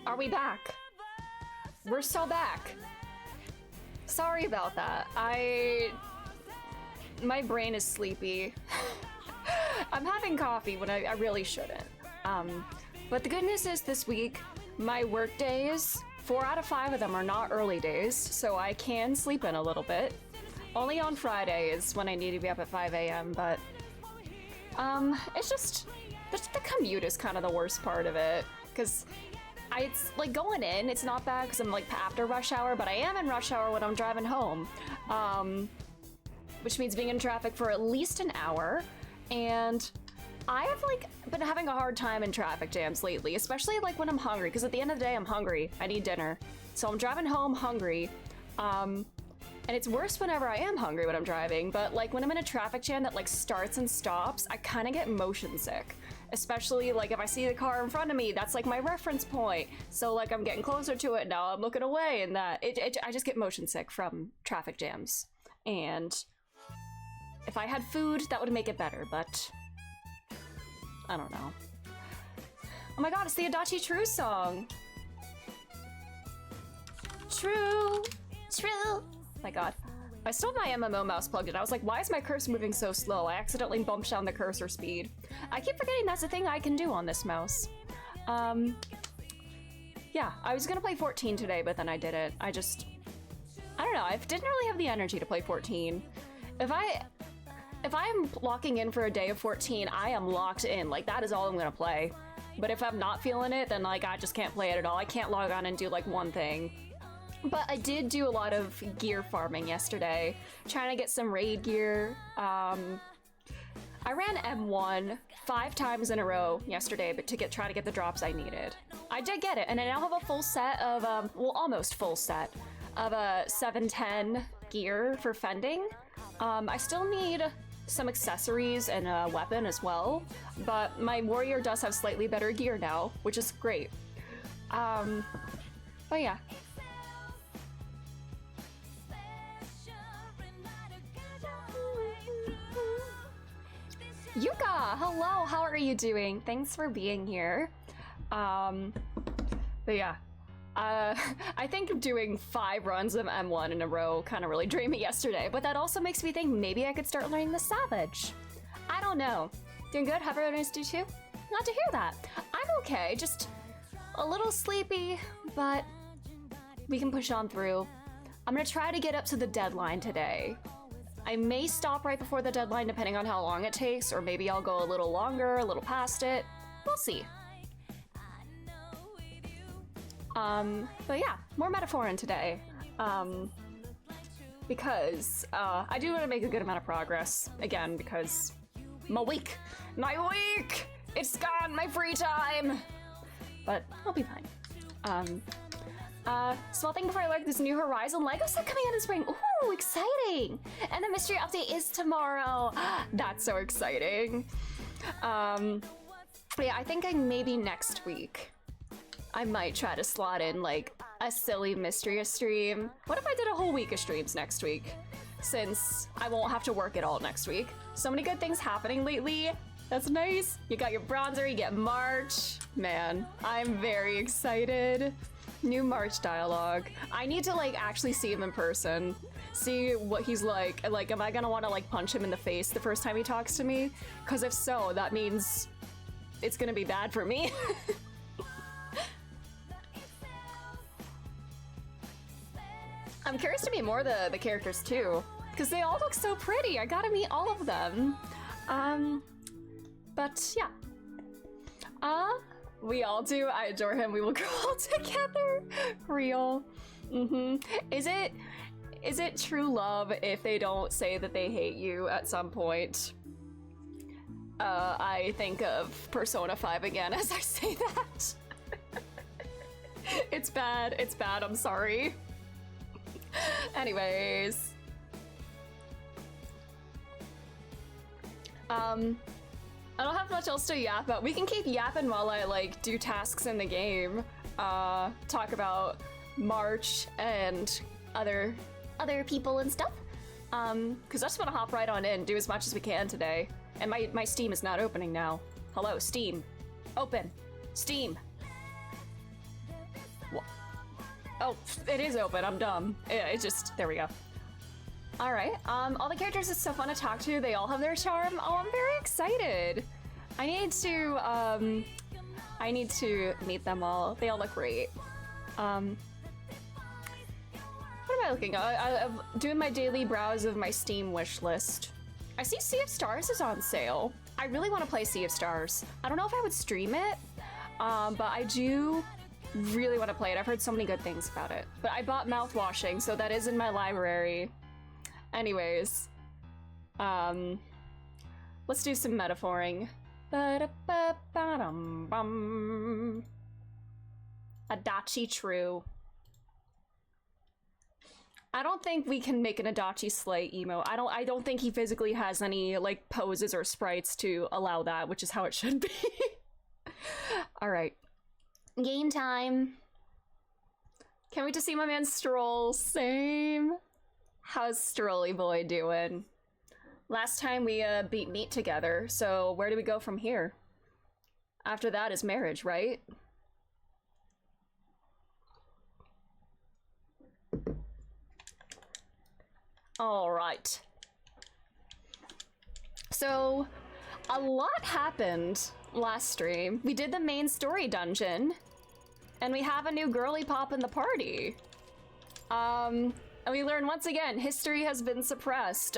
Are we back? We're still back. Sorry about that. My brain is sleepy. I'm having coffee when I really shouldn't. But the good news is this week, my work days, 4 out of 5 of them are not early days, so I can sleep in a little bit. Only on Fridays when I need to be up at 5 a.m., but it's just the commute is kind of the worst part of it, because it's like going in, it's not bad because I'm like after rush hour, but I am in rush hour when I'm driving home, which means being in traffic for at least an hour. And I have like been having a hard time in traffic jams lately, especially like when I'm hungry, because at the end of the day I'm hungry. I need dinner, so I'm driving home hungry. And it's worse whenever I am hungry when I'm driving, but like when I'm in a traffic jam that like starts and stops, I kind of get motion sick. Especially like if I see the car in front of me, that's like my reference point. So like I'm getting closer to it now, I'm looking away, and I just get motion sick from traffic jams. And if I had food, that would make it better, but I don't know. Oh my god, it's the Adachi True song. True. Oh my god. I still have my MMO mouse plugged in. I was like, why is my cursor moving so slow? I accidentally bumped down the cursor speed. I keep forgetting that's a thing I can do on this mouse. Yeah, I was gonna play 14 today, but then I didn't. I don't know, I didn't really have the energy to play 14. If I'm locking in for a day of 14, I am locked in. Like, that is all I'm gonna play. But if I'm not feeling it, then like I just can't play it at all. I can't log on and do like one thing. But I did do a lot of gear farming yesterday, trying to get some raid gear. I ran M1 5 times in a row yesterday, but try to get the drops I needed. I did get it, and I now have a full set of, well, almost full set of 710 gear for fending. I still need some accessories and a weapon as well, but my warrior does have slightly better gear now, which is great. But yeah. Yuka, hello, how are you doing? Thanks for being here. But yeah, I think doing 5 runs of M1 in a row kind of really drained me yesterday, but that also makes me think maybe I could start learning the Savage. I don't know. Doing good? Have everyone else do too? Glad to hear that. I'm okay, just a little sleepy, but we can push on through. I'm gonna try to get up to the deadline today. I may stop right before the deadline depending on how long it takes, or maybe I'll go a little longer, a little past it. We'll see. But yeah, more Metaphorin today. Because I do want to make a good amount of progress, again, because my week! It's gone, my free time! But I'll be fine. Small thing before I learn, this new Horizon Lego set coming out in spring. Ooh, exciting! And the mystery update is tomorrow. That's so exciting. Yeah, I think maybe next week I might try to slot in like a silly mystery stream. What if I did a whole week of streams next week? Since I won't have to work at all next week. So many good things happening lately. That's nice. You got your bronzer, you get March. Man, I'm very excited. New March dialogue. I need to like actually see him in person. See what he's like. And like, am I gonna wanna like punch him in the face the first time he talks to me? Because if so, that means it's gonna be bad for me. I'm curious to meet more of the characters too, because they all look so pretty. I gotta meet all of them. But yeah. We all do. I adore him. We will grow all together. Real. Is it true love if they don't say that they hate you at some point? I think of Persona 5 again as I say that. It's bad. It's bad. I'm sorry. Anyways. I don't have much else to yap about. We can keep yapping while I like do tasks in the game. Talk about March and other people and stuff. Cause I just wanna hop right on in, do as much as we can today. And my Steam is not opening now. Hello, Steam. Open. Steam. Oh, it is open. I'm dumb. It's just, there we go. All right. All the characters is so fun to talk to. They all have their charm. Oh, I'm very excited. I need to meet them all. They all look great. What am I looking at? I'm doing my daily browse of my Steam wish list. I see Sea of Stars is on sale. I really want to play Sea of Stars. I don't know if I would stream it, but I do really want to play it. I've heard so many good things about it. But I bought Mouthwashing, so that is in my library. Anyways, let's do some metaphoring. Adachi True. I don't think we can make an Adachi Slay emo. I don't think he physically has any like poses or sprites to allow that, which is how it should be. All right. Game time. Can't wait to see my man Stroll. Same. How's Strolly boy doing? Last time we beat meat together, so where do we go from here? After that is marriage, right? All right. So, a lot happened last stream. We did the main story dungeon, and we have a new girly pop in the party. And we learn once again, history has been suppressed,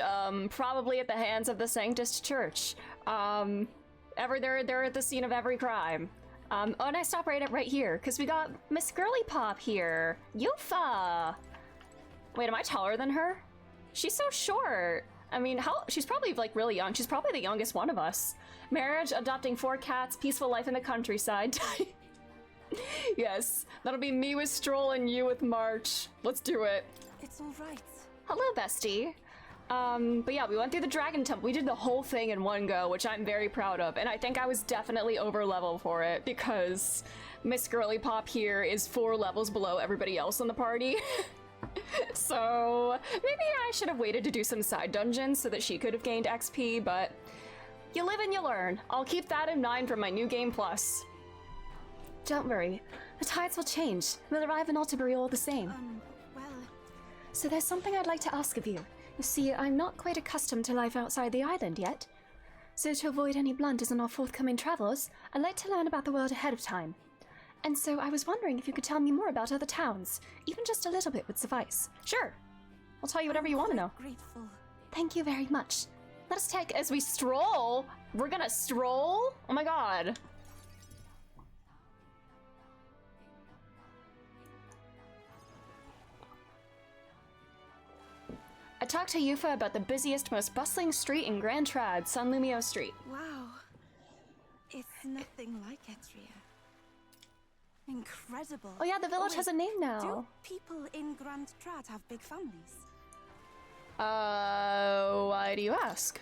probably at the hands of the Sanctus Church. They're at the scene of every crime. Oh, and I stop right here, because we got Miss Girly Pop here. Yufa! Wait, am I taller than her? She's so short. I mean, she's probably like really young. She's probably the youngest one of us. Marriage, adopting 4 cats, peaceful life in the countryside. Yes, that'll be me with Stroll and you with March. Let's do it. It's all right. Hello, bestie. But yeah, we went through the Dragon Temple. We did the whole thing in one go, which I'm very proud of. And I think I was definitely over level for it because Miss Girly Pop here is 4 levels below everybody else in the party. So maybe I should have waited to do some side dungeons so that she could have gained XP, but you live and you learn. I'll keep that in mind for my new game plus. Don't worry, the tides will change. We'll arrive in Altabury all the same. Well... So there's something I'd like to ask of you. You see, I'm not quite accustomed to life outside the island yet. So to avoid any blunders on our forthcoming travels, I'd like to learn about the world ahead of time. And so I was wondering if you could tell me more about other towns. Even just a little bit would suffice. Sure. I'll tell you whatever you want to know. Grateful. Thank you very much. Let us take as we stroll. We're gonna stroll? Oh my god. I talked to Yufa about the busiest, most bustling street in Grand Trad, San Lumio Street. Wow. It's nothing like Etria. Incredible. Oh yeah, the village has a name now. Do people in Grand Trad have big families? Why do you ask?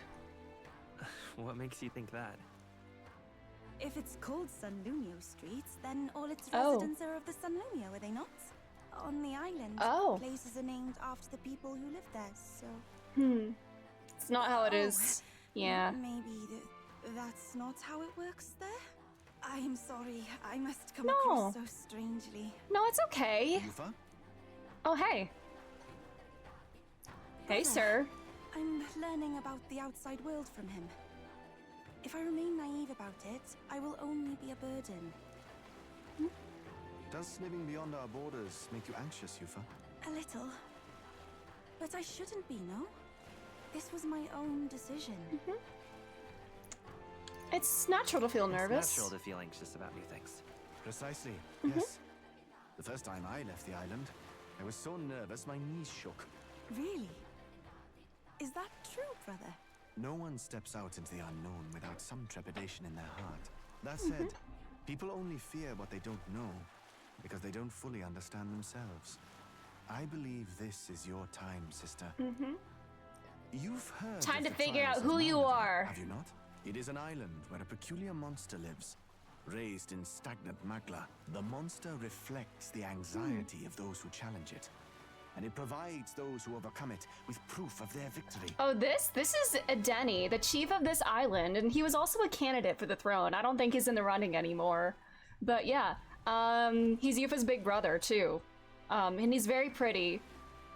What makes you think that? If it's called San Lumio Street, then all its residents are of the San Lumio, are they not? On the island, places are named after the people who live there, so... It's not how it is. Yeah. Maybe that's not how it works there? I'm sorry, I must come across so strangely. No, it's okay. Yufa? Oh, hey. Hey, sir. I'm learning about the outside world from him. If I remain naive about it, I will only be a burden. Does living beyond our borders make you anxious, Yufa? A little. But I shouldn't be, no? This was my own decision. It's natural to feel nervous. It's natural to feel anxious about new things. Precisely, yes. The first time I left the island, I was so nervous my knees shook. Really? Is that true, brother? No one steps out into the unknown without some trepidation in their heart. That said, people only fear what they don't know because they don't fully understand themselves. I believe this is your time, sister. You've heard Time of to the figure trials out of who you Malmedy, are. Have you not? It is an island where a peculiar monster lives. Raised in stagnant magma, the monster reflects the anxiety of those who challenge it. And it provides those who overcome it with proof of their victory. Oh, this is Edeni, the chief of this island, and he was also a candidate for the throne. I don't think he's in the running anymore. But yeah, he's Yufa's big brother, too. And he's very pretty.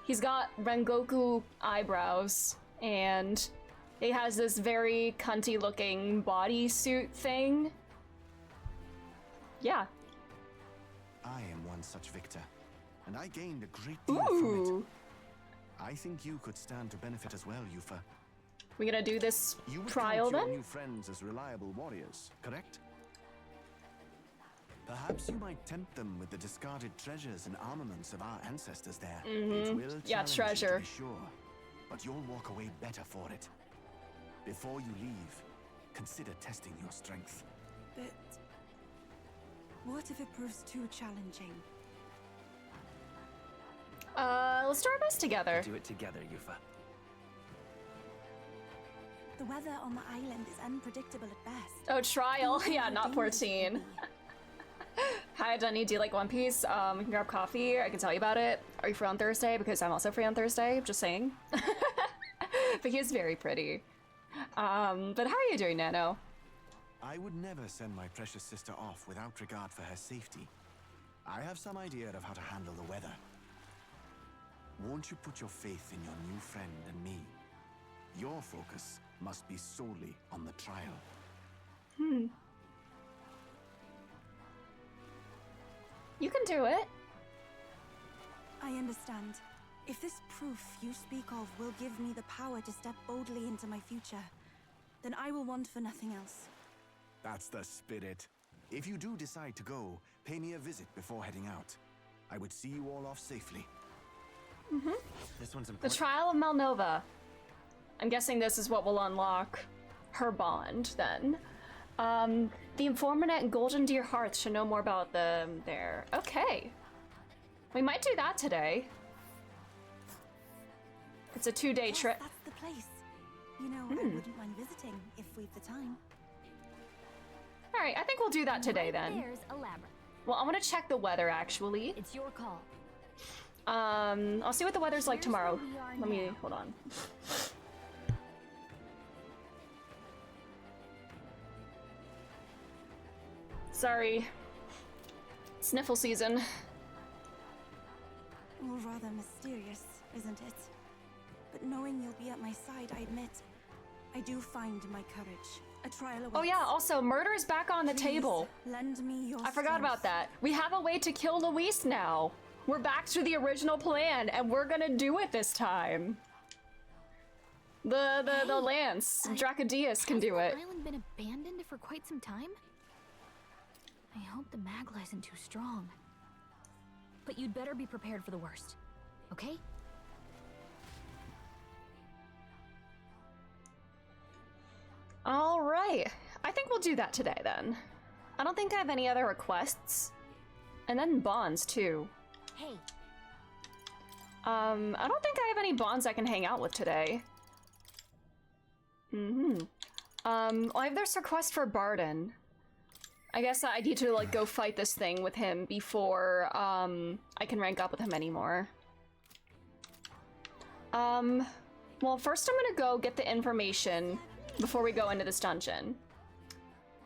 He's got Rengoku eyebrows, and he has this very cunty-looking bodysuit thing. Yeah. I am one such victor, and I gained a great deal from it. I think you could stand to benefit as well, Yufa. We gonna do this You would trial count your then? new friends as reliable warriors, correct? Perhaps you might tempt them with the discarded treasures and armaments of our ancestors there. It will Yeah, challenge treasure. you, to be sure, but you'll walk away better for it. Before you leave, consider testing your strength. But what if it proves too challenging? Let's do our best together. Do it together, Yufa. The weather on the island is unpredictable at best. Oh, trial. Who Yeah, knows not how dangerous it 14. will be? Hi, Jenny. Do you like One Piece? We can grab coffee. I can tell you about it. Are you free on Thursday? Because I'm also free on Thursday. Just saying. But he is very pretty. But how are you doing, Nano? I would never send my precious sister off without regard for her safety. I have some idea of how to handle the weather. Won't you put your faith in your new friend and me? Your focus must be solely on the trial. You can do it. I understand. If this proof you speak of will give me the power to step boldly into my future, then I will want for nothing else. That's the spirit. If you do decide to go, pay me a visit before heading out. I would see you all off safely. This one's The important. Trial of Malnova. I'm guessing this is what will unlock her bond, then. The informant at Golden Deer Hearth should know more about them there. Okay. We might do that today. It's a 2-day Yes, trip. that's the place. You know, I wouldn't mind visiting if we've the time. Alright, I think we'll do that today, then. There's a labyrinth. Well, I want to check the weather, actually. It's your call. I'll see what the weather's like Here's tomorrow. where we are Let me, now. hold on. Sorry. Sniffle season. All rather mysterious, isn't it? But knowing you'll be at my side, I admit, I do find my courage. A trial awaits. Oh yeah, also, murder is back on the Please, table. Lend me your I forgot about that. We have a way to kill Luis now. We're back to the original plan, and we're gonna do it this time. The Lance, Dracodius can do it. Has the island been abandoned for quite some time? I hope the Magla isn't too strong. But you'd better be prepared for the worst, okay? All right. I think we'll do that today, then. I don't think I have any other requests. And then bonds, too. Hey, I don't think I have any bonds I can hang out with today. Well, I have this request for Barden. I guess I need to, like, go fight this thing with him before, I can rank up with him anymore. Well, first I'm gonna go get the information before we go into this dungeon.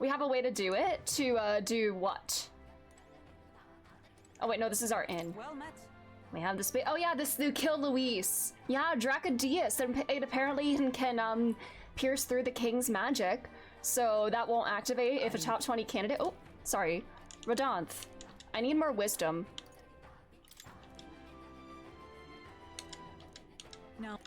We have a way to do it. To, do what? Oh, wait, no, this is our inn. Well met. We have this oh yeah, this to kill Luis. Yeah, Dracodius, and it apparently can, pierce through the king's magic. So that won't activate if a top 20 candidate. Oh, sorry. Radanth. I need more wisdom. No.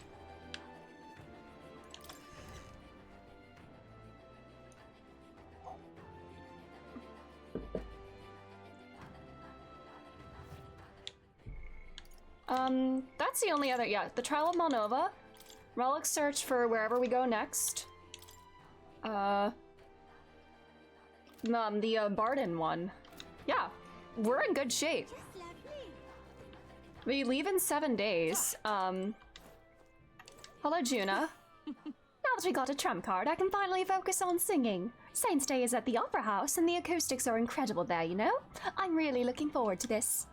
That's the only other, yeah, the Trial of Malnova. Relic search for wherever we go next. The Barden one. Yeah, we're in good shape. We leave in 7 days. Hello, Juna. Now that we got a trump card, I can finally focus on singing. Saint's Day is at the Opera House, and the acoustics are incredible there, you know? I'm really looking forward to this.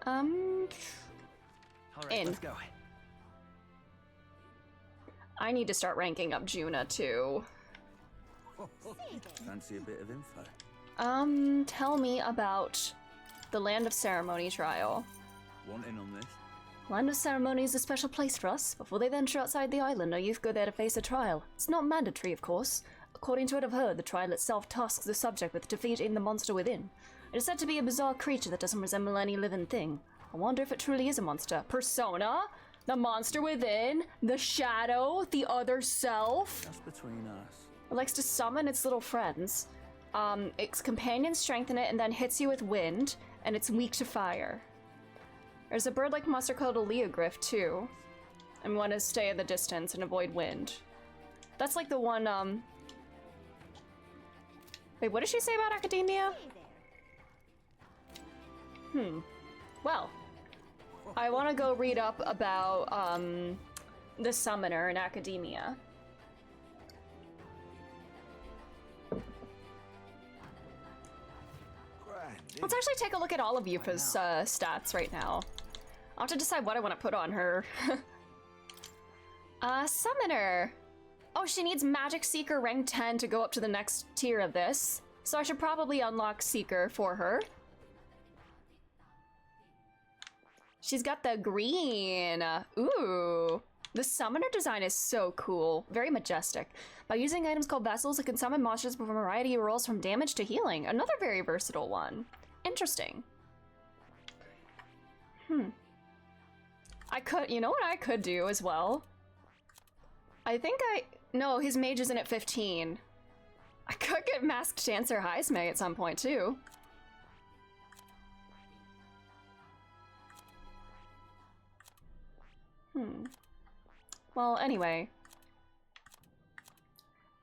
All right, in. let's go. I need to start ranking up Juna, too. Fancy a bit of info? Tell me about The Land of Ceremony trial. Want in on this? Land of Ceremony is a special place for us. Before they venture outside the island, our youth go there to face a trial. It's not mandatory, of course. According to what I've heard, the trial itself tasks the subject with defeating the monster within. It is said to be a bizarre creature that doesn't resemble any living thing. I wonder if it truly is a monster. Persona? The monster within? The shadow? The other self? That's between us. It likes to summon its little friends. Its companions strengthen it and then hits you with wind, and it's weak to fire. There's a bird-like monster called a Leogryph, too. And want to stay at the distance and avoid wind. That's like the one, Wait, what did she say about academia? Well, I want to go read up about, the summoner in academia. Let's actually take a look at all of Yufa's stats right now. I'll have to decide what I want to put on her. Summoner. Oh, she needs Magic Seeker rank 10 to go up to the next tier of this. So I should probably unlock Seeker for her. She's got the green. Ooh. The summoner design is so cool. Very majestic. By using items called vessels, it can summon monsters with a variety of rolls from damage to healing. Another very versatile one. Interesting. I could, you know what I could do as well? No, his mage isn't at 15. I could get Masked Dancer Heismay at some point too. Well, anyway.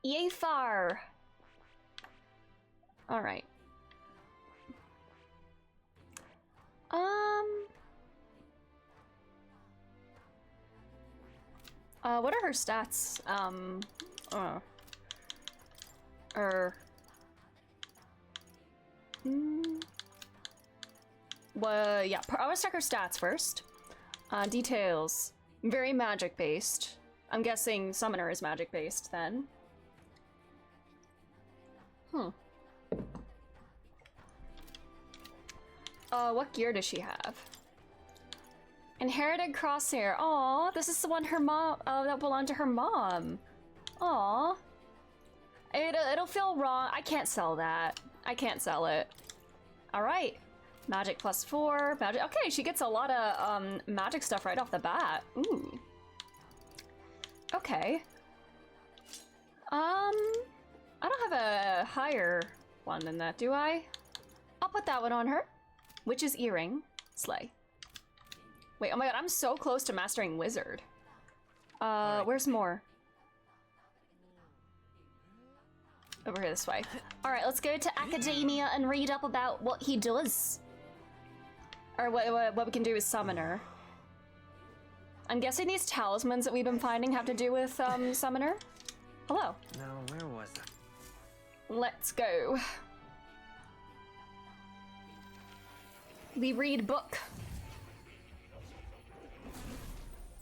Yefar! Alright. What are her stats? Well, yeah, I want to check her stats first. Details. Very magic-based. I'm guessing Summoner is magic-based, then. What gear does she have? Inherited crosshair. Aw, this is the one her mom, that belonged to her mom. Aw. It'll feel wrong. I can't sell that. I can't sell it. Alright. Magic +4. Magic. Okay, she gets a lot of, magic stuff right off the bat. Ooh. Okay. I don't have a higher one than that, do I? I'll put that one on her. Witch's earring. Slay. Wait, oh my god, I'm so close to mastering wizard. Where's more? Over here this way. Alright, let's go to academia and read up about what he does. Or what we can do as summoner. I'm guessing these talismans that we've been finding have to do with, summoner? Hello. Now, where was it? Let's go. We read book.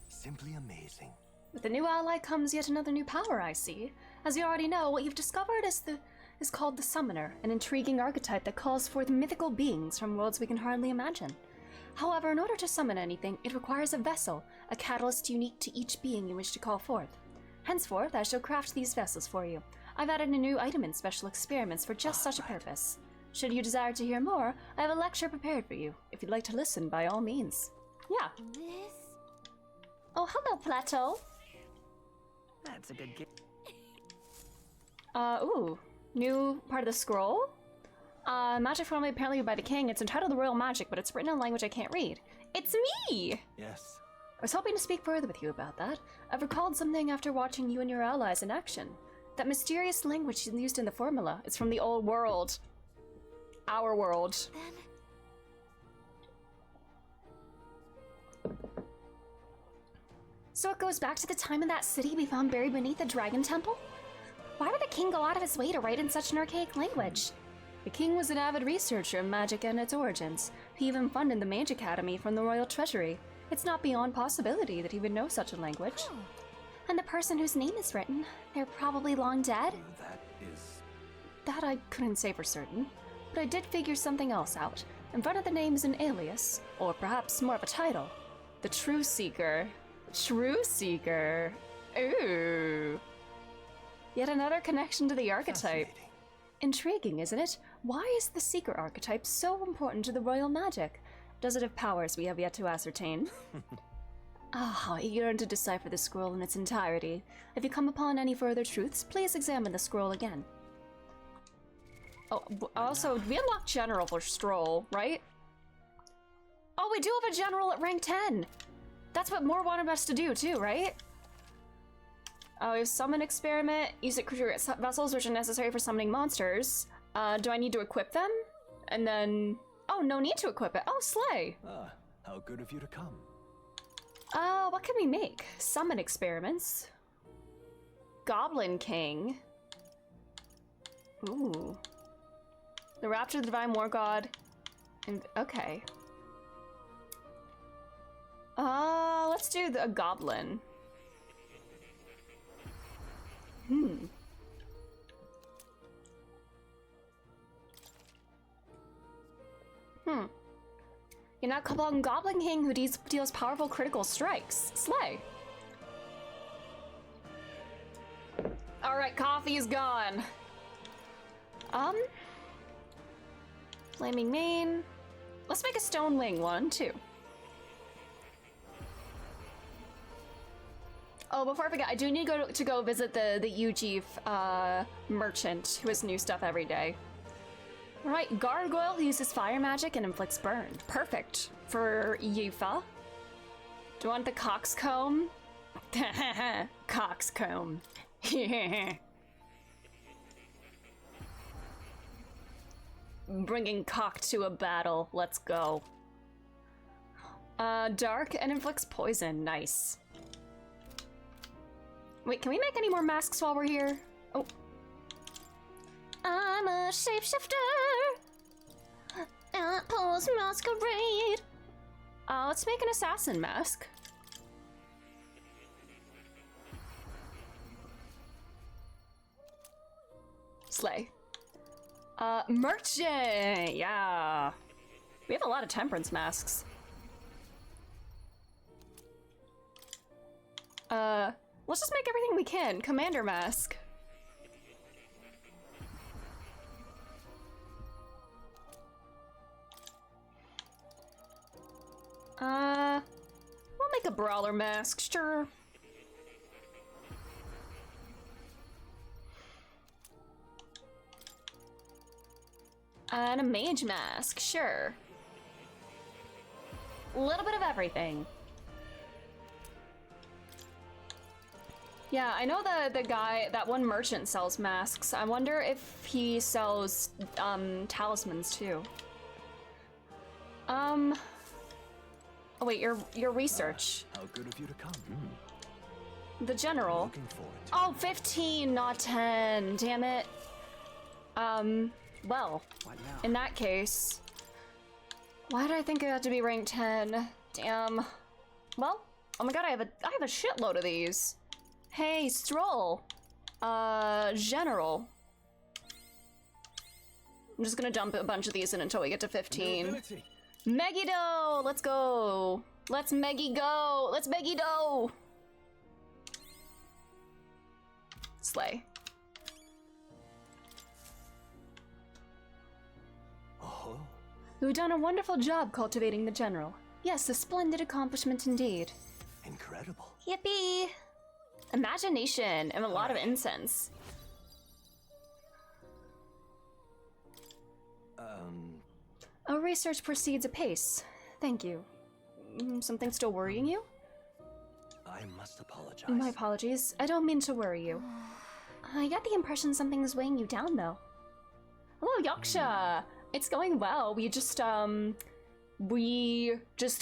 Simply amazing. With a new ally comes yet another new power, I see. As you already know, what you've discovered is called the Summoner, an intriguing archetype that calls forth mythical beings from worlds we can hardly imagine. However, in order to summon anything, it requires a vessel, a catalyst unique to each being you wish to call forth. Henceforth, I shall craft these vessels for you. I've added a new item in special experiments for just such a purpose. Should you desire to hear more, I have a lecture prepared for you. If you'd like to listen, by all means. Yeah. This? Oh, hello, Plateau. That's a good game. Ooh. New part of the scroll? Magic formally apparently by the king. It's entitled The Royal Magic, but it's written in a language I can't read. It's me! Yes. I was hoping to speak further with you about that. I've recalled something after watching you and your allies in action. That mysterious language used in the formula is from the old world. Our world. So it goes back to the time in that city we found buried beneath the Dragon Temple? Why would the king go out of his way to write in such an archaic language? The king was an avid researcher of magic and its origins. He even funded the Mage Academy from the royal treasury. It's not beyond possibility that he would know such a language. Oh. And the person whose name is written, they're probably long dead? That is... That I couldn't say for certain. But I did figure something else out. In front of the name is an alias, or perhaps more of a title. The True Seeker. True Seeker. Ooh. Yet another connection to the archetype. Intriguing, isn't it? Why is the Seeker archetype so important to the royal magic? Does it have powers we have yet to ascertain? How eager to decipher the scroll in its entirety. If you come upon any further truths, please examine the scroll again. Oh, also, we unlocked General for Stroll, right? Oh, we do have a General at rank 10! That's what Moore wanted us to do, too, right? Oh, we have Summon Experiment. Use it to create vessels which are necessary for summoning monsters. Do I need to equip them? And then... Oh, no need to equip it. Oh, slay! How good of you to come. What can we make? Summon Experiments. Goblin King. Ooh. The Rapture of the Divine War God. And okay. Let's do a goblin. You're not upon Goblin King who deals powerful critical strikes. Slay. Alright, coffee is gone. Flaming Mane. Let's make a Stone Wing one, too. Oh, before I forget, I do need to go visit the UG merchant who has new stuff every day. Right, Gargoyle uses fire magic and inflicts burn. Perfect for Yufa. Do you want the coxcomb? Coxcomb. Bringing cock to a battle. Let's go. Dark and inflicts poison. Nice. Wait, can we make any more masks while we're here? Oh. I'm a shapeshifter. Outpost masquerade. Let's make an assassin mask. Slay. Merchant! Yeah. We have a lot of temperance masks. Let's just make everything we can. Commander mask. We'll make a brawler mask, sure. And a mage mask, sure. A little bit of everything. Yeah, I know the guy, that one merchant sells masks. I wonder if he sells talismans too. Oh wait, your research. How good of you to come. The general. Looking forward to Oh, 15, not 10. Damn it. Well, What now? in that case, why did I think it had to be rank 10? Damn. Well, oh my god, I have a shitload of these. Hey, Stroll. General. I'm just gonna dump a bunch of these in until we get to 15. Ability. Megiddo! Let's go! Let's Meggy go! Let's Megiddo! Slay. Oh. You've done a wonderful job cultivating the general. Yes, a splendid accomplishment indeed. Incredible. Yippee! Imagination and a lot of incense. Our research proceeds apace. Thank you. Something still worrying you? I must apologize. My apologies. I don't mean to worry you. I get the impression something's weighing you down, though. Hello, Yaksha! It's going well. We just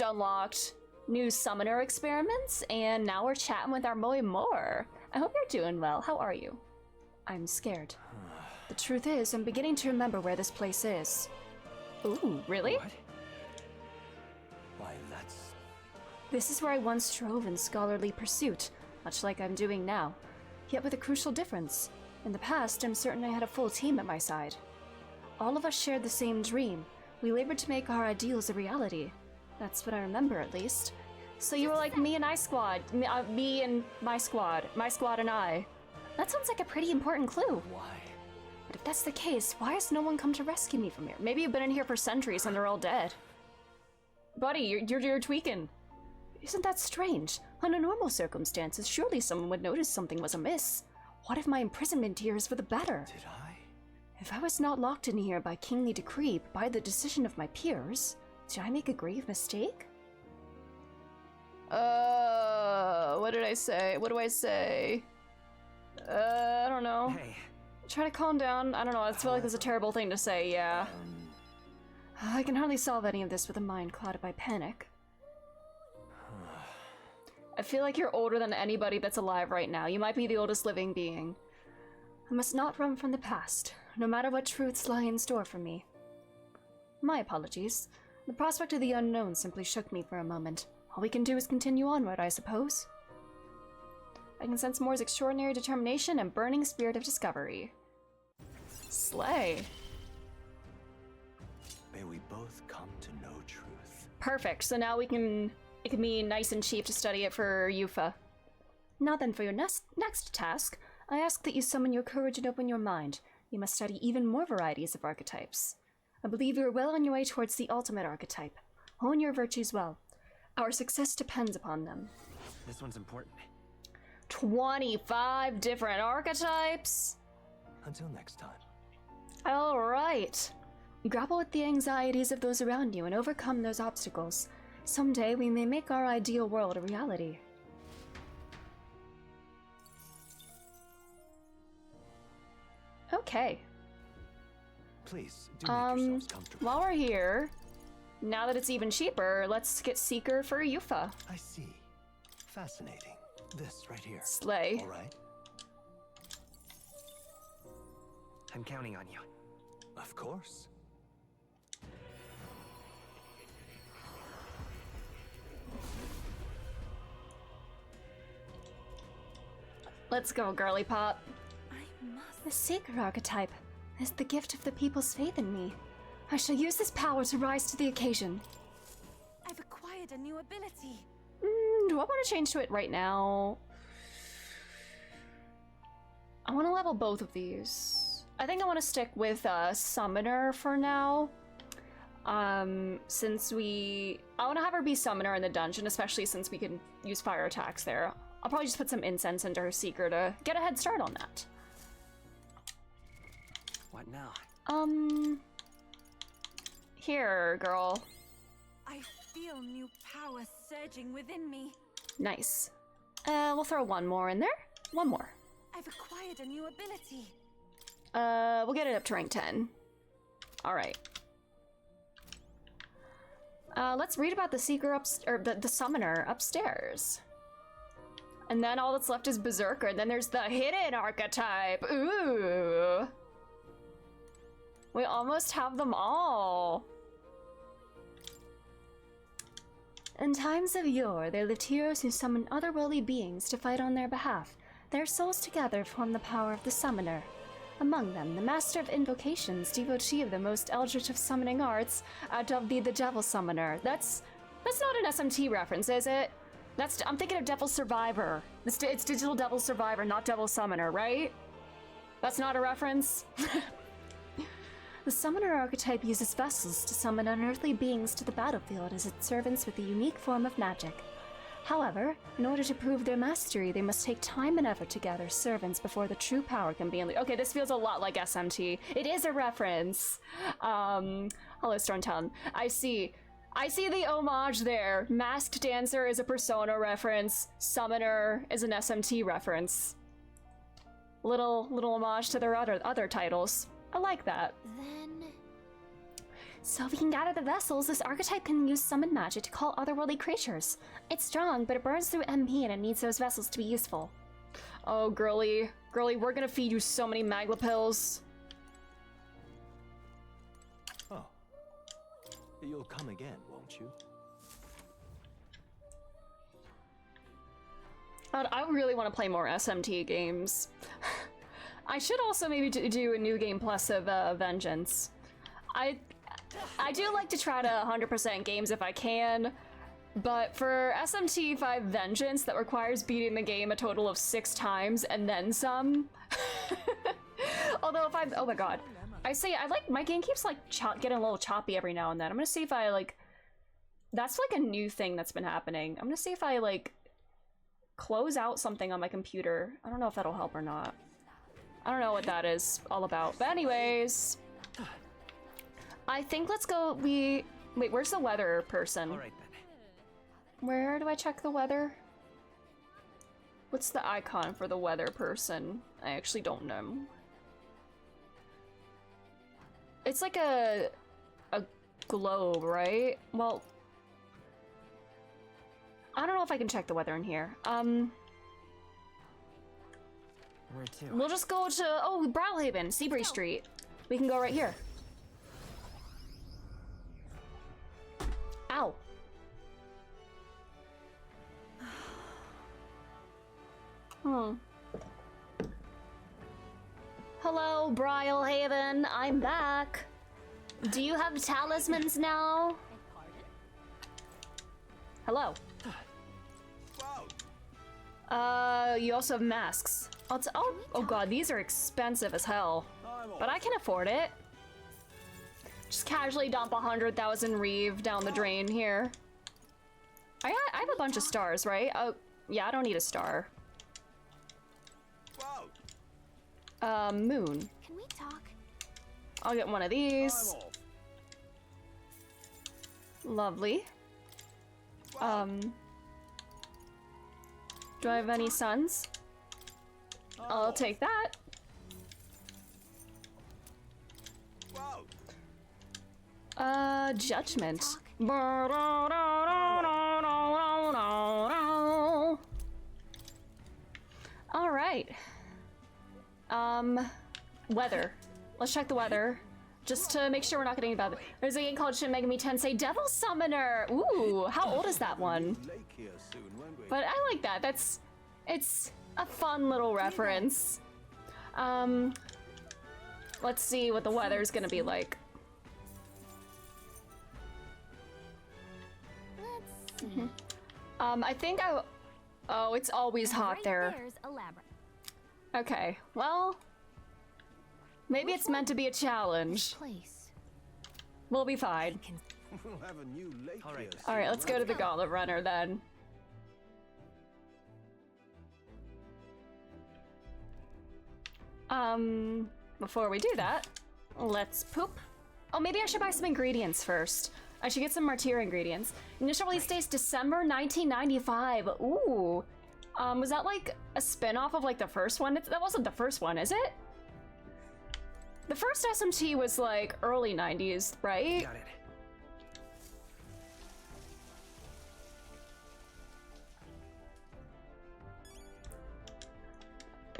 unlocked new summoner experiments, and now we're chatting with our boy Moore. I hope you're doing well. How are you? I'm scared. The truth is, I'm beginning to remember where this place is. Ooh, really? What? Why, that's... This is where I once strove in scholarly pursuit, much like I'm doing now. Yet with a crucial difference. In the past, I'm certain I had a full team at my side. All of us shared the same dream, We labored to make our ideals a reality. That's what I remember, at least. So you were like me and I squad. Me and my squad. My squad and I. That sounds like a pretty important clue. Why? But if that's the case, why has no one come to rescue me from here? Maybe you've been in here for centuries and they're all dead. Buddy, you're tweaking. Isn't that strange? Under normal circumstances, surely someone would notice something was amiss. What if my imprisonment here is for the better? Did I? If I was not locked in here by kingly decree, by the decision of my peers, did I make a grave mistake? What did I say? What do I say? I don't know. Hey. Try to calm down. I don't know, I feel like that's a terrible thing to say, yeah. I can hardly solve any of this with a mind clouded by panic. I feel like you're older than anybody that's alive right now. You might be the oldest living being. I must not run from the past, no matter what truths lie in store for me. My apologies. The prospect of the unknown simply shook me for a moment. All we can do is continue onward, I suppose. I can sense Moore's extraordinary determination and burning spirit of discovery. Slay. May we both come to know truth. Perfect, so now it can be nice and cheap to study it for Yufa. Now then, for your next task, I ask that you summon your courage and open your mind. You must study even more varieties of archetypes. I believe you are well on your way towards the ultimate archetype. Hone your virtues well. Our success depends upon them. This one's important. 25 different archetypes? Until next time. Alright. Grapple with the anxieties of those around you and overcome those obstacles. Someday we may make our ideal world a reality. Okay. Please, do make yourselves comfortable. While we're here, now that it's even cheaper, let's get Seeker for Yufa. I see. Fascinating. This right here. Slay. All right. I'm counting on you. Of course. Let's go, girly pop. I must. The Seeker archetype is the gift of the people's faith in me. I shall use this power to rise to the occasion. I've acquired a new ability. Do I want to change to it right now? I want to level both of these. I think I want to stick with Summoner for now. I want to have her be Summoner in the dungeon, especially since we can use fire attacks there. I'll probably just put some incense into her Seeker to get a head start on that. What now? Here, girl. I feel new power surging within me. Nice. We'll throw one more in there. One more. I've acquired a new ability. We'll get it up to rank 10. Alright. Let's read about the Seeker the Summoner upstairs. And then all that's left is Berserker, and then there's the hidden archetype. Ooh. We almost have them all. In times of yore, there lived heroes who summoned otherworldly beings to fight on their behalf. Their souls together form the power of the Summoner. Among them, the Master of Invocations, devotee of the most eldritch of summoning arts, the Devil Summoner. That's not an SMT reference, is it? I'm thinking of Devil Survivor. It's Digital Devil Survivor, not Devil Summoner, right? That's not a reference? The Summoner archetype uses vessels to summon unearthly beings to the battlefield as its servants with a unique form of magic. However, in order to prove their mastery, they must take time and effort to gather servants before the true power can be unleashed. Okay, this feels a lot like SMT. It is a reference. Hello, Stormtown. I see the homage there. Masked Dancer is a Persona reference. Summoner is an SMT reference. Little homage to their other titles. I like that. So if we can gather the vessels, this archetype can use summon magic to call otherworldly creatures. It's strong, but it burns through MP and it needs those vessels to be useful. Oh, girly, we're gonna feed you so many Magla pills. Oh. You'll come again, won't you? I really want to play more SMT games. I should also maybe do a new game plus of Vengeance. I do like to try to 100% games if I can, but for SMT5 Vengeance, that requires beating the game a total of 6 times and then some. Although if I'm, oh my god, I say I like my game keeps like getting a little choppy every now and then. I'm gonna see if I like. That's like a new thing that's been happening. I'm gonna see if I like close out something on my computer. I don't know if that'll help or not. I don't know what that is all about. But anyways, I think let's go. Wait, where's the weather person? All right, then. Where do I check the weather? What's the icon for the weather person? I actually don't know. It's like a globe, right? Well, I don't know if I can check the weather in here. Where to? We'll just go to, oh, Brawlhaven, Seabury Street. We can go right here. Ow. Hello, Brawlhaven. I'm back. Do you have talismans now? Hello. You also have masks. Oh god, these are expensive as hell. But I can afford it. Just casually dump 100,000 reeve down the drain here. I have a bunch of stars, right? Oh, yeah, I don't need a star. Moon. Can we talk? I'll get one of these. Lovely. Do I have any sons? I'll take that. Judgment. All right. Weather. Let's check the weather. Just to make sure we're not getting bad. There's a game called Shin Megami Tensei Devil Summoner. Ooh, how old is that one? But I like that. It's a fun little reference. Let's see what the weather's gonna be like. Let's see. I think oh, it's always hot Right there. there's a labyrinth. Okay, well, maybe it's meant to be a challenge. Place. We'll be fine. We'll have a new lake All right. All right, let's go to the Gauntlet Runner then. Before we do that, let's poop. Oh, maybe I should buy some ingredients first. I should get some martyr ingredients. Initial release date is December 1995. Ooh. Was that like a spin-off of like the first one? That wasn't the first one, is it? The first SMT was like early 90s, right? Got it.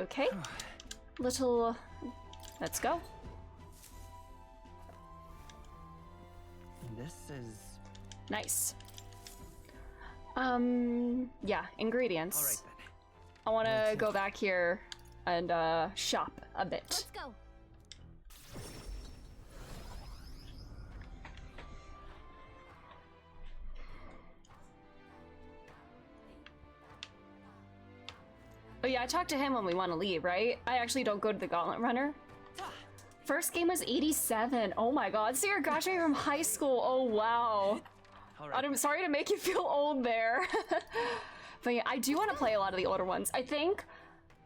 Okay. Little... Let's go. This is... Nice. Yeah, ingredients. All right, then. I want to go back here and shop a bit. Let's go. Oh yeah, I talked to him when we want to leave, right? I actually don't go to the Gauntlet Runner. First game was 87. Oh my god, so you're graduating from high school. Oh wow. All right. I'm sorry to make you feel old there. But yeah, I do want to play a lot of the older ones. I think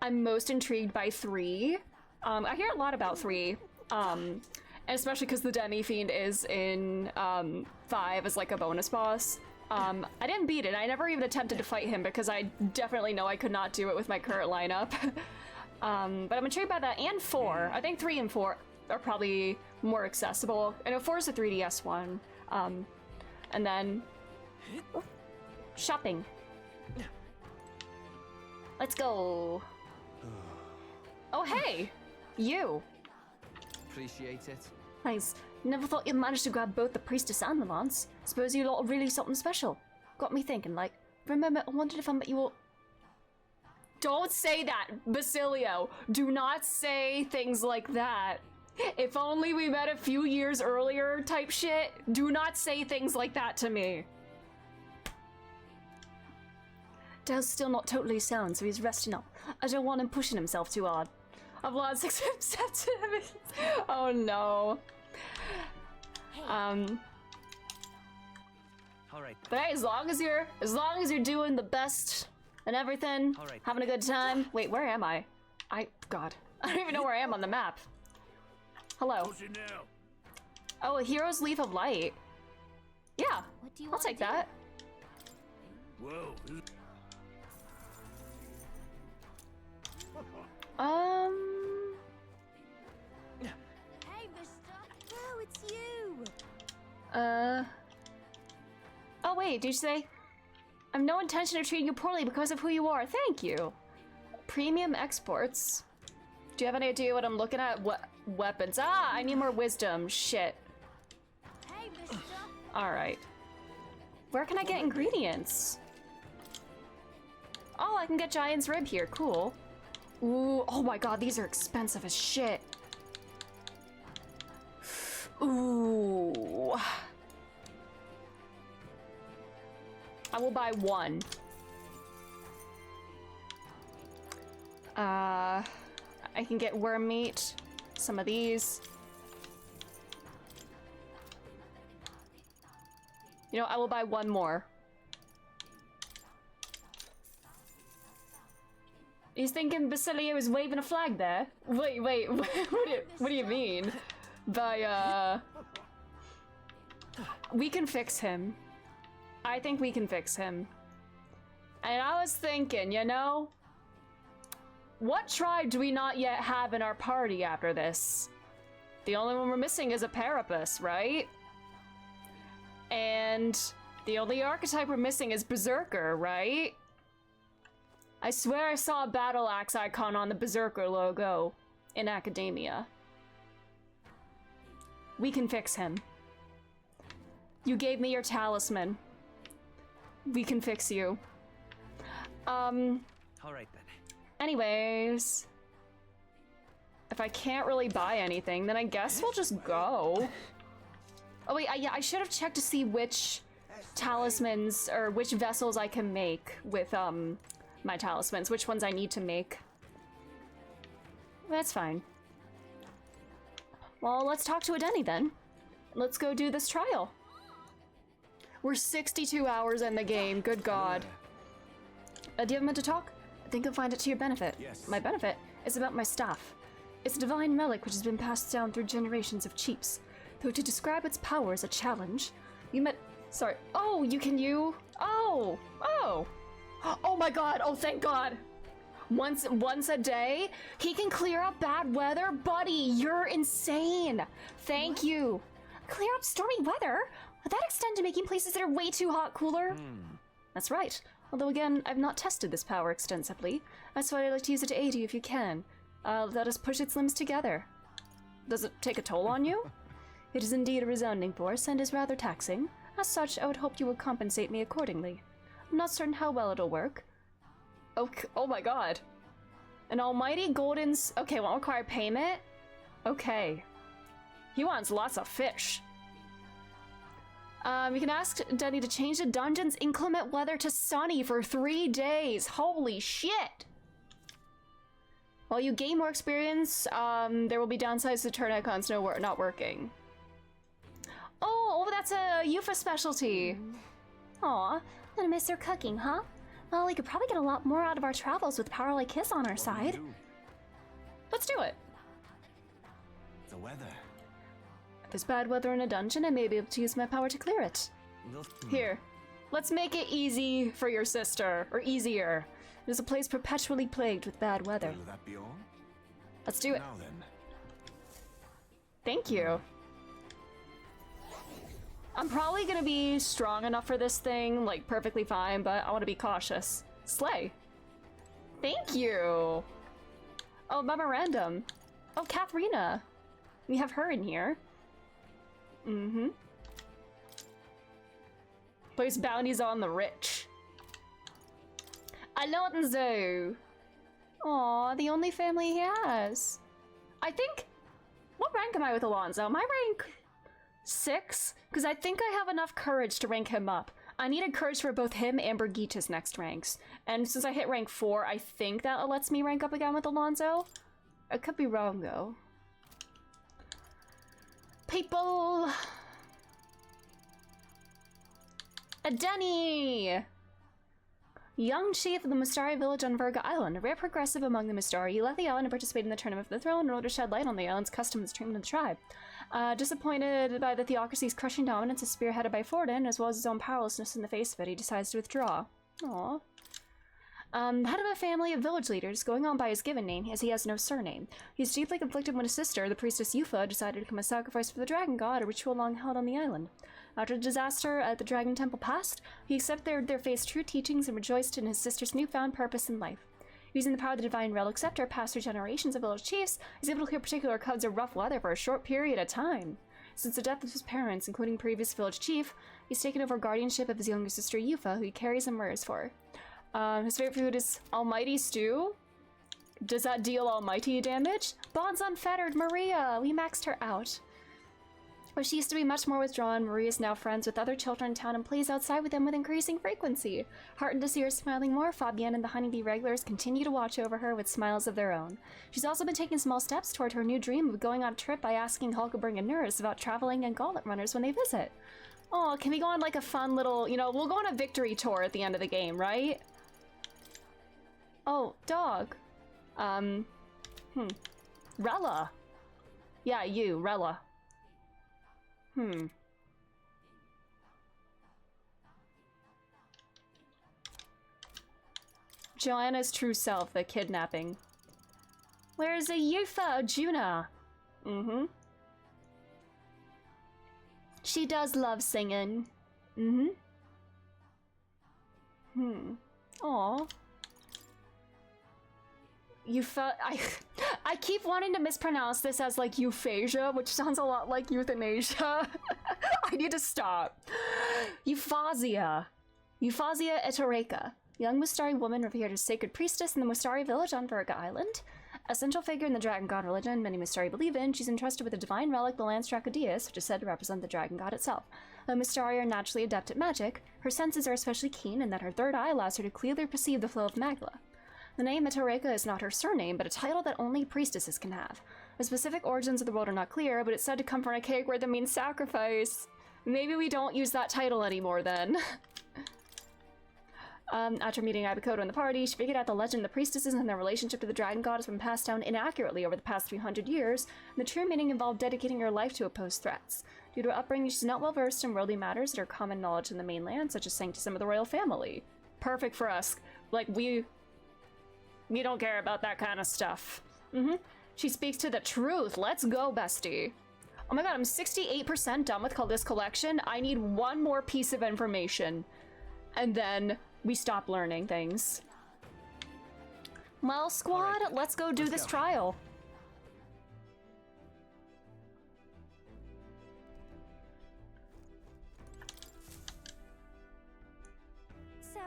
I'm most intrigued by 3. I hear a lot about 3. And especially because the Demi Fiend is in 5 as like a bonus boss. I didn't beat it. I never even attempted to fight him because I definitely know I could not do it with my current lineup. But I'm intrigued by that, and 4. I think 3 and 4 are probably more accessible. I know 4 is the 3DS one. And then... oh, shopping. Let's go. Oh, hey! You! Appreciate it. Nice. Never thought you'd manage to grab both the Priestess and the Lance. Suppose you lot are really something special. Got me thinking, like, remember, I wondered if I met you all... Don't say that, Basilio! Do not say things like that. If only we met a few years earlier type shit. Do not say things like that to me. Dale's still not totally sound, so he's resting up. I don't want him pushing himself too hard. I've lost 6 evidence. Oh no. Alright. But hey, as long as you're doing the best and everything, having a good time. Wait, where am I? God. I don't even know where I am on the map. Hello. Oh, a hero's leaf of light. Yeah, I'll take that. Whoa. Hey, mister. Oh, it's you. Oh wait, did you say? I've no intention of treating you poorly because of who you are. Thank you. Premium exports. Do you have any idea what I'm looking at? What weapons? Ah, I need more wisdom. Shit. Hey, mister. All right. Where can I get ingredients? Oh, I can get Giant's Rib here. Cool. Ooh, oh my god, these are expensive as shit. Ooh. I will buy one. I can get worm meat. Some of these. You know, I will buy one more. He's thinking Basilio is waving a flag there. Wait, what do you mean? By, we can fix him. I think we can fix him. And I was thinking, you know, what tribe do we not yet have in our party after this? The only one we're missing is a Parapus, right? And the only archetype we're missing is Berserker, right? I swear I saw a battle axe icon on the Berserker logo in Academia. We can fix him. You gave me your talisman. We can fix you. Alright then. Anyways. If I can't really buy anything, then I guess we'll just go. Oh wait, yeah, I should have checked to see which talismans or which vessels I can make with, my talismans, which ones I need to make. That's fine. Well, let's talk to Adeni then. Let's go do this trial. We're 62 hours in the game, good god. Do you have a minute to talk? I think you'll find it to your benefit. Yes. My benefit is about my staff. It's a divine relic which has been passed down through generations of chiefs. Though to describe its power is a challenge. Sorry. Oh, Oh! Oh my god, oh thank god! Once a day, he can clear up bad weather? Buddy, you're insane! Thank you! Clear up stormy weather? Would that extend to making places that are way too hot cooler? That's right. Although again, I've not tested this power extensively. That's why I'd like to use it to aid you if you can. Let us push its limbs together. Does it take a toll on you? It is indeed a resounding force and is rather taxing. As such, I would hope you would compensate me accordingly. I'm not certain how well it'll work. Okay, oh my god. An almighty golden's... Okay, won't require payment? Okay. He wants lots of fish. You can ask Denny to change the dungeon's inclement weather to sunny for 3 days. Holy shit! While you gain more experience, there will be downsides to turn icons not working. Oh, that's a Yufa specialty. Aw, gonna miss her cooking, huh? Well, we could probably get a lot more out of our travels with power like his on our side. Let's do it. The weather. If there's bad weather in a dungeon, I may be able to use my power to clear it. Here, let's make it easy for your sister, or easier. It is a place perpetually plagued with bad weather. Will that be all? Let's do it. Now then. Thank you. I'm probably gonna be strong enough for this thing, like perfectly fine, but I want to be cautious. Slay. Thank you. Oh, memorandum. Oh, Katharina. We have her in here. Mm-hmm. Place bounties on the rich. Alonso. Aw, the only family he has. I think What rank am I with Alonso? Am I rank 6? Because I think I have enough courage to rank him up. I needed courage for both him and Brigitta's next ranks. And since I hit rank 4, I think that lets me rank up again with Alonso. I could be wrong, though. People! Denny! Young chief of the Mystari village on Virga Island, a rare progressive among the Mystari, he left the island to participate in the Tournament of the Throne in order to shed light on the island's customs and treatment of the tribe. Disappointed by the theocracy's crushing dominance as spearheaded by Forden, as well as his own powerlessness in the face of it, he decides to withdraw. Aww. Head of a family of village leaders, going on by his given name, as he has no surname. He's deeply conflicted when his sister, the priestess Yufa, decided to become a sacrifice for the dragon god, a ritual long held on the island. After the disaster at the Dragon Temple passed, he accepted their faith's true teachings and rejoiced in his sister's newfound purpose in life. Using the power of the divine relic scepter passed through generations of village chiefs, he's able to clear particular cubs of rough weather for a short period of time. Since the death of his parents, including previous village chief, he's taken over guardianship of his younger sister Yufa, who he carries and murders for. His favorite food is almighty stew. Does that deal almighty damage? Bonds unfettered, Maria! We maxed her out. Where she used to be much more withdrawn, Maria is now friends with other children in town and plays outside with them with increasing frequency. Heartened to see her smiling more, Fabienne and the honeybee regulars continue to watch over her with smiles of their own. She's also been taking small steps toward her new dream of going on a trip by asking Hulkebring and Nurse about traveling and gauntlet runners when they visit. Oh, can we go on like a fun little, you know, we'll go on a victory tour at the end of the game, right? Oh, dog. Rella. Yeah, you, Rella. Joanna's true self, the kidnapping. Where's a Yufa, Juna? She does love singing. Aw. I keep wanting to mispronounce this as like euphasia, which sounds a lot like euthanasia. I need to stop. Euphausia. Euphausia Etoreka. Young Mystari woman revered as sacred priestess in the Mystari village on Virga Island. A central figure in the dragon god religion many Mystari believe in, she's entrusted with a divine relic, the Lance Dracodius, which is said to represent the dragon god itself. Though Mystari are naturally adept at magic, her senses are especially keen in that her third eye allows her to clearly perceive the flow of magla. The name Etoreka is not her surname, but a title that only priestesses can have. The specific origins of the world are not clear, but it's said to come from a cake word that means sacrifice. Maybe we don't use that title anymore then. After meeting Ibakoto in the party, she figured out the legend of the priestesses and their relationship to the dragon god has been passed down inaccurately over the past 300 years, and the true meaning involved dedicating her life to oppose threats. Due to her upbringing, she's not well versed in worldly matters that are common knowledge in the mainland, such as sanctism of the royal family. Perfect for us. Like, we don't care about that kind of stuff. She speaks to the truth. Let's go, bestie. Oh my god, I'm 68% done with this collection. I need one more piece of information. And then we stop learning things. Well, squad, let's go do this trial. So,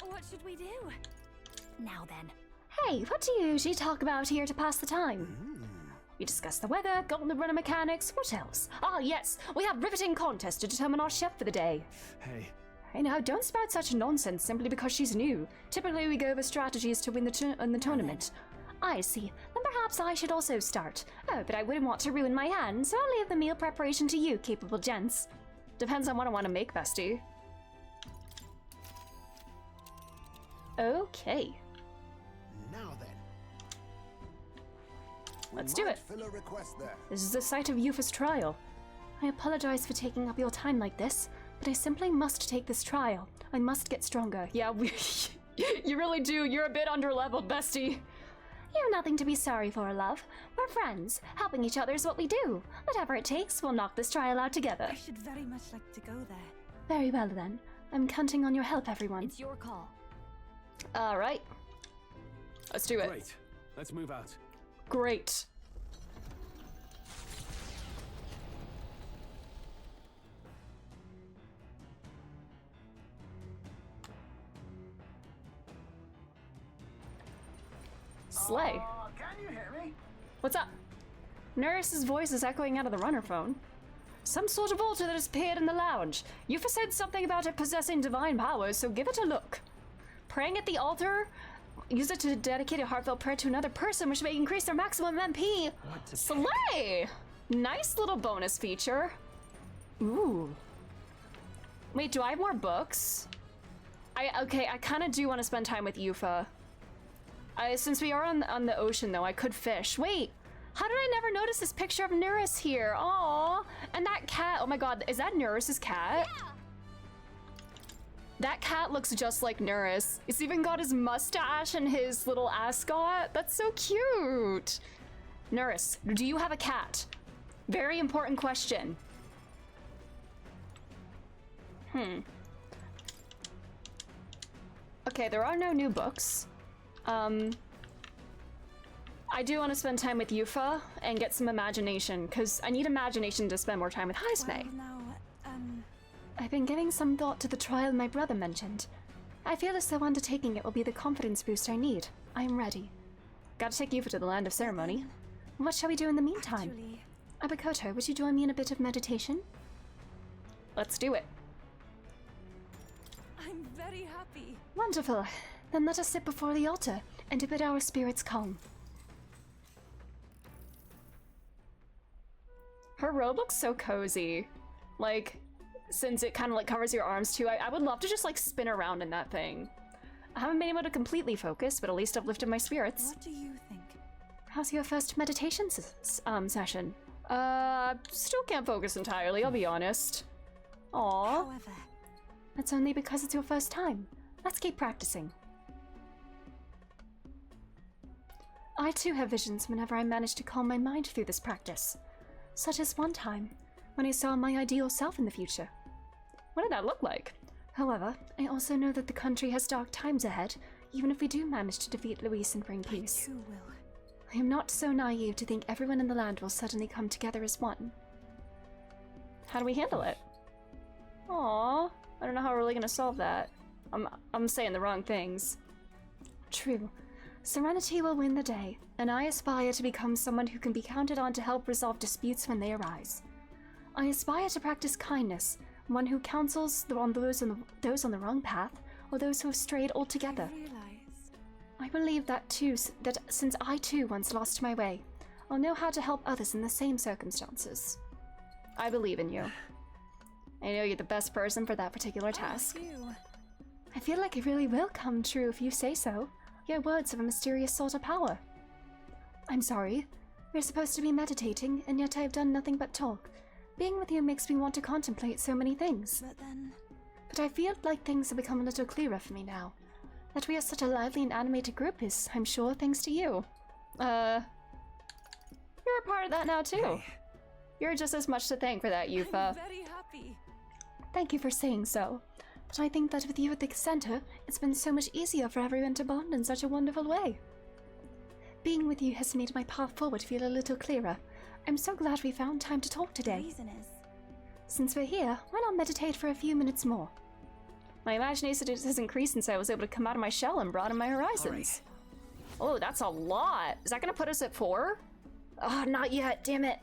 what should we do? Now then. Hey, what do you usually talk about here to pass the time? We discuss the weather, gauntlet runner mechanics, what else? Ah, yes, we have riveting contest to determine our chef for the day. Hey now, don't spout such nonsense simply because she's new. Typically we go over strategies to win the tournament. I see. Then perhaps I should also start. Oh, but I wouldn't want to ruin my hand, so I'll leave the meal preparation to you, capable gents. Depends on what I want to make, bestie. Okay. Now then. Let's do it. This is the site of Yufa's trial. I apologize for taking up your time like this, but I simply must take this trial. I must get stronger. Yeah, you really do. You're a bit underleveled, bestie. You're nothing to be sorry for, love. We're friends. Helping each other is what we do. Whatever it takes, we'll knock this trial out together. I should very much like to go there. Very well, then. I'm counting on your help, everyone. It's your call. All right. Let's do it. Great. Let's move out. Great. Slay. Can you hear me? What's up? Neris's voice is echoing out of the runner phone. Some sort of altar that has appeared in the lounge. You've said something about it possessing divine powers, so give it a look. Praying at the altar, use it to dedicate a heartfelt prayer to another person, which may increase their maximum MP. Slay! Nice little bonus feature. Ooh. Wait, do I have more books? Okay, I kind of do want to spend time with Yufa. Since we are on the ocean, though, I could fish. Wait, how did I never notice this picture of Neris here? Aww, and that cat. Oh my god, is that Neris's cat? Yeah. That cat looks just like Neris. It's even got his mustache and his little ascot. That's so cute. Neris, do you have a cat? Very important question. Okay, there are no new books. I do want to spend time with Yufa and get some imagination, because I need imagination to spend more time with Haisme. Well, now, I've been giving some thought to the trial my brother mentioned. I feel as though undertaking it will be the confidence boost I need. I am ready. Gotta take Yufa to the land of ceremony. What shall we do in the meantime? actually, Abakoto, would you join me in a bit of meditation? Let's do it. I'm very happy. Wonderful. Then let us sit before the altar and bid our spirits calm. Her robe looks so cozy. Like, since it kind of like covers your arms too, I would love to just like spin around in that thing. I haven't been able to completely focus, but at least I've lifted my spirits. What do you think? How's your first meditation session? Still can't focus entirely, I'll be honest. Aww. However, That's only because it's your first time. Let's keep practicing. I too have visions whenever I manage to calm my mind through this practice. Such as one time, when I saw my ideal self in the future. What did that look like? However, I also know that the country has dark times ahead, even if we do manage to defeat Luis and bring peace. I too will. I am not so naive to think everyone in the land will suddenly come together as one. How do we handle it? Aww, I don't know how we're really gonna solve that. I'm saying the wrong things. True. Serenity will win the day, and I aspire to become someone who can be counted on to help resolve disputes when they arise. I aspire to practice kindness, one who counsels those on the wrong path, or those who have strayed altogether. I realize. I believe that too, that since I too once lost my way, I'll know how to help others in the same circumstances. I believe in you. I know you're the best person for that particular task. Oh, you. I feel like it really will come true if you say so. Your words have a mysterious sort of power. I'm sorry. We're supposed to be meditating, and yet I have done nothing but talk. Being with you makes me want to contemplate so many things. But then, But I feel like things have become a little clearer for me now. That we are such a lively and animated group is, I'm sure, thanks to you. You're a part of that now too. You're just as much to thank for that, Yufa. I'm very happy. Thank you for saying so. But I think that with you at the center, it's been so much easier for everyone to bond in such a wonderful way. Being with you has made my path forward feel a little clearer. I'm so glad we found time to talk The today. reason is, Since we're here, why not meditate for a few minutes more? My imagination has increased since I was able to come out of my shell and broaden my horizons. Oh, that's a lot. Is that gonna put us at 4? Oh, not yet, damn it.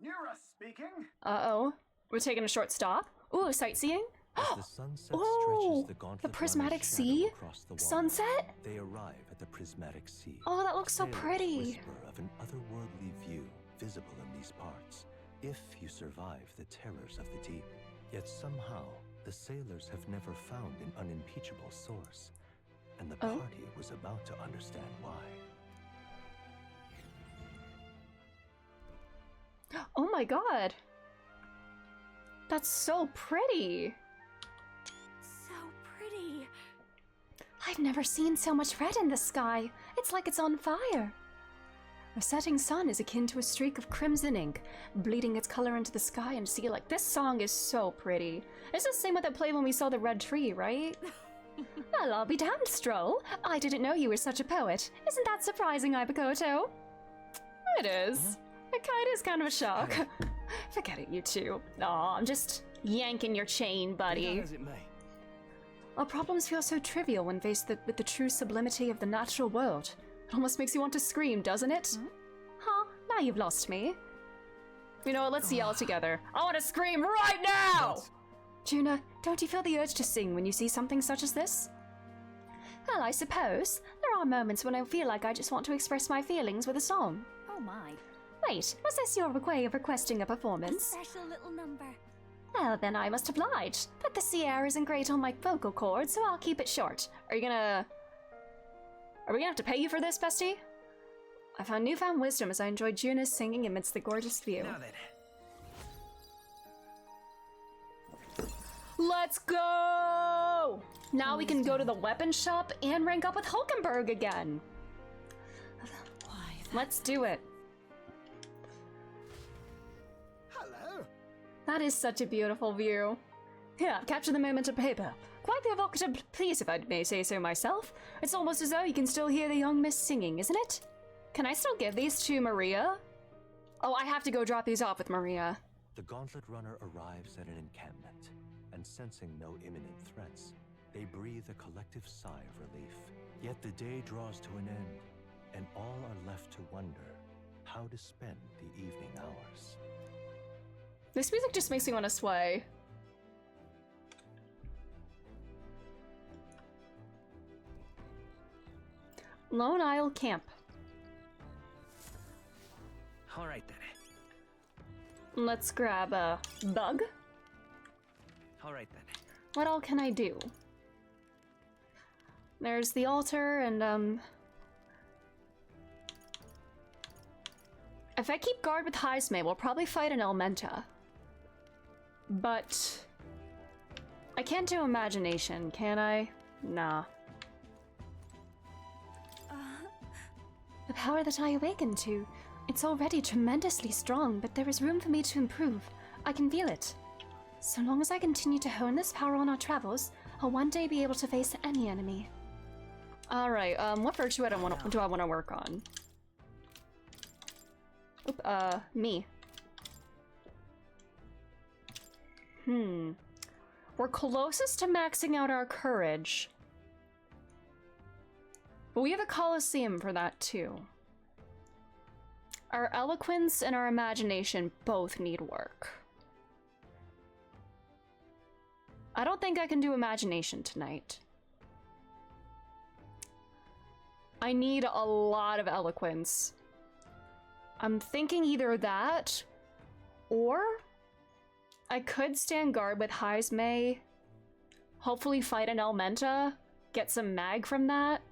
Nira speaking. Uh-oh. We're taking a short stop. Ooh, sightseeing? As the sunset Oh, stretches the gauntlet the line of prismatic shadow sea? across the water, Sunset? They arrive at the prismatic sea. Oh, that looks so Sailors pretty. whisper of an otherworldly view visible in these parts, if you survive the terrors of the deep. Yet somehow, the sailors have never found an unimpeachable source, and the party was about to understand why. Oh my god. That's so pretty. so pretty. I've never seen so much red in the sky. It's like it's on fire. A setting sun is akin to a streak of crimson ink, bleeding its color into the sky and sea. Like, this song is so pretty. It's the same one that played when we saw the red tree, right? Well, I'll be damned, Stroll. I didn't know you were such a poet. Isn't that surprising, Ibakoto? It is. It is kind of a shock. Forget it, you two. Aw, I'm just yanking your chain, buddy. As it may. Our problems feel so trivial when faced with the true sublimity of the natural world. It almost makes you want to scream, doesn't it? Huh? Now you've lost me. You know what, let's yell together. I want to scream right now! Juna, don't you feel the urge to sing when you see something such as this? Well, I suppose. There are moments when I feel like I just want to express my feelings with a song. Oh my. Wait, was this your way of requesting a performance? A special little number. Well, then I must oblige. But the sea air isn't great on my vocal cords, so I'll keep it short. Are we gonna have to pay you for this, bestie? I found newfound wisdom as I enjoyed Juna's singing amidst the gorgeous view. Now then. Let's go! Now we can go to the weapon shop and rank up with Hulkenberg again. Let's do it. Hello. That is such a beautiful view. Here, capture the moment of paper. Quite the evocative piece, if I may say so myself. It's almost as though you can still hear the young miss singing, isn't it? Can I still give these to Maria? Oh, I have to go drop these off with Maria. The gauntlet runner arrives at an encampment, and sensing no imminent threats, they breathe a collective sigh of relief. Yet the day draws to an end, and all are left to wonder how to spend the evening hours. This music just makes me want to sway. Lone Isle Camp. All right then. Let's grab a bug. All right then. What all can I do? There's the altar and if I keep guard with Heismay, we'll probably fight an Elementa. But I can't do imagination, can I? Nah. The power that I awakened to, it's already tremendously strong, but there is room for me to improve. I can feel it. So long as I continue to hone this power on our travels, I'll one day be able to face any enemy. Alright, what virtue do I want to work on? Oop, me. We're closest to maxing out our courage. But we have a Colosseum for that too. Our eloquence and our imagination both need work. I don't think I can do imagination tonight. I need a lot of eloquence. I'm thinking either that, or I could stand guard with Heismay, hopefully fight an Elementa, get some mag from that.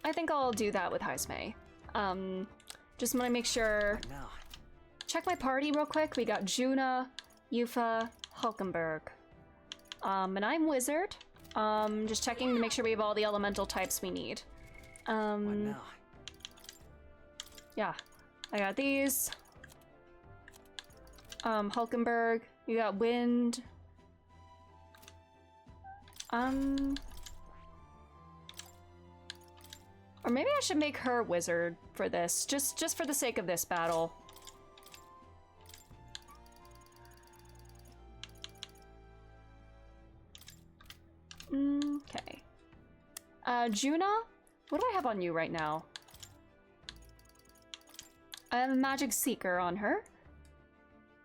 I think I'll do that with Heismay. Just want to make sure. Check my party real quick. We got Juna, Yufa, Hulkenberg. And I'm Wizard. Just checking to make sure we have all the elemental types we need. Yeah, I got these. Hulkenberg, you got wind. Or maybe I should make her wizard for this, just for the sake of this battle. Okay. Juna, what do I have on you right now? I have a magic seeker on her.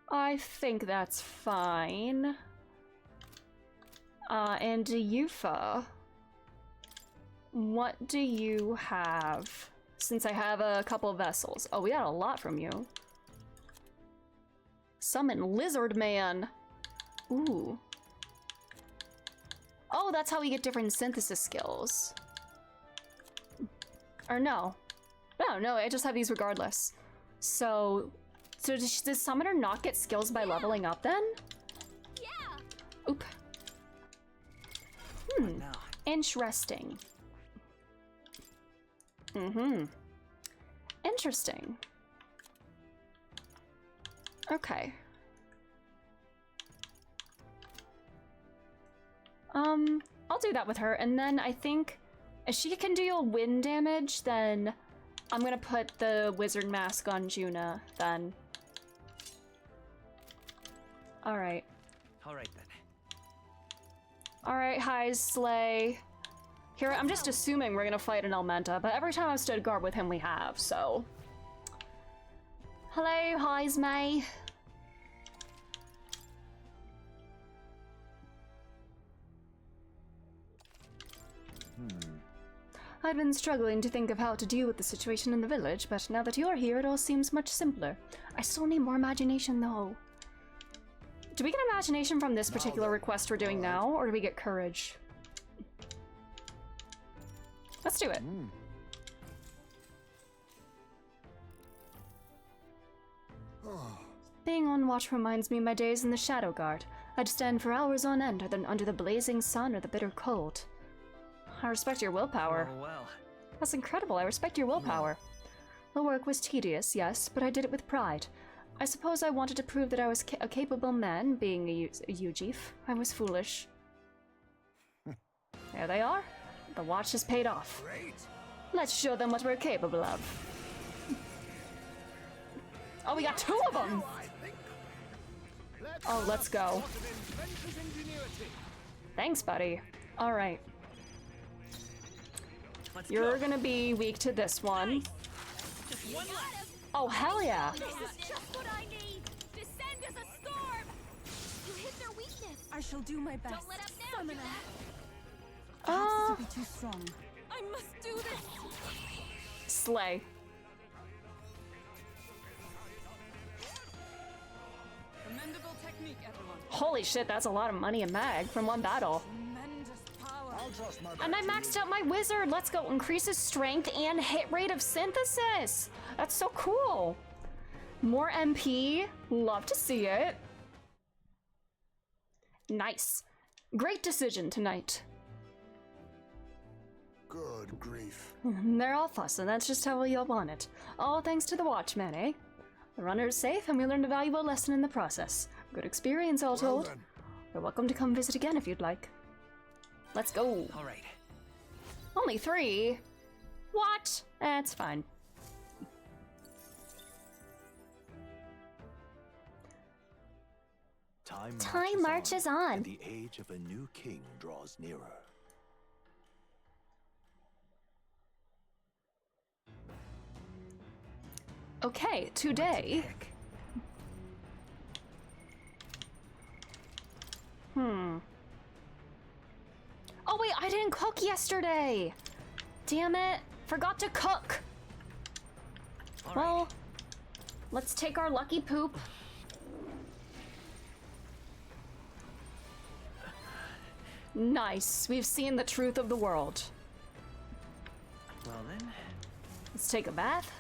I think that's fine. And Yufa, what do you have? Since I have a couple of vessels. Oh, we got a lot from you. Summon Lizard Man. Ooh. Oh, that's how we get different synthesis skills. Or no. No, I just have these regardless. So does Summoner not get skills by leveling up then? Yeah. Oop. Interesting. Interesting. Okay. I'll do that with her, and then I think if she can deal wind damage, then I'm gonna put the wizard mask on Juna, then. Alright. Alright then. Alright, hi, Slay. Here, I'm just assuming we're gonna fight an Elementa, but every time I've stood guard with him, we have, so. Hello, hi's May. I've been struggling to think of how to deal with the situation in the village, but now that you're here, it all seems much simpler. I still need more imagination, though. Do we get imagination from this particular request we're doing now, or do we get courage? Let's do it. Being on watch reminds me of my days in the Shadow Guard. I'd stand for hours on end under the blazing sun or the bitter cold. I respect your willpower. Oh, well. That's incredible. I respect your willpower. The work was tedious, yes, but I did it with pride. I suppose I wanted to prove that I was a capable man, being a Ujif. I was foolish. There they are. The watch has paid off. Great. Let's show them what we're capable of. Oh, we got 2 of them! Oh, let's go. Thanks, buddy. Alright. You're gonna be weak to this one. Oh, hell yeah. This is just what I need. Descend as a storm. You hit their weakness. I shall do my best. Don't let up now. Summoner. Perhaps this will be too strong. I must do this. Slay. Commendable technique, everyone. Holy shit, that's a lot of money in mag from one battle. Tremendous power. And I maxed out my wizard. Let's go. Increases strength and hit rate of synthesis. That's so cool. More MP. Love to see it. Nice. Great decision tonight. Good grief. They're all fussing. That's just how we all want it. All thanks to the Watchman, eh? The runner is safe, and we learned a valuable lesson in the process. Good experience, all told. Then. You're welcome to come visit again if you'd like. Let's go. All right. Only 3? What? That's fine. Time marches on. And the age of a new king draws nearer. Okay, today. Oh wait, I didn't cook yesterday! Damn it! Forgot to cook! Well, let's take our lucky poop. Nice, we've seen the truth of the world. Well then. Let's take a bath.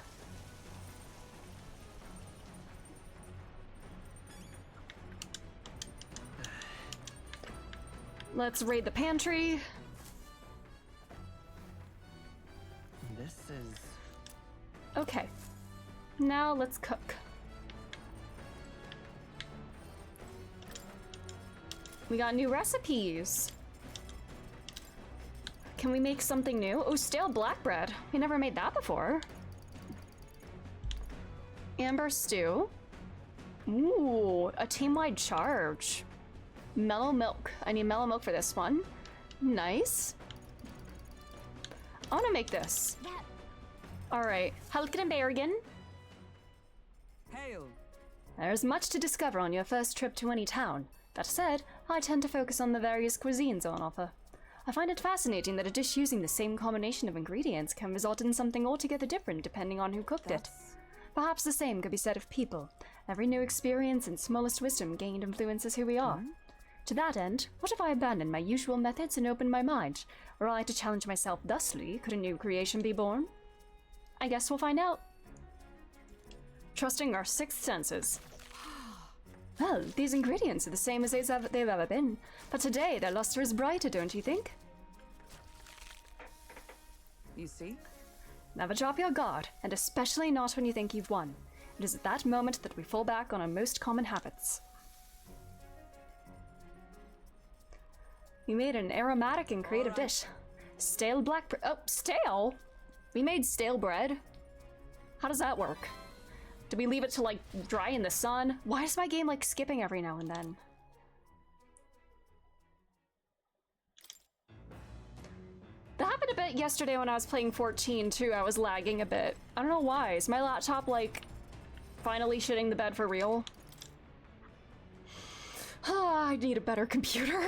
Let's raid the pantry. This is... Okay. Now let's cook. We got new recipes. Can we make something new? Oh, stale black bread. We never made that before. Amber stew. Ooh, a team-wide charge. Mellow milk. I need mellow milk for this one. Nice. I want to make this. Alright. Halken Bergen. Hail. There's much to discover on your first trip to any town. That said, I tend to focus on the various cuisines on offer. I find it fascinating that a dish using the same combination of ingredients can result in something altogether different depending on who cooked it. Perhaps the same could be said of people. Every new experience and smallest wisdom gained influences who we are. To that end, what if I abandoned my usual methods and opened my mind? Were I to challenge myself thusly, could a new creation be born? I guess we'll find out. Trusting our sixth senses. Well, these ingredients are the same as they've ever been, but today their luster is brighter, don't you think? You see? Never drop your guard, and especially not when you think you've won. It is at that moment that we fall back on our most common habits. We made an aromatic and creative dish. Stale black bread. Oh, stale? We made stale bread. How does that work? Do we leave it to, like, dry in the sun? Why is my game, like, skipping every now and then? That happened a bit yesterday when I was playing 14, too. I was lagging a bit. I don't know why. Is my laptop, like, finally shitting the bed for real? I need a better computer.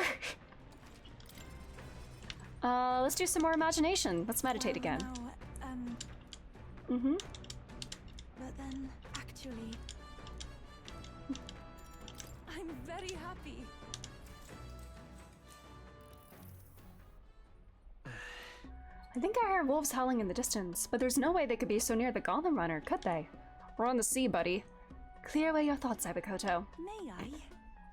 Let's do some more imagination. Let's meditate again. No, but then, actually, I'm very happy. I think I heard wolves howling in the distance, but there's no way they could be so near the Golem Runner, could they? We're on the sea, buddy. Clear away your thoughts, Ibukoto. May I?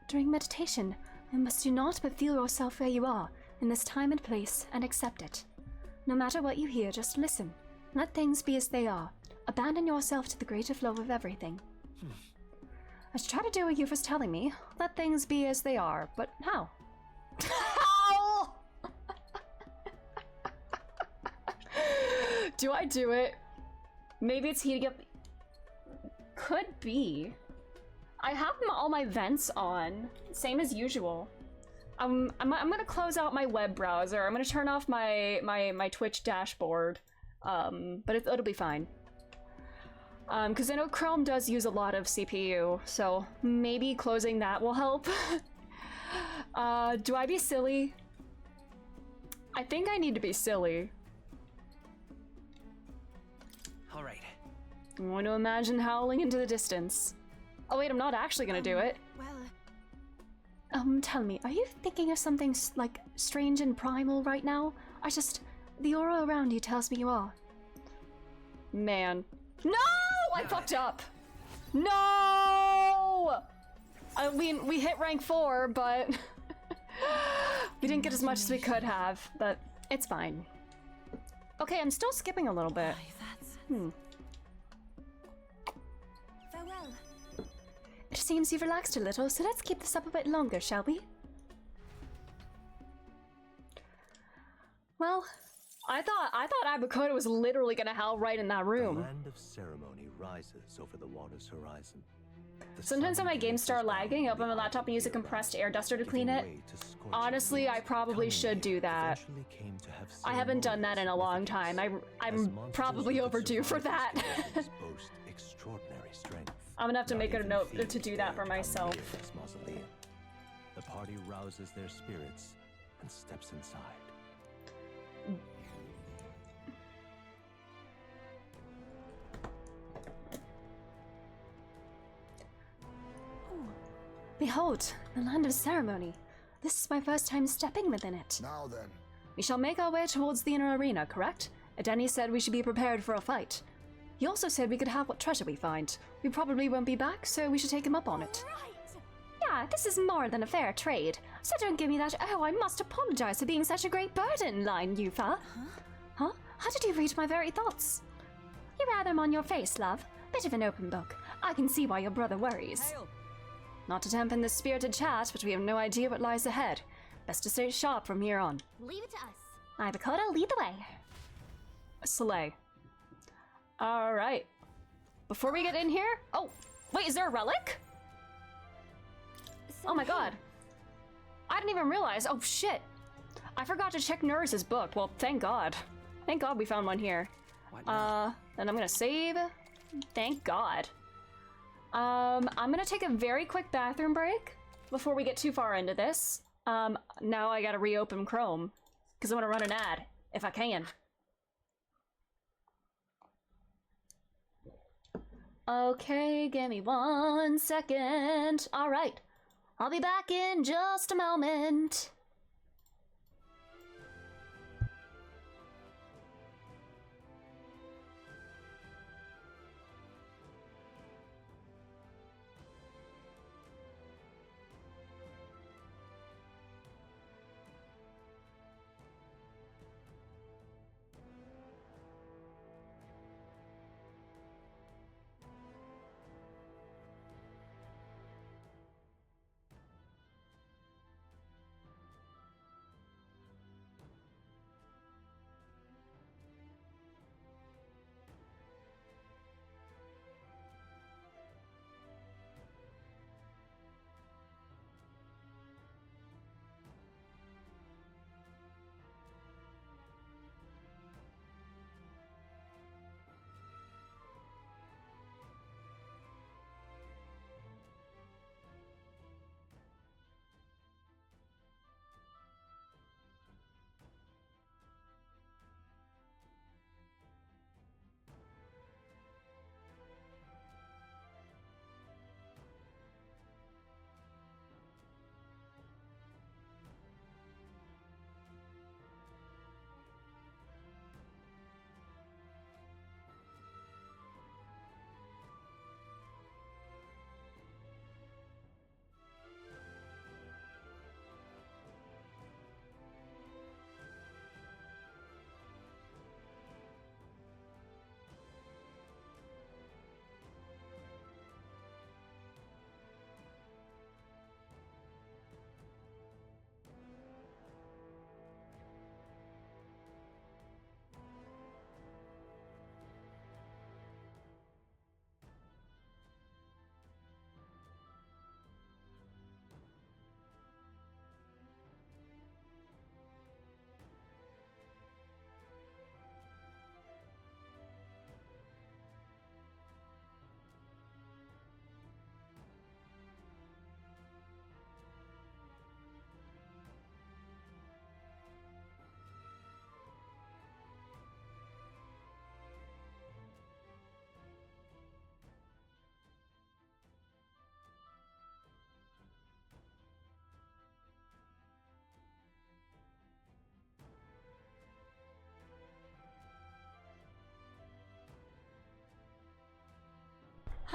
During meditation, you must do naught but feel yourself where you are, in this time and place, and accept it. No matter what you hear, just listen. Let things be as they are. Abandon yourself to the greater flow of everything. I should try to do what you was telling me. Let things be as they are, but how? How? Do I do it? Maybe it's heating up. Could be. I have all my vents on, same as usual. I'm gonna close out my web browser. I'm gonna turn off my Twitch dashboard, but it'll be fine. Because I know Chrome does use a lot of CPU, so maybe closing that will help. Do I be silly? I think I need to be silly. All right. I want to imagine howling into the distance. Oh wait, I'm not actually gonna do it. Well, Tell me, are you thinking of something like strange and primal right now? The aura around you tells me you are. Man. No! I fucked up! No! I mean, we hit rank 4, but we didn't get as much as we could have, but it's fine. Okay, I'm still skipping a little bit. farewell. It seems you've relaxed a little, so let's keep this up a bit longer, shall we? Well, I thought Ibukoto was literally gonna howl right in that room. The land of ceremony rises over the water's horizon. Sometimes when my games start lagging, I open my laptop and use a compressed air duster to clean it. Honestly, I probably should do that. I haven't done that in a long time. I'm probably overdue for that. I'm gonna have to make a note to do that for myself. The party rouses their spirits and steps inside. Behold, the land of ceremony. This is my first time stepping within it. Now then. We shall make our way towards the inner arena, correct? Edeni said we should be prepared for a fight. He also said we could have what treasure we find. We probably won't be back, so we should take him up on it. Right. Yeah, this is more than a fair trade. So don't give me that, oh, I must apologize for being such a great burden line, Yufa. Huh? How did you read my very thoughts? You rather them on your face, love. Bit of an open book. I can see why your brother worries. Hail. Not to dampen this spirited chat, but we have no idea what lies ahead. Best to stay sharp from here on. Leave it to us. Ibukoto, lead the way. Slay. Alright. Before we get in here... Oh, wait, is there a relic? Oh my god. I didn't even realize. Oh shit. I forgot to check Nurse's book. Well, thank god. Thank god we found one here. Then I'm gonna save. Thank god. I'm gonna take a very quick bathroom break before we get too far into this. Now I gotta reopen Chrome because I want to run an ad if I can. Okay, give me 1 second. All right, I'll be back in just a moment.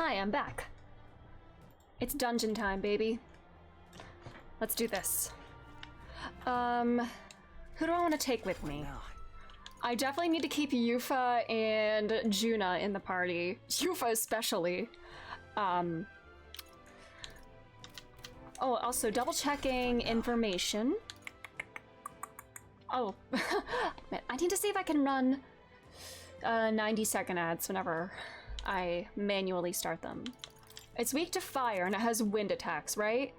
Hi, I'm back. It's dungeon time, baby. Let's do this. Who do I want to take with me? I definitely need to keep Yufa and Juna in the party. Yufa especially. Oh, also double checking information. Oh, man, I need to see if I can run 90-second ads whenever I manually start them. It's weak to fire and it has wind attacks, right?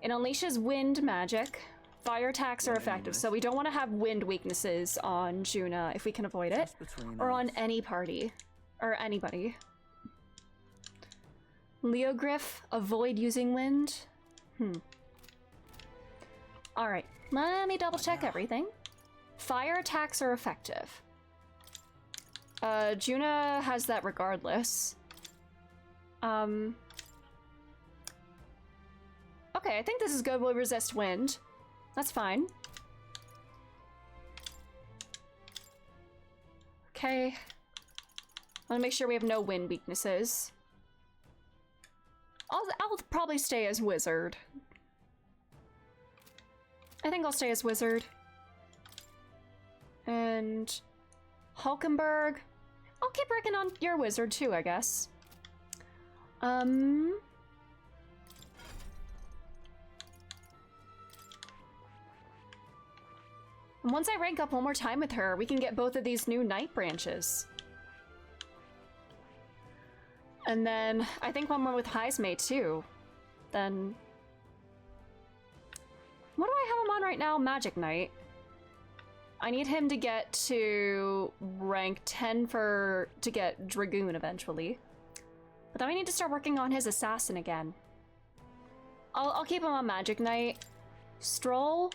It unleashes wind magic. Fire attacks are effective, so we don't want to have wind weaknesses on Juna if we can avoid it. Or on any party. Or anybody. Leogryph, avoid using wind. Alright, let me double check everything. Fire attacks are effective. Juna has that regardless. Okay, I think this is good. We'll resist wind. That's fine. Okay. I want to make sure we have no wind weaknesses. I'll probably stay as wizard. I think I'll stay as wizard. And Hulkenberg. I'll keep working on your wizard too, I guess. And once I rank up one more time with her, we can get both of these new knight branches. And then I think one more with Heismay too. Then what do I have him on right now? Magic Knight. I need him to get to rank 10 to get Dragoon eventually. But then I need to start working on his assassin again. I'll keep him on Magic Knight. Stroll,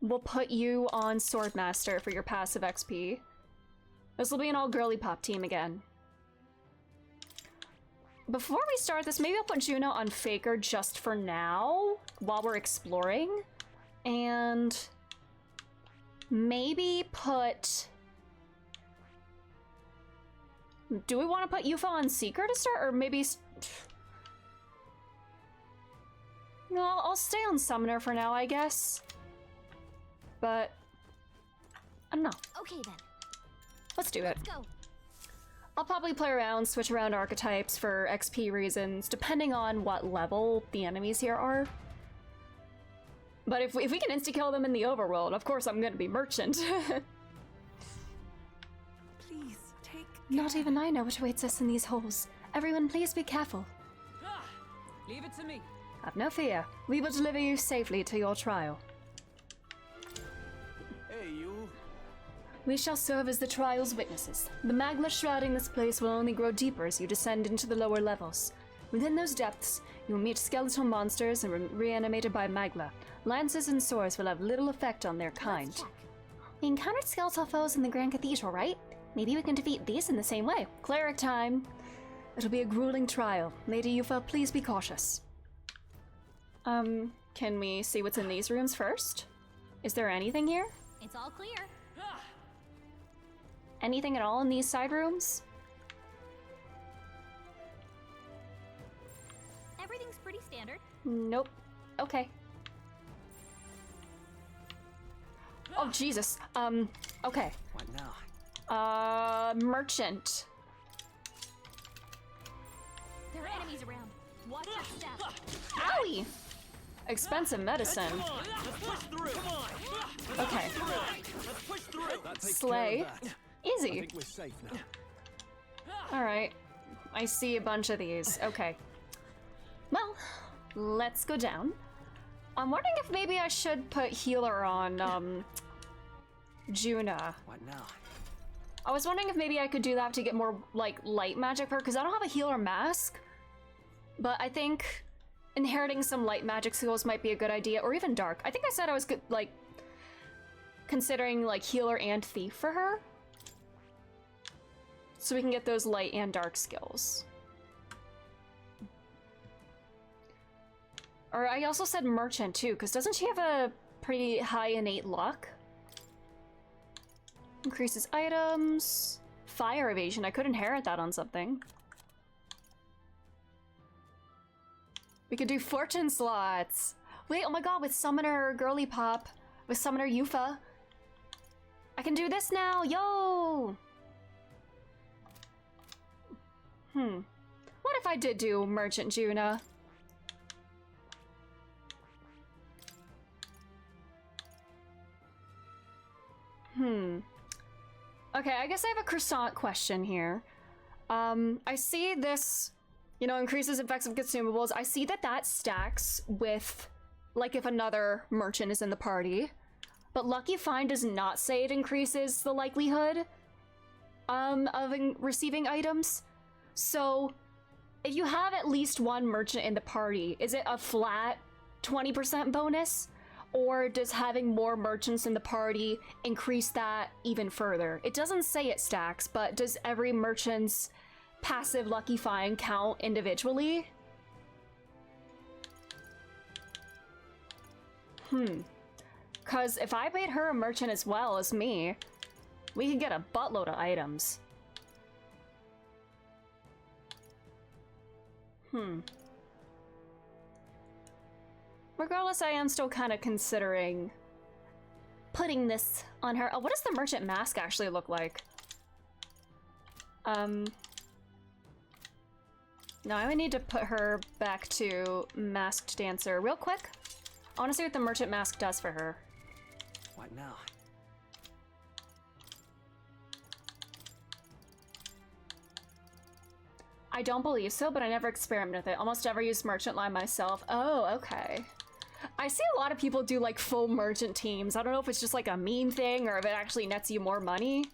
we'll put you on Swordmaster for your passive XP. This will be an all-girly pop team again. Before we start this, maybe I'll put Juno on Faker just for now, while we're exploring. And maybe put... Do we want to put Yufa on Seeker to start, or maybe... No, I'll stay on Summoner for now, I guess. But... I don't know. Okay then. Let's do it. Let's go. I'll probably play around, switch around archetypes for XP reasons, depending on what level the enemies here are. But if we can insta-kill them in the overworld, of course I'm gonna be merchant. Please, take care. Not even I know what awaits us in these holes. Everyone, please be careful. Leave it to me. Have no fear. We will deliver you safely to your trial. Hey, you. We shall serve as the trial's witnesses. The magma shrouding this place will only grow deeper as you descend into the lower levels. Within those depths, you will meet skeletal monsters and reanimated by magma. Lances and swords will have little effect on their kind. We encountered skeletal foes in the Grand Cathedral, right? Maybe we can defeat these in the same way. Cleric time! It'll be a grueling trial. Lady Yufa, please be cautious. Can we see what's in these rooms first? Is there anything here? It's all clear. Anything at all in these side rooms? Everything's pretty standard. Nope. Okay. Oh, Jesus. Okay. What now? Merchant. There are enemies around. Watch your step. Owie! Expensive medicine. Okay. Slay. Easy. We're safe now. Alright. I see a bunch of these. Okay. Well, let's go down. I'm wondering if maybe I should put healer on, Juna. What now? I was wondering if maybe I could do that to get more, like, light magic for her, because I don't have a healer mask. But I think inheriting some light magic skills might be a good idea, or even dark. I think I said I was good, like, considering, like, healer and thief for her. So we can get those light and dark skills. Or I also said merchant too, because doesn't she have a pretty high innate luck? Increases items. Fire evasion, I could inherit that on something. We could do fortune slots. Wait, oh my god, with Summoner Girly Pop, with Summoner Yufa. I can do this now, yo! What if I did do Merchant Juna? Okay, I guess I have a croissant question here. I see this, you know, increases effects of consumables. I see that that stacks with, like, if another merchant is in the party. But Lucky Find does not say it increases the likelihood of receiving items. So, if you have at least one merchant in the party, is it a flat 20% bonus? Or does having more merchants in the party increase that even further? It doesn't say it stacks, but does every merchant's passive Lucky Find count individually? Because if I made her a merchant as well as me, we could get a buttload of items. Regardless, I am still kind of considering putting this on her. Oh, what does the merchant mask actually look like? No, I would need to put her back to Masked Dancer real quick. I want to see what the merchant mask does for her. What now? I don't believe so, but I never experimented with it. Almost never used merchant line myself. Oh, okay. I see a lot of people do like full merchant teams. I don't know if it's just like a meme thing or if it actually nets you more money.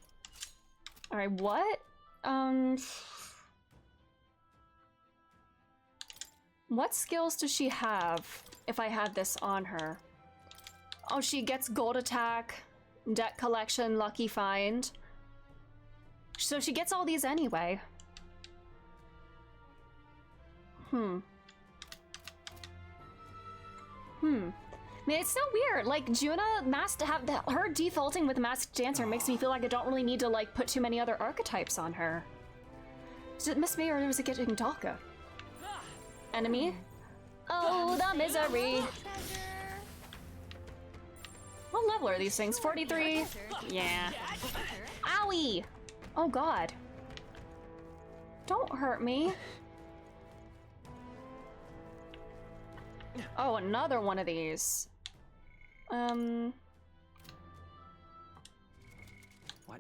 All right, what? What skills does she have if I had this on her? Oh, she gets gold attack, debt collection, lucky find. So she gets all these anyway. Man, it's so weird. Like, Juna her defaulting with Masked Dancer makes me feel like I don't really need to like put too many other archetypes on her. Did it miss me or was it getting darker? Enemy? Oh, the misery. What level are these things? 43? Yeah. Owie! Oh god. Don't hurt me. Oh, another one of these. What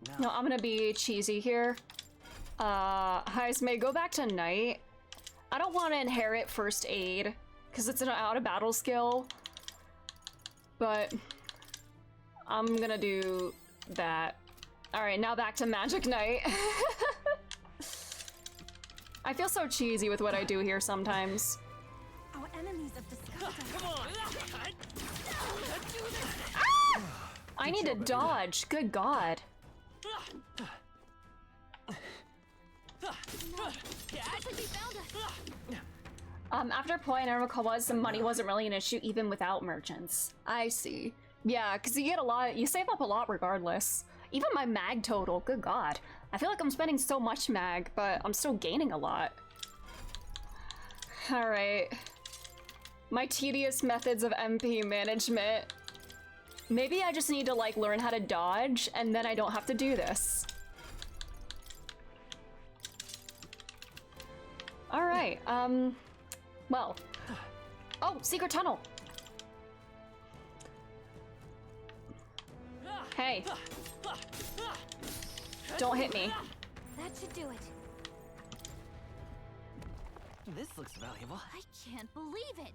now? No, I'm gonna be cheesy here. Heismay, go back to Knight. I don't want to inherit First Aid, because it's an out-of-battle skill. But I'm gonna do that. Alright, now back to Magic Knight. I feel so cheesy with what I do here sometimes. Our enemies have discovered I need to dodge. Good god. After point, I recall the money wasn't really an issue even without merchants. I see. Yeah, because you get a lot, you save up a lot regardless. Even my mag total, good god. I feel like I'm spending so much mag, but I'm still gaining a lot. Alright. My tedious methods of MP management. Maybe I just need to like learn how to dodge and then I don't have to do this. Alright, well. Oh, secret tunnel! Hey. Don't hit me. That should do it. This looks valuable. I can't believe it.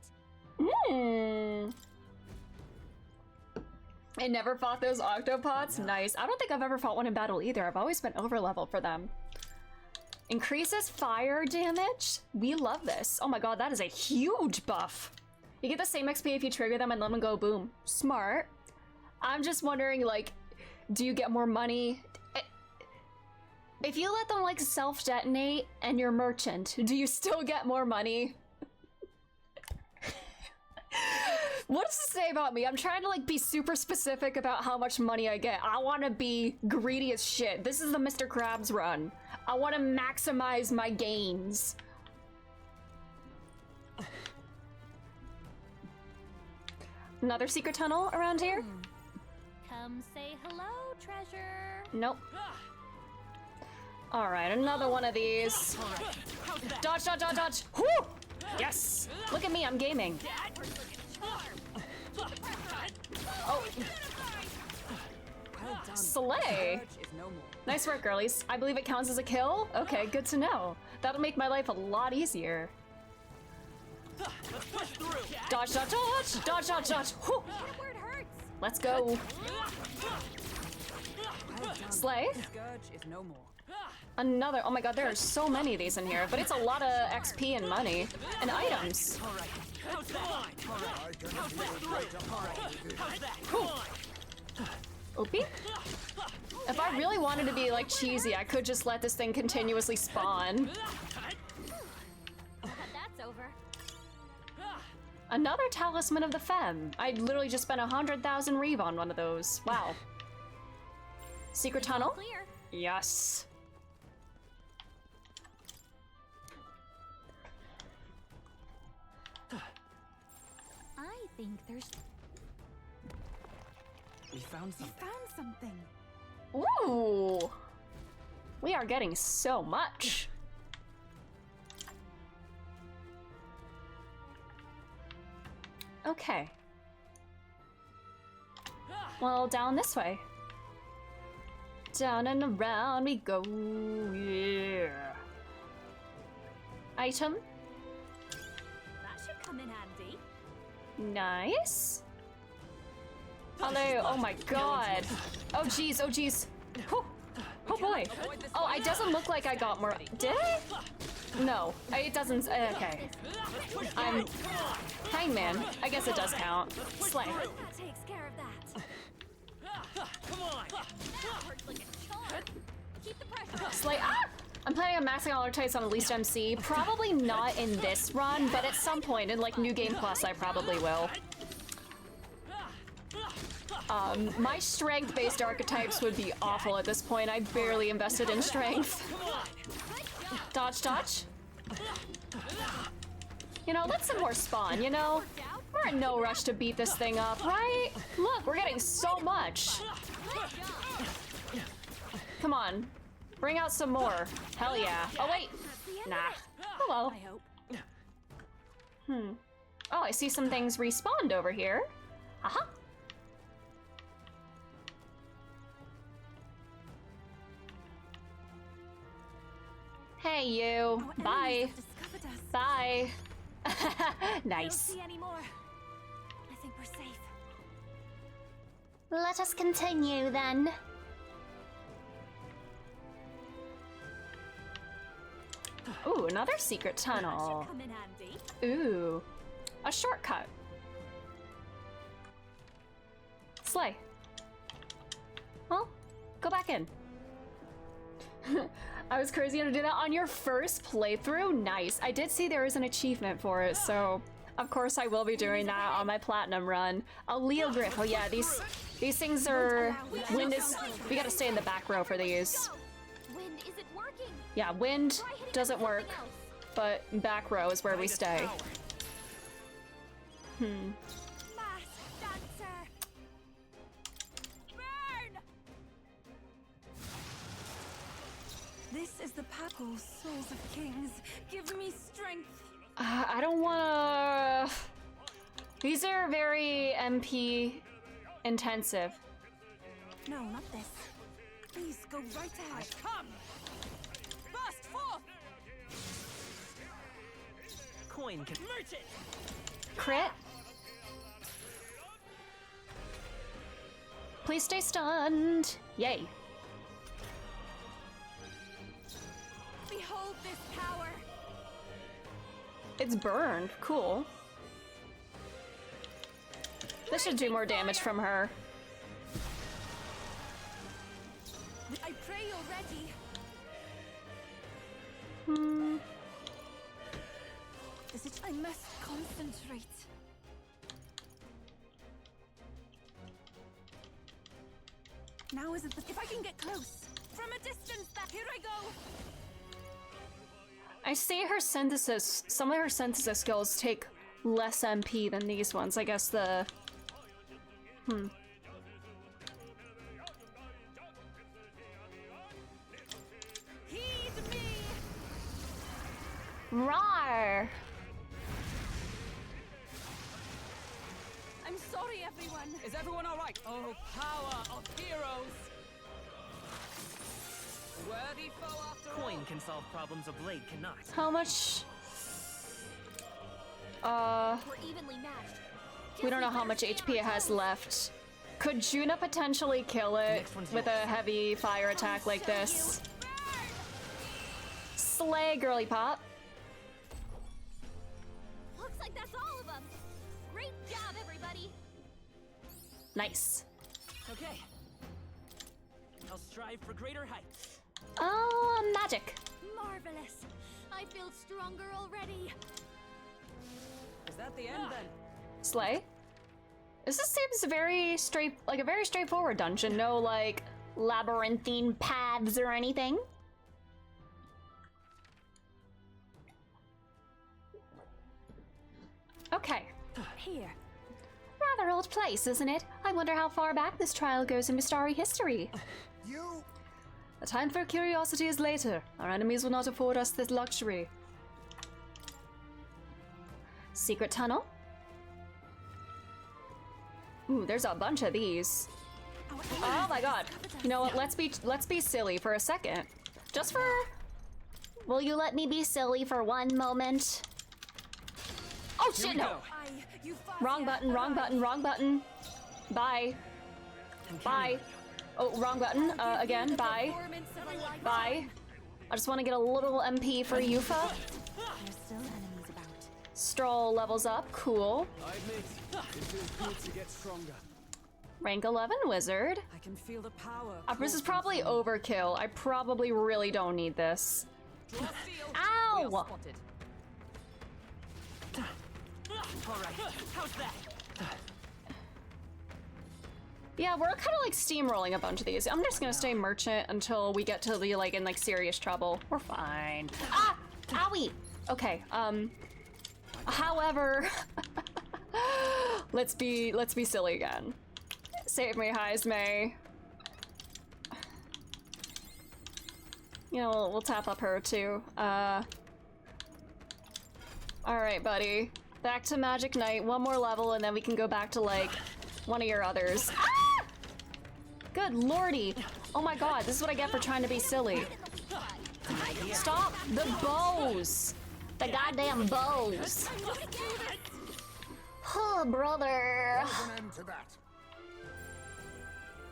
I never fought those octopods? Nice. I don't think I've ever fought one in battle either. I've always been overleveled for them. Increases fire damage? We love this. Oh my god, that is a huge buff. You get the same XP if you trigger them and let them go boom. Smart. I'm just wondering, like, do you get more money? If you let them, like, self-detonate and you're merchant, do you still get more money? What does it say about me? I'm trying to, like, be super specific about how much money I get. I want to be greedy as shit. This is the Mr. Krabs run. I want to maximize my gains. Another secret tunnel around here? Come say hello, treasure. Nope. Alright, another one of these. Dodge, dodge, dodge, dodge! Whoo! Yes! Look at me, I'm gaming. Oh. Slay! Nice work, girlies. I believe it counts as a kill? Okay, good to know. That'll make my life a lot easier. Dodge, dodge, dodge! Dodge, dodge, dodge! Whew. Let's go. Slay. Another. Oh my god, there are so many of these in here, but it's a lot of XP and money and items. Oopie? If I really wanted to be like cheesy, I could just let this thing continuously spawn. That's over. Another Talisman of the Femme. I literally just spent 100,000 Reeve on one of those. Wow. Secret tunnel? Clear. Yes. I think there's. We found something. Found something. Ooh. We are getting so much. Okay. Well, down this way. Down and around we go. Yeah. Item. That should come in handy. Nice. Hello. Oh my god. Oh jeez. Oh jeez. Whew. Oh boy. Oh, it doesn't look like I got more. Did I? No, it doesn't. Okay. I'm Hangman. I guess it does count. Slay. That takes care of that. Come on. That works like a charm. Keep the pressure. Slay. Ah! I'm planning on maxing all our types on at least MC. Probably not in this run, but at some point in like New Game Plus, I probably will. My strength-based archetypes would be awful at this point. I barely invested in strength. Dodge, dodge. You know, let some more spawn, you know? We're in no rush to beat this thing up, right? Look, we're getting so much. Come on. Bring out some more. Hell yeah. Oh, wait. Nah. Oh, well. Oh, I see some things respawned over here. Aha. Hey, you. Bye. Bye. Nice. See any more. I think we're safe. Let us continue then. Ooh, another secret tunnel. Come in handy. Ooh, a shortcut. Slay. Well, go back in. I was crazy enough to do that on your first playthrough? Nice. I did see there is an achievement for it, so of course I will be doing that on my platinum run. A Leo Griff. Oh yeah, these things are... Wind is... We gotta stay in the back row for these. Wind isn't working. Yeah, wind doesn't work, but back row is where we stay. Masked dancer. Burn! This is the powerful souls of kings. Give me strength. I don't wanna... These are very MP intensive. No, not this. Please go right ahead. Come! Burst forth! Coin can Merchant! Crit. Please stay stunned. Yay. Behold this power. It's burned. Cool. This should do more damage from her. I pray you're ready. I must concentrate. Now isn't the... If I can get close. From a distance, here I go. I see her synthesis. Some of her synthesis skills take less MP than these ones. I guess the Heed me! Rawr! I'm sorry, everyone. Is everyone all right? Oh, power of heroes! Worthy foe after all. Coin can solve problems a blade cannot. How much? We're evenly matched. We don't know how much HP it has left. Could Juna potentially kill it with a heavy fire attack like this? Slay, girly pop. Looks like that's all of them. Great job, everybody. Nice. Okay. I'll strive for greater heights. Oh, magic. Marvelous. I feel stronger already. Is that the end then? Slay. This seems very like a very straightforward dungeon. No like labyrinthine paths or anything. Okay. Here. Rather old place, isn't it? I wonder how far back this trial goes in Mistari history. You! A time for curiosity is later. Our enemies will not afford us this luxury. Secret tunnel? Ooh, there's a bunch of these. Oh my god. You know what? Let's be silly for a second. Just for... Will you let me be silly for one moment? Oh Here shit, we no! go. Wrong button, wrong button, wrong button. Bye. Bye. Oh, wrong button. Again, bye. Bye. I just want to get a little MP for Yufa. There's still enemies about. Stroll levels up, cool. I admit, it feels good to get stronger. Rank 11 wizard. I can feel the power. This is probably overkill. I probably really don't need this. Ow! Spotted. All right, how's that? Yeah, we're kind of like steamrolling a bunch of these. I'm just gonna stay merchant until we get to the in serious trouble. We're fine. Ah! Owie! Okay, however, let's be silly again. Save me, Heismay. You know, we'll tap up her too. Alright, buddy. Back to Magic Knight, one more level, and then we can go back to, like, one of your others. Ah! Good lordy! Oh my god, this is what I get for trying to be silly. Stop the bows! The goddamn bows! Oh, brother! There's an end to that.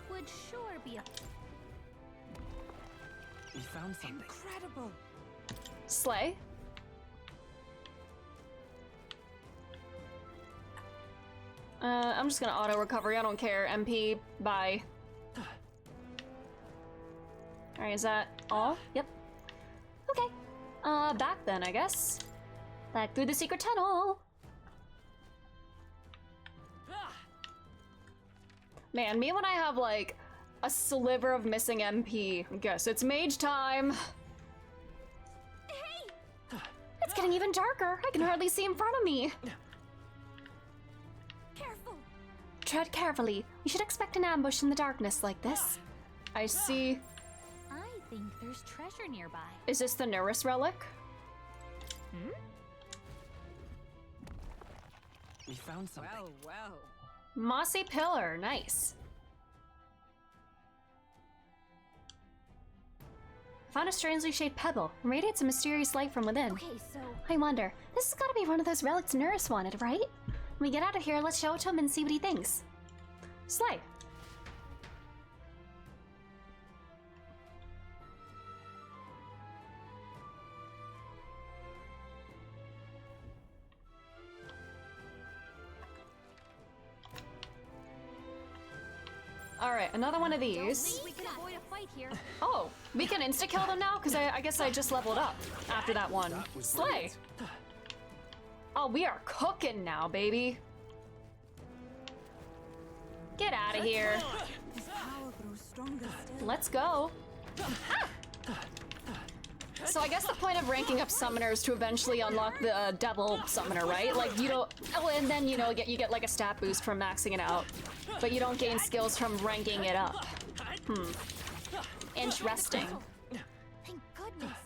Would sure be a... We found something. Incredible. Slay. I'm just gonna auto recovery. I don't care. MP, bye. Alright, is that all? Yep. Okay. Back then, I guess. Back through the secret tunnel. Man, me when I have like a sliver of missing MP. Guess it's mage time. Hey! It's getting even darker. I can hardly see in front of me. Careful! Tread carefully. We should expect an ambush in the darkness like this. I see. I think there's treasure nearby. Is this the Nerus relic? Hmm? We found something. Well, well. Mossy pillar. Nice. Found a strangely shaped pebble. Radiates a mysterious light from within. Okay, so... I wonder, this has got to be one of those relics Nerus wanted, right? When we get out of here, let's show it to him and see what he thinks. Slay. Alright, another one of these. We can avoid a fight here. Oh, we can insta-kill them now? Because I guess I just leveled up after that one. Slay! Oh, we are cooking now, baby. Get out of here. His power grows stronger still. Let's go. So I guess the point of ranking up summoners is to eventually unlock the devil summoner, right? Like, you don't... Oh, and then, you know, you get like a stat boost from maxing it out. but you don't gain skills from ranking it up. Interesting. Thank goodness.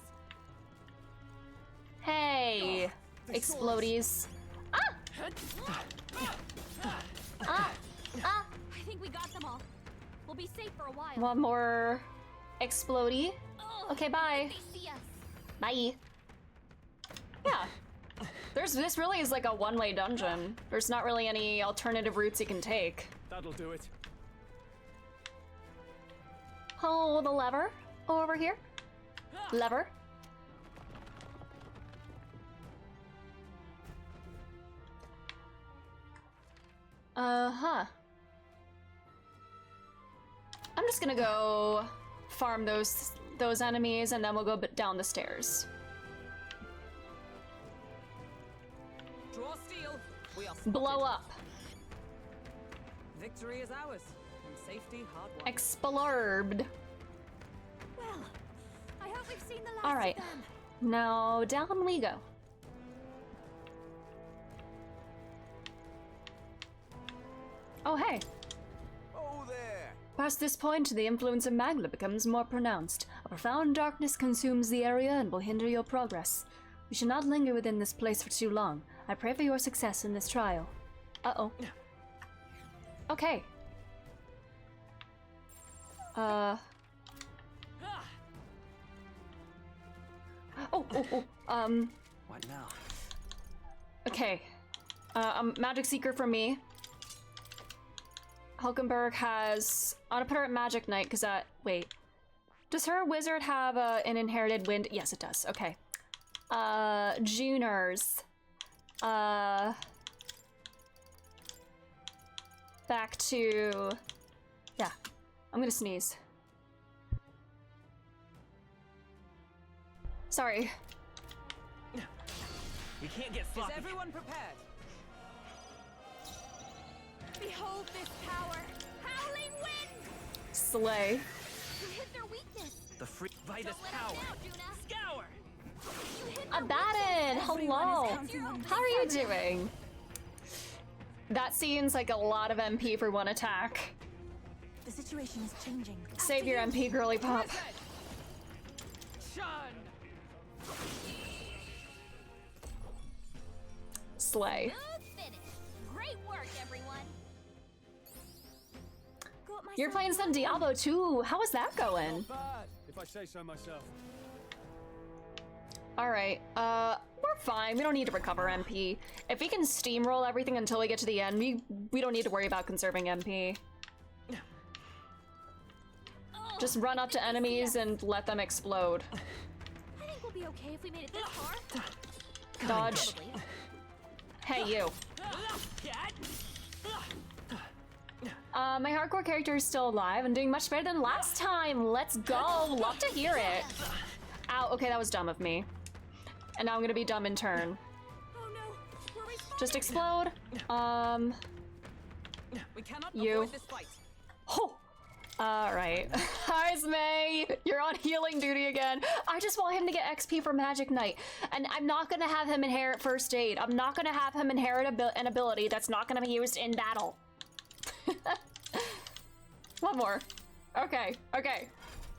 Hey, explodies. Ah! Ah! Ah! I think we got them all. We'll be safe for a while. One more explodey. Okay, bye. They see us. Bye. Yeah. This really is like a one-way dungeon. There's not really any alternative routes you can take. That'll do it. Oh, the lever over here. Lever. I'm just gonna go farm those enemies, and then we'll go down the stairs. Draw steel. We are Blow up. Victory is ours, and safety hard won. Exploded. Well, I hope we've seen the last All right. of them. Now down we go. Oh, hey. Oh, there! Past this point, the influence of Magla becomes more pronounced. A profound darkness consumes the area and will hinder your progress. We should not linger within this place for too long. I pray for your success in this trial. Uh-oh. Okay. Oh. What now? Okay. Magic Seeker for me. Hulkenberg has... I want to put her at Magic Knight, because that... Wait. Does her wizard have an inherited wind? Yes, it does. Okay. Juners. Back to... Yeah. I'm gonna sneeze. Sorry. We can't get Is sloppy. everyone prepared? Behold this power! Howling wind! Slay. You hit their weakness. The free Vitus Don't let power. us down, Juna. Scour. You hit Abaddon! Hello! How are you doing? That seems like a lot of MP for one attack. The situation is changing. Save your MP, girly pop. Shun! Slay. Good finish. Great work, everyone. You're playing some Diablo too. How is that going? Not bad, if I say so myself. Alright, we're fine. We don't need to recover MP. If we can steamroll everything until we get to the end, we don't need to worry about conserving MP. Just run up to enemies and let them explode. I think we'll be okay if we made it this far. Dodge. Probably. Hey, you. My hardcore character is still alive and doing much better than last time. Let's go. Love to hear it. Ow, okay, that was dumb of me. And now I'm gonna be dumb in turn. Oh no. We're respawning. Just explode. We cannot You. avoid this fight. Oh. Alright. Hi, May. You're on healing duty again. I just want him to get XP for Magic Knight. And I'm not gonna have him inherit First Aid. I'm not gonna have him inherit an ability that's not gonna be used in battle. One more. Okay, okay.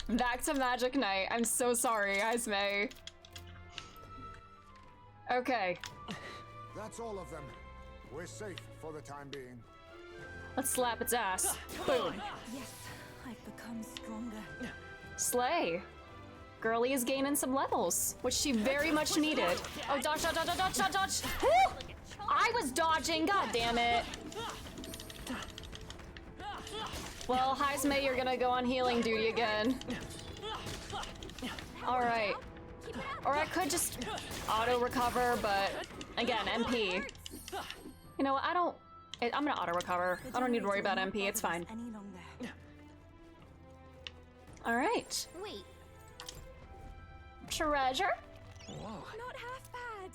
Back to Magic Knight. I'm so sorry, May. Okay. That's all of them. We're safe for the time being. Let's slap its ass. Boom. Yes, I've become stronger. Slay. Girly is gaining some levels, which she very much needed. Oh, dodge, dodge, dodge, dodge, dodge, dodge. Woo! I was dodging, god damn it. Well, Heisme, you're gonna go on healing duty again. Alright. Or I could just auto-recover, but again, MP. You know what, I'm gonna auto-recover. I don't need to worry about MP, it's fine. Any longer. Alright. Wait, Treasure? not half bad.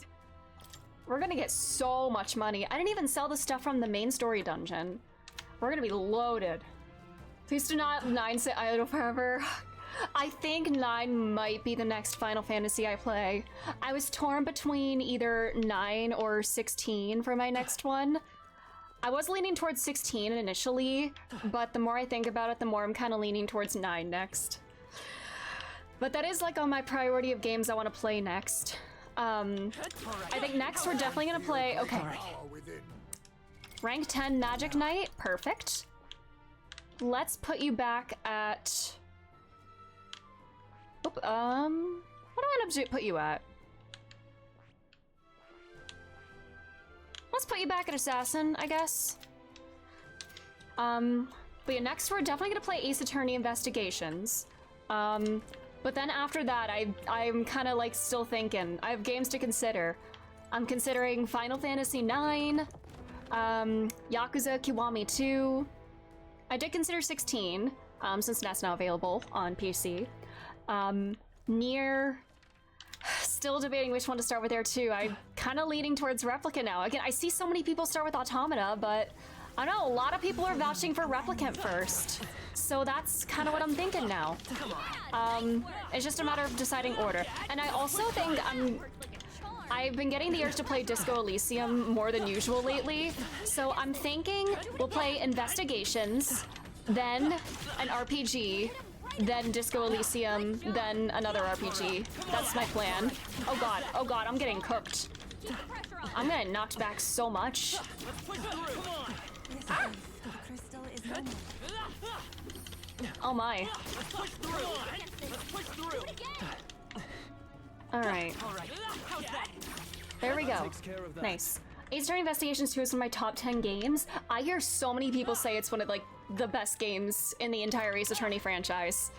We're gonna get so much money. I didn't even sell the stuff from the main story dungeon. We're gonna be loaded. Please do not 9 sit idle forever. I think 9 might be the next Final Fantasy I play. I was torn between either 9 or 16 for my next one. I was leaning towards 16 initially, but the more I think about it, the more I'm kind of leaning towards 9 next. But that is like on my priority of games I want to play next. I think next we're definitely gonna play, okay. Rank 10 Magic Knight, perfect. Let's put you back at... Oop, what do I end up put you at? Let's put you back at Assassin, I guess. But yeah, next we're definitely gonna play Ace Attorney Investigations. But then after that, I'm kind of like still thinking. I have games to consider. I'm considering Final Fantasy IX, Yakuza Kiwami 2. I did consider 16, since that's now available on PC. Nier, still debating which one to start with there too. I'm kind of leaning towards Replicant now. Again, I see so many people start with Automata, but I don't know, a lot of people are vouching for Replicant first. So that's kind of what I'm thinking now. It's just a matter of deciding order. And I also think I've been getting the urge to play Disco Elysium more than usual lately. So I'm thinking we'll play Investigations, then an RPG, then Disco Elysium, then another RPG. That's my plan. Oh god, I'm getting cooked. I'm getting knocked back so much. Ah! The crystal is normal. Oh my. Alright. There we go. Nice. Ace Attorney Investigations 2 is one of my top 10 games. I hear so many people say it's one of like the best games in the entire Ace Attorney franchise.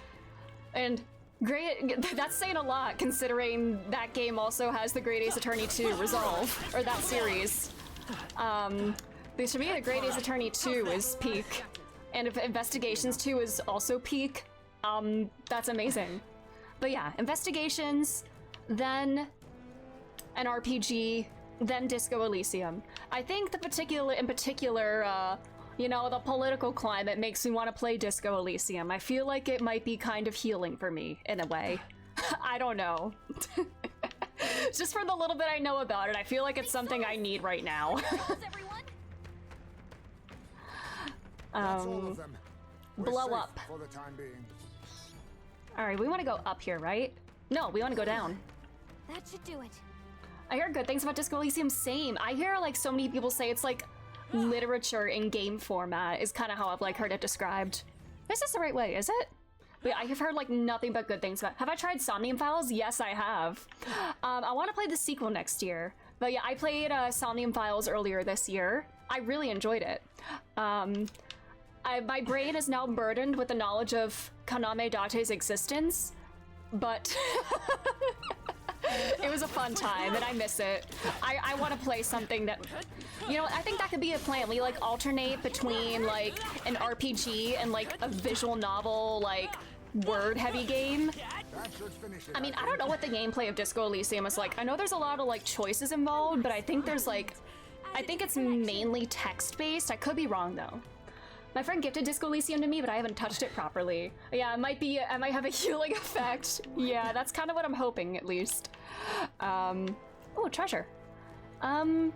And great, that's saying a lot considering that game also has the Great Ace Attorney 2 Resolve, or that series. Because to me, the Great Ace Attorney 2 is peak. And if Investigations 2 is also peak, that's amazing. But yeah, Investigations, then an RPG, then Disco Elysium. I think in particular, you know, the political climate makes me want to play Disco Elysium. I feel like it might be kind of healing for me, in a way. I don't know. Just for the little bit I know about it, I feel like it's something I need right now. Blow up. Alright, we want to go up here, right? No, we want to go down. That should do it. I heard good things about Disco Elysium, same. I hear like so many people say it's like literature in game format is kind of how I've like heard it described. Is this the right way, is it? But I have heard like nothing but good things about it. Have I tried Somnium Files? Yes, I have. I want to play the sequel next year. But yeah, I played Somnium Files earlier this year. I really enjoyed it. My brain is now burdened with the knowledge of Kaname Date's existence, but it was a fun time and I miss it. I want to play something that, you know, I think that could be a plan. We like alternate between like an RPG and like a visual novel, like word heavy game. I mean, I don't know what the gameplay of Disco Elysium is like. I know there's a lot of like choices involved, but I think there's like, I think it's mainly text based. I could be wrong though. My friend gifted Disco Elysium to me, but I haven't touched it properly. Yeah, it might be, I might have a healing effect. Yeah, that's kind of what I'm hoping, at least. Oh, treasure. But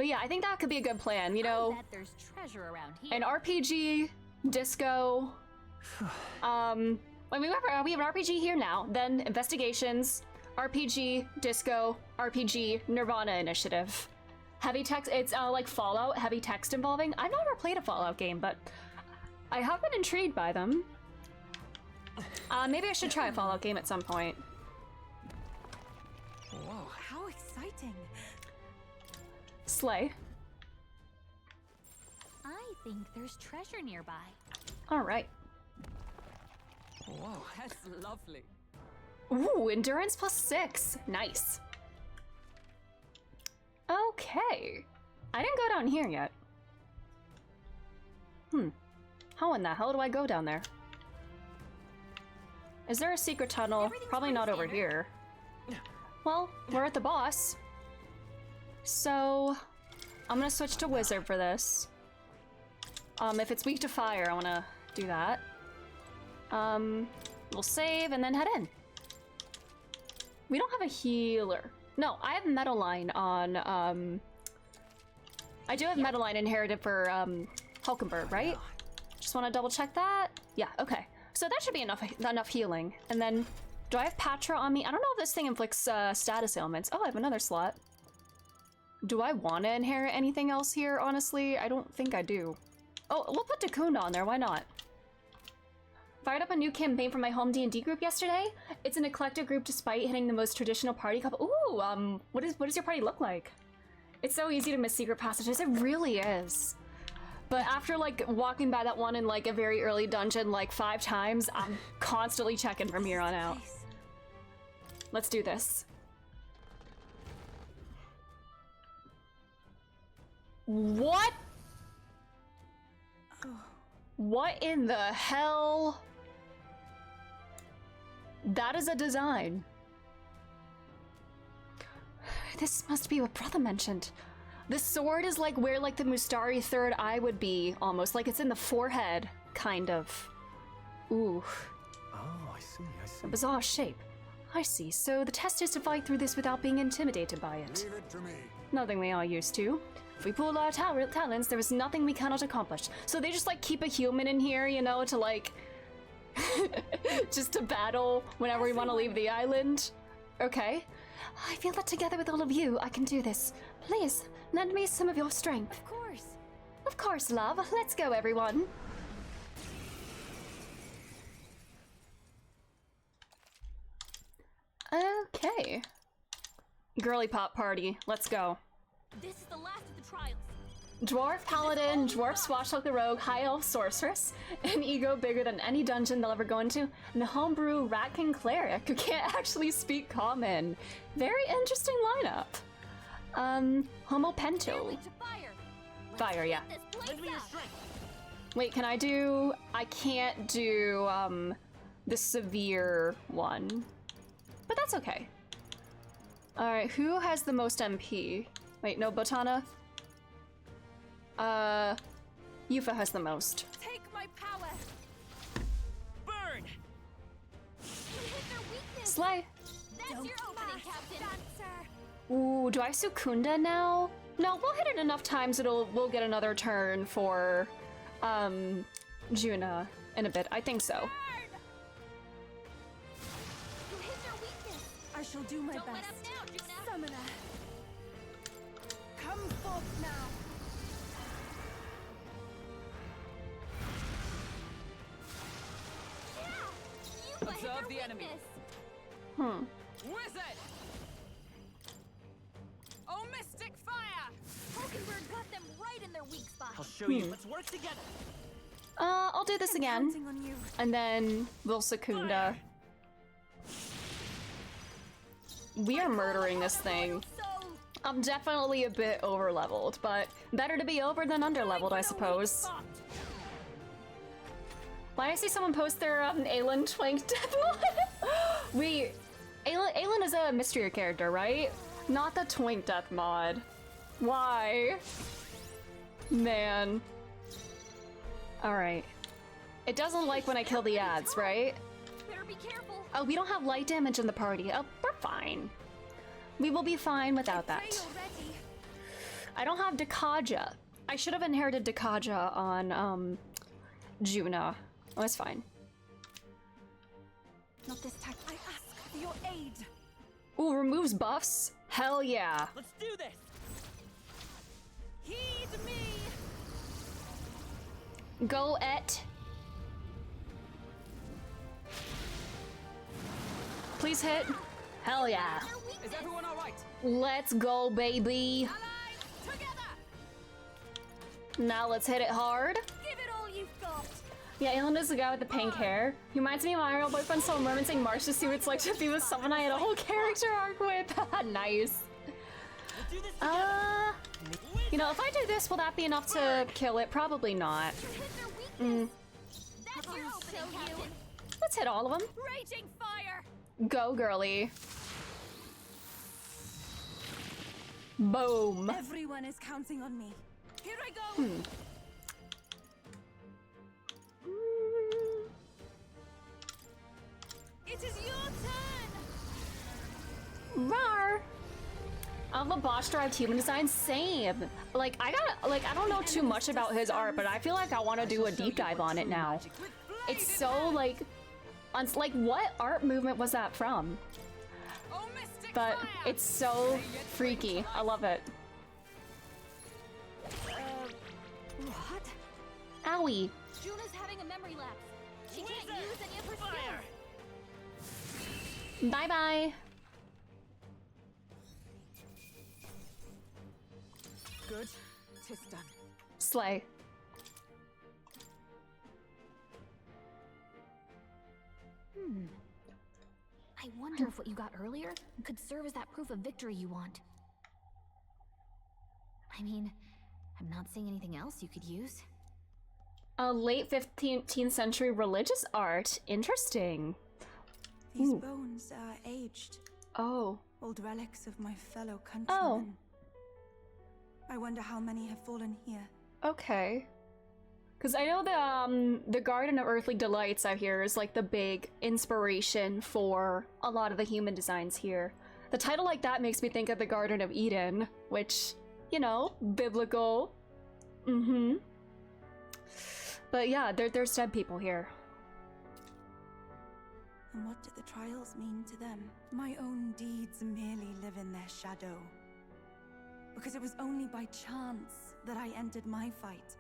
yeah, I think that could be a good plan, you know? There's treasure around here. An RPG, disco, I mean, we have an RPG here now, then Investigations, RPG, disco, RPG, Nirvana Initiative. Heavy text, it's like Fallout, heavy text involving. I've never played a Fallout game, but I have been intrigued by them. Maybe I should try a Fallout game at some point. Whoa, how exciting. Slay. I think there's treasure nearby. All right. Whoa, that's lovely. Ooh, endurance +6. Nice. Okay. I didn't go down here yet. How in the hell do I go down there? Is there a secret tunnel? Probably not over here. Well, we're at the boss. So, I'm gonna switch to wizard for this. If it's weak to fire, I wanna do that. We'll save and then head in. We don't have a healer. No, I have Metal Line on, I do have Meadowline inherited for Hulkenberg, right? Just want to double check that. Yeah, okay. So that should be enough healing. And then, do I have Patra on me? I don't know if this thing inflicts status ailments. Oh, I have another slot. Do I want to inherit anything else here, honestly? I don't think I do. Oh, we'll put Dakunda on there, why not? Fired up a new campaign for my home D&D group yesterday. It's an eclectic group despite hitting the most traditional party couple. Ooh, what does your party look like? It's so easy to miss secret passages, it really is. But after like walking by that one in like a very early dungeon like 5 times, I'm constantly checking from here on out. Let's do this. What? What in the hell? That is a design. This must be what Brother mentioned. The sword is like where like the Mustari third eye would be, almost like it's in the forehead, kind of. Ooh. Oh, I see. A bizarre shape. I see. So the test is to fight through this without being intimidated by it. Leave it to me. Nothing we are used to. If we pull our talents, there is nothing we cannot accomplish. So they just like keep a human in here, you know, to like just to battle whenever we want to leave the island. Okay. I feel that together with all of you, I can do this. Please, lend me some of your strength. Of course. Of course, love. Let's go, everyone. Okay. Girly pop party. Let's go. This is the last of the trials. Dwarf paladin, dwarf swashbuckler rogue, high elf sorceress, an ego bigger than any dungeon they'll ever go into, and the homebrew ratkin cleric who can't actually speak common. Very interesting lineup. Homo Pento. Fire, yeah. Wait, can I do... I can't do, the severe one. But that's okay. Alright, who has the most MP? Wait, no, Botana? Yufa has the most. Take my power. Burn! You hit their weakness. Slay! That's your opening, Captain. Ooh, do I Sukunda now? No, we'll hit it enough times we'll get another turn for, Juna in a bit. I think so. You hit their weakness. I shall do my Don't best. let up now, Juna. Summoner. Come forth now. Observe the enemy. Wizard! Oh, mystic fire! Hulkenberg got them right in their weak spot. I'll show you. Let's work together. I'll do this again. Counting on you. And then we'll Secunda. We are murdering this thing. I'm definitely a bit over-leveled, but better to be over than under-leveled, I suppose. Why did I see someone post their Aelin Twink death mod? Aelin is a mystery character, right? Not the Twink death mod. Why? Man. Alright. It doesn't like when I kill the ads, right? Better be careful. Oh, we don't have light damage in the party. Oh, we're fine. We will be fine without that. I don't have Dakaja. I should have inherited Dakaja on, Juna. Oh, it's fine. Not this time. I ask for your aid. Ooh, removes buffs? Hell yeah. Let's do this. Heed me. Go et. Please hit. Hell yeah. Is everyone alright? Let's go, baby. Allies, together. Now let's hit it hard. Give it all you've got. Yeah, Aelin is the guy with the pink hair. He reminds me of my real boyfriend, so I'm saying Marsh to see what it's like to be with someone I had a whole character arc with. Nice. We'll do this together. You know, if I do this, will that be enough to kill it? Probably not. You hit their weakness. That's your opening, Captain. Let's hit all of them. Raging fire. Go, girly. Boom. Everyone is counting on me. Here I go. It is your turn. Rar. Of the Bosch-derived human design, same. Like, I don't know too much about his art, but I feel like I want to do a deep dive on it now. It's so, like, what art movement was that from? But it's so freaky. I love it. What? Owie. Juna's having a memory lapse. She can't use any of her skills. Bye-bye. Good. Tis done. Slay. I wonder if what you got earlier could serve as that proof of victory you want. I mean, I'm not seeing anything else you could use. A late 15th century religious art. Interesting. These bones are aged. Oh. Old relics of my fellow countrymen. Oh. I wonder how many have fallen here. Okay. Because I know the Garden of Earthly Delights out here is like the big inspiration for a lot of the human designs here. The title like that makes me think of the Garden of Eden, which, you know, biblical. But yeah, there's dead people here. And what do the trials mean to them? My own deeds merely live in their shadow. Because it was only by chance that I entered my fight.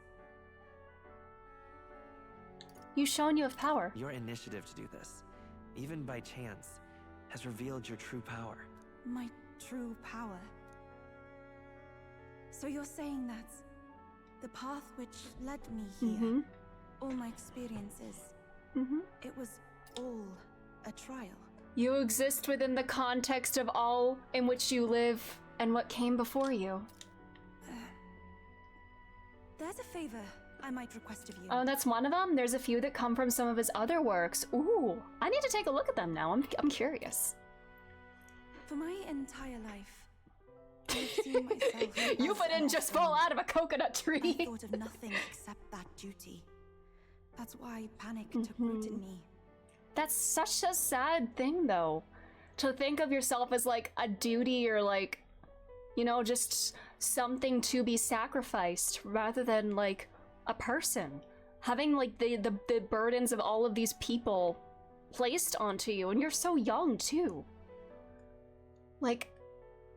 You've shown you have power. Your initiative to do this, even by chance, has revealed your true power. My true power. So you're saying that the path which led me here, all my experiences, it was all a trial. You exist within the context of all in which you live and what came before you. There's a favor I might request of you. Oh, that's one of them? There's a few that come from some of his other works. Ooh, I need to take a look at them now. I'm curious. For my entire life, I've seen myself. You didn't just fall out of a coconut tree. I thought of nothing except that duty. That's why panic took root in me. That's such a sad thing, though. To think of yourself as like a duty or like, you know, just something to be sacrificed rather than like a person. Having like the burdens of all of these people placed onto you, and you're so young too. Like,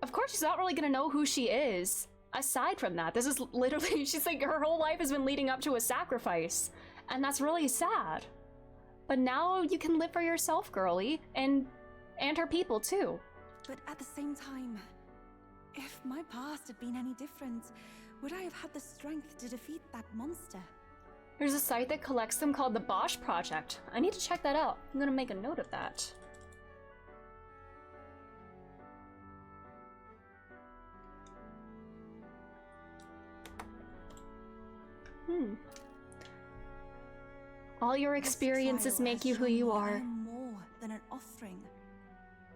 of course she's not really gonna know who she is. Aside from that, this is literally, she's like, her whole life has been leading up to a sacrifice. And that's really sad. But now you can live for yourself, girlie, and her people too. But at the same time, if my past had been any different, would I have had the strength to defeat that monster? There's a site that collects them called the Bosch Project. I need to check that out. I'm gonna make a note of that. All your experiences make you who you are. I am more than an offering.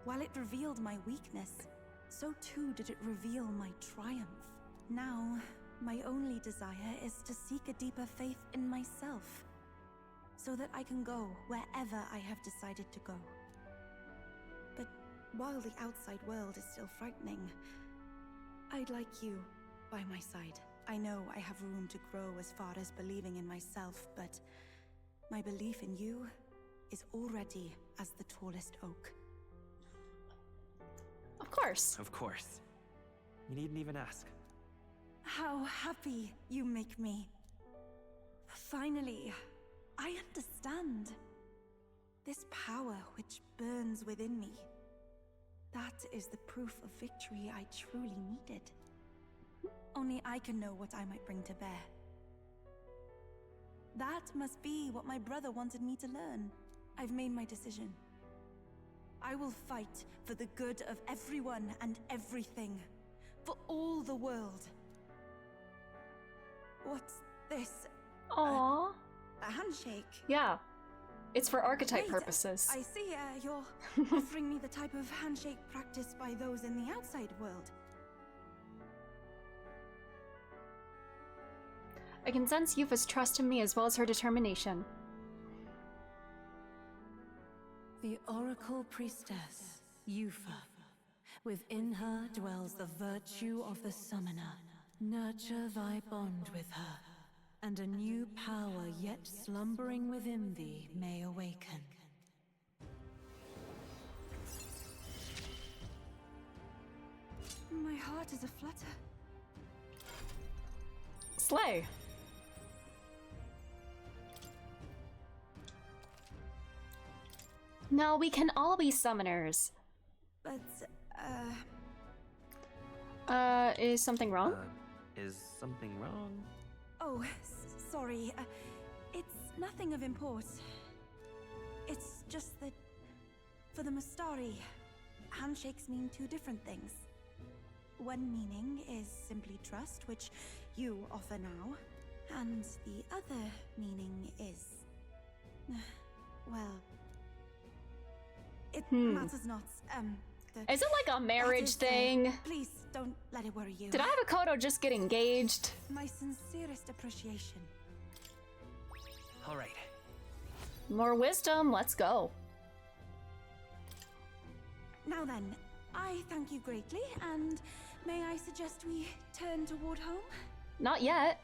While it revealed my weakness, so too did it reveal my triumph. Now, my only desire is to seek a deeper faith in myself, so that I can go wherever I have decided to go. But while the outside world is still frightening, I'd like you by my side. I know I have room to grow as far as believing in myself, but my belief in you is already as the tallest oak. Of course. Of course. You needn't even ask. How happy you make me. Finally, I understand. This power which burns within me. That is the proof of victory I truly needed. Only I can know what I might bring to bear. That must be what my brother wanted me to learn. I've made my decision. I will fight for the good of everyone and everything. For all the world. What's this? Aww. A handshake? Yeah. It's for archetype Wait, purposes. I see you're offering me the type of handshake practiced by those in the outside world. I can sense Yufa's trust in me as well as her determination. The Oracle Priestess, Yufa, Within her dwells the virtue of the summoner. Nurture thy bond with her, and a new power yet slumbering within thee may awaken. My heart is aflutter. Slay. No, we can all be summoners. But, is something wrong? Is something wrong? Oh, sorry. It's nothing of import. It's just that, for the Mustari, handshakes mean two different things. One meaning is simply trust, which you offer now, and the other meaning is... well... It matters not. Is it like a marriage thing? Please don't let it worry you. Did Avocado just get engaged? My sincerest appreciation. All right. More wisdom, let's go. Now then, I thank you greatly, and may I suggest we turn toward home? Not yet.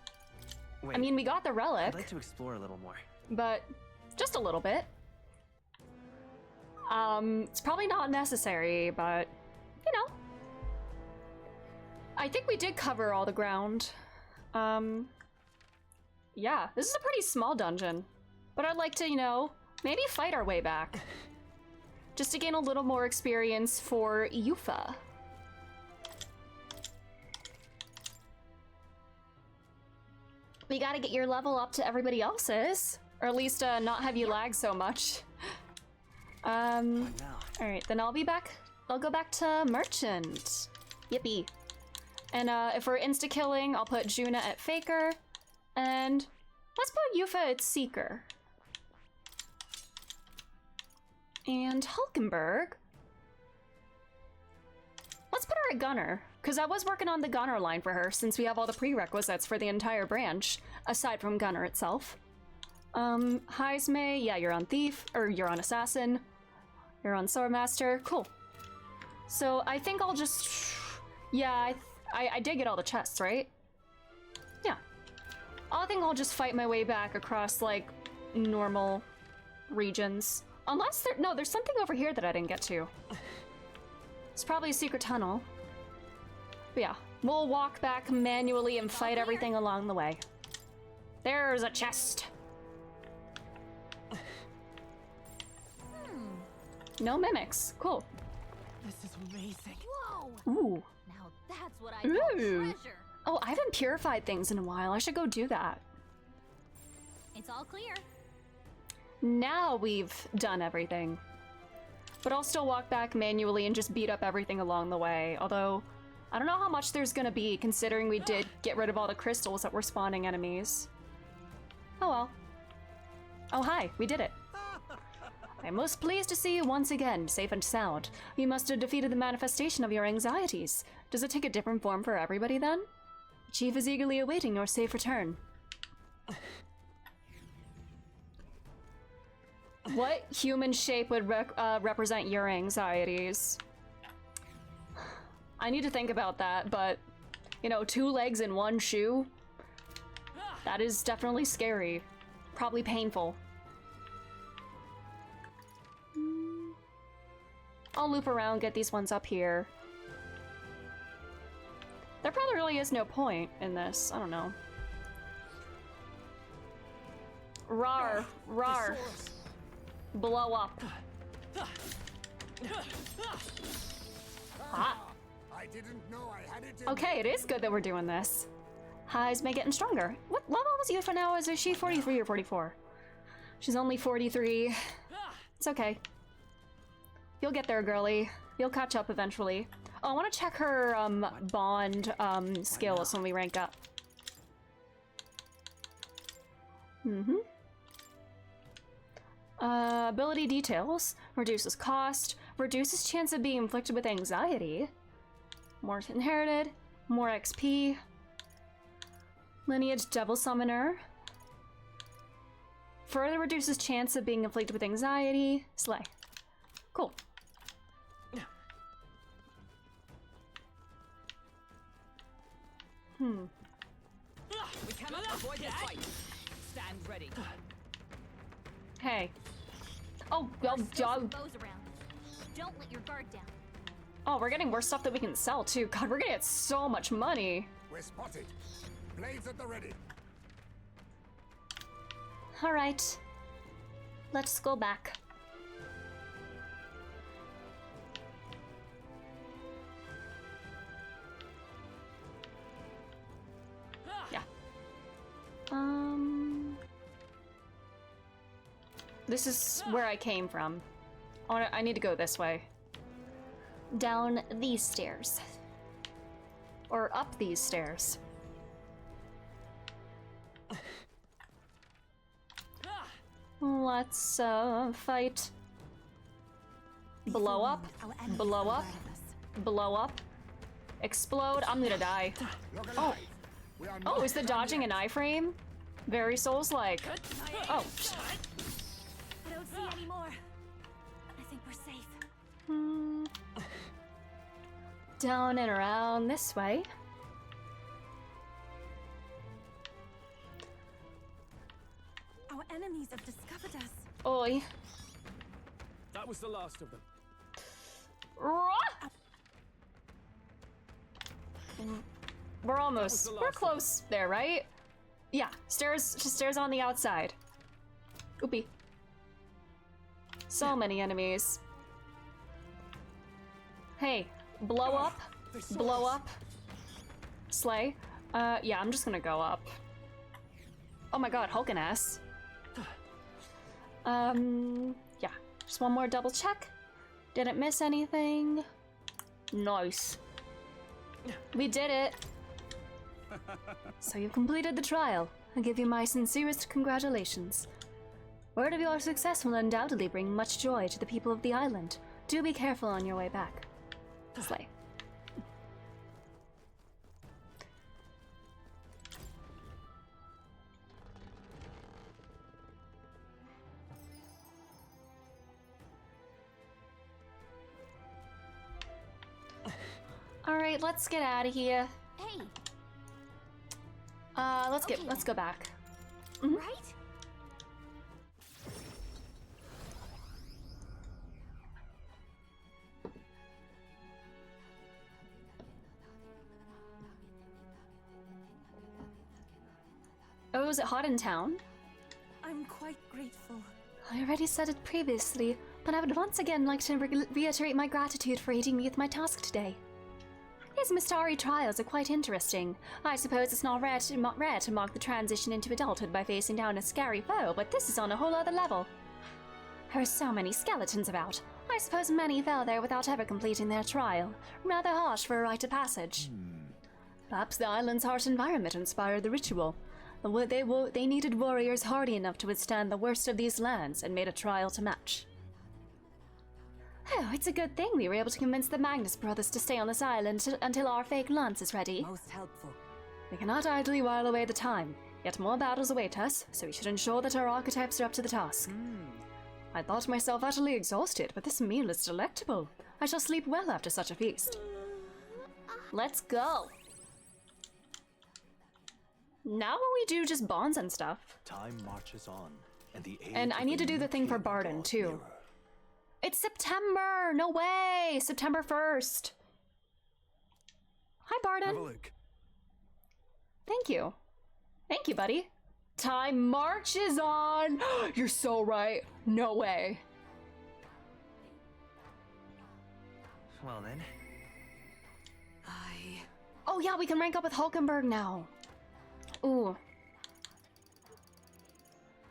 Wait, I mean, we got the relic. I'd like to explore a little more. But just a little bit. It's probably not necessary, but, you know. I think we did cover all the ground. Yeah, this is a pretty small dungeon. But I'd like to, you know, maybe fight our way back. Just to gain a little more experience for Yufa. We gotta get your level up to everybody else's. Or at least not have you lag so much. Alright, then I'll be back. I'll go back to Merchant. Yippee. And if we're insta-killing, I'll put Juna at Faker. And let's put Yufa at Seeker. And Hulkenberg. Let's put her at Gunner, because I was working on the Gunner line for her since we have all the prerequisites for the entire branch, aside from Gunner itself. Heismay, yeah, you're on Thief, or you're on Assassin. You're on Swordmaster, cool. So I think I'll just, yeah, I did get all the chests, right? Yeah. I think I'll just fight my way back across, like, normal regions. Unless no, there's something over here that I didn't get to. It's probably a secret tunnel. But yeah, we'll walk back manually and fight everything along the way. There's a chest. No mimics. Cool. This is amazing. Whoa! Ooh. Now that's what I call treasure. Oh, I haven't purified things in a while. I should go do that. It's all clear. Now we've done everything. But I'll still walk back manually and just beat up everything along the way. Although, I don't know how much there's gonna be, considering we did get rid of all the crystals that were spawning enemies. Oh well. Oh hi, we did it. I'm most pleased to see you once again, safe and sound. You must have defeated the manifestation of your anxieties. Does it take a different form for everybody then? The Chief is eagerly awaiting your safe return. What human shape would represent your anxieties? I need to think about that, but, you know, 2 legs and 1 shoe? That is definitely scary. Probably painful. I'll loop around, get these ones up here. There probably really is no point in this. I don't know. Rar. Rar. Blow up. Ah. I didn't know I had it. Okay, it is good that we're doing this. Heismay getting stronger. What level was Yufa now? Is she 43 or 44? She's only 43. It's okay. You'll get there, girly. You'll catch up eventually. Oh, I want to check her bond skills when we rank up. Ability details. Reduces cost. Reduces chance of being inflicted with anxiety. More inherited. More XP. Lineage Devil Summoner. Further reduces chance of being inflicted with anxiety. Slay. Cool. We cannot avoid this fight. Stand ready. Hey. Oh, Bows around. Don't let your guard down. Oh, we're getting more stuff that we can sell too. God, we're gonna get so much money. We're spotted. Blades at the ready. All right. Let's go back. Yeah. This is where I came from. I need to go this way. Down these stairs. Or up these stairs. Let's fight. Blow up. Blow up. Blow up. Explode. I'm gonna die. Oh. Oh, is the dodging an iframe? Very Souls-like. Oh. I don't see any more. I think we're safe. Down and around this way. Our enemies have discovered us. Oi. That was the last of them. We're almost. We're close there, right? Yeah. Stairs. Just stairs on the outside. Oopie. So many enemies. Hey. Blow up. Blow up. Slay. Yeah, I'm just gonna go up. Oh my god, Hulk and ass. Yeah. Just one more double check. Didn't miss anything. Nice. We did it. So you've completed the trial. I give you my sincerest congratulations. Word of your success will undoubtedly bring much joy to the people of the island. Do be careful on your way back. Slay. All right, let's get out of here. Hey. Let's go back. Right? Oh, is it hot in town? I'm quite grateful. I already said it previously, but I would once again like to reiterate my gratitude for aiding me with my task today. These Mystari trials are quite interesting. I suppose it's not rare to mark the transition into adulthood by facing down a scary foe, but this is on a whole other level. There are so many skeletons about. I suppose many fell there without ever completing their trial. Rather harsh for a rite of passage. Perhaps the island's harsh environment inspired the ritual. They needed warriors hardy enough to withstand the worst of these lands and made a trial to match. Oh, it's a good thing we were able to convince the Magnus brothers to stay on this island until our fake lance is ready. Most helpful. We cannot idly while away the time, yet more battles await us, so we should ensure that our archetypes are up to the task. I thought myself utterly exhausted, but this meal is delectable. I shall sleep well after such a feast. Let's go! Now when we do just bonds and stuff. Time marches on, and I need to do the thing for Barden, too. It's September! No way! September 1st. Hi, Barden. Have a look. Thank you. Thank you, buddy. Time marches on! You're so right. No way. Well then. Oh yeah, we can rank up with Hulkenberg now. Ooh.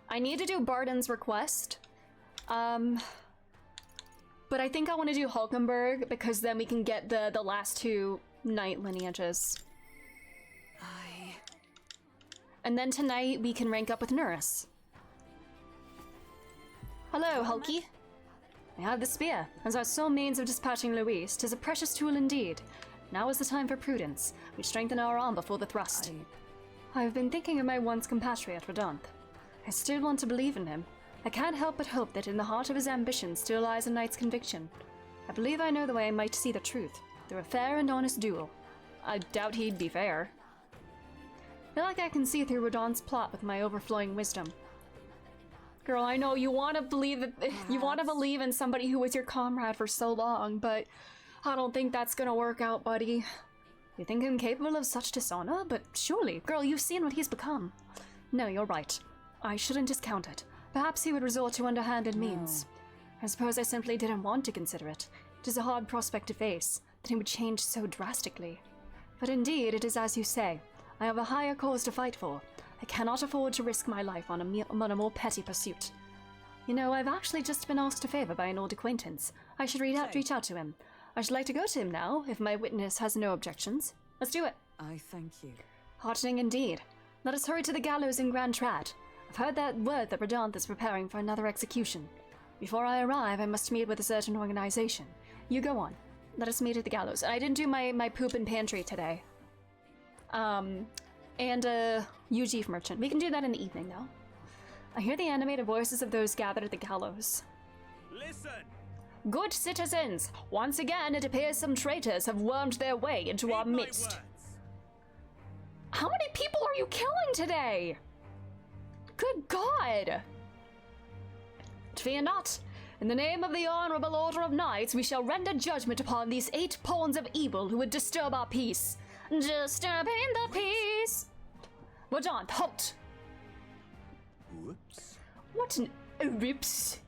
I need to do Barden's request. But I think I want to do Hulkenberg because then we can get the last two knight lineages. And then tonight we can rank up with Nurse. Hello, Hulky. I have the spear. As our sole means of dispatching Louise, 'tis a precious tool indeed. Now is the time for prudence. We strengthen our arm before the thrust. I have been thinking of my once compatriot, Radanth. I still want to believe in him. I can't help but hope that in the heart of his ambition still lies a knight's conviction. I believe I know the way I might see the truth, through a fair and honest duel. I doubt he'd be fair. I feel like I can see through Radon's plot with my overflowing wisdom. Girl, I know you want to believe that you want to believe in somebody who was your comrade for so long, but I don't think that's gonna work out, buddy. You think him capable of such dishonor? But surely, girl, you've seen what he's become. No, you're right. I shouldn't discount it. Perhaps he would resort to underhanded means. I suppose I simply didn't want to consider it. It is a hard prospect to face, that he would change so drastically. But indeed, it is as you say. I have a higher cause to fight for. I cannot afford to risk my life on a more petty pursuit. You know, I've actually just been asked a favor by an old acquaintance. I should reach out to him. I should like to go to him now, if my witness has no objections. Let's do it. I thank you. Heartening indeed. Let us hurry to the gallows in Grand Trad. I've heard that word that Radanth is preparing for another execution. Before I arrive, I must meet with a certain organization. You go on. Let us meet at the gallows. I didn't do my poop and pantry today. You chief merchant. We can do that in the evening, though. I hear the animated voices of those gathered at the gallows. Listen! Good citizens! Once again, it appears some traitors have wormed their way into our midst. How many people are you killing today? Good God! Fear not. In the name of the Honorable Order of Knights, we shall render judgment upon these 8 pawns of evil who would disturb our peace. Disturbing the peace! Radanth, halt! Whoops. What an... Whoops.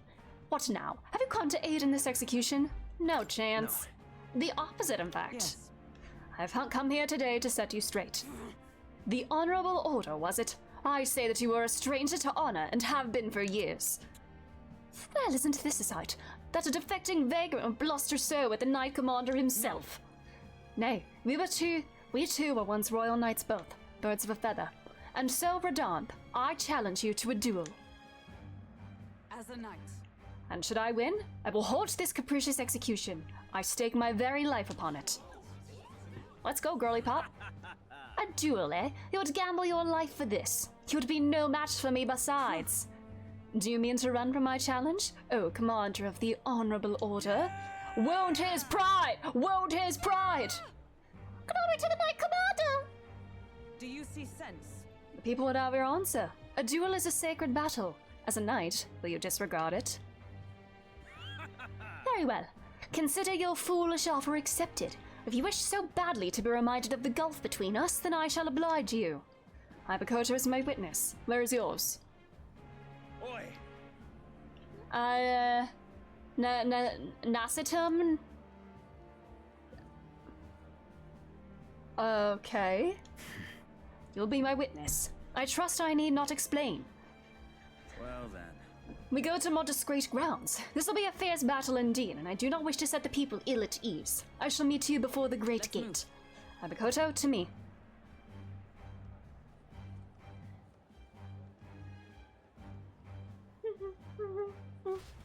What now? Have you come to aid in this execution? No chance. No. The opposite, in fact. Yes. I've come here today to set you straight. The Honorable Order, was it? I say that you are a stranger to honor and have been for years. Well, isn't this a sight? That a defecting vagrant bluster so at the Knight Commander himself. No. Nay, we too were once royal knights both, birds of a feather. And so, Radanth, I challenge you to a duel. As a knight. And should I win, I will halt this capricious execution. I stake my very life upon it. Let's go, girly pop. A duel, eh? You would gamble your life for this. You would be no match for me besides. Do you mean to run from my challenge? Oh, Commander of the Honorable Order. Wound his pride! Wound his pride! Glory to the Knight Commander! Do you see sense? The people would have your answer. A duel is a sacred battle. As a knight, will you disregard it? Very well. Consider your foolish offer accepted. If you wish so badly to be reminded of the gulf between us, then I shall oblige you. Ibakoto is my witness. Where is yours? Oi! Nacitum? Okay. You'll be my witness. I trust I need not explain. Well then. We go to more discreet grounds. This will be a fierce battle indeed, and I do not wish to set the people ill at ease. I shall meet you before the great gate. Ibakoto, to me.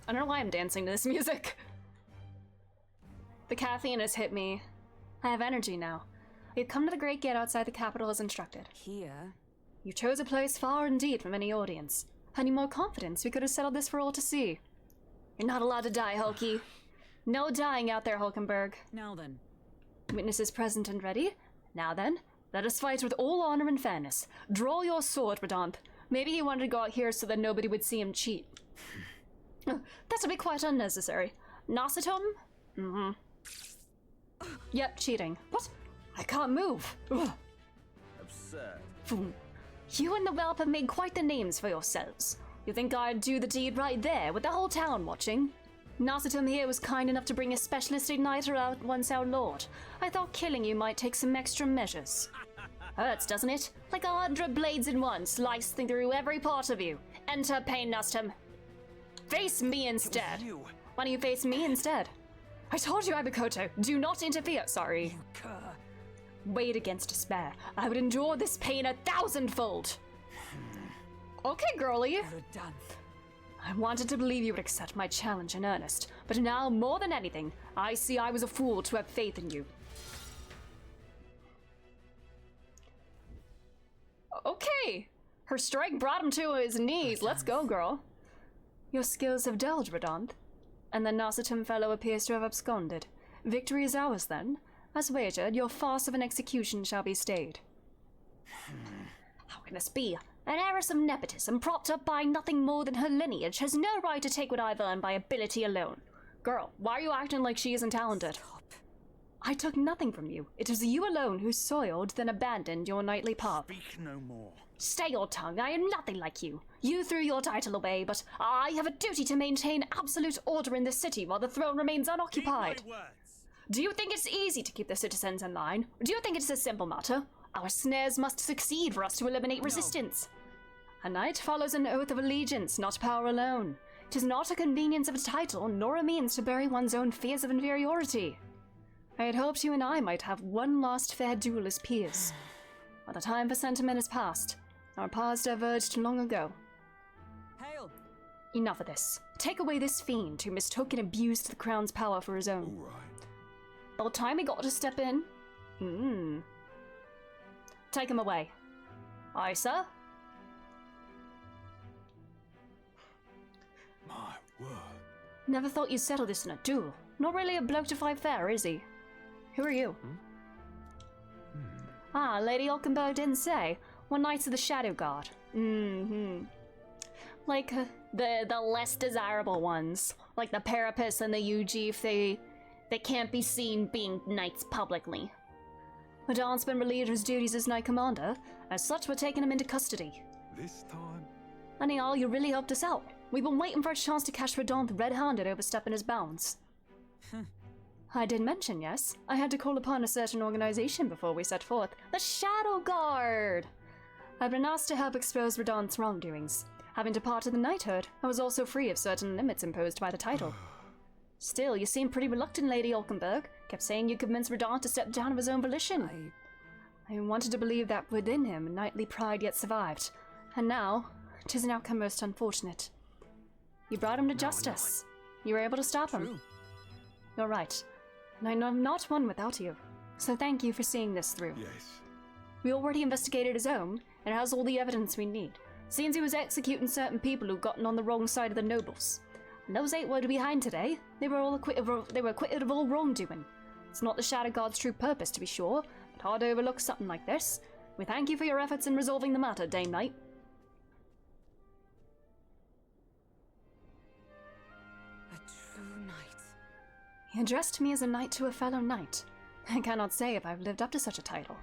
I don't know why I'm dancing to this music. The caffeine has hit me. I have energy now. We've come to the great gate outside the capital as instructed. Here? You chose a place far indeed from any audience. Any more confidence, we could have settled this for all to see. You're not allowed to die, Hulky. No dying out there, Hulkenberg. Now then. Witnesses present and ready. Now then, let us fight with all honor and fairness. Draw your sword, Radanth. Maybe he wanted to go out here so that nobody would see him cheat. That'll be quite unnecessary. Nacitum? Mm-hmm. Yep, cheating. What? I can't move. Ugh. Absurd. You and the whelp have made quite the names for yourselves. You think I'd do the deed right there, with the whole town watching? Nacitum here was kind enough to bring a specialist igniter out once our lord. I thought killing you might take some extra measures. Hurts, doesn't it? Like 100 blades in one, slicing through every part of you. Enter pain, Nacitum. Face me instead. Why don't you face me instead? I told you, Ibakoto, do not interfere. Sorry. You cur. Weighed against despair, I would endure this pain 1,000-fold. Okay, girlie. Radanth. I wanted to believe you would accept my challenge in earnest, but now, more than anything, I see I was a fool to have faith in you. Okay. Her strike brought him to his knees. Radanth. Let's go, girl. Your skills have dulled, Radanth. And the Nacitum fellow appears to have absconded. Victory is ours, then. As wagered, your farce of an execution shall be stayed. can this be? An heiress of nepotism propped up by nothing more than her lineage has no right to take what I've earned by ability alone. Girl, why are you acting like she isn't talented? Stop. I took nothing from you. It was you alone who soiled, then abandoned your knightly path. Speak no more. Stay your tongue. I am nothing like you. You threw your title away, but I have a duty to maintain absolute order in this city while the throne remains unoccupied. Keep my words. Do you think it's easy to keep the citizens in line? Or do you think it's a simple matter? Our snares must succeed for us to eliminate resistance. A knight follows an oath of allegiance, not power alone. It is not a convenience of a title, nor a means to bury one's own fears of inferiority. I had hoped you and I might have one last fair duel as peers. But the time for sentiment has passed. Our paths diverged long ago. Hail! Enough of this. Take away this fiend who mistook and abused the crown's power for his own. All right. About time he got to step in. Take him away. Aye, sir? My word. Never thought you'd settle this in a duel. Not really a bloke to fight fair, is he? Who are you? Ah, Lady Olkenberg didn't say. We're Knights of the Shadow Guard. Like, the less desirable ones. Like the Parapus and the UG if they can't be seen being knights publicly. Radon's been relieved of his duties as Knight Commander. As such, we're taking him into custody. This time? Anyhow, you really helped us out. We've been waiting for a chance to catch Radon red-handed overstepping his bounds. I did mention, yes. I had to call upon a certain organization before we set forth. The Shadow Guard! I've been asked to help expose Radon's wrongdoings. Having departed the knighthood, I was also free of certain limits imposed by the title. Still, you seem pretty reluctant, Lady Olkenberg. Kept saying you convinced Radon to step down of his own volition. I wanted to believe that within him, knightly pride yet survived. And now, 'tis an outcome most unfortunate. You brought him to justice. You were able to stop him. You're right. And I know I'm not one without you. So thank you for seeing this through. Yes. We already investigated his home, and it has all the evidence we need. Seems he was executing certain people who'd gotten on the wrong side of the nobles. And those 8 were behind today. They were acquitted of all wrongdoing. It's not the Shadow Guard's true purpose, to be sure, but hard to overlook something like this. We thank you for your efforts in resolving the matter, Dame Knight. A true knight. He addressed me as a knight to a fellow knight. I cannot say if I've lived up to such a title.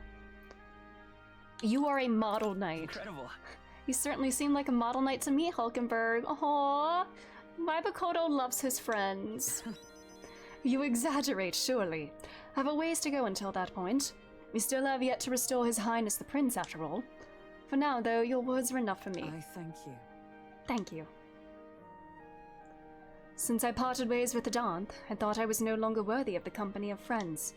You are a model knight. Incredible. You certainly seem like a model knight to me, Hulkenberg. Aww. My Bakoto loves his friends. You exaggerate, surely. I have a ways to go until that point. We still have yet to restore His Highness the Prince, after all. For now, though, your words are enough for me. I thank you. Thank you. Since I parted ways with the Darth, I thought I was no longer worthy of the company of friends.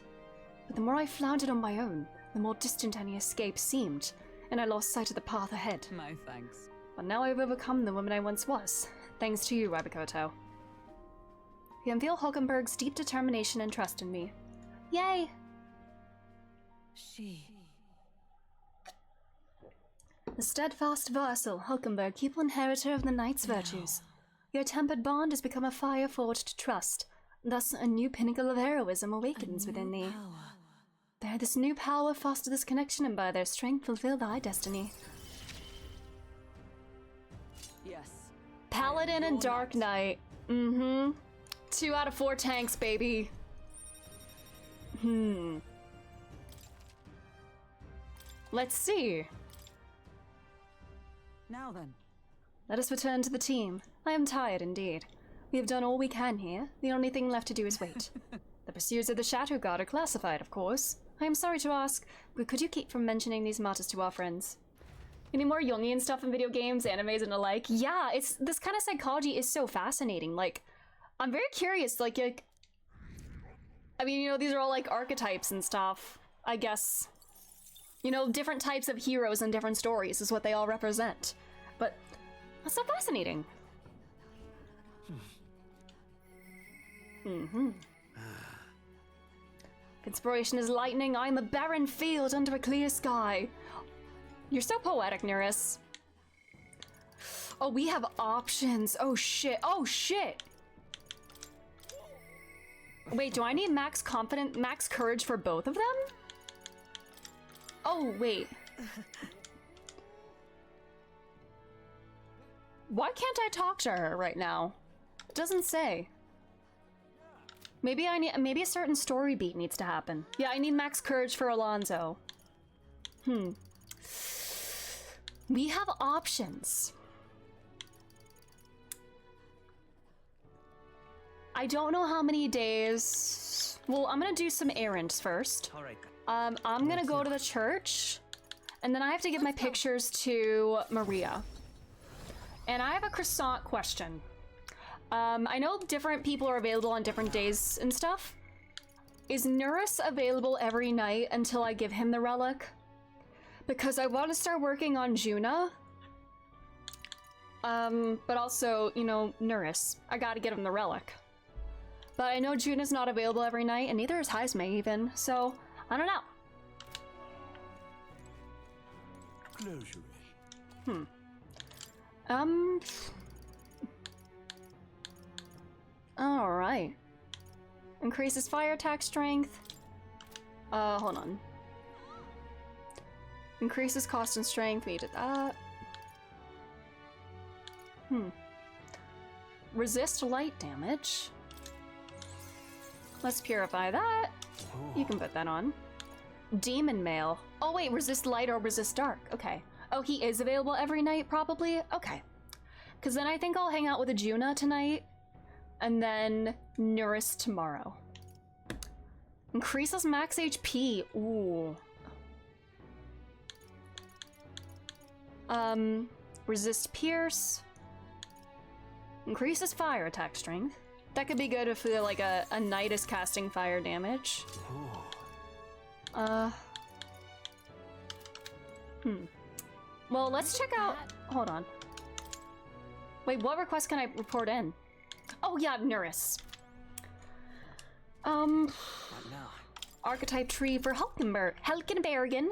But the more I floundered on my own, the more distant any escape seemed, and I lost sight of the path ahead. My thanks. But now I've overcome the woman I once was, thanks to you, Wabakoto. You can feel Hulkenberg's deep determination and trust in me. Yay! The steadfast vassal, Hulkenberg, pupil inheritor of the knight's virtues. Your tempered bond has become a fire forged trust. Thus, a new pinnacle of heroism awakens within thee. Bear this new power, foster this connection, and by their strength fulfill thy destiny. Yes. Paladin and Dark Knight. 2 out of 4 tanks, baby. Let's see. Now then. Let us return to the team. I am tired indeed. We have done all we can here. The only thing left to do is wait. The pursuits of the Shadow Guard are classified, of course. I am sorry to ask, but could you keep from mentioning these matters to our friends? Any more Jungian stuff in video games, animes, and the like? Yeah, this kind of psychology is so fascinating. Like, I'm very curious, like, I mean, you know, these are all, like, archetypes and stuff, I guess. You know, different types of heroes and different stories is what they all represent. But that's so fascinating. Inspiration is lightning. I'm a barren field under a clear sky. You're so poetic, Neris. Oh, we have options. Oh shit. Oh shit. Wait, do I need max courage for both of them? Oh, wait. Why can't I talk to her right now? It doesn't say. Maybe maybe a certain story beat needs to happen. Yeah, I need max courage for Alonzo. We have options. I don't know how many days. Well, I'm gonna do some errands first. All right. I'm gonna go to the church, and then I have to give my pictures to Maria. And I have a croissant question. I know different people are available on different days and stuff. Is Nurse available every night until I give him the relic? Because I want to start working on Juna. But also, you know, Nurse. I gotta get him the relic. But I know Juna's not available every night, and neither is Heisme even, so I don't know. Closure. Alright. Increases fire attack strength. Hold on. Increases cost and strength, we did that. Resist light damage. Let's purify that. You can put that on. Demon Mail. Oh wait, resist light or resist dark. Okay. Oh, he is available every night, probably? Okay. Because then I think I'll hang out with Ajuna tonight, and then Nurse tomorrow. Increases max HP. Ooh. Resist Pierce. Increases fire attack strength. That could be good if like a knight is casting fire damage. Well, let's check out. Hold on. Wait, what request can I report in? Oh yeah, Nurse. What now? Archetype tree for Helkenbergen.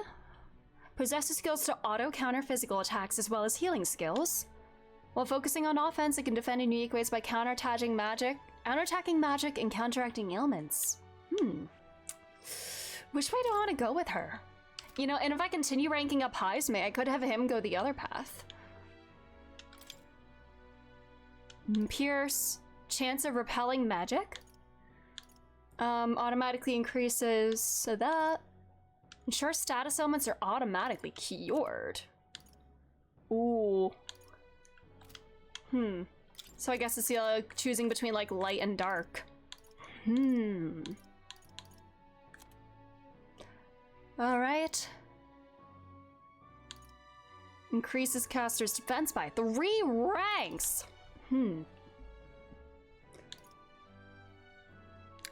Possesses skills to auto-counter physical attacks as well as healing skills. While focusing on offense, it can defend in unique ways by counterattacking magic and counteracting ailments. Which way do I want to go with her? You know, and if I continue ranking up Heisme, I could have him go the other path. Pierce, chance of repelling magic. Automatically increases, so that. Ensure status ailments are automatically cured. Ooh. So I guess it's choosing between like light and dark. Alright. Increases caster's defense by 3 ranks.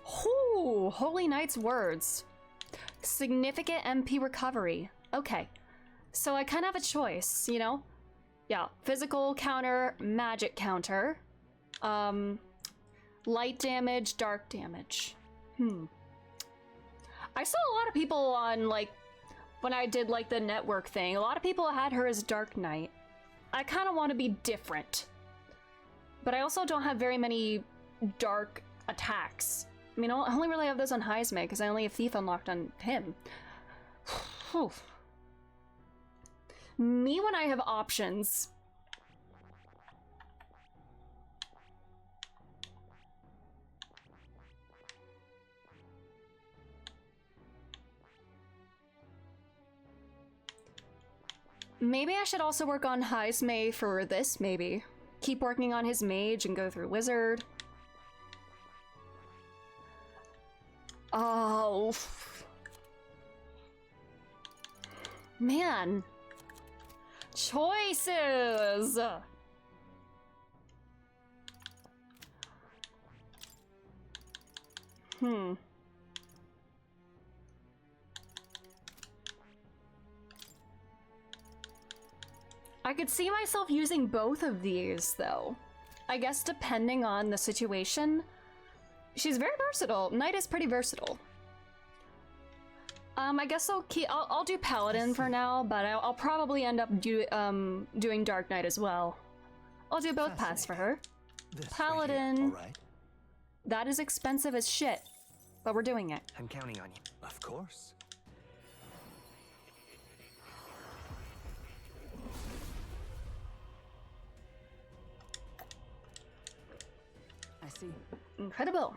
Holy Knight's words. Significant MP recovery. Okay. So I kind of have a choice, you know? Yeah, physical counter, magic counter. Light damage, dark damage. I saw a lot of people on, like, when I did, like, the network thing, a lot of people had her as Dark Knight. I kind of want to be different. But I also don't have very many dark attacks. I mean, I only really have those on Heisme, because I only have Thief unlocked on him. Me when I have options. Maybe I should also work on Heisme for this, maybe. Keep working on his mage and go through wizard. Oh. Man. Choices! I could see myself using both of these, though. I guess depending on the situation. She's very versatile. Knight is pretty versatile. I guess I'll do Paladin for now, but I'll probably end up doing Dark Knight as well. I'll do both paths for her. Paladin. All right. That is expensive as shit, but we're doing it. I'm counting on you. Of course. I see. Incredible.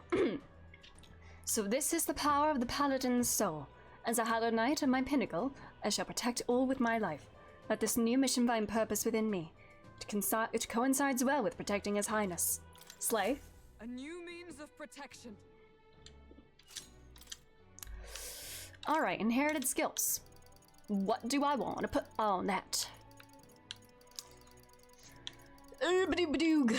So this is the power of the Paladin's soul. As a hallowed knight of my pinnacle, I shall protect all with my life. Let this new mission find purpose within me. It coincides well with protecting His Highness. Slay. A new means of protection. Alright, inherited skills. What do I want to put on that? Ba-doog.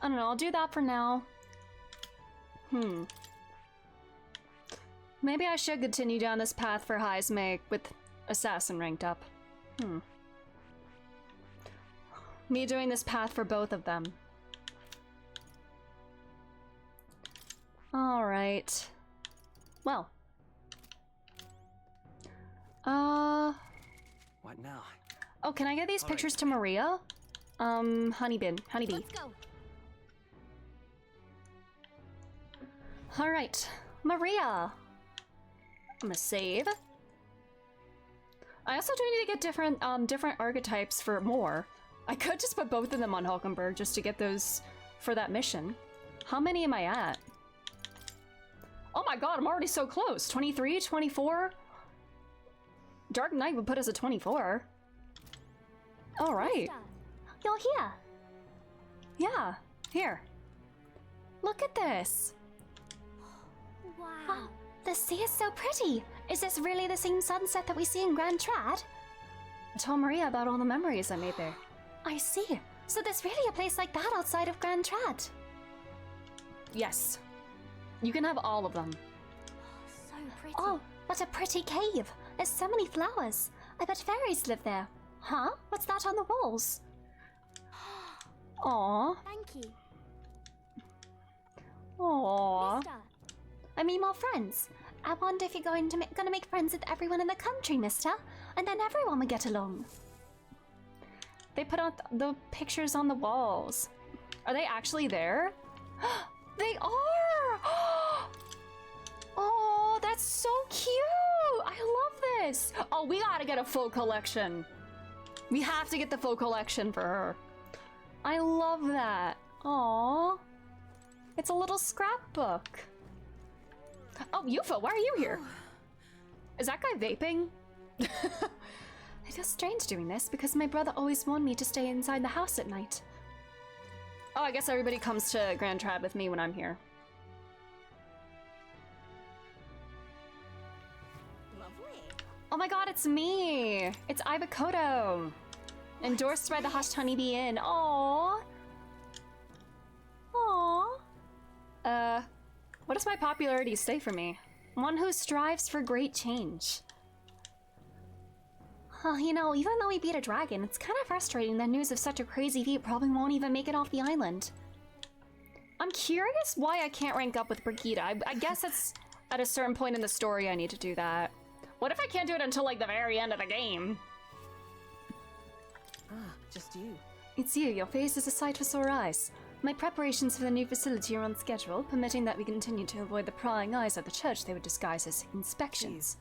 I don't know, I'll do that for now. Maybe I should continue down this path for Heismake with Assassin ranked up. Me doing this path for both of them. Alright. Well. What now? Oh, can I get these pictures to Maria? Honeybee. Let's go. Alright, Maria. I'm gonna save. I also do need to get different archetypes for more. I could just put both of them on Hulkenberg just to get those for that mission. How many am I at? Oh my god, I'm already so close. 23, 24? Dark Knight would put us at 24. Alright. You're here. Yeah, here. Look at this. Wow. Oh, the sea is so pretty. Is this really the same sunset that we see in Grand Trad? I told Maria about all the memories I made there. I see. So there's really a place like that outside of Grand Trad? Yes. You can have all of them. So pretty. Oh, what a pretty cave. There's so many flowers. I bet fairies live there. Huh? What's that on the walls? Aww. Thank you. Aww. Mister, I mean more friends. I wonder if you're gonna make friends with everyone in the country, mister, and then everyone will get along. They put out the pictures on the walls. Are they actually there? They are! Oh, that's so cute! I love this! Oh, we gotta get a full collection. We have to get the full collection for her. I love that. Aww. It's a little scrapbook. Oh, Yufa, why are you here? Is that guy vaping? I feel strange doing this because my brother always warned me to stay inside the house at night. Oh, I guess everybody comes to Grand Trad with me when I'm here. Lovely. Oh my god, it's me! It's Ibakoto! Endorsed by the Hushed Honeybee Inn. Aww! Aww. What does my popularity say for me? One who strives for great change. You know, even though we beat a dragon, it's kind of frustrating that news of such a crazy feat probably won't even make it off the island. I'm curious why I can't rank up with Brigitte. I guess it's at a certain point in the story I need to do that. What if I can't do it until, like, the very end of the game? Ah, just you. It's you. Your face is a sight for sore eyes. My preparations for the new facility are on schedule, permitting that we continue to avoid the prying eyes of the church they would disguise as inspections.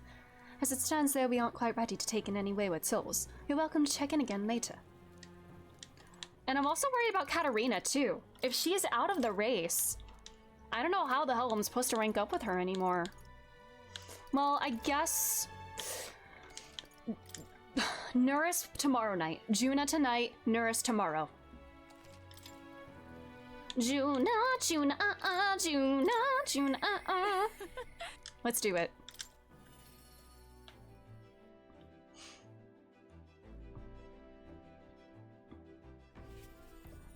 As it stands there, we aren't quite ready to take in any wayward souls. You're welcome to check in again later. And I'm also worried about Katarina, too. If she's out of the race, I don't know how the hell I'm supposed to rank up with her anymore. Well, I guess... Nurse tomorrow night. Juna tonight, Nurse tomorrow. Juna, Juna, Juna, Juna, Let's do it.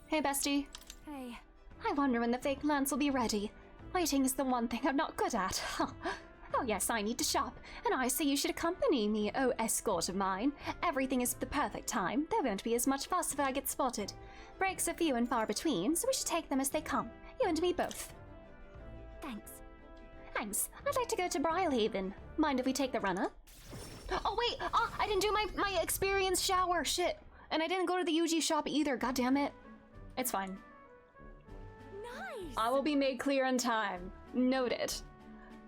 Hey, bestie. Hey. I wonder when the fake lance will be ready. Waiting is the one thing I'm not good at. Oh yes, I need to shop, and I say you should accompany me, oh escort of mine. Everything is at the perfect time. There won't be as much fuss if I get spotted. Breaks are few and far between, so we should take them as they come. You and me both. Thanks. Thanks. I'd like to go to Brialhaven. Mind if we take the runner? Oh wait, I didn't do my experience shower, shit. And I didn't go to the UG shop either, god damn it. It's fine. Nice! I will be made clear in time. Noted.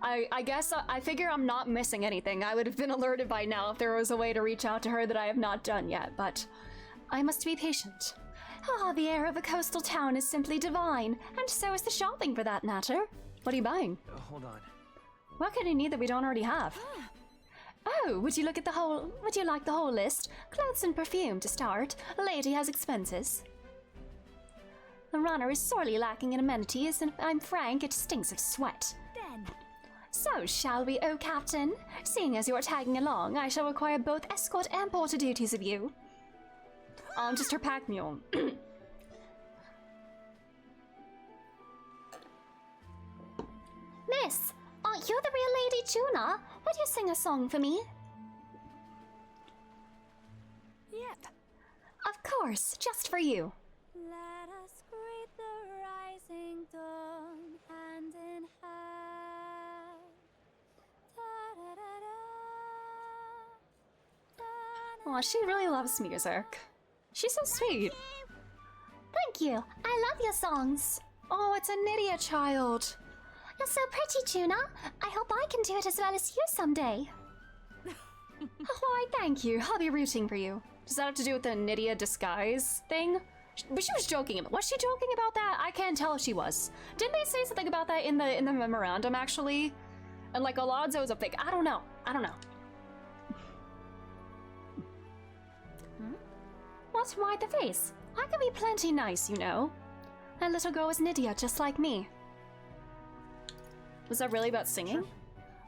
I guess I figure I'm not missing anything. I would have been alerted by now if there was a way to reach out to her that I have not done yet, but I must be patient. Ah, the air of a coastal town is simply divine, and so is the shopping for that matter. What are you buying? Hold on. What can you need that we don't already have? Oh, would you like the whole list? Clothes and perfume to start. A lady has expenses. The runner is sorely lacking in amenities, and if I'm frank, it stinks of sweat. Then. So, shall we, oh Captain? Seeing as you're tagging along, I shall require both escort and porter duties of you. I'm just her pack mule. Miss, aren't you the real Lady Juna? Would you sing a song for me? Yep. Of course, just for you. Let us greet the rising dawn hand in hand. Aw, she really loves music. She's so sweet. Thank you. I love your songs. Oh, it's a Nydia child. You're so pretty, Juna. I hope I can do it as well as you someday. Why, thank you. I'll be rooting for you. Does that have to do with the Nydia disguise thing? But she was joking. Was she joking about that? I can't tell if she was. Didn't they say something about that in the memorandum, actually? And like, Alonzo was a fake. I don't know. What? Why the face? I can be plenty nice, you know. That little girl was Nydia, just like me. Was that really about singing? Sure.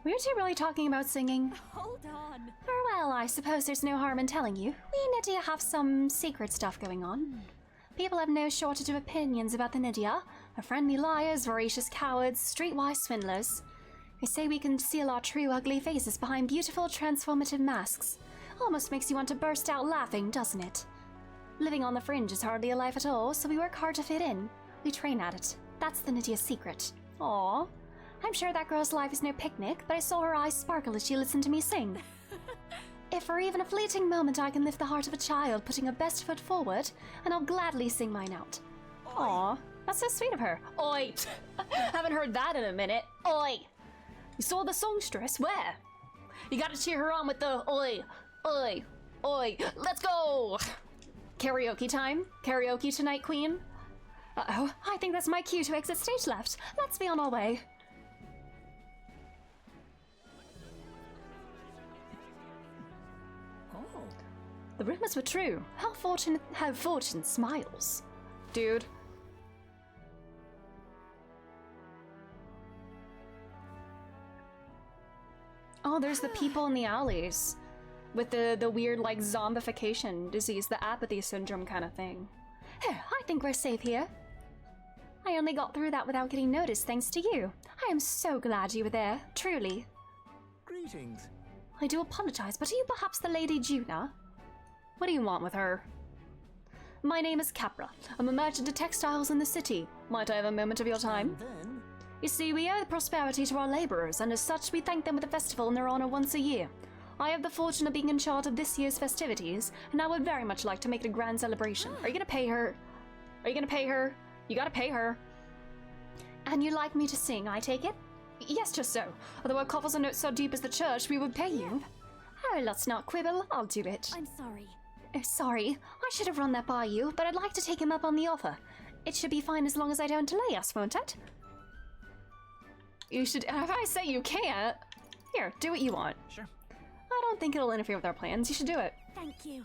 Were you two really talking about singing? Hold on. Well, I suppose there's no harm in telling you. We Nydia have some secret stuff going on. People have no shortage of opinions about the Nydia. Are friendly liars, voracious cowards, streetwise swindlers. They say we conceal our true ugly faces behind beautiful transformative masks. Almost makes you want to burst out laughing, doesn't it? Living on the fringe is hardly a life at all, so we work hard to fit in. We train at it. That's the Nydia's secret. Aww. I'm sure that girl's life is no picnic, but I saw her eyes sparkle as she listened to me sing. If for even a fleeting moment I can lift the heart of a child putting her best foot forward, and I'll gladly sing mine out. Aw, that's so sweet of her. Oi! Haven't heard that in a minute. Oi! You saw the songstress? Where? You gotta cheer her on with the oi, oi, oi. Let's go! Karaoke time? Karaoke tonight, Queen? Uh-oh, I think that's my cue to exit stage left. Let's be on our way. Oh. The rumors were true. How fortune smiles. Dude. Oh, there's the people in the alleys. With the weird, like, zombification disease, the apathy syndrome kind of thing. I think we're safe here. I only got through that without getting noticed thanks to you. I am so glad you were there, truly. Greetings. I do apologize, but are you perhaps the Lady Juna? What do you want with her? My name is Capra. I'm a merchant of textiles in the city. Might I have a moment of your time? You see, we owe prosperity to our laborers, and as such we thank them with a festival in their honor once a year. I have the fortune of being in charge of this year's festivities, and I would very much like to make it a grand celebration. Are you gonna pay her? Are you gonna pay her? You gotta pay her. And you'd like me to sing, I take it? Yes, just so. Although our coffers are not so deep as the church, we would pay you. Oh, let's not quibble. I'll do it. I'm sorry. Oh, sorry. I should have run that by you, but I'd like to take him up on the offer. It should be fine as long as I don't delay us, won't it? You should... If I say you can't... Here, do what you want. Sure. I don't think it'll interfere with our plans. You should do it. Thank you.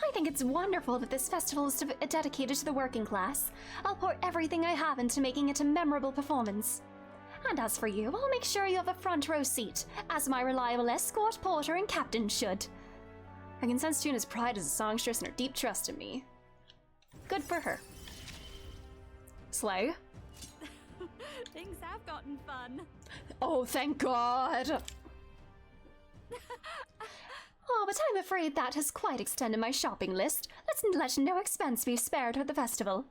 I think it's wonderful that this festival is dedicated to the working class. I'll pour everything I have into making it a memorable performance. And as for you, I'll make sure you have a front row seat, as my reliable escort, porter, and captain should. I can sense Juna's pride as a songstress and her deep trust in me. Good for her. Slay. Things have gotten fun. Oh, thank God. Oh, but I'm afraid that has quite extended my shopping list. Let's let no expense be spared at the festival.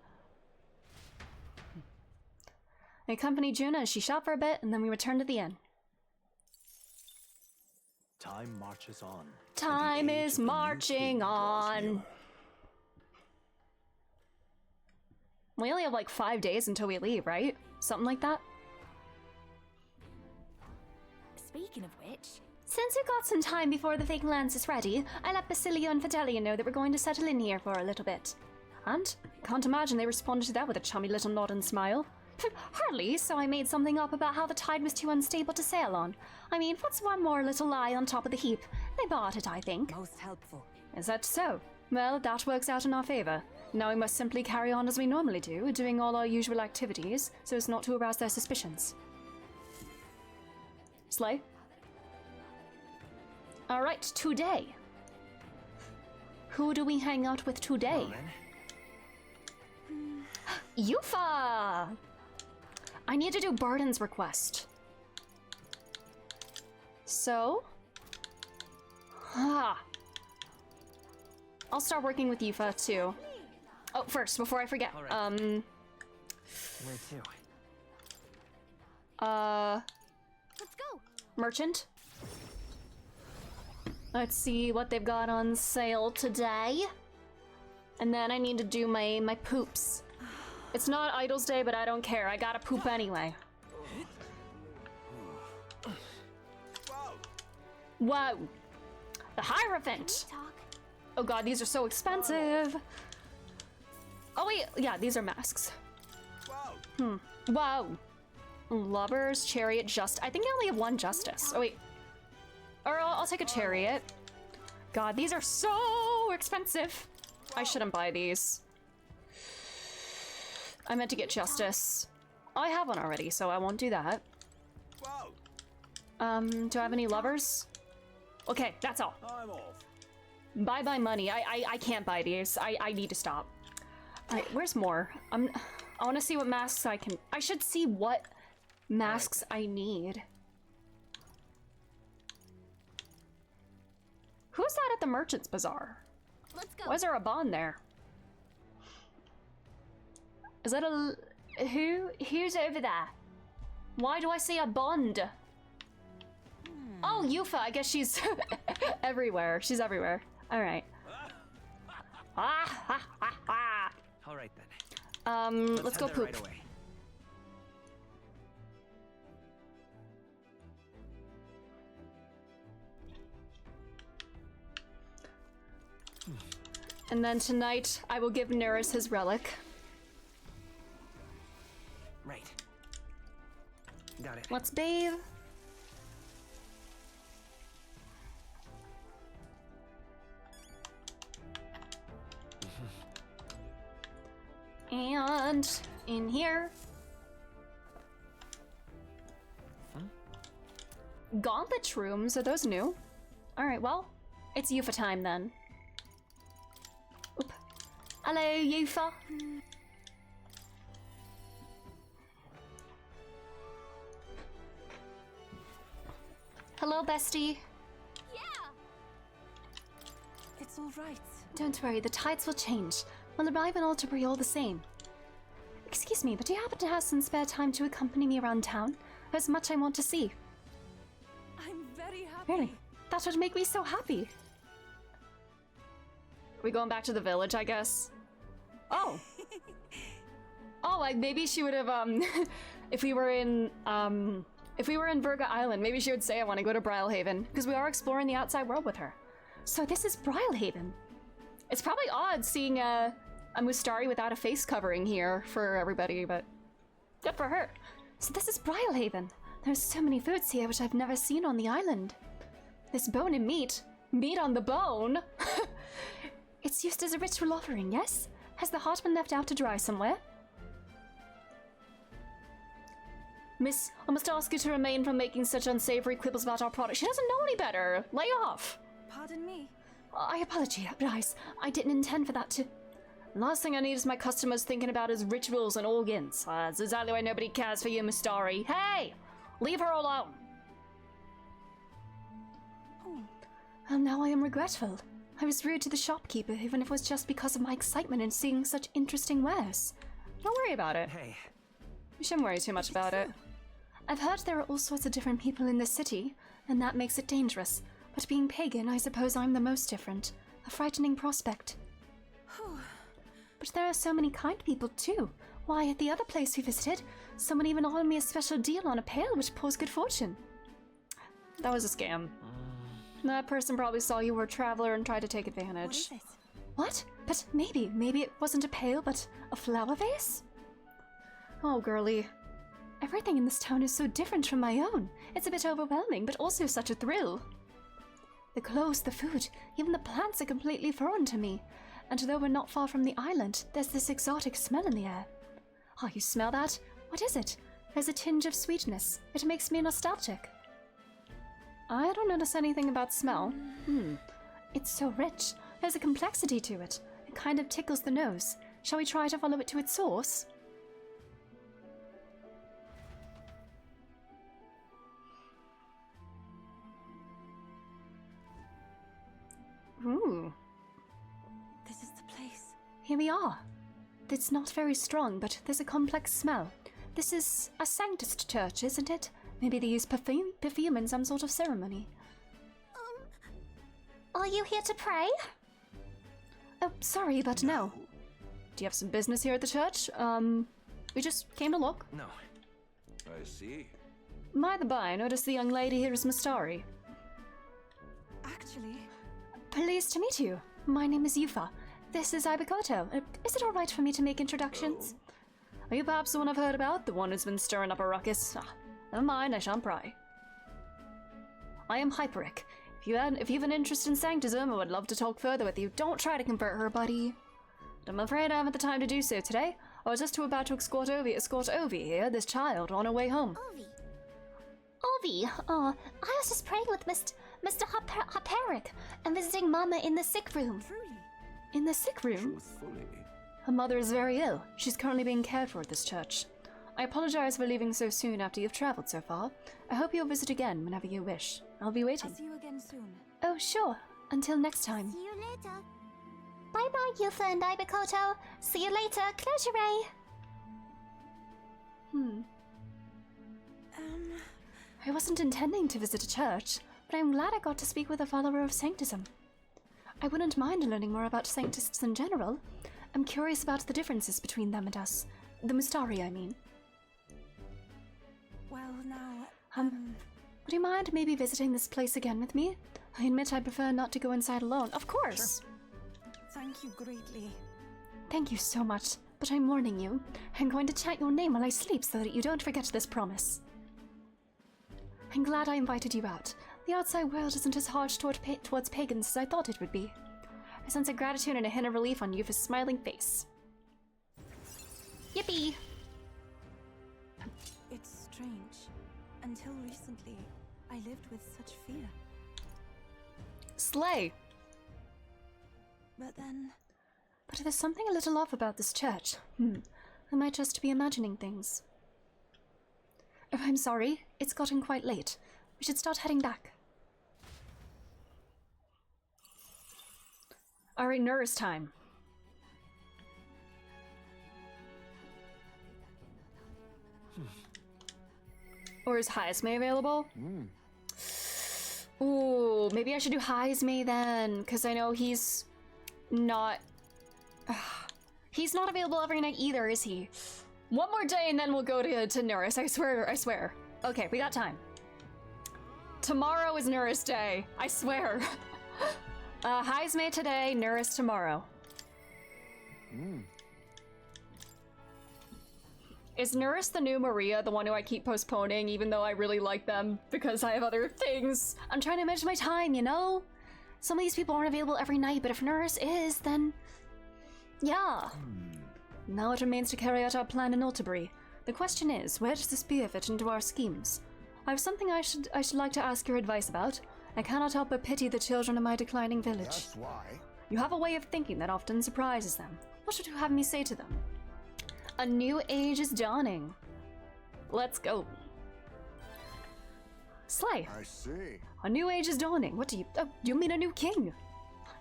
I accompanied Juna as she shopped for a bit, and then we returned to the inn. Time marches on. Time is marching on. We only have like 5 days until we leave, right? Something like that? Speaking of which... Since we've got some time before the vacant lands is ready, I let Basilio and Fidelia know that we're going to settle in here for a little bit. And can't imagine they responded to that with a chummy little nod and smile. Hardly, so I made something up about how the tide was too unstable to sail on. I mean, what's one more little lie on top of the heap? They bought it, I think. Most helpful. Is that so? Well, that works out in our favor. Now we must simply carry on as we normally do, doing all our usual activities, so as not to arouse their suspicions. Slay? Alright, today. Who do we hang out with today? Yufa! I need to do Barden's request. So... I'll start working with Yufa, too. Oh, first, before I forget, Where to? Let's go! Merchant? Let's see what they've got on sale today. And then I need to do my poops. It's not Idol's Day, but I don't care. I gotta poop anyway. Whoa! The Hierophant! Oh god, these are so expensive! Oh wait, yeah, these are masks. Whoa! Lovers, Chariot, I think I only have one Justice. Oh wait. Or I'll take a Chariot. God, these are so expensive! I shouldn't buy these. I meant to get Justice. I have one already, so I won't do that. Do I have any lovers? Okay, that's all. I'm off. Bye-bye money. I can't buy these. I need to stop. Alright, where's more? I want to see what masks I can... I should see what masks I need. Who's that at the Merchant's Bazaar? Let's go. Why is there a bond there? Is that a... Who's over there? Why do I see a bond? Oh, Yufa. I guess she's everywhere. She's everywhere. Alright. Alright then. Let's go poop. Right away. And then tonight, I will give Neris his relic. Right. Got it. Let's bathe. And in here. Gauntlet rooms, are those new? Alright, well, it's Yufa time then. Oop. Hello, Yufa. Hello, bestie. Yeah! It's all right. Don't worry, the tides will change. We'll arrive in Alderbury all the same. Excuse me, but do you happen to have some spare time to accompany me around town? There's much I want to see. I'm very happy. Really? That would make me so happy. We going back to the village, I guess? Oh! Oh, like maybe she would have, if we were in Virga Island, maybe she would say, I want to go to Brylehaven, because we are exploring the outside world with her. So this is Brylehaven. It's probably odd seeing a Mustari without a face covering here for everybody, but good for her. So this is Brylehaven. There's so many foods here which I've never seen on the island. This bone and meat on the bone. It's used as a ritual offering, yes? Has the heart been left out to dry somewhere? Miss, I must ask you to remain from making such unsavory quibbles about our product. She doesn't know any better. Lay off. Pardon me. I apologize. I didn't intend for that to... Last thing I need is my customers thinking about his rituals and organs. That's exactly why nobody cares for you, Mustari. Hey! Leave her alone! Oh. Well, now I am regretful. I was rude to the shopkeeper, even if it was just because of my excitement in seeing such interesting wares. Don't worry about it. Hey, You shouldn't worry too much about it. I've heard there are all sorts of different people in this city, and that makes it dangerous. But being pagan, I suppose I'm the most different. A frightening prospect. But there are so many kind people, too. Why, at the other place we visited, someone even offered me a special deal on a pail which pours good fortune. That was a scam. That person probably saw you were a traveler and tried to take advantage. What is it? What? But maybe it wasn't a pail, but a flower vase? Oh, girlie. Everything in this town is so different from my own. It's a bit overwhelming, but also such a thrill. The clothes, the food, even the plants are completely foreign to me. And though we're not far from the island, there's this exotic smell in the air. Oh, you smell that? What is it? There's a tinge of sweetness. It makes me nostalgic. I don't notice anything about smell. It's so rich. There's a complexity to it. It kind of tickles the nose. Shall we try to follow it to its source? Ooh. This is the place. Here we are. It's not very strong, but there's a complex smell. This is a Sanctist church, isn't it? Maybe they use perfume in some sort of ceremony. Are you here to pray? Oh, sorry, but no. Do you have some business here at the church? We just came to look. No. I see. By the by, I noticed the young lady here is Mistari. Actually... Pleased to meet you. My name is Yufa. This is Ibakoto. Is it alright for me to make introductions? Are you perhaps the one I've heard about? The one who's been stirring up a ruckus? Never mind, I shan't pry. I am Hyperic. If you've an interest in Sanctism, I would love to talk further with you. Don't try to convert her, buddy. But I'm afraid I haven't the time to do so today. I was just about to escort Ovi here, this child, on her way home. Ovi? Oh, I was just praying with Mr. Hyperic and visiting Mama in the sick room. Truly? In the sick room? Truthfully. Her mother is very ill. She's currently being cared for at this church. I apologize for leaving so soon after you've traveled so far. I hope you'll visit again whenever you wish. I'll be waiting. I'll see you again soon. Oh, sure. Until next time. See you later. Bye-bye, Yufa and Ibakoto. See you later, Clojure. I wasn't intending to visit a church, but I'm glad I got to speak with a follower of Sanctism. I wouldn't mind learning more about Sanctists in general. I'm curious about the differences between them and us. The Mustari, I mean. Well, now... Would you mind maybe visiting this place again with me? I admit I prefer not to go inside alone. Of course! Sure. Thank you greatly. Thank you so much, but I'm warning you. I'm going to chant your name while I sleep so that you don't forget this promise. I'm glad I invited you out. The outside world isn't as harsh towards pagans as I thought it would be. I sense a gratitude and a hint of relief on Yufa's smiling face. Yippee! It's strange. Until recently, I lived with such fear. Slay! But then... But there's something a little off about this church. I might just be imagining things. Oh, I'm sorry. It's gotten quite late. We should start heading back. Alright, Nurse time. Or is Heismay available? Ooh, maybe I should do Heismay then, because I know he's not... he's not available every night either, is he? One more day and then we'll go to Nurse, I swear. Okay, we got time. Tomorrow is Nurse Day, I swear. Heismay today, Nurse tomorrow. Is Nurse the new Maria, the one who I keep postponing, even though I really like them because I have other things? I'm trying to manage my time, you know? Some of these people aren't available every night, but if Nurse is, then... yeah. Now it remains to carry out our plan in Ultabury. The question is, where does this beer fit into our schemes? I have something I should like to ask your advice about. I cannot help but pity the children of my declining village. That's why. You have a way of thinking that often surprises them. What would you have me say to them? A new age is dawning. Let's go. Slay. I see. A new age is dawning. What do you... oh, you mean a new king?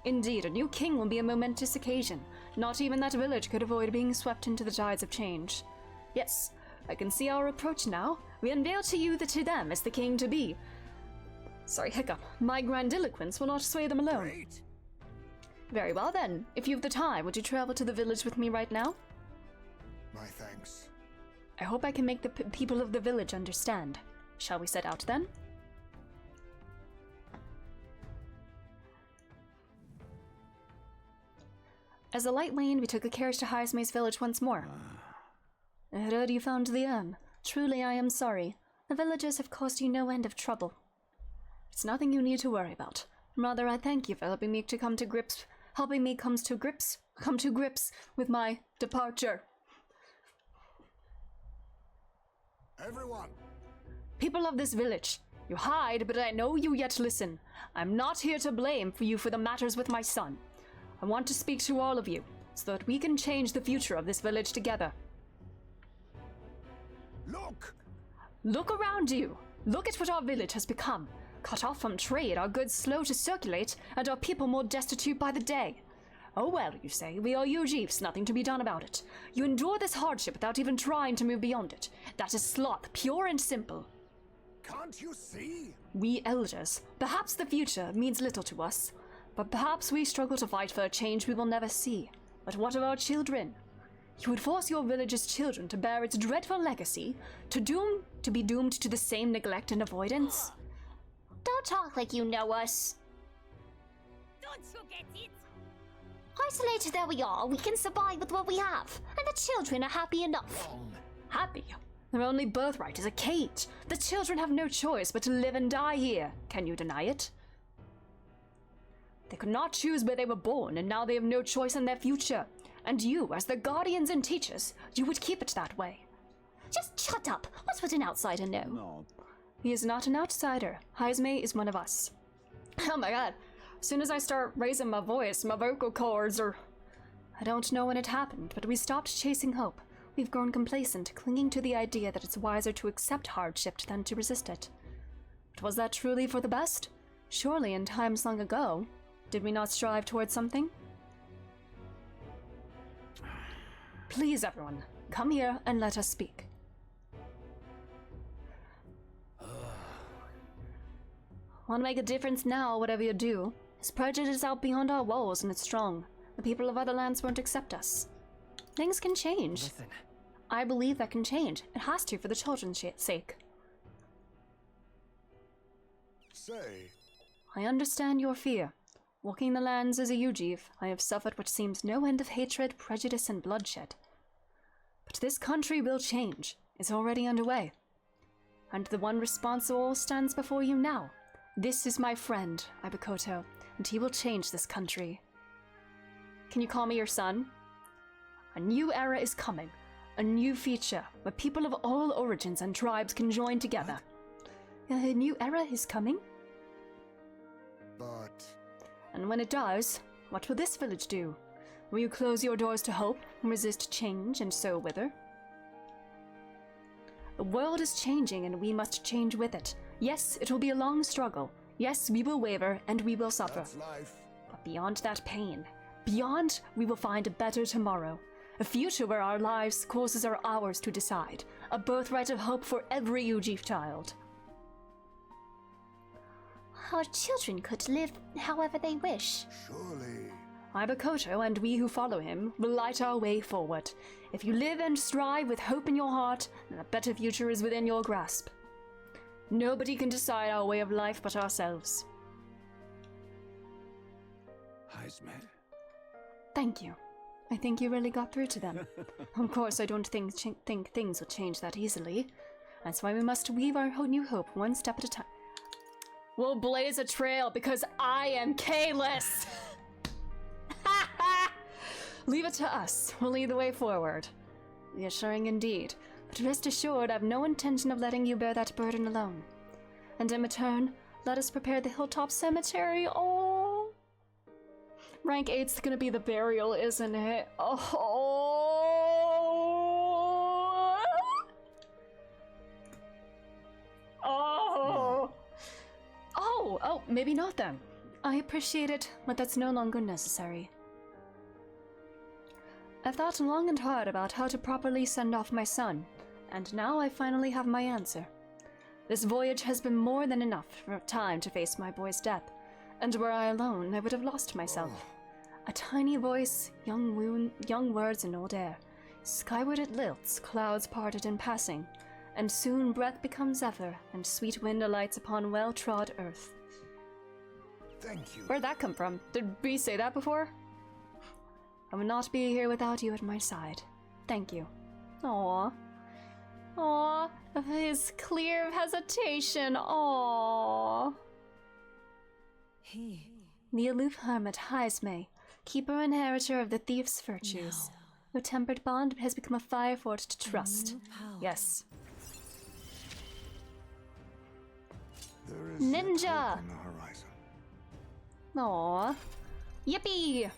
Indeed, a new king will be a momentous occasion. Not even that village could avoid being swept into the tides of change. Yes, I can see our approach now. We unveil to you that to them as the king-to-be. Sorry, hiccup. My grandiloquence will not sway them alone. Great. Very well then. If you have the time, would you travel to the village with me right now? My thanks. I hope I can make the people of the village understand. Shall we set out then? As the light waned, we took a carriage to Highsmay's village once more. I heard you found the urn. Truly, I am sorry. The villagers have caused you no end of trouble. It's nothing you need to worry about. Rather, I thank you for helping me come to grips with my departure. Everyone! People of this village, you hide, but I know you yet listen. I'm not here to blame for you for the matters with my son. I want to speak to all of you, so that we can change the future of this village together. Look! Look around you! Look at what our village has become. Cut off from trade, our goods slow to circulate, and our people more destitute by the day. Oh well, you say, we are Ujifs, nothing to be done about it. You endure this hardship without even trying to move beyond it. That is sloth, pure and simple. Can't you see? We elders, perhaps the future means little to us, but perhaps we struggle to fight for a change we will never see. But what of our children? You would force your village's children to bear its dreadful legacy, to be doomed to the same neglect and avoidance? Don't talk like you know us. Don't you get it? Isolated though we are, we can survive with what we have, and the children are happy enough. Happy? Their only birthright is a cage. The children have no choice but to live and die here. Can you deny it? They could not choose where they were born, and now they have no choice in their future. And you, as their guardians and teachers, you would keep it that way. Just shut up. What would an outsider know? No. He is not an outsider. Highsmay is one of us. Oh my god. As soon as I start raising my voice, my vocal cords are... I don't know when it happened, but we stopped chasing hope. We've grown complacent, clinging to the idea that it's wiser to accept hardship than to resist it. But was that truly for the best? Surely in times long ago, did we not strive towards something? Please, everyone, come here and let us speak. Want to make a difference now, whatever you do. His prejudice is out beyond our walls, and it's strong. The people of other lands won't accept us. Things can change. Listen. I believe that can change. It has to for the children's sake. Say. I understand your fear. Walking the lands as a Ujiv, I have suffered what seems no end of hatred, prejudice, and bloodshed. But this country will change. It's already underway. And the one responsible stands before you now. This is my friend, Ibakoto, and he will change this country. Can you call me your son? A new era is coming. A new future, where people of all origins and tribes can join together. A new era is coming? But... And when it does, what will this village do? Will you close your doors to hope, resist change, and so wither? The world is changing, and we must change with it. Yes, it will be a long struggle. Yes, we will waver, and we will suffer. That's life. But beyond that pain, beyond, we will find a better tomorrow. A future where our lives' courses are ours to decide. A birthright of hope for every Ujif child. Our children could live however they wish. Surely. Ibakoto and we who follow him will light our way forward. If you live and strive with hope in your heart, then a better future is within your grasp. Nobody can decide our way of life but ourselves. Highsmay. Thank you. I think you really got through to them. Of course, I don't think things will change that easily. That's why we must weave our new hope one step at a time. We'll blaze a trail because I am Kalis! Leave it to us. We'll lead the way forward. Reassuring indeed. But rest assured, I've no intention of letting you bear that burden alone. And in return, let us prepare the Hilltop Cemetery. Oh! Rank 8's gonna be the burial, isn't it? Oh! Oh! Oh, maybe not then. I appreciate it, but that's no longer necessary. I've thought long and hard about how to properly send off my son, and now I finally have my answer. This voyage has been more than enough time to face my boy's death, and were I alone, I would have lost myself. A tiny voice, young words and old air. Skyward it lilts, clouds parted in passing, and soon breath becomes zephyr, and sweet wind alights upon well-trod earth. Thank you. Where'd that come from? Did we say that before? I would not be here without you at my side. Thank you. Aww. Aww. His clear hesitation. Aww. The aloof hermit Heismay, keeper inheritor of the thief's virtues. Your tempered bond has become a fire fort to trust. Yes. There is Ninja! on the horizon. Aww. Yippee!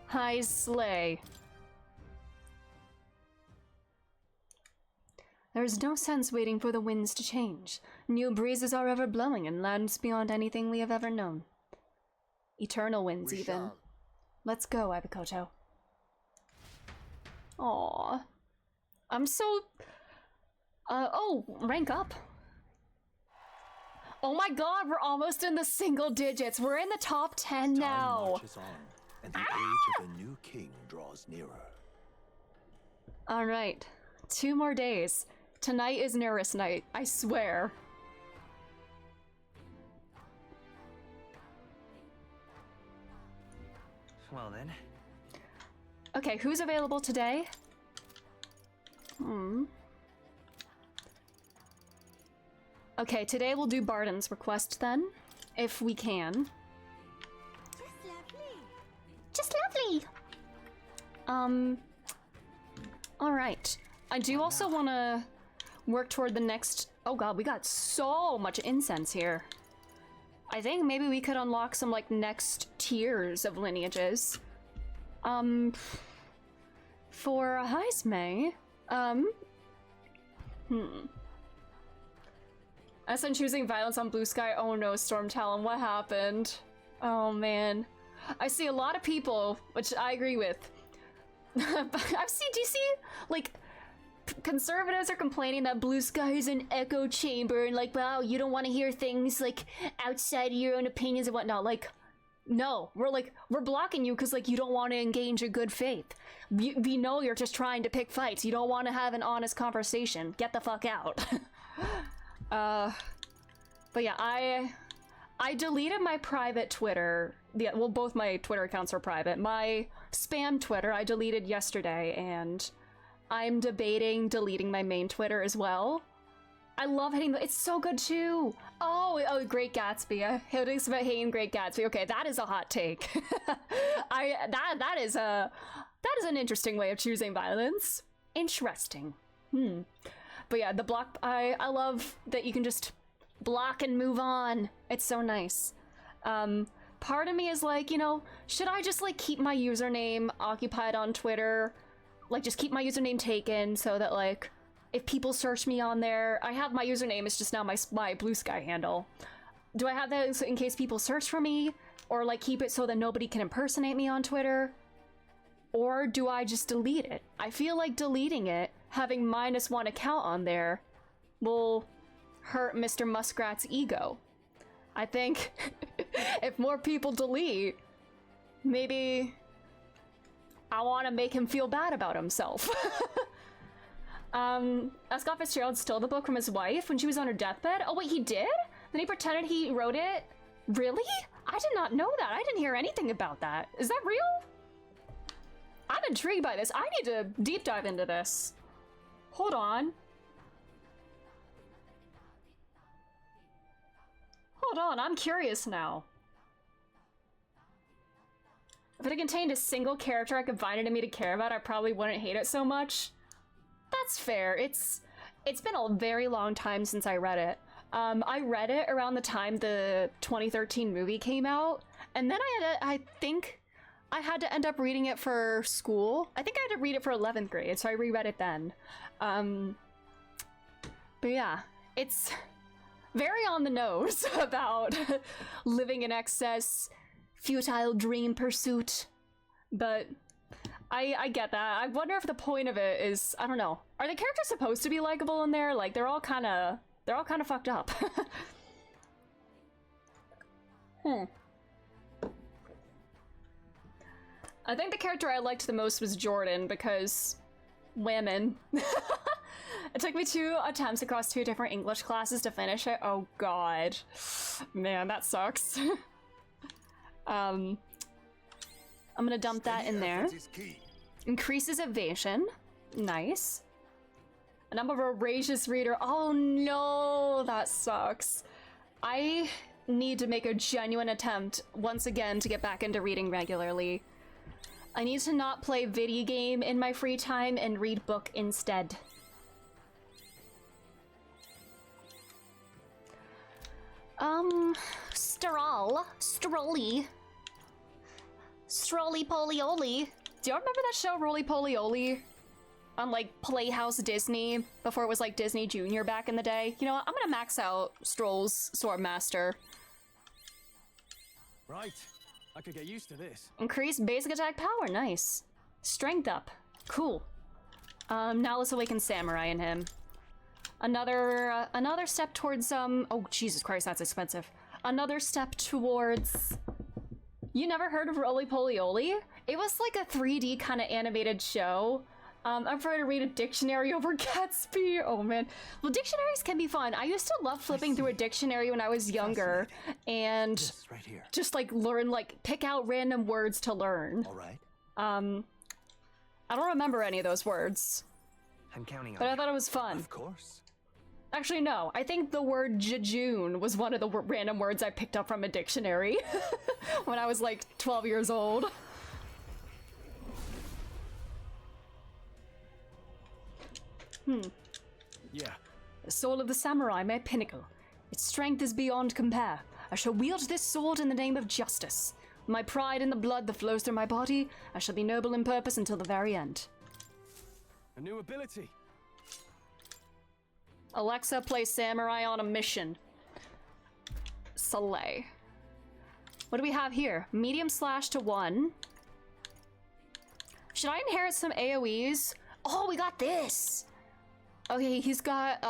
High sleigh. There is no sense waiting for the winds to change. New breezes are ever blowing in lands beyond anything we have ever known. Eternal winds, even. Let's go, Ibukoto. Aww. I'm so... oh, rank up. Oh my god, we're almost in the single digits. We're in the top 10 now. Time marches on, and the age of a new king draws nearer. Alright. 2 more days. Tonight is Neris night, I swear. Well then. Okay, who's available today? Okay, today we'll do Barden's request then, if we can. Just lovely. Alright. I do also want to work toward the next... Oh god, we got so much incense here. I think maybe we could unlock some, like, next tiers of lineages. For Heismay, As I'm choosing violence on Blue Sky, oh no, Storm Talon, what happened? Oh man. I see a lot of people, which I agree with. Do you see, like, conservatives are complaining that Blue Sky is an echo chamber and like, wow, you don't want to hear things like outside of your own opinions and whatnot. Like, no, we're blocking you because like you don't want to engage in good faith. We know you're just trying to pick fights. You don't want to have an honest conversation. Get the fuck out. But yeah, I deleted my private Twitter. Yeah, well, both my Twitter accounts are private. My spam Twitter I deleted yesterday, and I'm debating deleting my main Twitter as well. I love hitting it's so good too. Oh, Great Gatsby. How to about hating Great Gatsby. Okay, that is a hot take. That is an interesting way of choosing violence. Interesting. But yeah, the block, I love that you can just block and move on. It's so nice. Part of me is like, you know, should I just like keep my username occupied on Twitter? Like just keep my username taken so that like, if people search me on there, I have my username, it's just now my Blue Sky handle. Do I have that in case people search for me? Or like keep it so that nobody can impersonate me on Twitter? Or do I just delete it? I feel like deleting it, having -1 account on there, will hurt Mr. Muskrat's ego. I think if more people delete, maybe I want to make him feel bad about himself. Scott Fitzgerald stole the book from his wife when she was on her deathbed? Oh wait, he did? Then he pretended he wrote it? Really? I did not know that. I didn't hear anything about that. Is that real? I'm intrigued by this. I need to deep dive into this. Hold on. Hold on, I'm curious now. If it contained a single character I could find enemy to care about, I probably wouldn't hate it so much. That's fair. It's been a very long time since I read it. I read it around the time the 2013 movie came out, and then I think I had to end up reading it for school. I think I had to read it for 11th grade, so I reread it then. But yeah, it's very on the nose about living in excess, futile dream pursuit. But I get that. I wonder if the point of it is, I don't know. Are the characters supposed to be likable in there? Like, they're all kind of fucked up. I think the character I liked the most was Jordan because women. It took me 2 attempts across 2 different English classes to finish it. Oh god. Man, that sucks. I'm gonna dump that in there. Increases evasion. Nice. And I'm a voracious reader. Oh no, that sucks. I need to make a genuine attempt once again to get back into reading regularly. I need to not play video game in my free time and read book instead. Strolly Polioli. Do y'all remember that show, Roly Polioli? On like Playhouse Disney, before it was like Disney Junior back in the day. You know what? I'm gonna max out Stroll's Swordmaster. Right. I could get used to this. Increase basic attack power, nice. Strength up, cool. Now let's awaken Samurai in him. Another step towards, oh Jesus Christ, that's expensive. Another step towards... You never heard of Roly Polioli? It was like a 3D kind of animated show. I'm trying to read a dictionary over Gatsby. Oh man. Well, dictionaries can be fun. I used to love flipping through a dictionary when I was younger and right here. just like learn, like pick out random words to learn. All right. I don't remember any of those words. I'm counting on But I you. thought it was fun. Of course. Actually, no. I think the word jejune was one of the random words I picked up from a dictionary when I was like 12 years old. Yeah. The soul of the samurai, my pinnacle. Its strength is beyond compare. I shall wield this sword in the name of justice. My pride in the blood that flows through my body, I shall be noble in purpose until the very end. A new ability. Alexa, play Samurai on a mission. Slay. What do we have here? Medium slash to 1. Should I inherit some AoEs? Oh, we got this! Okay, he's got,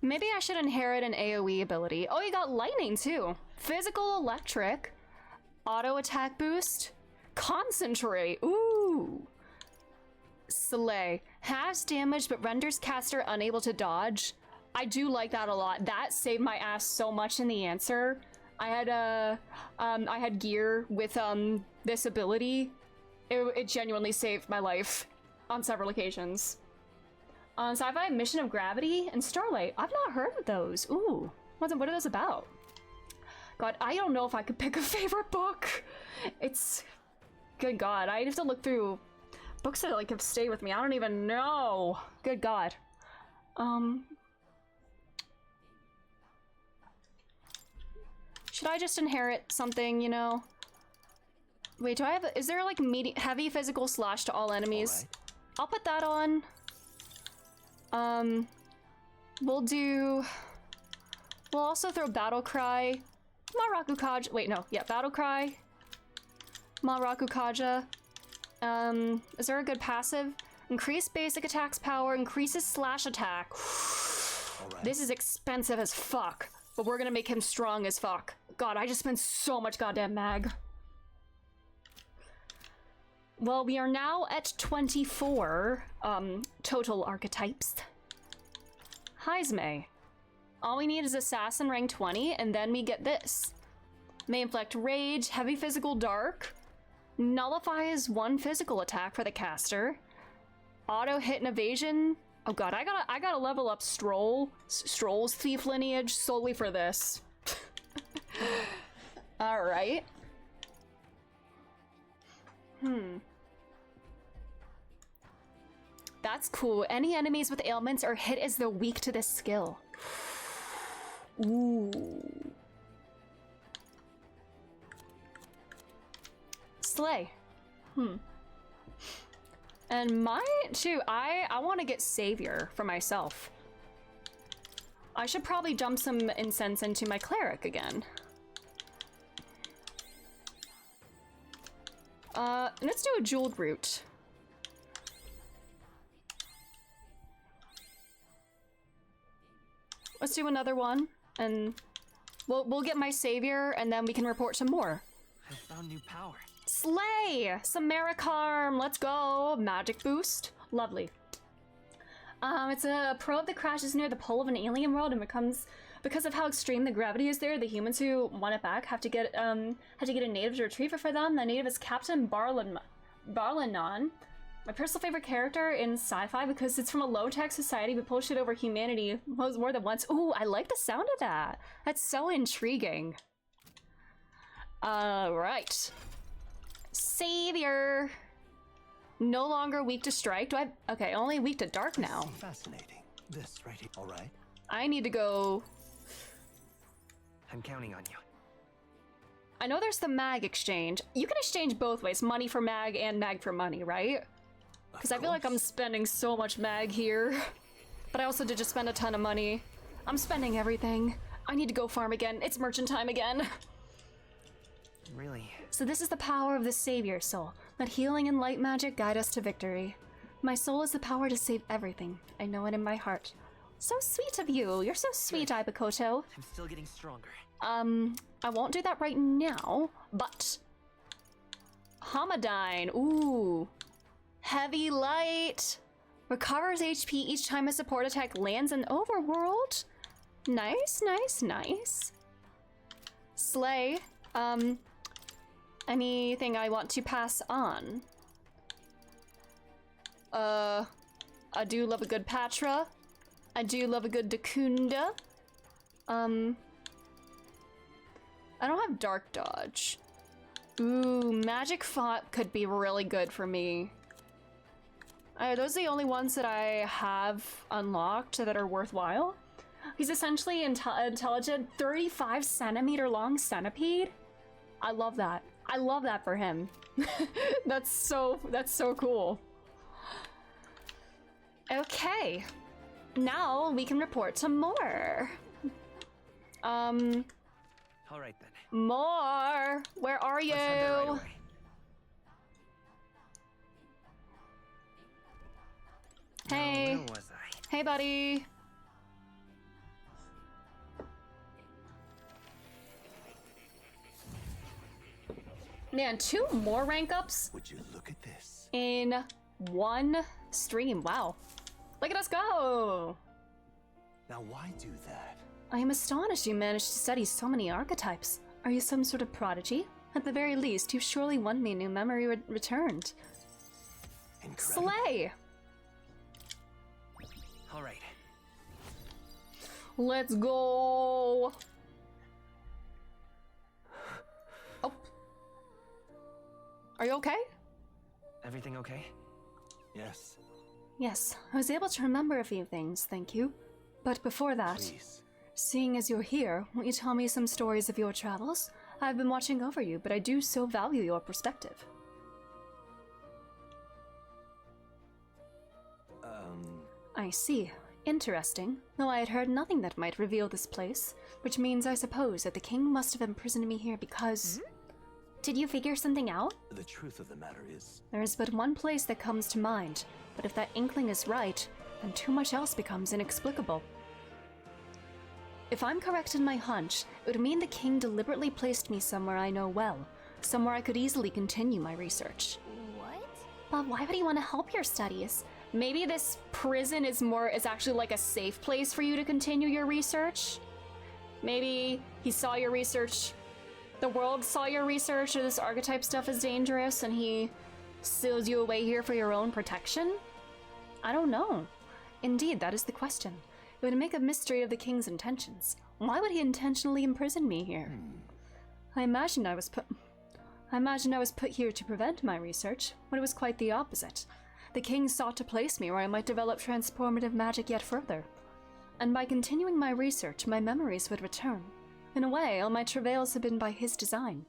maybe I should inherit an AoE ability. Oh, he got lightning too. Physical electric. Auto attack boost. Concentrate. Ooh. Slay. Has damage but renders caster unable to dodge. I do like that a lot. That saved my ass so much in the answer. I had gear with this ability. It genuinely saved my life on several occasions. Sci-fi, Mission of Gravity, and Starlight. I've not heard of those. Ooh, what are those about? God, I don't know if I could pick a favorite book. It's, good God, I have to look through books that like have stayed with me. I don't even know. Good God. Should I just inherit something, you know? Wait, do I have, is there like heavy physical slash to all enemies? All right. I'll put that on. We'll also throw Battle Cry. Maraku Kaja. Wait, no. Yeah, Battle Cry. Maraku Kaja. Is there a good passive? Increase basic attacks power, increases slash attack. All right. This is expensive as fuck, but we're gonna make him strong as fuck. God, I just spent so much goddamn mag. Well, we are now at 24 total archetypes. Heismay. All we need is Assassin rank 20, and then we get this. May inflict rage, heavy physical dark, nullifies 1 physical attack for the caster, auto hit and evasion. Oh god, I gotta level up Stroll's thief lineage solely for this. Alright. That's cool. Any enemies with ailments are hit as though weak to this skill. Ooh. Slay. And my too, I want to get Savior for myself. I should probably dump some incense into my cleric again. Let's do a jeweled route. Let's do another one, and we'll get my savior, and then we can report some more. I found new power. Slay! Some Maricarm, let's go! Magic boost, lovely. It's a probe that crashes near the pole of an alien world and becomes, because of how extreme the gravity is there, the humans who want it back have to get a native to retrieve it for them. The native is Captain Barlanon. My personal favorite character in sci-fi because it's from a low-tech society but pulls shit over humanity more than once. Ooh, I like the sound of that. That's so intriguing. Right. Savior. No longer weak to strike. Do I? Okay, only weak to dark now. Fascinating. This right here. All right. I need to go. I'm counting on you. I know there's the mag exchange. You can exchange both ways, money for mag and mag for money, right? Because I feel like I'm spending so much mag here. But I also did just spend a ton of money. I'm spending everything. I need to go farm again. It's merchant time again. Really? So this is the power of the savior soul. Let healing and light magic guide us to victory. My soul is the power to save everything. I know it in my heart. So sweet of you. You're so sweet, Ibakoto. I'm still getting stronger. I won't do that right now, but... Hamadine. Ooh. Heavy light. Recovers HP each time a support attack lands in overworld. Nice, nice, nice. Slay. Anything I want to pass on? I do love a good Patra. I do love a good Dakunda. I don't have Dark Dodge. Ooh, Magic Font could be really good for me. Those are the only ones that I have unlocked that are worthwhile. He's essentially intelligent, 35 centimeter long centipede. I love that. I love that for him. That's so cool. Okay. Now we can report some more. All right then. More. Where are you? Let's head there right away. Hey. Now, where was I? Hey, buddy. Man, 2 more rank ups. Would you look at this? In one stream. Wow. Look at us go. Now why do that? I am astonished you managed to study so many archetypes. Are you some sort of prodigy? At the very least, you surely won me a new memory returned. Incredible. Slay! All right. Let's go! Oh. Are you okay? Everything okay? Yes. Yes, I was able to remember a few things, thank you. But before that, Please. seeing as you're here, won't you tell me some stories of your travels? I've been watching over you, but I do so value your perspective. I see. Interesting. Though I had heard nothing that might reveal this place, which means I suppose that the king must have imprisoned me here because... Did you figure something out? The truth of the matter is... There is but one place that comes to mind, but if that inkling is right, then too much else becomes inexplicable. If I'm correct in my hunch, it would mean the king deliberately placed me somewhere I know well, somewhere I could easily continue my research. What? But why would he want to help your studies? Maybe this prison is actually like a safe place for you to continue your research? Maybe he saw your research, the world saw your research, or this archetype stuff is dangerous and he seals you away here for your own protection? I don't know. Indeed, that is the question. It would make a mystery of the king's intentions. Why would he intentionally imprison me here? I imagine I was put here to prevent my research, but it was quite the opposite. The king sought to place me where I might develop transformative magic yet further. And by continuing my research, my memories would return. In a way, all my travails have been by his design.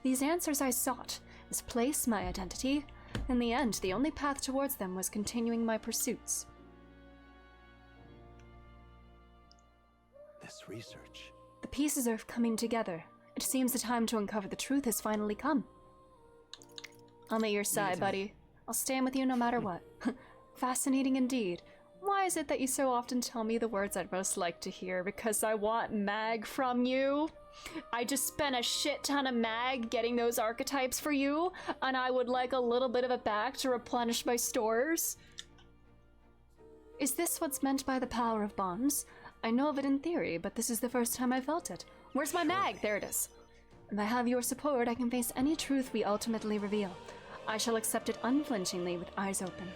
These answers I sought, his place, my identity. In the end, the only path towards them was continuing my pursuits. This research... The pieces are coming together. It seems the time to uncover the truth has finally come. I'm at your side, buddy. I'll stand with you no matter what. Fascinating indeed. Why is it that you so often tell me the words I'd most like to hear? Because I want mag from you? I just spent a shit ton of mag getting those archetypes for you, and I would like a little bit of it back to replenish my stores. Is this what's meant by the power of bonds? I know of it in theory, but this is the first time I felt it. Where's my mag? There it is. If I have your support, I can face any truth we ultimately reveal. I shall accept it unflinchingly with eyes open.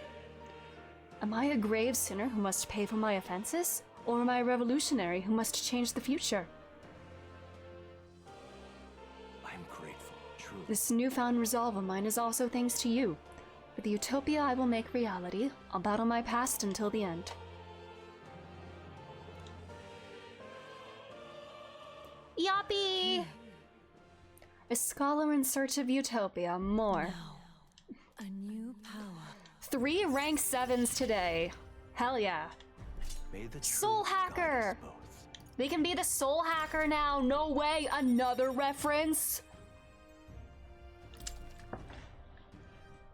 Am I a grave sinner who must pay for my offenses? Or am I a revolutionary who must change the future? I'm grateful, truly. This newfound resolve of mine is also thanks to you. For the utopia I will make reality, I'll battle my past until the end. Yoppie! A scholar in search of utopia. More. Now, a new power. 3 rank 7s today. Hell yeah. Soul Hacker! We can be the Soul Hacker now. No way. Another reference.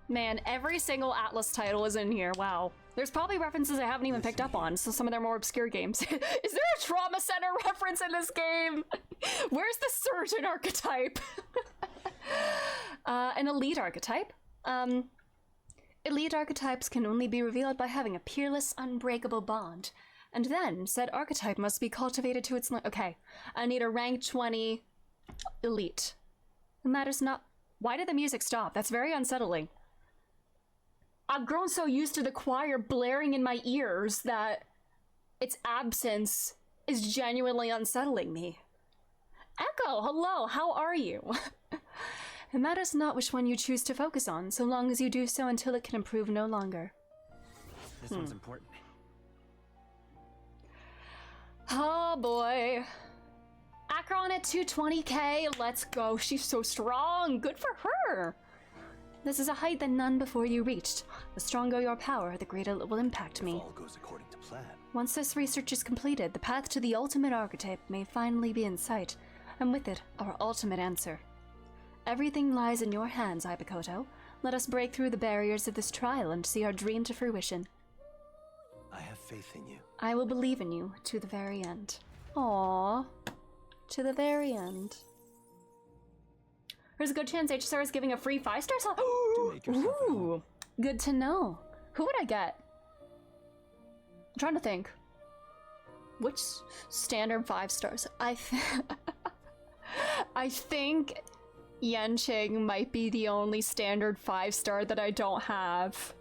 Man, every single Atlas title is in here. Wow. There's probably references I haven't even picked up on, so some of their more obscure games. Is there a Trauma Center reference in this game? Where's the Surgeon archetype? An Elite archetype. Elite archetypes can only be revealed by having a peerless, unbreakable bond. And then, said archetype must be cultivated to its okay, I need a rank 20 Elite. It matters not. Why did the music stop? That's very unsettling. I've grown so used to the choir blaring in my ears that its absence is genuinely unsettling me. Echo, hello, how are you? It matters not which one you choose to focus on, so long as you do so until it can improve no longer. This one's important. Oh boy. Akron at 220k, let's go. She's so strong. Good for her. This is a height that none before you reached. The stronger your power, the greater it will impact me. If all goes according to plan. Once this research is completed, the path to the ultimate archetype may finally be in sight, and with it, our ultimate answer. Everything lies in your hands, Ibakoto. Let us break through the barriers of this trial and see our dream to fruition. I have faith in you. I will believe in you to the very end. Aww. To the very end. There's a good chance HSR is giving a free 5-star slot. Ooh, good to know. Who would I get? I'm trying to think. Which standard 5 stars? I think Yanqing might be the only standard 5-star that I don't have.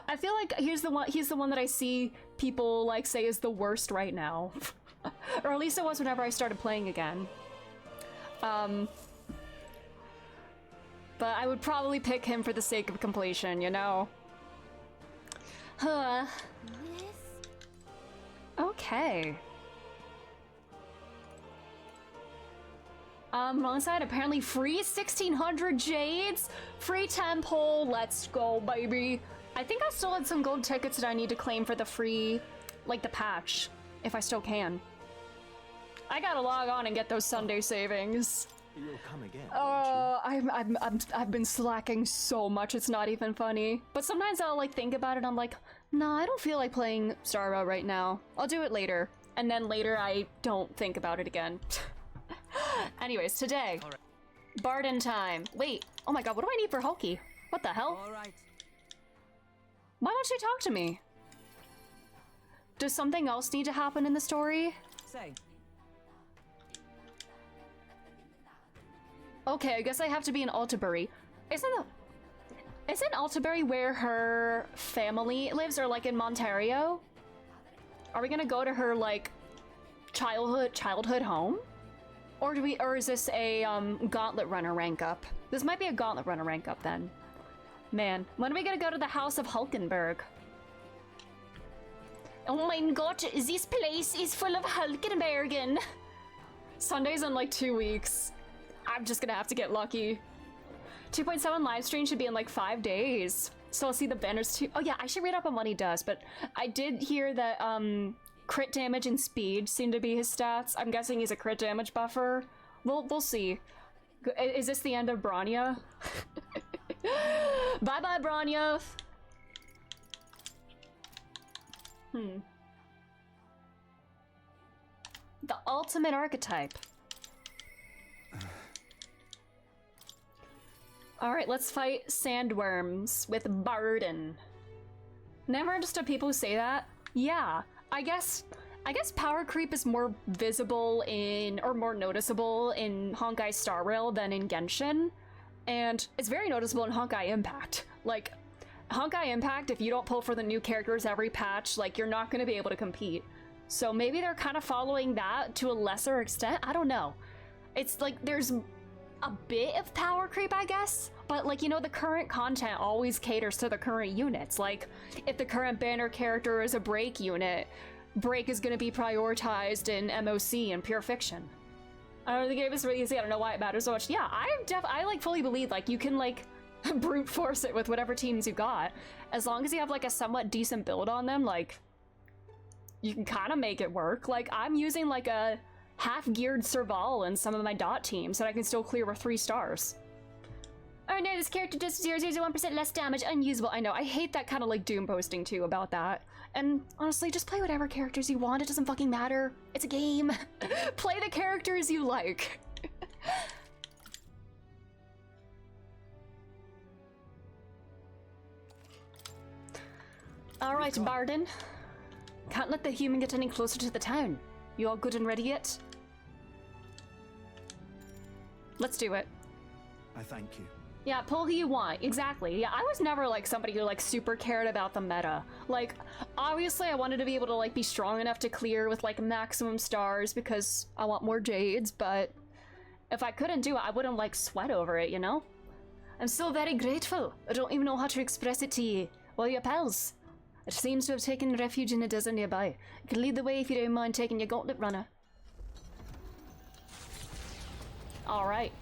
I feel like he's the one that I see people like say is the worst right now. Or at least it was whenever I started playing again. But I would probably pick him for the sake of completion, you know? Huh. Okay. Wrong side, apparently free 1600 jades, free temple, let's go, baby. I think I still had some gold tickets that I need to claim for the free, like the patch, if I still can. I gotta log on and get those Sunday savings. You'll come again. I've been slacking so much, it's not even funny. But sometimes I'll like think about it, I'm like, nah, I don't feel like playing Star Rail right now. I'll do it later. And then later I don't think about it again. Anyways, today, Barden time. Wait, oh my god, what do I need for Hulky? What the hell? All right. Why won't she talk to me? Does something else need to happen in the story? Say. Okay, I guess I have to be in Altabury. Isn't Altabury where her family lives, or like in Montario? Are we gonna go to her like childhood home? Or is this a Gauntlet Runner rank up? This might be a Gauntlet Runner rank up then. Man, when are we gonna go to the House of Hulkenberg? Oh my god, this place is full of Hulkenbergen. Sunday's in like 2 weeks. I'm just gonna have to get lucky. 2.7 live stream should be in like 5 days. So I'll see the banners too. Oh yeah, I should read up on what he does, but I did hear that crit damage and speed seem to be his stats. I'm guessing he's a crit damage buffer. We'll see. Is this the end of Bronya? Bye-bye, Bronya! The ultimate archetype. Alright, let's fight sandworms with Barden. Never understood people who say that. Yeah, I guess power creep is more visible in, or more noticeable in Honkai Star Rail than in Genshin. And it's very noticeable in Honkai Impact. Like, Honkai Impact, if you don't pull for the new characters every patch, like, you're not gonna be able to compete. So maybe they're kind of following that to a lesser extent? I don't know. It's like, there's a bit of power creep, I guess, but like, you know, the current content always caters to the current units. Like, if the current banner character is a break unit, break is going to be prioritized in MOC and pure fiction. I don't know, the game is really easy. I don't know why it matters so much. Yeah, I like fully believe like you can like brute force it with whatever teams you got, as long as you have like a somewhat decent build on them. Like, you can kind of make it work. Like, I'm using like a half-geared Serval in some of my dot teams that I can still clear with 3 stars. Oh no, this character does 0.001% less damage, unusable. I know, I hate that kind of like doom posting too about that. And honestly, just play whatever characters you want, it doesn't fucking matter. It's a game. Play the characters you like. Alright, Barden. Can't let the human get any closer to the town. You all good and ready yet? Let's do it. I thank you. Yeah, pull who you want. Exactly. Yeah, I was never like somebody who like super cared about the meta. Like, obviously I wanted to be able to like be strong enough to clear with like maximum stars because I want more jades, but if I couldn't do it, I wouldn't like sweat over it, you know? I'm so very grateful. I don't even know how to express it to you. Well, your pals. It seems to have taken refuge in a desert nearby. You can lead the way if you don't mind taking your gauntlet runner. Alright.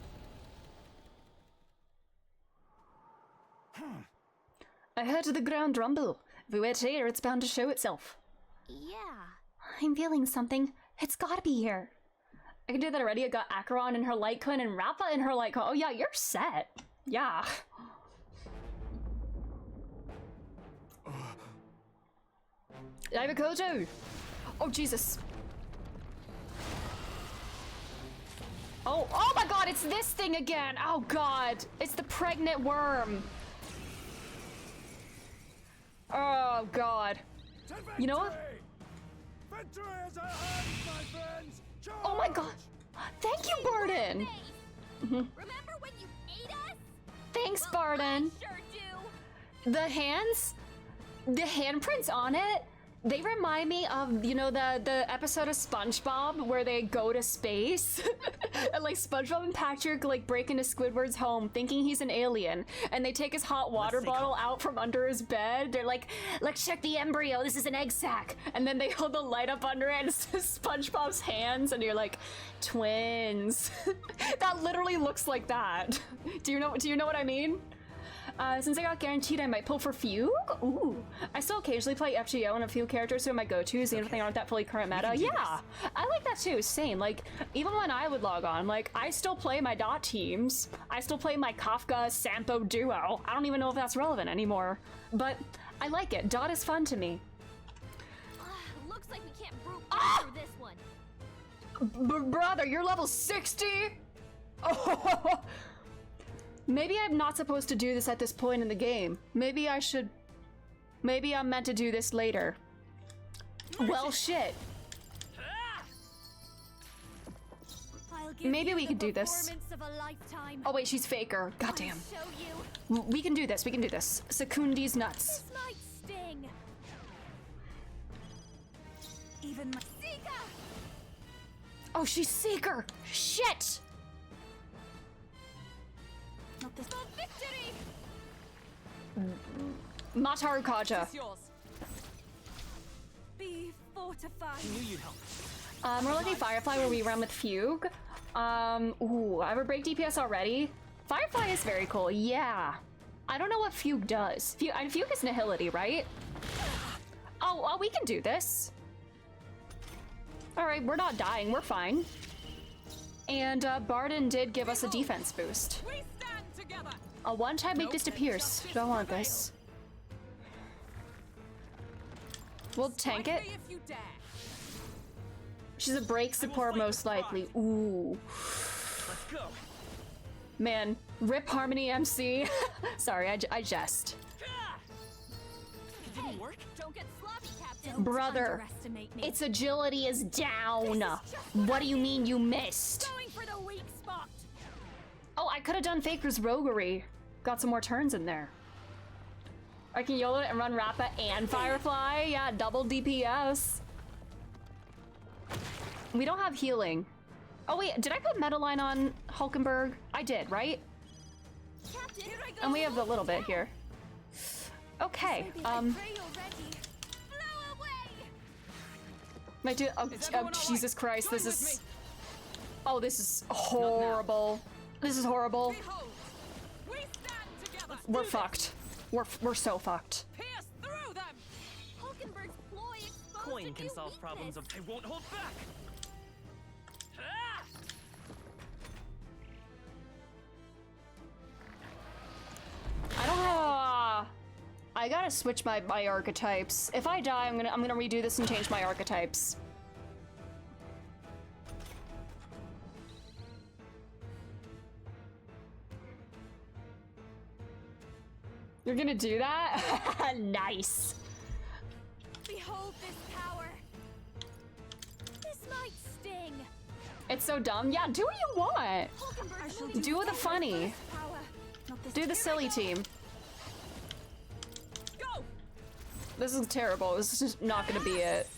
I heard the ground rumble. If we wait here, it's bound to show itself. Yeah. I'm feeling something. It's gotta be here. I can do that already. I got Acheron in her light cone and Rappa in her light cone. Oh yeah, you're set. Yeah. I have a Kojo! Oh, Jesus. Oh my god, it's this thing again! Oh god, it's the pregnant worm. Oh god. You know what? Oh my god. Thank you, Barden! Remember when you ate us? Thanks, Barden. I sure do. The hands? The handprints on it? They remind me of, you know, the episode of SpongeBob where they go to space and like SpongeBob and Patrick like break into Squidward's home thinking he's an alien, and they take his hot water bottle out from under his bed. They're like, let's check the embryo, this is an egg sac. And then they hold the light up under it and it says SpongeBob's hands, and you're like, twins. That literally looks like that. Do you know what I mean? Since I got guaranteed I might pull for Fugue? Ooh. I still occasionally play FGO and a few characters who are my go-tos, even if they aren't that fully current meta. Yeah, I like that too, same. Like, even when I would log on, like, I still play my dot teams. I still play my Kafka-Sampo duo. I don't even know if that's relevant anymore. But I like it. Dot is fun to me. Looks like we can't brute through this one. Brother, you're level 60? Oh. Maybe I'm not supposed to do this at this point in the game. Maybe I should... Maybe I'm meant to do this later. Well, shit. Maybe we could do this. Oh wait, she's Faker. Goddamn. We can do this, we can do this. Secundi's nuts. This might sting. Even my Seeker! Oh, she's Seeker! Shit! Not this. Victory! Mataru Kaja. Be fortified. I knew you'd help. We're looking Firefly where we run with Fugue. Ooh, I have a break DPS already. Firefly is very cool, yeah. I don't know what Fugue does. Fugue is Nihility, right? Oh, we can do this. Alright, we're not dying, we're fine. And Barden did give us a defense boost. A one-time weakness to Pierce. Don't want this. We'll tank it. She's a break support most likely. Ooh. Let's go. Man, rip Harmony MC. Sorry, I jest. It didn't work. Don't get sloppy, Captain. Brother, its agility is down. What do you mean you missed? Going for the weak spot. Oh, I could have done Faker's Roguery. Got some more turns in there. I can YOLO it and run Rappa and Firefly. Yeah, double DPS. We don't have healing. Oh wait, did I put Metaline on Hulkenberg? I did, right? Captain, And we have a little bit here. Okay, my dude, oh Jesus Christ, this is... Oh, this is horrible. This is horrible. We're fucked. We're so fucked. Coin can solve problems of... I won't hold back! I don't have... I gotta switch my archetypes. If I die, I'm gonna redo this and change my archetypes. You're gonna do that? Nice. Behold this power. This might sting. It's so dumb. Yeah, do what you want. Do the funny. Do the silly team. Go. This is terrible. This is just not gonna be it.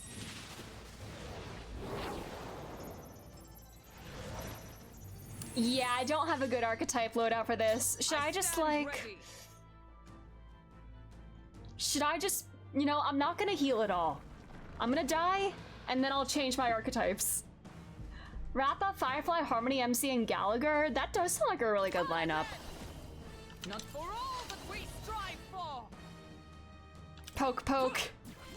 Yeah, I don't have a good archetype loadout for this. Should I just like... Should I just... You know, I'm not gonna heal at all. I'm gonna die, and then I'll change my archetypes. Rappa, Firefly, Harmony, MC, and Gallagher. That does sound like a really good lineup. Not for all that we strive for. Poke, poke.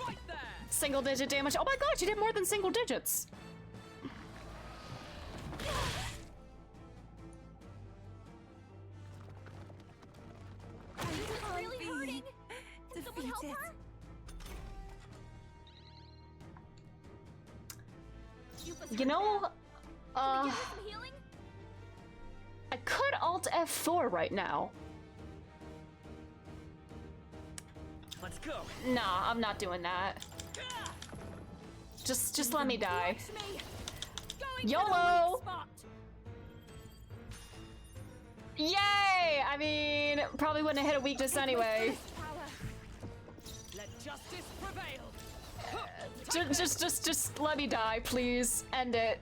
Right there. Single digit damage. Oh my god, you did more than single digits. Really hurting. Can someone help her? You know, I could alt F4 right now. Let's go. Nah, I'm not doing that. Just let me die. YOLO! Yay! I mean, probably wouldn't have hit a weakness anyway. Let justice prevail. Just let me die, please. End it.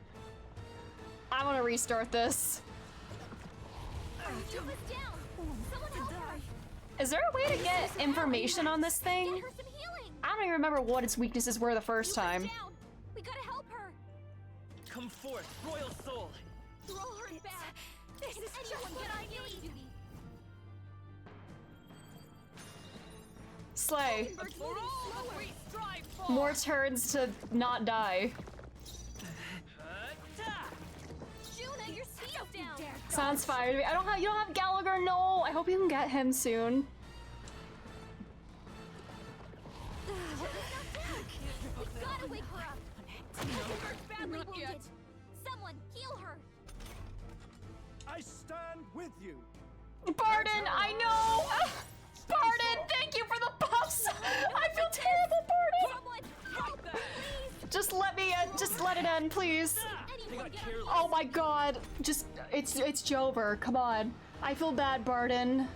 I want to restart this. Is there a way to get information on this thing? I don't even remember what its weaknesses were the first time. We gotta help her. Come forth, royal soul. Throw her back. This is just what I need. Slay. More turns to not die. Juna, your seat's down. Sounds fire to me. You don't have Gallagher, no! I hope you can get him soon. We gotta wake her up. Hulkenberg's badly wounded. Someone heal her. I stand with you. Barden, I know! Barden, thank you for the buffs! I feel terrible, Barden! Just let me end. Just let it end, please. Oh my god. Just, it's Jover. Come on. I feel bad, Barden.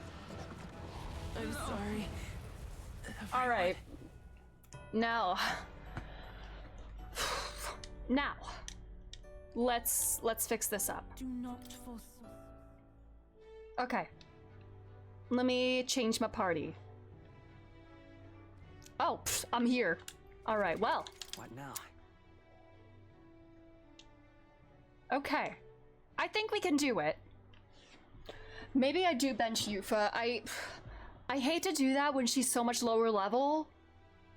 I'm sorry. Alright. Now. Now. Let's fix this up. Do not force. Okay. Let me change my party. Oh, I'm here. Alright, well. What now? Okay. I think we can do it. Maybe I do bench Yufa. I hate to do that when she's so much lower level.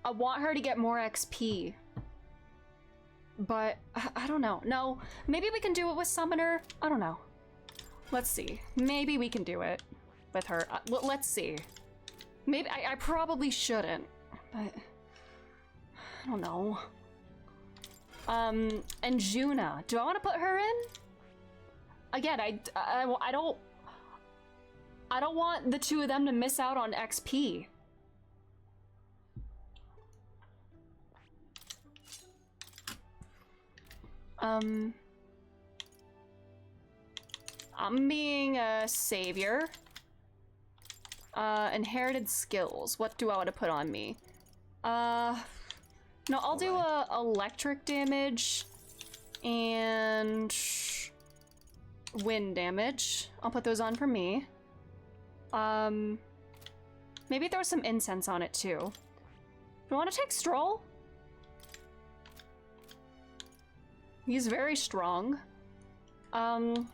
I want her to get more XP. But I don't know. No, maybe we can do it with Summoner. I don't know. Let's see. Maybe we can do it with her. Let's see. Maybe I probably shouldn't, but I don't know. And Juna, do I want to put her in? Again, I don't want the two of them to miss out on XP. I'm being a savior. Inherited skills. What do I want to put on me? No, I'll do electric damage and wind damage. I'll put those on for me. Maybe throw some incense on it too. Do I want to take Stroll? He's very strong. I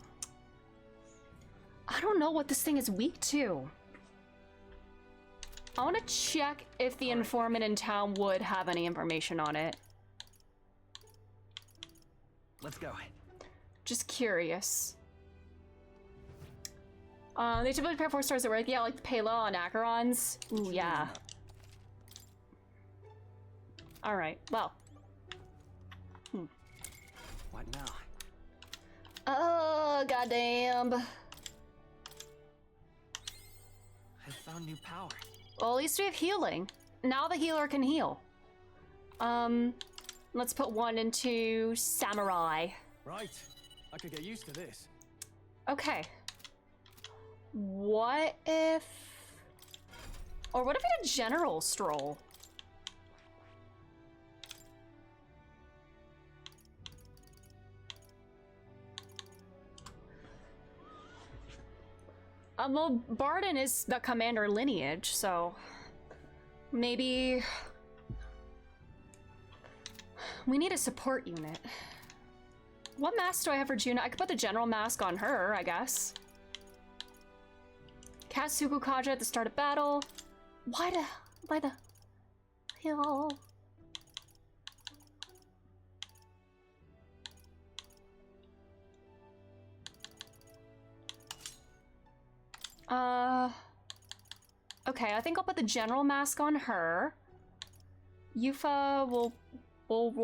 don't know what this thing is weak to. I want to check if the informant in town would have any information on it. Let's go. Just curious. They typically pair 4 stars that work. Yeah, like the Palo on Acherons. Ooh, yeah. Alright, well. What now? Oh, goddamn. I found new power. Well, at least we have healing. Now the healer can heal. Let's put one into Samurai. Right. I could get used to this. Okay. What if... Or what if we did General Stroll? Well, Barden is the commander lineage, so maybe we need a support unit. What mask do I have for Juna? I could put the general mask on her, I guess. Cast Suku Kaja at the start of battle. Why the hell? Okay, I think I'll put the general mask on her. Yufa will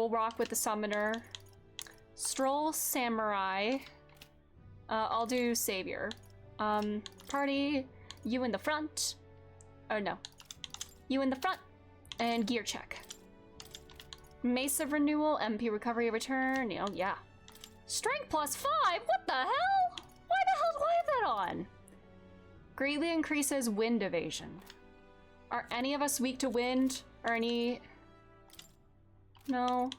rock with the summoner. Stroll Samurai. I'll do Savior. Party, you in the front. Oh no. You in the front. And gear check. Mace of Renewal, MP Recovery Return. Oh yeah. Strength +5? What the hell? Why the hell do I have that on? Greatly increases wind evasion. Are any of us weak to wind? Or any... No.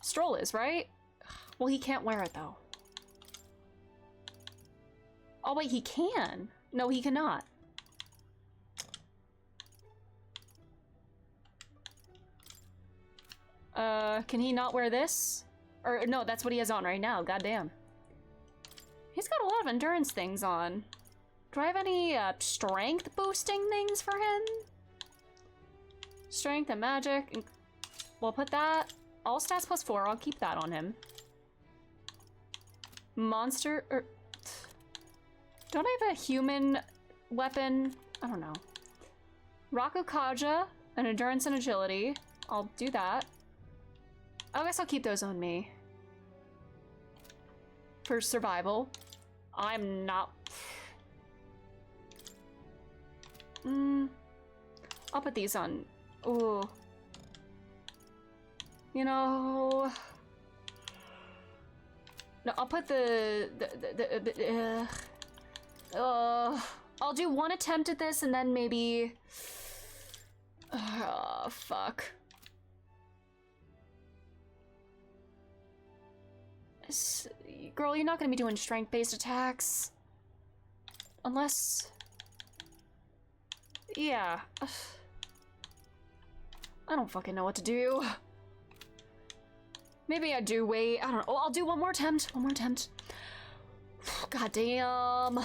Stroll is, right? Well, he can't wear it, though. Oh, wait, he can. No, he cannot. Can he not wear this? Or, no, that's what he has on right now. Goddamn. He's got a lot of endurance things on. Do I have any strength boosting things for him? Strength and magic. We'll put that. All stats +4. I'll keep that on him. Monster. Don't I have a human weapon? I don't know. Rakukaja, an endurance and agility. I'll do that. I guess I'll keep those on me. For survival. I'm not... I'll put these on. Ooh. You know... No, I'll put I'll do one attempt at this and then maybe... Oh, fuck. Girl, you're not gonna be doing strength-based attacks. Unless... Yeah. I don't fucking know what to do. Maybe I do wait. I don't know. Oh, I'll do one more attempt. One more attempt. God damn.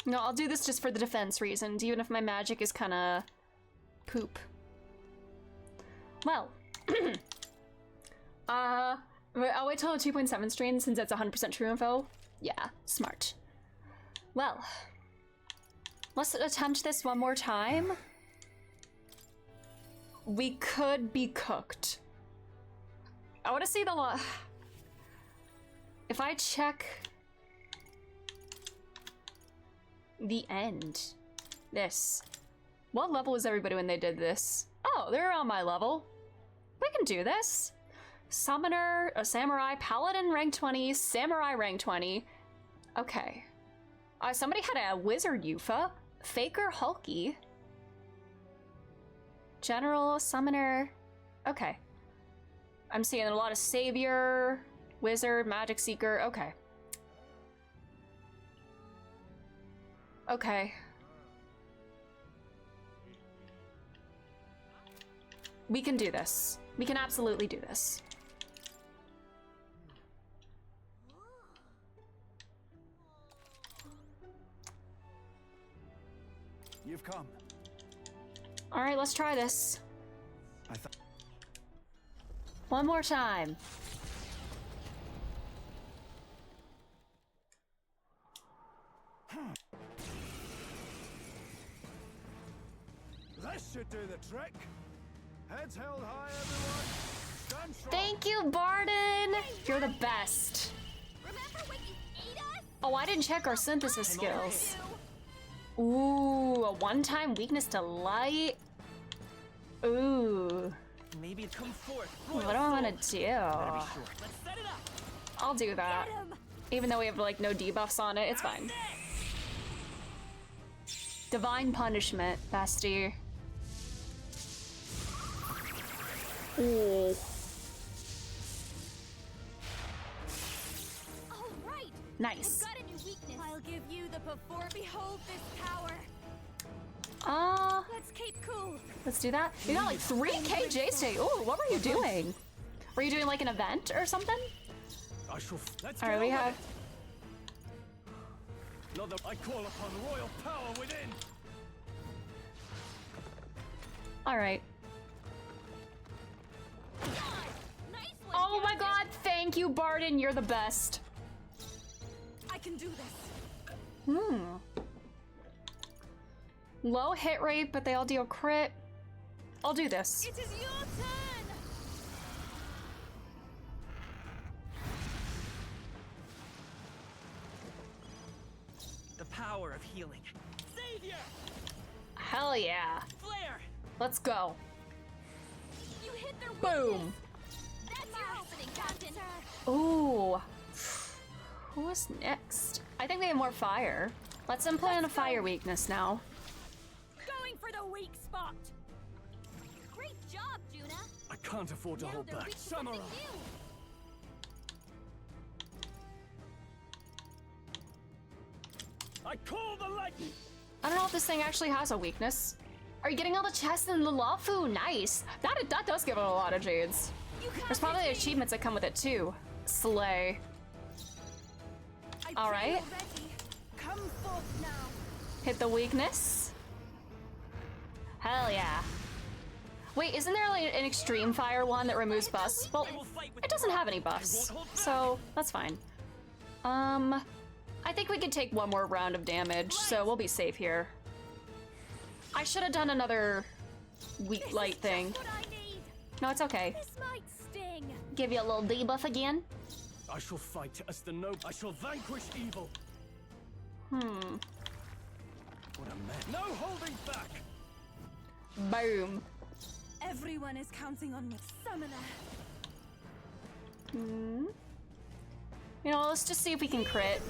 No, I'll do this just for the defense reasons, even if my magic is kind of poop. Well, I'll wait till 2.7 stream since it's 100% true info. Yeah, smart. Well, let's attempt this one more time. We could be cooked. I want to see the lot. If I check the end, this. What level was everybody when they did this? Oh, they're on my level. We can do this. Summoner, a samurai, paladin rank 20, samurai rank 20. Okay. Somebody had a wizard Yufa, faker Hulky, general, summoner. Okay. I'm seeing a lot of savior, wizard, magic seeker. Okay. Okay. We can do this. We can absolutely do this. You've come. All right, let's try this. One more time. This should do the trick. Heads held high, everyone. Stand strong. Thank you, Barden. You're the best. Remember when you ate us? Oh, I didn't check our synthesis skills. Ooh, a one-time weakness to light. Ooh. Maybe come forth. What do I want to do? I'll do that. Even though we have like no debuffs on it, it's fine. Divine punishment, bestie. Ooh. All right. Nice. I've got a new weakness. I'll give you the before. Behold this power. Let's keep cool. Let's do that. You got like 3K J-Stay. Ooh, what were you doing? Were you doing like an event or something? All right, we have. I call upon royal power within. All right. Nice one, Oh my God! Thank you, Barden. You're the best. I can do this. Hmm. Low hit rate, but they all deal crit. I'll do this. It is your turn. The power of healing. Savior! Hell yeah. Flare! Let's go. You hit their Boom. weakness. That's your opening, Captain. Ooh. Who is next? I think they have more fire. Let's implant a fire weakness now. Going for the weak spot. Great job, Juna. I can't afford to Now hold they're back. weak to something Samurai. new. I call the lightning. I don't know if this thing actually has a weakness. Are you getting all the chests in the Lafu? Nice. That does give it a lot of jades. There's probably achievements that come with it too. Slay. All right. Come forth now. Hit the weakness. Hell yeah. Wait, isn't there like an extreme fire one that removes buffs? Well, it doesn't have any buffs, so that's fine. I think we could take one more round of damage, so we'll be safe here. I should have done another weak light thing. No, it's okay. This might sting. Give you a little debuff again. I shall fight as the noble. I shall vanquish evil. Hmm. What a man. No holding back. Boom. Everyone is counting on me. Summoner. Hmm. You know, let's just see if we can crit.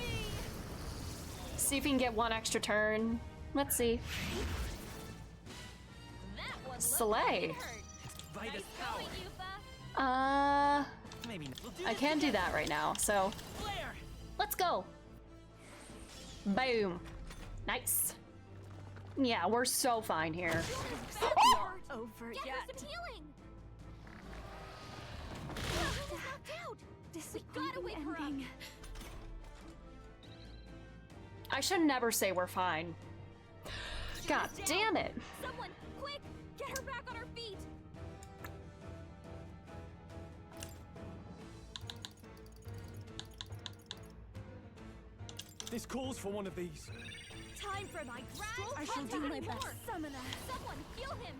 See if we can get one extra turn. Let's see. That one Slay. nice going, Yufa. Maybe I can't do that right now, so let's go. Boom. Nice. Yeah, we're so fine here. Over Get yet. her some healing. She's knocked out. We gotta wake her up. I should never say we're fine. God damn it. Someone, quick! Get her back on her feet! This calls for one of these. Time for my grand I shall do my best, summoner. Someone, heal him!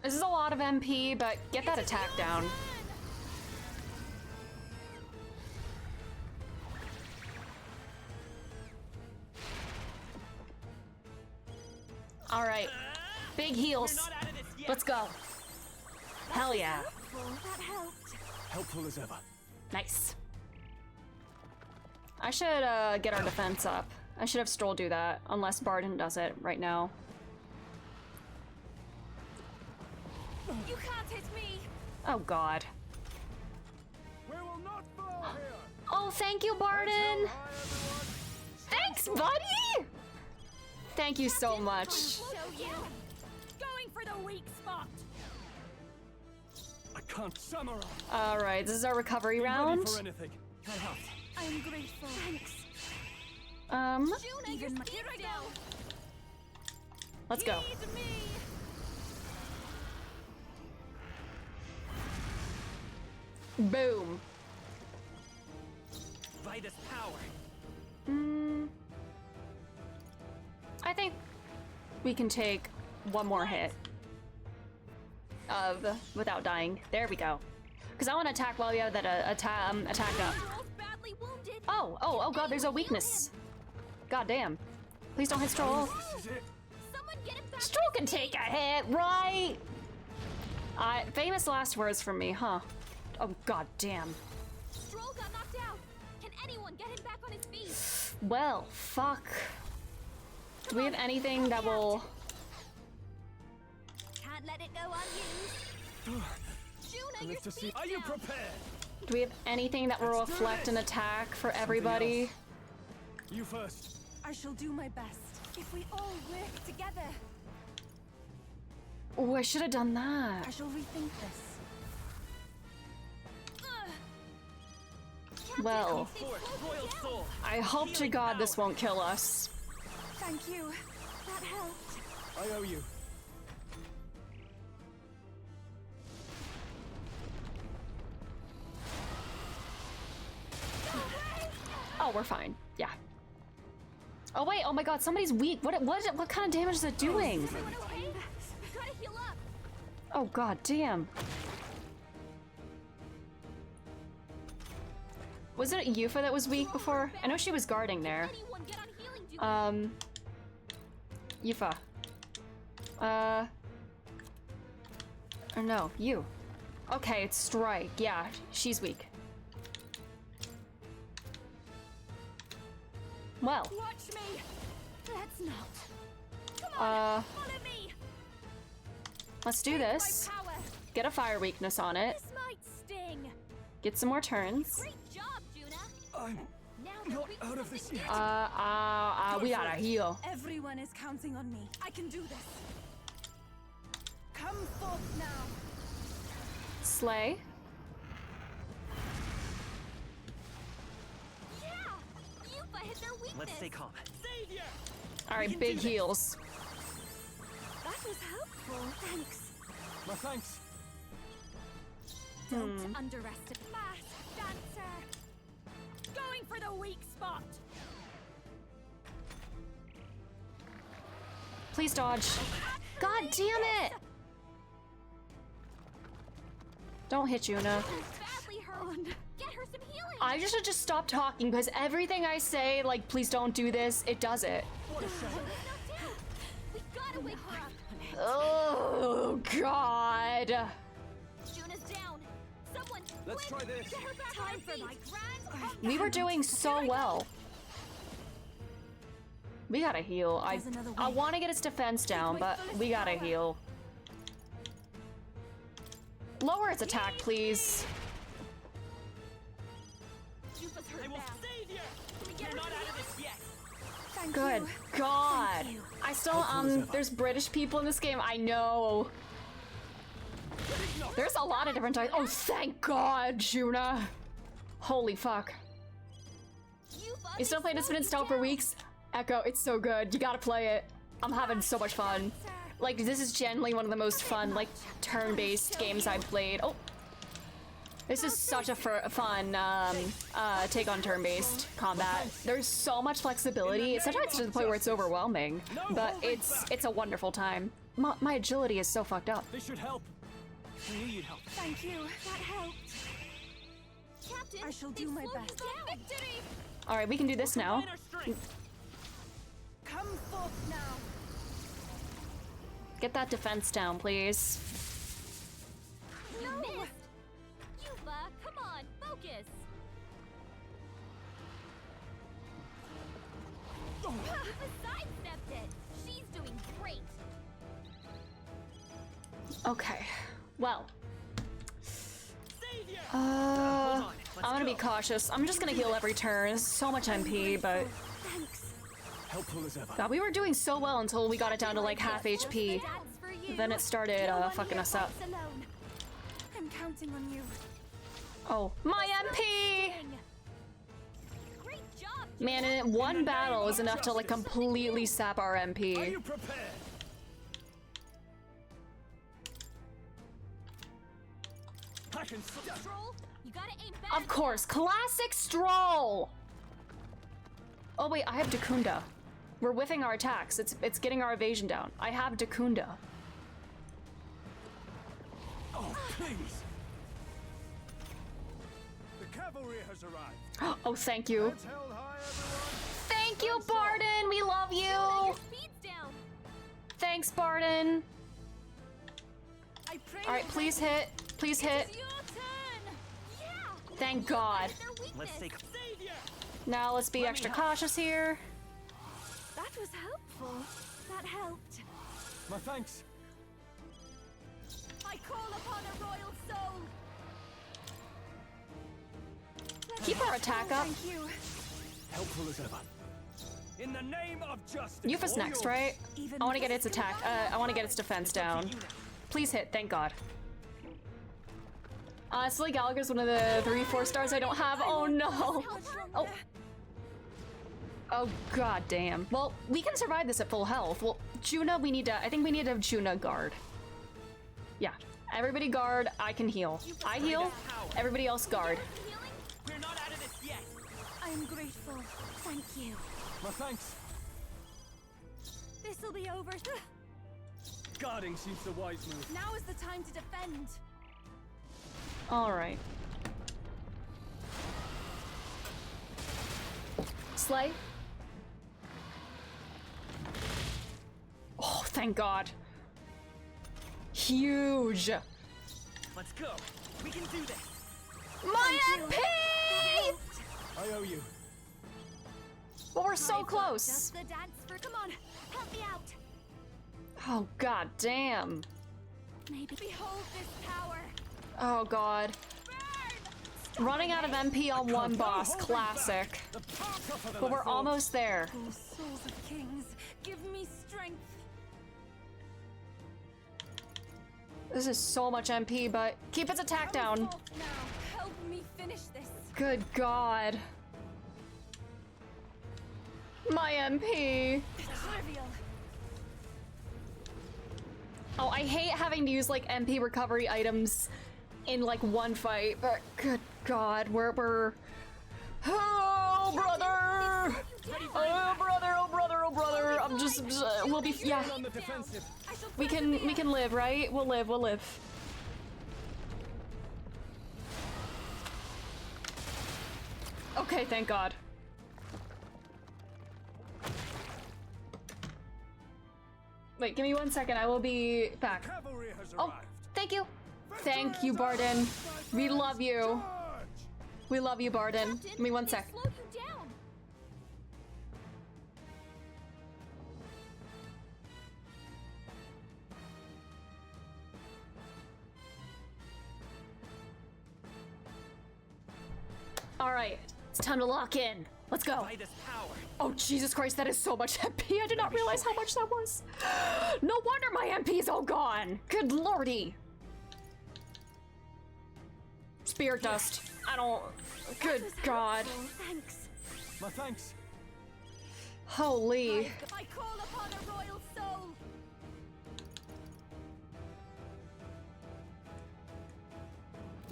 This is a lot of MP, but get that attack down. All right, big heals. Let's go. Hell yeah. That helped. Helpful as ever. Nice. I should get our defense up. I should have Stroll do that, unless Barden does it right now. You can't hit me! Oh god. We will not fall here. Oh, thank you, Barden! Thanks, buddy! Thank you so much. Show you! Going for the weak spot! I can't summarize. Alright, this is our recovery Ready round. for anything. I am grateful. Thanks. Juna, even here I go! Let's go. Heed me! Boom. By this power. I think we can take one more hit of without dying. There we go. Because I want to attack while we have that attack up. Badly wounded. Oh god, there's a weakness. God damn. Please don't hit Stroll. This is it. Someone get him back. Stroll can take a hit, right? Famous last words from me, huh? Oh god damn. Stroll got knocked out. Can anyone get him back on his feet? Well, fuck. Do we have anything that will... Can't let it go unused. Juna, Let's just see. Are you prepared? Do we have anything that will reflect an attack for everybody? You first. I shall do my best. If we all work together, Oh, I should have done that. I shall rethink this. Well, Royal soul. I hope to God this won't kill us. Thank you. That helped. I owe you. Oh, we're fine. Yeah. Oh wait, oh my god, somebody's weak. What kind of damage is it doing? Try to heal up. Oh god damn. Wasn't it Yufa that was weak before? I know she was guarding there. Anyone get on healing duty? Yufa. Or no, you. Okay, it's Strike. Yeah, she's weak. Well. Watch me. Let's not. Come on, follow me. Let's do this. Power. Get a fire weakness on it. This might sting. Get some more turns. Great job, Juna. I'm Now not out of this yet. We gotta heal. Everyone is counting on me. I can do this. Come forth now. Slay. Yeah. Yufa hit their weakness. Let's stay calm. Savior. Alright, big heals. That was helpful. Thanks. My thanks. Don't underestimate. Fast dancer. Going for the weak spot. Please dodge. God damn it! Don't hit Juna. Badly hurt. Get her some healing. I should just stop talking because everything I say, like, please don't do this, it does it. What a shame. We gotta wake her up. Oh, God. Juna's down. Someone, Let's try this. get her back on her feet. My grand. We were doing so well. We gotta heal. I want to get its defense down, but we gotta heal. Lower its attack, please. Yufa's hurt I will bad. save you. Can we get You're her not some out of healing? this yet. Thank Good you. God. Thank you. I still, there's British people in this game. I know. There's a lot of different types. Oh, thank God, Juna. Holy fuck. You still playing this been installed for weeks? Echo, it's so good. You gotta play it. I'm having so much fun. Like, this is generally one of the most fun, like, turn-based games I've played. Oh! This is such a fun, take on turn-based combat. There's so much flexibility. Sometimes to the point where it's overwhelming, but it's a wonderful time. My agility is so fucked up. This should help. I knew you'd help. Thank you. That helped. Captain, I shall do my best. All right, we can do this now. Come forth now. Get that defense down, please. You missed. Yuba, come on, focus. Yuba sidestepped it. She's doing great. Okay, well. I'm gonna be cautious. I'm just gonna heal every turn. There's so much MP, but... Helpful as ever. God, we were doing so well until we got it down to like half HP. Then it started fucking us up. I'm counting on you. Oh, my MP! Great job. Man, in one battle is enough to like completely sap our MP. Are you prepared? I can Stroll, you gotta aim back. Of course, classic Stroll! Oh wait, I have Dakunda. We're whiffing our attacks. It's getting our evasion down. I have Dakunda. Oh, please. The cavalry has arrived. Oh, thank you. Heads held high, everyone. Thank you, Barden! We love you! Speed's down. Thanks, Barden! Alright, please hit. Please hit. It's your turn. Yeah. Thank God. Let's take. Now let's be extra cautious here. That was helpful. That helped. My thanks. I call upon a royal soul. Keep our attack up. Thank you. Helpful as ever. In the name of justice. Euphis next, right? I want to get its attack. I want to get its defense down. Please hit. Thank God. Honestly, Gallagher's one of the 3-4 stars I don't have. Oh no. Oh. Oh god damn. Well, we can survive this at full health. Well, Juna, I think we need to have Juna guard. Yeah. Everybody guard, I can heal. I heal, everybody else guard. We're not out of this yet. I am grateful. Thank you. My thanks. This'll be over. Guarding seems the wise move. Now is the time to defend. Alright. Slay. Oh, thank God. Huge. Let's go. We can do this. My MP! I owe you. Well, we're so close. Just the dance for. Come on, help me out. Oh, god damn. Maybe behold this power. Oh, God. Running out of MP on one boss, classic. But we're almost there. Oh, souls of kings, give me strength. This is so much MP, but keep its attack down. Now, help me finish this. Good God. My MP. Trivial. Oh, I hate having to use like MP recovery items in like one fight, but good God, we're oh brother! Oh brother, oh brother, oh brother! I'm just we'll be yeah. We can live, right? We'll live. Okay, thank God. Wait, give me 1 second. I will be back. Oh, thank you. Thank you, Barden. We love you. We love you, Barden. Give me 1 sec. Slow you down. All right, it's time to lock in. Let's go. Oh, Jesus Christ, that is so much MP. I did not realize how much that was. No wonder my MP is all gone. Good lordy. Spirit dust. I don't... Good God. Thanks. My thanks. Holy. I call upon a royal soul.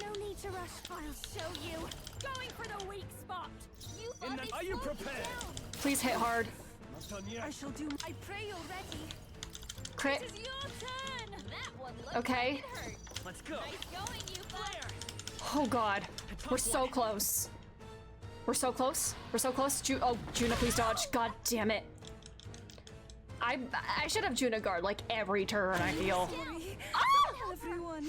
No need to rush. I'll show you. Going for the weak spot. You Are you prepared? Please hit hard. Not done yet. I shall do. I pray you're ready. Crit. It is your turn. That one looks Okay. like it hurt. Let's go. Nice going, you Blair. Oh god. We're so close. We're so close. We're so close. Oh, Juna, please dodge. God damn it. I should have Juna guard like every turn, I feel. Oh! Everyone.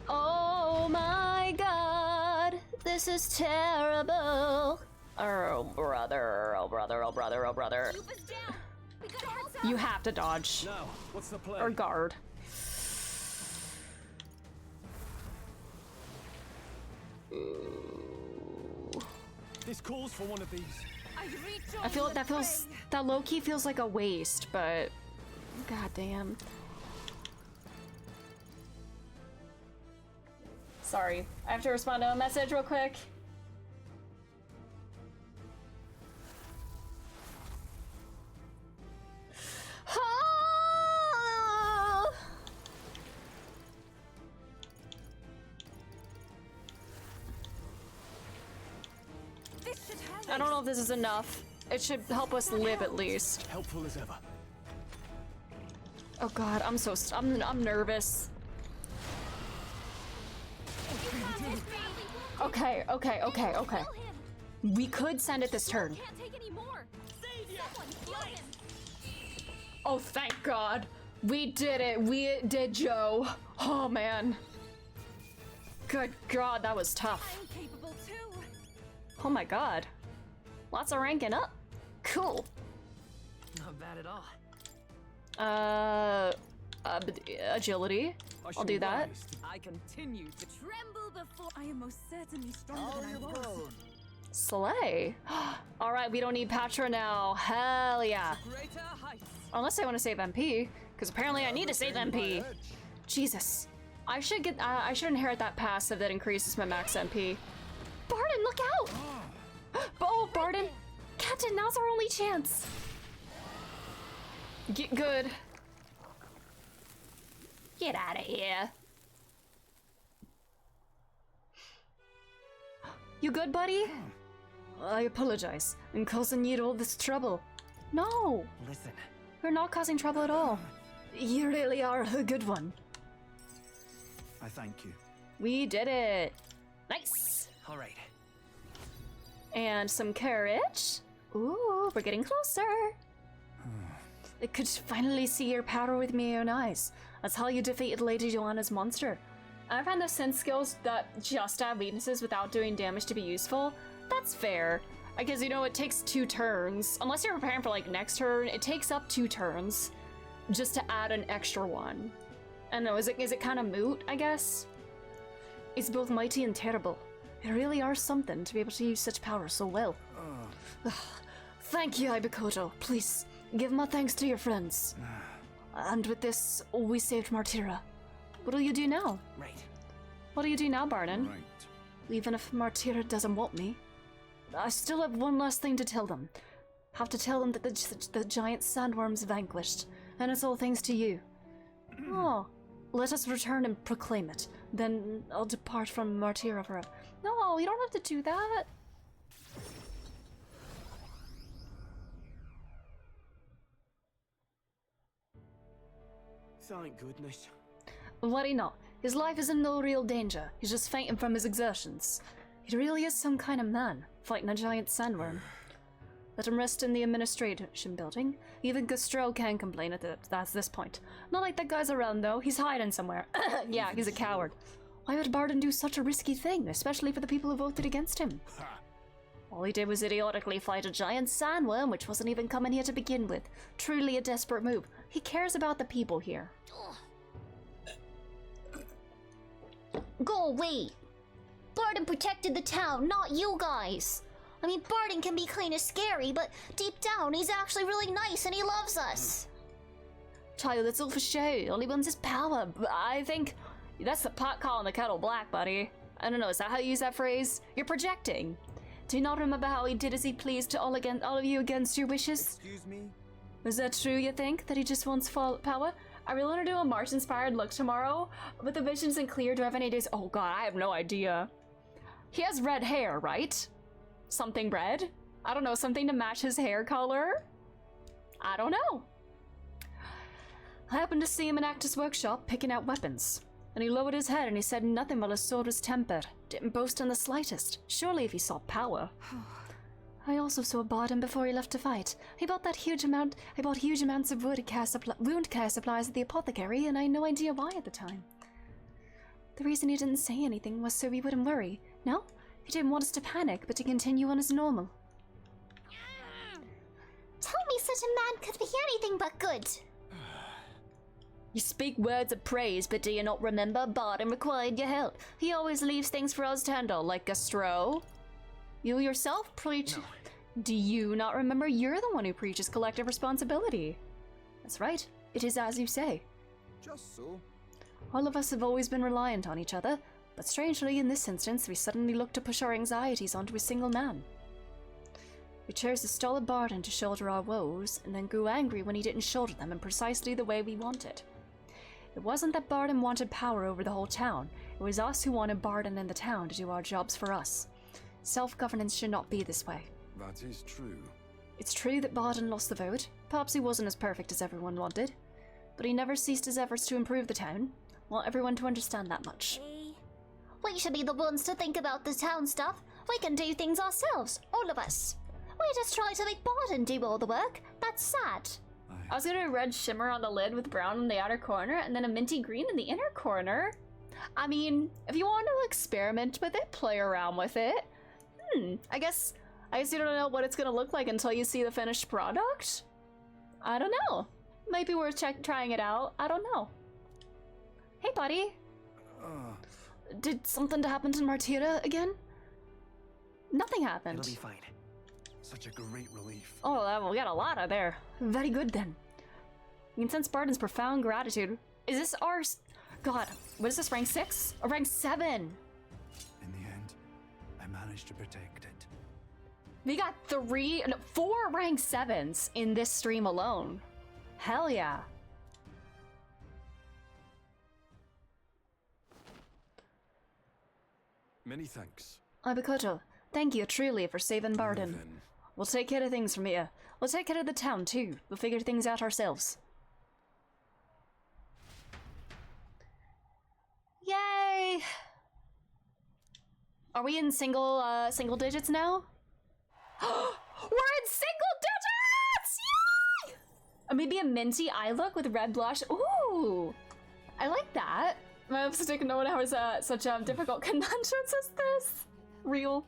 Oh my god. This is terrible. Oh brother, oh brother, oh brother, oh brother. You have to dodge. Now, what's the play? Or guard. This calls for one of these. I feel that low-key feels like a waste, but god damn. Sorry, I have to respond to a message real quick. I don't know if this is enough. It should help us live at least. Helpful as ever. Oh god, I'm nervous. Okay. We could send it this turn. Oh, thank God. We did it. We did, Joe. Oh, man. Good God, that was tough. I'm capable too. Oh my God. Lots of ranking up. Cool. Not bad at all. Agility. I'll do that. I continue to Tremble before. I am most certainly stronger than I was. Slay. All right, we don't need Patra now. Hell yeah. greater heights. Unless I want to save MP, because apparently I need to save MP. Jesus. I should inherit that passive that increases my max MP. Barden, look out! Oh, Barden! Captain, now's our only chance. Get good. Get out of here. You good, buddy? I apologize. I'm causing you all this trouble. No! Listen. We're not causing trouble at all. You really are a good one. I thank you. We did it. Nice. All right. And some courage. Ooh, we're getting closer. I could finally see your power with my own eyes. That's how you defeated Lady Joanna's monster. I found the sense skills that just add weaknesses without doing damage to be useful. That's fair. I guess, you know, it takes 2 turns. Unless you're preparing for, like, next turn, it takes up 2 turns just to add an extra one. I don't know, is it kind of moot, I guess? It's both mighty and terrible. You really are something to be able to use such power so well. Thank you, Ibukoto. Please, give my thanks to your friends. And with this, we saved Martira. What'll you do now? Right. What'll you do now, Barden? Right. Even if Martira doesn't want me, I still have one last thing to tell them. Have to tell them that the giant sandworm's vanquished, and it's all thanks to you. Oh, let us return and proclaim it. Then I'll depart from Martira forever. No, you don't have to do that. Thank goodness. Worry not. His life is in no real danger. He's just fainting from his exertions. He really is some kind of man, fighting a giant sandworm. Let him rest in the administration building. Even Gustro can complain at this point. Not like that guy's around, though. He's hiding somewhere. Yeah, he's a coward. Why would Barden do such a risky thing, especially for the people who voted against him? All he did was idiotically fight a giant sandworm, which wasn't even coming here to begin with. Truly a desperate move. He cares about the people here. Go away! Barden protected the town, not you guys! I mean, Barden can be kinda scary, but deep down, he's actually really nice and he loves us! Child, that's all for show. Only wants his power. I think that's the pot calling the kettle black, buddy. I don't know, is that how you use that phrase? You're projecting. Do you not remember how he did as he pleased to all of you against your wishes? Excuse me? Is that true, you think? That he just wants power? I really want to do a March-inspired look tomorrow, but the vision isn't clear. Do I have any ideas? Oh god, I have no idea. He has red hair, right? Something red? I don't know, something to match his hair color? I don't know. I happened to see him in Actus' workshop picking out weapons. And he lowered his head and he said nothing while his sword was tempered. Didn't boast in the slightest. Surely if he sought power. I also saw Barden before he left to fight. He bought huge amounts of wound care supplies at the apothecary, and I had no idea why at the time. The reason he didn't say anything was so we wouldn't worry. No? He didn't want us to panic, but to continue on as normal. Tell me such a man could be anything but good. You speak words of praise, but do you not remember Barden required your help? He always leaves things for us to handle, like Gastro. You yourself preach... No. Do you not remember you're the one who preaches collective responsibility? That's right. It is as you say. Just so. All of us have always been reliant on each other, but strangely in this instance we suddenly looked to push our anxieties onto a single man. We chose the stolid Barden to shoulder our woes, and then grew angry when he didn't shoulder them in precisely the way we wanted. It wasn't that Barden wanted power over the whole town, it was us who wanted Barden in the town to do our jobs for us. Self-governance should not be this way. That is true. It's true that Barden lost the vote. Perhaps he wasn't as perfect as everyone wanted, but he never ceased his efforts to improve the town. Want everyone to understand that much. We should be the ones to think about the town stuff. We can do things ourselves, all of us. We just try to make Barden do all the work. That's sad. I was gonna do a red shimmer on the lid with brown in the outer corner and then a minty green in the inner corner. I mean, if you want to experiment with it, play around with it. I guess you don't know what it's gonna look like until you see the finished product? I don't know. Might be worth trying it out. I don't know. Hey, buddy. Did something happen to Martira again? Nothing happened. It'll be fine. Such a great relief. Oh, well, we got a lot out there. Very good then. You can sense Barden's profound gratitude. Is this ours? God, what is this, rank 6? Or rank 7? In the end, I managed to protect it. We got 4 rank 7s in this stream alone. Hell yeah. Many thanks. Abakoto, thank you truly for saving Barden. We'll take care of things from here. We'll take care of the town too. We'll figure things out ourselves. Yay! Are we in single digits now? We're in single digits! Yay! Maybe a minty eye look with red blush. Ooh! I like that. My upstick no one has such difficult conventions as this. Real.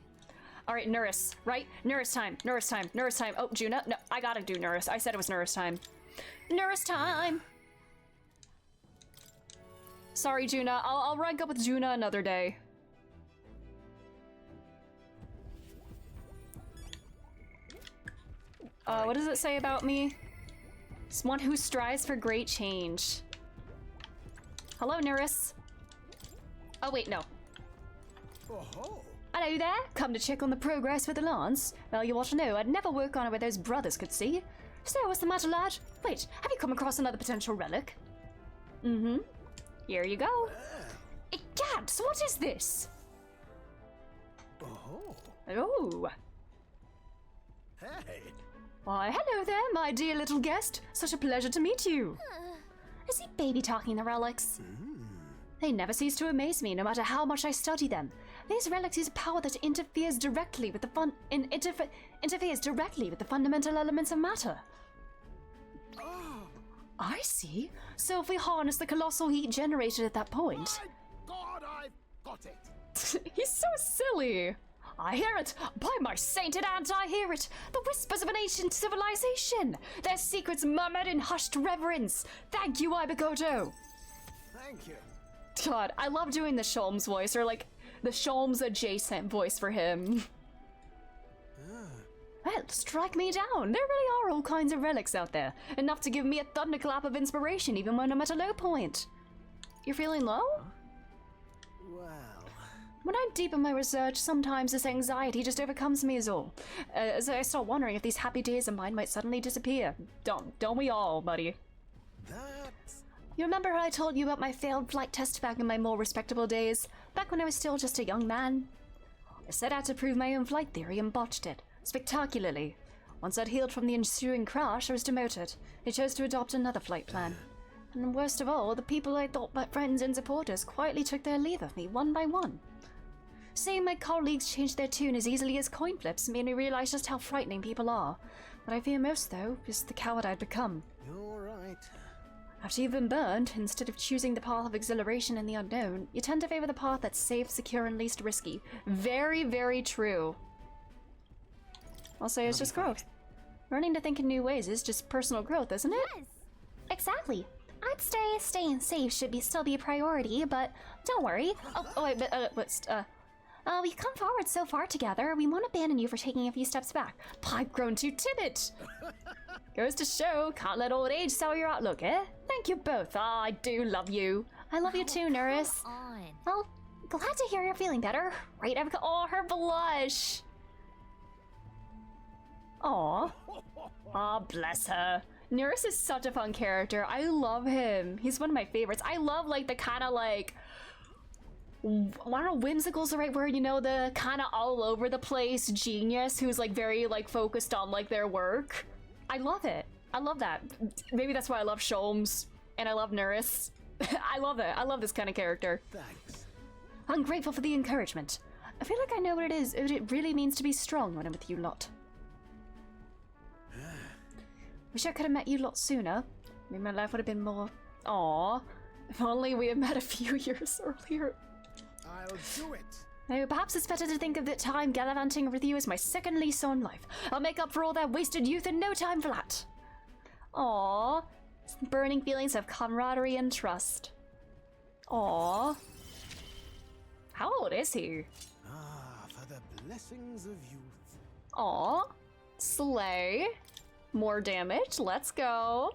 Alright, Nurse, right? Nurse time. Oh, Juna? No, I gotta do Nurse. I said it was Nurse time. Nurse time! Sorry, Juna. I'll rank up with Juna another day. What does it say about me? It's one who strives for great change. Hello, Nurse. Oh, wait, no. Oh-ho. Hello there, come to check on the progress with the lance. Well, you ought to know, I'd never work on it where those brothers could see. So, what's the matter, lad? Wait, have you come across another potential relic? Here you go. Egad, so what is this? Oh. Oh. Hey. Why, hello there, my dear little guest. Such a pleasure to meet you. Is he baby talking the relics? They never cease to amaze me, no matter how much I study them. These relics use a power that interferes directly with the fundamental elements of matter. I see. So if we harness the colossal heat generated at that point... My God, I've got it! He's so silly! I hear it! By my sainted aunt, I hear it! The whispers of an ancient civilization! Their secrets murmured in hushed reverence! Thank you, Ibakoto! Thank you. God, I love doing the Sholmes voice, or like, the Sholmes adjacent voice for him. Well, strike me down. There really are all kinds of relics out there. Enough to give me a thunderclap of inspiration even when I'm at a low point. You're feeling low? Well... When I'm deep in my research, sometimes this anxiety just overcomes me is all. As I start wondering if these happy days of mine might suddenly disappear. Don't we all, buddy? You remember how I told you about my failed flight test back in my more respectable days? Back when I was still just a young man? I set out to prove my own flight theory and botched it. Spectacularly. Once I'd healed from the ensuing crash, I was demoted. I chose to adopt another flight plan. And worst of all, the people I thought my friends and supporters quietly took their leave of me one by one. Seeing my colleagues change their tune as easily as coin flips made me realize just how frightening people are. What I fear most, though, is the coward I'd become. You're right. After you've been burned, instead of choosing the path of exhilaration and the unknown, you tend to favor the path that's safe, secure, and least risky. Very, very true. I'll say it's just growth. Learning to think in new ways is just personal growth, isn't it? Yes. Exactly. I'd say staying safe should still be a priority, but don't worry. We've come forward so far together, we won't abandon you for taking a few steps back. I've grown too timid. Goes to show, can't let old age sour your outlook, eh? Thank you both. I do love you. I love you too, Nurse. Well, glad to hear you're feeling better. Right, oh, her blush. Aw. Aw, bless her. Nurse is such a fun character. I love him. He's one of my favorites. I love, like, the kind of, like, I don't know, whimsical's the right word, you know, the kind of all over the place genius who's, like, very, like, focused on, like, their work. I love it. I love that. Maybe that's why I love Sholmes and I love Nurse. I love it. I love this kind of character. Thanks. I'm grateful for the encouragement. I feel like I know what it really means to be strong when I'm with you lot. Wish I could have met you lot sooner. Maybe my life would have been more... Aww. If only we had met a few years earlier. I'll do it. Now, perhaps it's better to think of the time gallivanting with you as my second lease on life. I'll make up for all that wasted youth in no time flat. Aww. Burning feelings of camaraderie and trust. Aww. How old is he? For the blessings of youth. Aww. Slay. More damage. Let's go.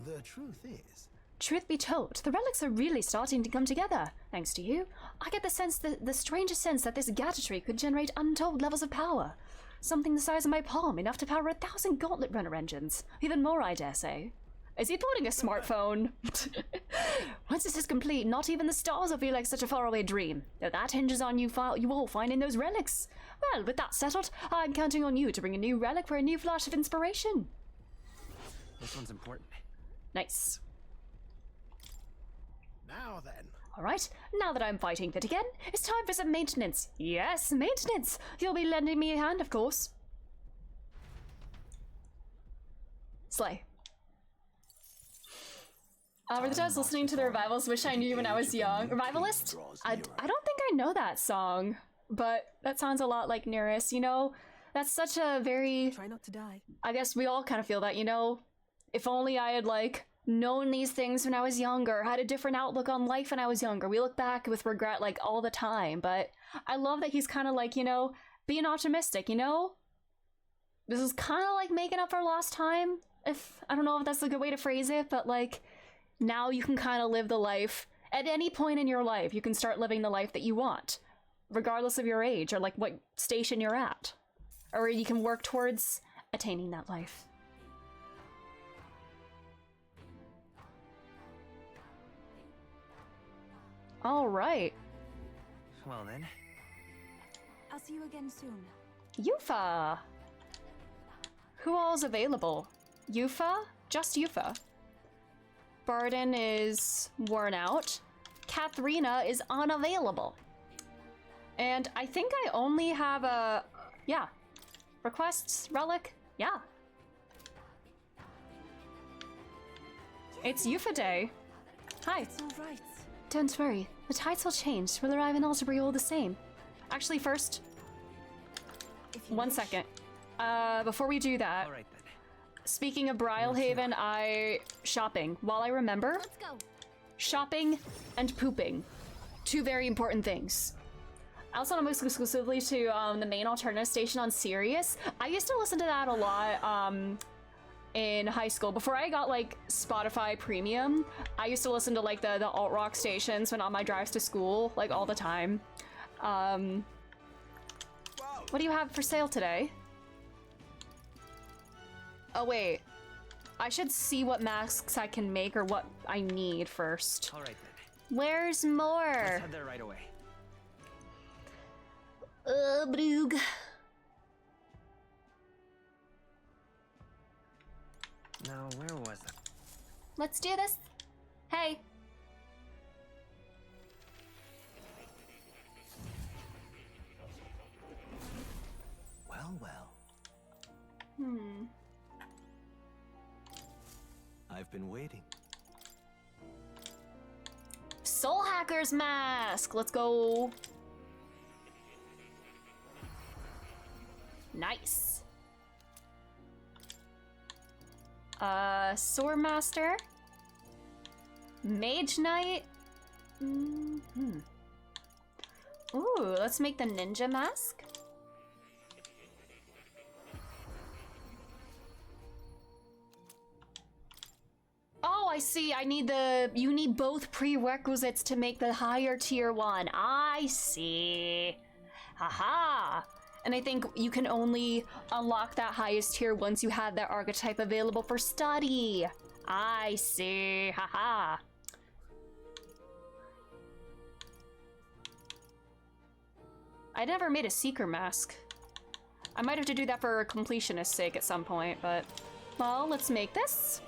The truth is... Truth be told, the relics are really starting to come together. Thanks to you, I get the strangest sense that this gadgetry could generate untold levels of power. Something the size of my palm, enough to power 1,000 gauntlet runner engines. Even more, I dare say. Is he putting a smartphone? Once this is complete, not even the stars will feel like such a faraway dream. Though that hinges on you all finding those relics. Well, with that settled, I'm counting on you to bring a new relic for a new flash of inspiration. This one's important. Nice. Now then. Alright, now that I'm fighting fit again, it's time for some maintenance. Yes, maintenance! You'll be lending me a hand, of course. Slay. Revitaz listening to the Revivals, wish I knew when I was young. Revivalist? I don't think I know that song, but that sounds a lot like Nearest, you know? That's such a very... Try not to die. I guess we all kind of feel that, you know? If only I had, like, known these things when I was younger, had a different outlook on life when I was younger. We look back with regret, like, all the time, but I love that he's kind of like, you know, being optimistic, you know? This is kind of like making up for lost time, if, I don't know if that's a good way to phrase it, but, like, now you can kind of live the life, at any point in your life, you can start living the life that you want, regardless of your age, or, like, what station you're at. Or you can work towards attaining that life. All right. Well then. I'll see you again soon. Yufa! Who all's available? Yufa? Just Yufa. Barden is worn out. Katharina is unavailable. And I think I only have a... yeah. Requests? Relic? Yeah. It's Yufa Day. Hi. It's all right. Don't worry, the tides will change. We'll arrive in Algebra all the same. Actually, first, one second. Before we do that, All right, then. Speaking of Brylehaven, shopping. While I remember, Let's go. shopping and pooping, two very important things. I listen almost exclusively to the main alternative station on Sirius. I used to listen to that a lot in high school. Before I got like Spotify Premium, I used to listen to like the alt rock stations when on my drives to school, like all the time. What do you have for sale today? Oh wait, I should see what masks I can make or what I need first. All right then. Where's more? Let's head there right away. Broog. Now, where was it? Let's do this. Hey. Well, well. I've been waiting. Soul Hacker's mask. Let's go. Nice. Sword Master. Mage Knight. Ooh, let's make the ninja mask. Oh, I see. You need both prerequisites to make the higher tier one. I see. Haha. And I think you can only unlock that highest tier once you have that archetype available for study. I see. Haha. I never made a seeker mask. I might have to do that for completionist's sake at some point, but well, let's make this.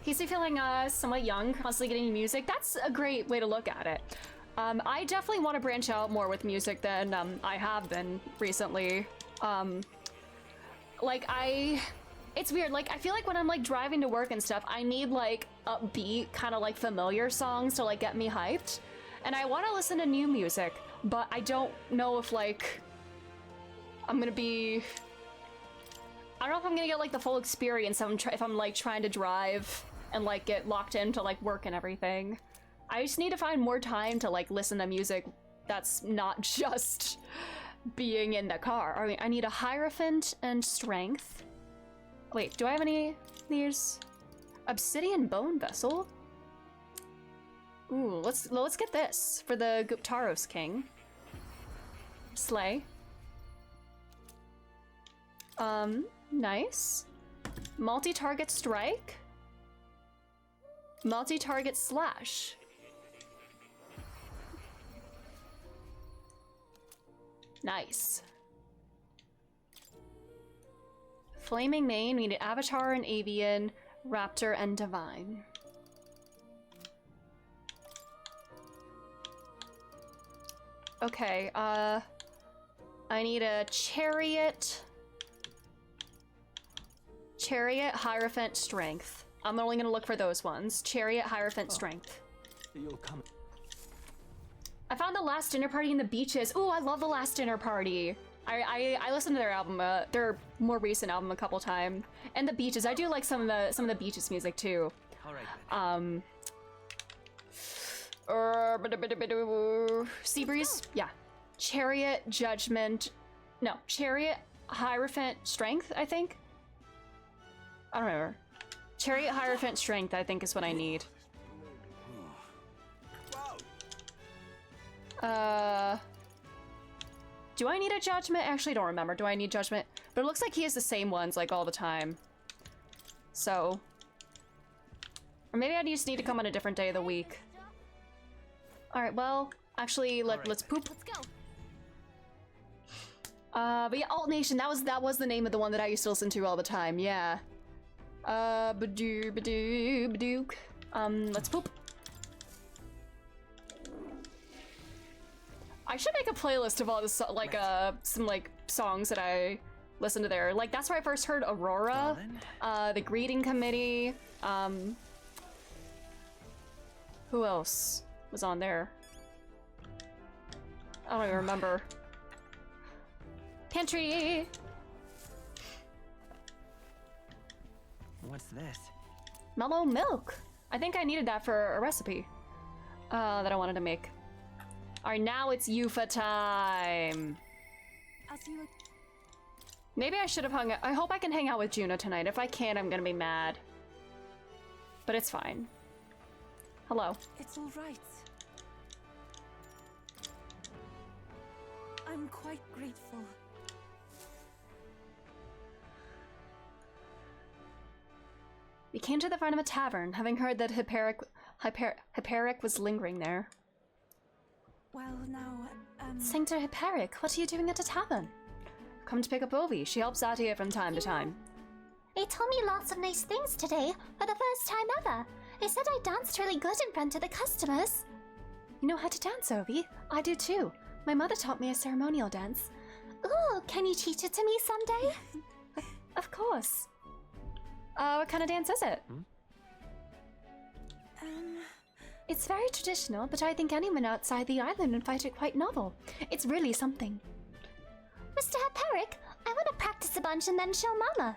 He's feeling somewhat young, constantly getting music. That's a great way to look at it. I definitely want to branch out more with music than I have been recently. It's weird. Like, I feel like when I'm like driving to work and stuff, I need like upbeat, kind of like familiar songs to like get me hyped. And I want to listen to new music, but I don't know if like I'm gonna be. I don't know if I'm gonna get like the full experience if I'm like trying to drive and like get locked into like work and everything. I just need to find more time to like listen to music that's not just being in the car. I mean, I need a Hierophant and Strength. Wait, do I have any of these? Obsidian Bone Vessel? Ooh, let's get this for the Guptaros King. Slay. Nice. Multi-target strike. Multi-target slash. Nice. Flaming Mane, we need Avatar and Avian, Raptor and Divine. Okay, I need a Chariot. Chariot, Hierophant, Strength. I'm only gonna look for those ones. Chariot, Hierophant, Strength. You'll come. I found the Last Dinner Party in the Beaches. Ooh, I love the Last Dinner Party. I listened to their album, their more recent album a couple times. And the Beaches. I do like some of the Beaches music too. All right. Seabreeze? Yeah. Chariot, Judgment. No, Chariot, Hierophant, Strength, I think. I don't remember. Chariot, Hierophant, Strength, I think is what I need. Do I need a Judgment? Actually, I don't remember. Do I need Judgment? But it looks like he has the same ones, like, all the time. So. Or maybe I just need to come on a different day of the week. Alright, well, actually, let's poop. Let's go. But yeah, Alt Nation, that was the name of the one that I used to listen to all the time, yeah. Badook. Let's poop. I should make a playlist of all this, like, some, like, songs that I listen to there. Like, that's where I first heard Aurora, the Greeting Committee, who else was on there? I don't even remember. Pantry! What's this? Mellow milk! I think I needed that for a recipe that I wanted to make. Alright, now it's Yufa time! Maybe I should have hung out. I hope I can hang out with Juno tonight. If I can't, I'm gonna be mad. But it's fine. Hello. It's all right. I'm quite grateful. We came to the front of a tavern, having heard that Hyperic was lingering there. Well, now, Sanctor Hyperic, what are you doing at a tavern? Come to pick up Ovi. She helps out here from time to time. He told me lots of nice things today, for the first time ever. He said I danced really good in front of the customers. You know how to dance, Ovi? I do too. My mother taught me a ceremonial dance. Ooh, can you teach it to me someday? Of course. What kind of dance is it? It's very traditional, but I think anyone outside the island would find it quite novel. It's really something. Mr. Hyperic, I want to practice a bunch and then show Mama.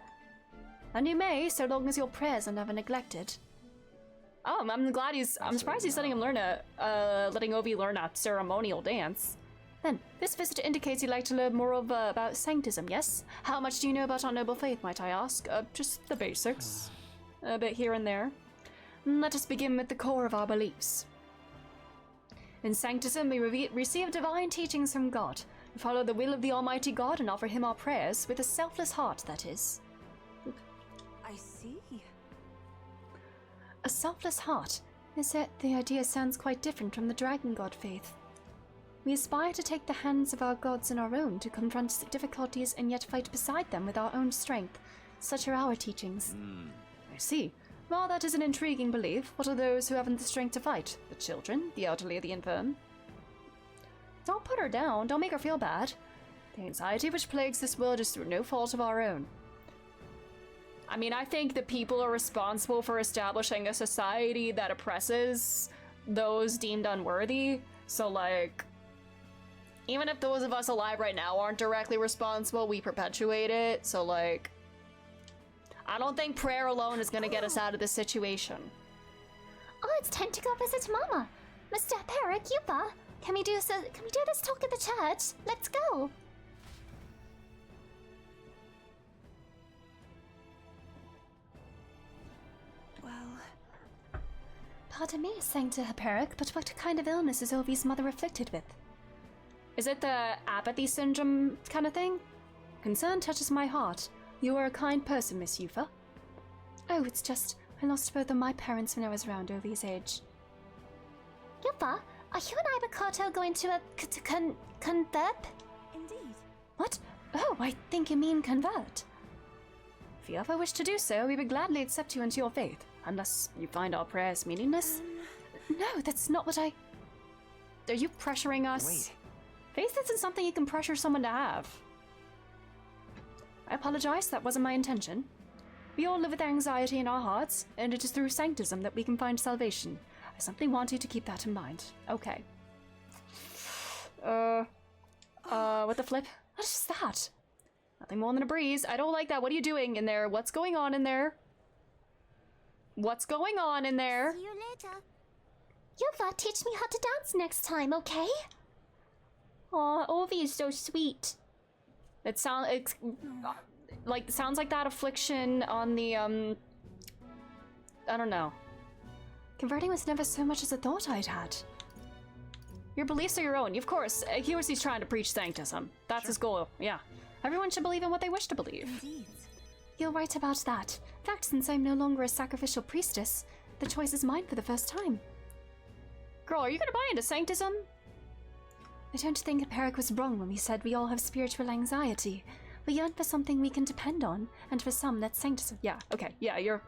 And you may, so long as your prayers are never neglected. Oh, I'm surprised he's letting Ovi learn a ceremonial dance. Then, this visit indicates you'd like to learn more about Sanctism, yes? How much do you know about our noble faith, might I ask? Just the basics. A bit here and there. Let us begin with the core of our beliefs. In Sanctism, we receive divine teachings from God. We follow the will of the Almighty God and offer Him our prayers, with a selfless heart, that is. I see. A selfless heart? Is it the idea sounds quite different from the Dragon God faith. We aspire to take the hands of our gods in our own, to confront difficulties and yet fight beside them with our own strength. Such are our teachings. I see. Well, that is an intriguing belief. What are those who haven't the strength to fight? The children? The elderly or the infirm? Don't put her down. Don't make her feel bad. The anxiety which plagues this world is through no fault of our own. I mean, I think the people are responsible for establishing a society that oppresses those deemed unworthy. So, like, even if those of us alive right now aren't directly responsible, we perpetuate it. So, like, I don't think prayer alone is gonna get us out of this situation. Oh, it's time to go visit Mama. Mr. Hyperic, Yupa, can we do this talk at the church? Let's go. Well, pardon me, Sanctor Hyperic, but what kind of illness is Ovi's mother afflicted with? Is it the apathy syndrome kind of thing? Concern touches my heart. You are a kind person, Miss Yufa. Oh, it's just, I lost both of my parents when I was around Ovi's age. Yufa, are you and Ibakoto going to a convert? Indeed. What? Oh, I think you mean convert. If you ever wish to do so, we would gladly accept you into your faith, unless you find our prayers meaningless. No, that's not what I... Are you pressuring us? Wait. Faith isn't something you can pressure someone to have. I apologize, that wasn't my intention. We all live with anxiety in our hearts, and it is through Sanctism that we can find salvation. I simply want you to keep that in mind. Okay. What the flip? What is that? Nothing more than a breeze. I don't like that. What are you doing in there? What's going on in there? What's going on in there? See you later. Yufa, teach me how to dance next time, okay? Aw, Ovi is so sweet. It sounds like that affliction on the I don't know. Converting was never so much as a thought I'd had. Your beliefs are your own. Of course, he's trying to preach Sanctism. That's his goal. Yeah, everyone should believe in what they wish to believe. Indeed. You're right about that. In fact, since I'm no longer a sacrificial priestess, the choice is mine for the first time. Girl, are you gonna buy into Sanctism? I don't think Hyperic was wrong when we said we all have spiritual anxiety. We yearn for something we can depend on, and for some that's Sanctism. Yeah, okay, yeah, I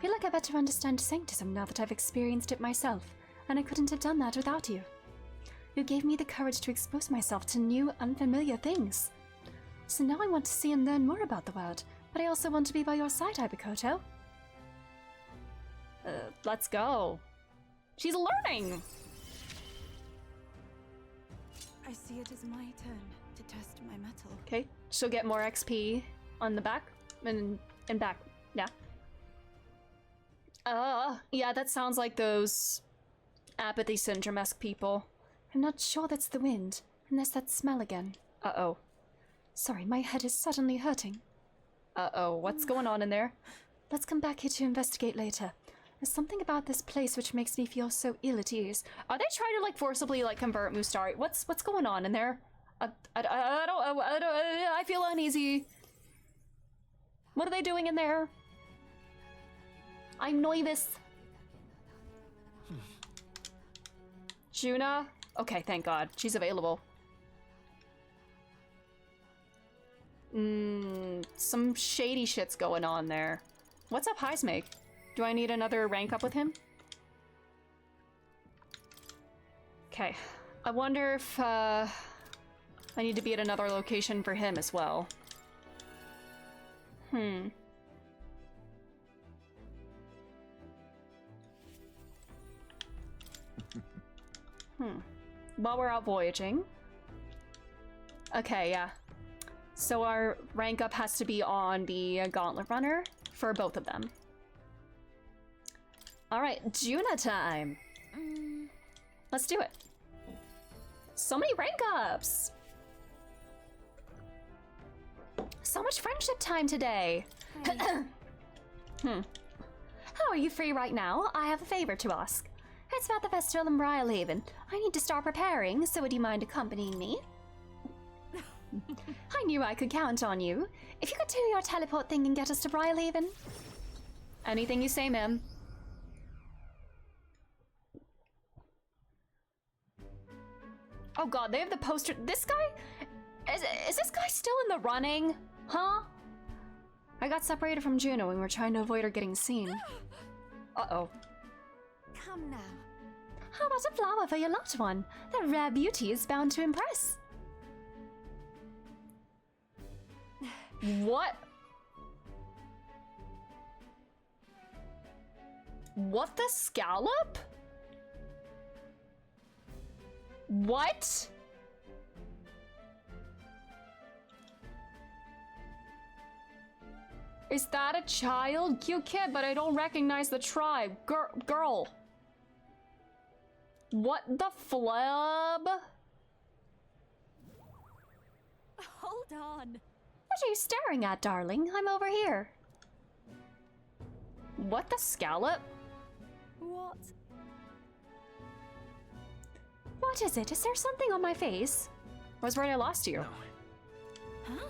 feel like I better understand Sanctism now that I've experienced it myself, and I couldn't have done that without you. You gave me the courage to expose myself to new, unfamiliar things. So now I want to see and learn more about the world, but I also want to be by your side, Ibakoto. Let's go. She's learning! I see it as my turn to test my mettle. Okay, she'll get more XP on the back and back. Yeah. Yeah, that sounds like those apathy syndrome-esque people. I'm not sure that's the wind, unless that smell again. Uh-oh. Sorry, my head is suddenly hurting. Uh-oh, what's going on in there? Let's come back here to investigate later. There's something about this place which makes me feel so ill at ease. Are they trying to, like, forcibly, like, convert Mustari? What's going on in there? I feel uneasy. What are they doing in there? I'm nervous. Juna? Okay, thank God. She's available. Some shady shit's going on there. What's up, Heismake? Do I need another rank up with him? Okay. I wonder if, I need to be at another location for him as well. While we're out voyaging. Okay, yeah. So our rank up has to be on the Gauntlet Runner for both of them. Alright, Juna time! Let's do it. So many rank ups! So much friendship time today! How are you free right now? I have a favor to ask. It's about the festival in Briarhaven. I need to start preparing, so would you mind accompanying me? I knew I could count on you. If you could do your teleport thing and get us to Briarhaven. Anything you say, ma'am. Oh god, they have the poster. This guy? Is this guy still in the running? Huh? I got separated from Juno when we were trying to avoid her getting seen. Uh-oh. Come now. How about a flower for your loved one? That rare beauty is bound to impress. What? What the scallop? What? Is that a child? Cute kid, but I don't recognize the tribe. Girl. What the flub? Hold on. What are you staring at, darling? I'm over here. What the scallop? What? What is it? Is there something on my face? I was worried I lost you. No. Huh?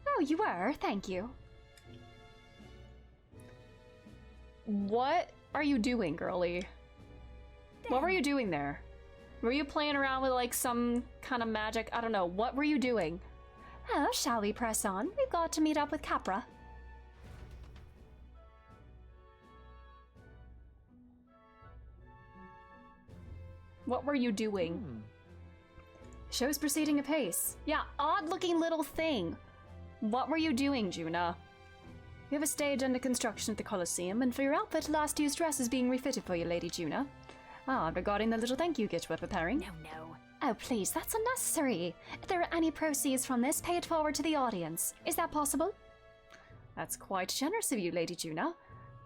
Oh, you were. Thank you. What are you doing, girly? What were you doing there? Were you playing around with like some kind of magic? I don't know. What were you doing? Oh, shall we press on? We've got to meet up with Capra. What were you doing? Show's proceeding apace. Yeah, odd-looking little thing. What were you doing, Juna? We have a stage under construction at the Colosseum, and for your outfit, last year's dress is being refitted for you, Lady Juna. Ah, regarding the little thank you gift we're preparing. No. Oh, please, that's unnecessary. If there are any proceeds from this, pay it forward to the audience. Is that possible? That's quite generous of you, Lady Juna.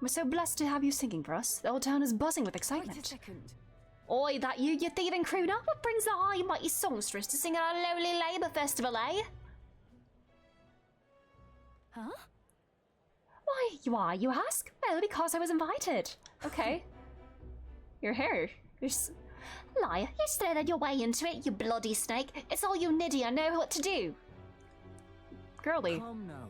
We're so blessed to have you singing for us. The old town is buzzing with excitement. Wait a second. Oi, that you thieving crooner? What brings the high mighty songstress to sing at our lowly labour festival, eh? Huh? Why, you ask? Well, because I was invited. Okay. Your hair. Liar, you slithered your way into it, you bloody snake. It's all you Nydia know what to do. Girly. Come now.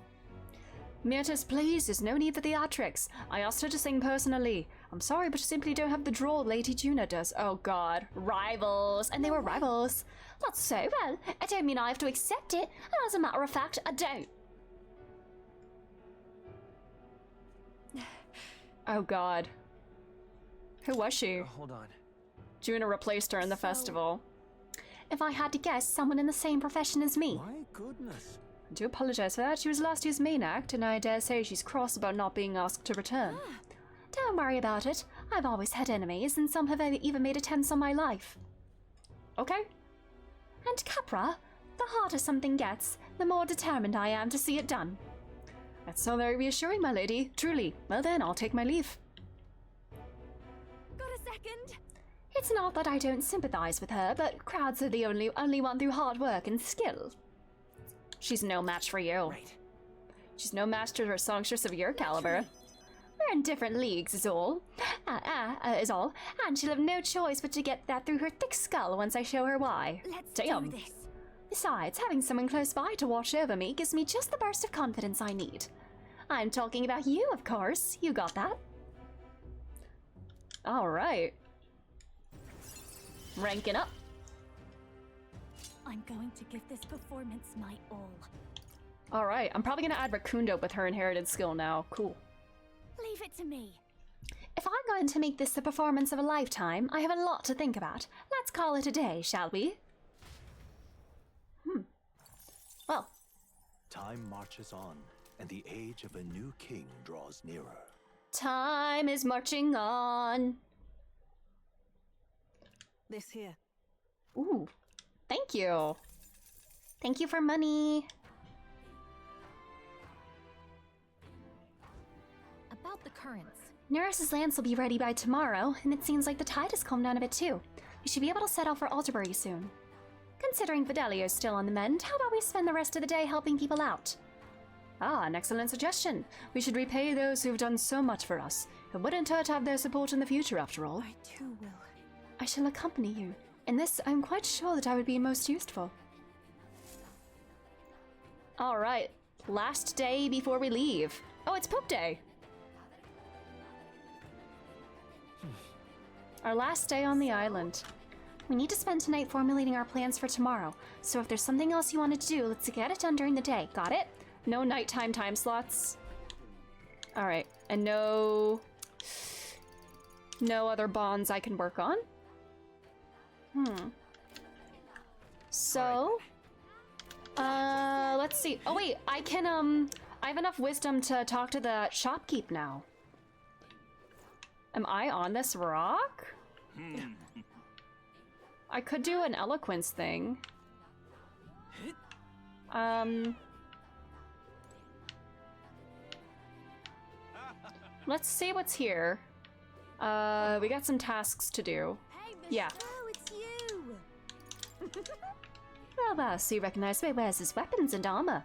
Mirtis, please, there's no need for theatrics. I asked her to sing personally. I'm sorry, but you simply don't have the drawl Lady Juna does. Oh god. Rivals, and they were rivals. That's so, well, I don't mean I have to accept it, and as a matter of fact, I don't. Oh god. Who was she? Hold on. Juna replaced her in the festival. If I had to guess, someone in the same profession as me. My goodness. I do apologize for that. She was last year's main act, and I dare say she's cross about not being asked to return. Don't worry about it. I've always had enemies, and some have even made attempts on my life. Okay. And Capra, the harder something gets, the more determined I am to see it done. That's so very reassuring, my lady. Truly. Well then, I'll take my leave. Got a second? It's not that I don't sympathize with her, but crowds are the only one through hard work and skill. She's no match for you. Right. She's no match to her songstress of your caliber. We're in different leagues, is all. And she'll have no choice but to get that through her thick skull once I show her why. Let's Damn. do this. Besides, having someone close by to watch over me gives me just the burst of confidence I need. I'm talking about you, of course. You got that. Alright. Ranking up. I'm going to give this performance my all. Alright, I'm probably gonna add Rakundo with her inherited skill now. Cool. Leave it to me. If I'm going to make this the performance of a lifetime, I have a lot to think about. Let's call it a day, shall we? Well. Time marches on, and the age of a new king draws nearer. Time is marching on. This here. Ooh, thank you. Thank you for money. About the currents. Neris's lance will be ready by tomorrow, and it seems like the tide has calmed down a bit too. We should be able to set off for Alderbury soon. Considering Fidelio's still on the mend, how about we spend the rest of the day helping people out? Ah, an excellent suggestion. We should repay those who've done so much for us. It wouldn't hurt to have their support in the future, after all. I too will. I shall accompany you. In this, I'm quite sure that I would be most useful. Alright, last day before we leave. Oh, it's Poop Day! Our last day on the island. We need to spend tonight formulating our plans for tomorrow, so if there's something else you wanted to do, let's get it done during the day. Got it? No nighttime time slots. Alright, and no other bonds I can work on? So, let's see. Oh wait, I can, I have enough wisdom to talk to the shopkeep now. Am I on this rock? I could do an eloquence thing. Let's see what's here. We got some tasks to do. Yeah. Oh, it's you! Well, so you recognize my wares as weapons and armor.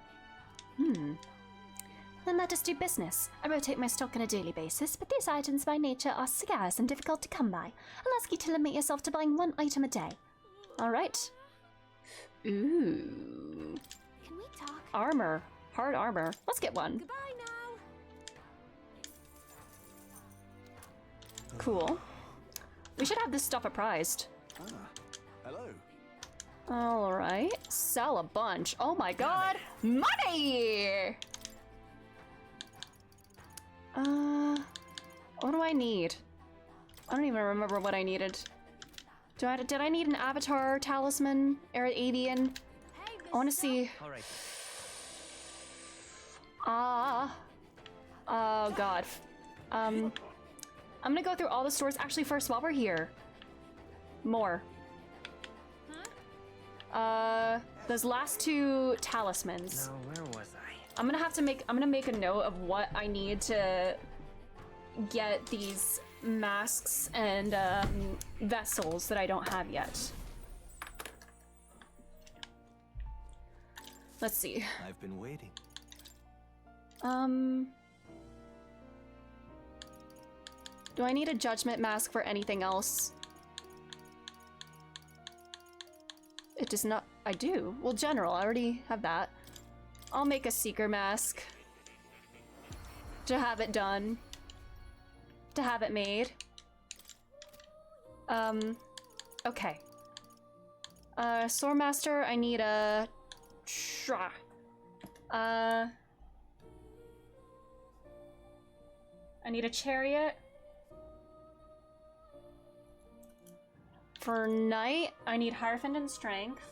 Then let us do business. I rotate my stock on a daily basis, but these items by nature are scarce and difficult to come by. I'll ask you to limit yourself to buying one item a day. Alright. Ooh. Can we talk? Armor. Hard armor. Let's get one. Goodbye now! Cool. We should have this stuff apprised. Hello. Alright. Sell a bunch. Oh my god! Money! What do I need? I don't even remember what I needed. Did I need an avatar talisman or avian? I want to see. All right. Oh god. I'm gonna go through all the stores. Actually, first, while we're here, more. Those last two talismans. No, where was I? I'm gonna make a note of what I need to get these masks and vessels that I don't have yet. Let's see. I've been waiting. Do I need a judgment mask for anything else? It does not. I do. Well, general, I already have that. I'll make a seeker mask to have it done. To have it made. Okay. Swordmaster, I need a... I need a chariot. For knight, I need Hierophant and strength.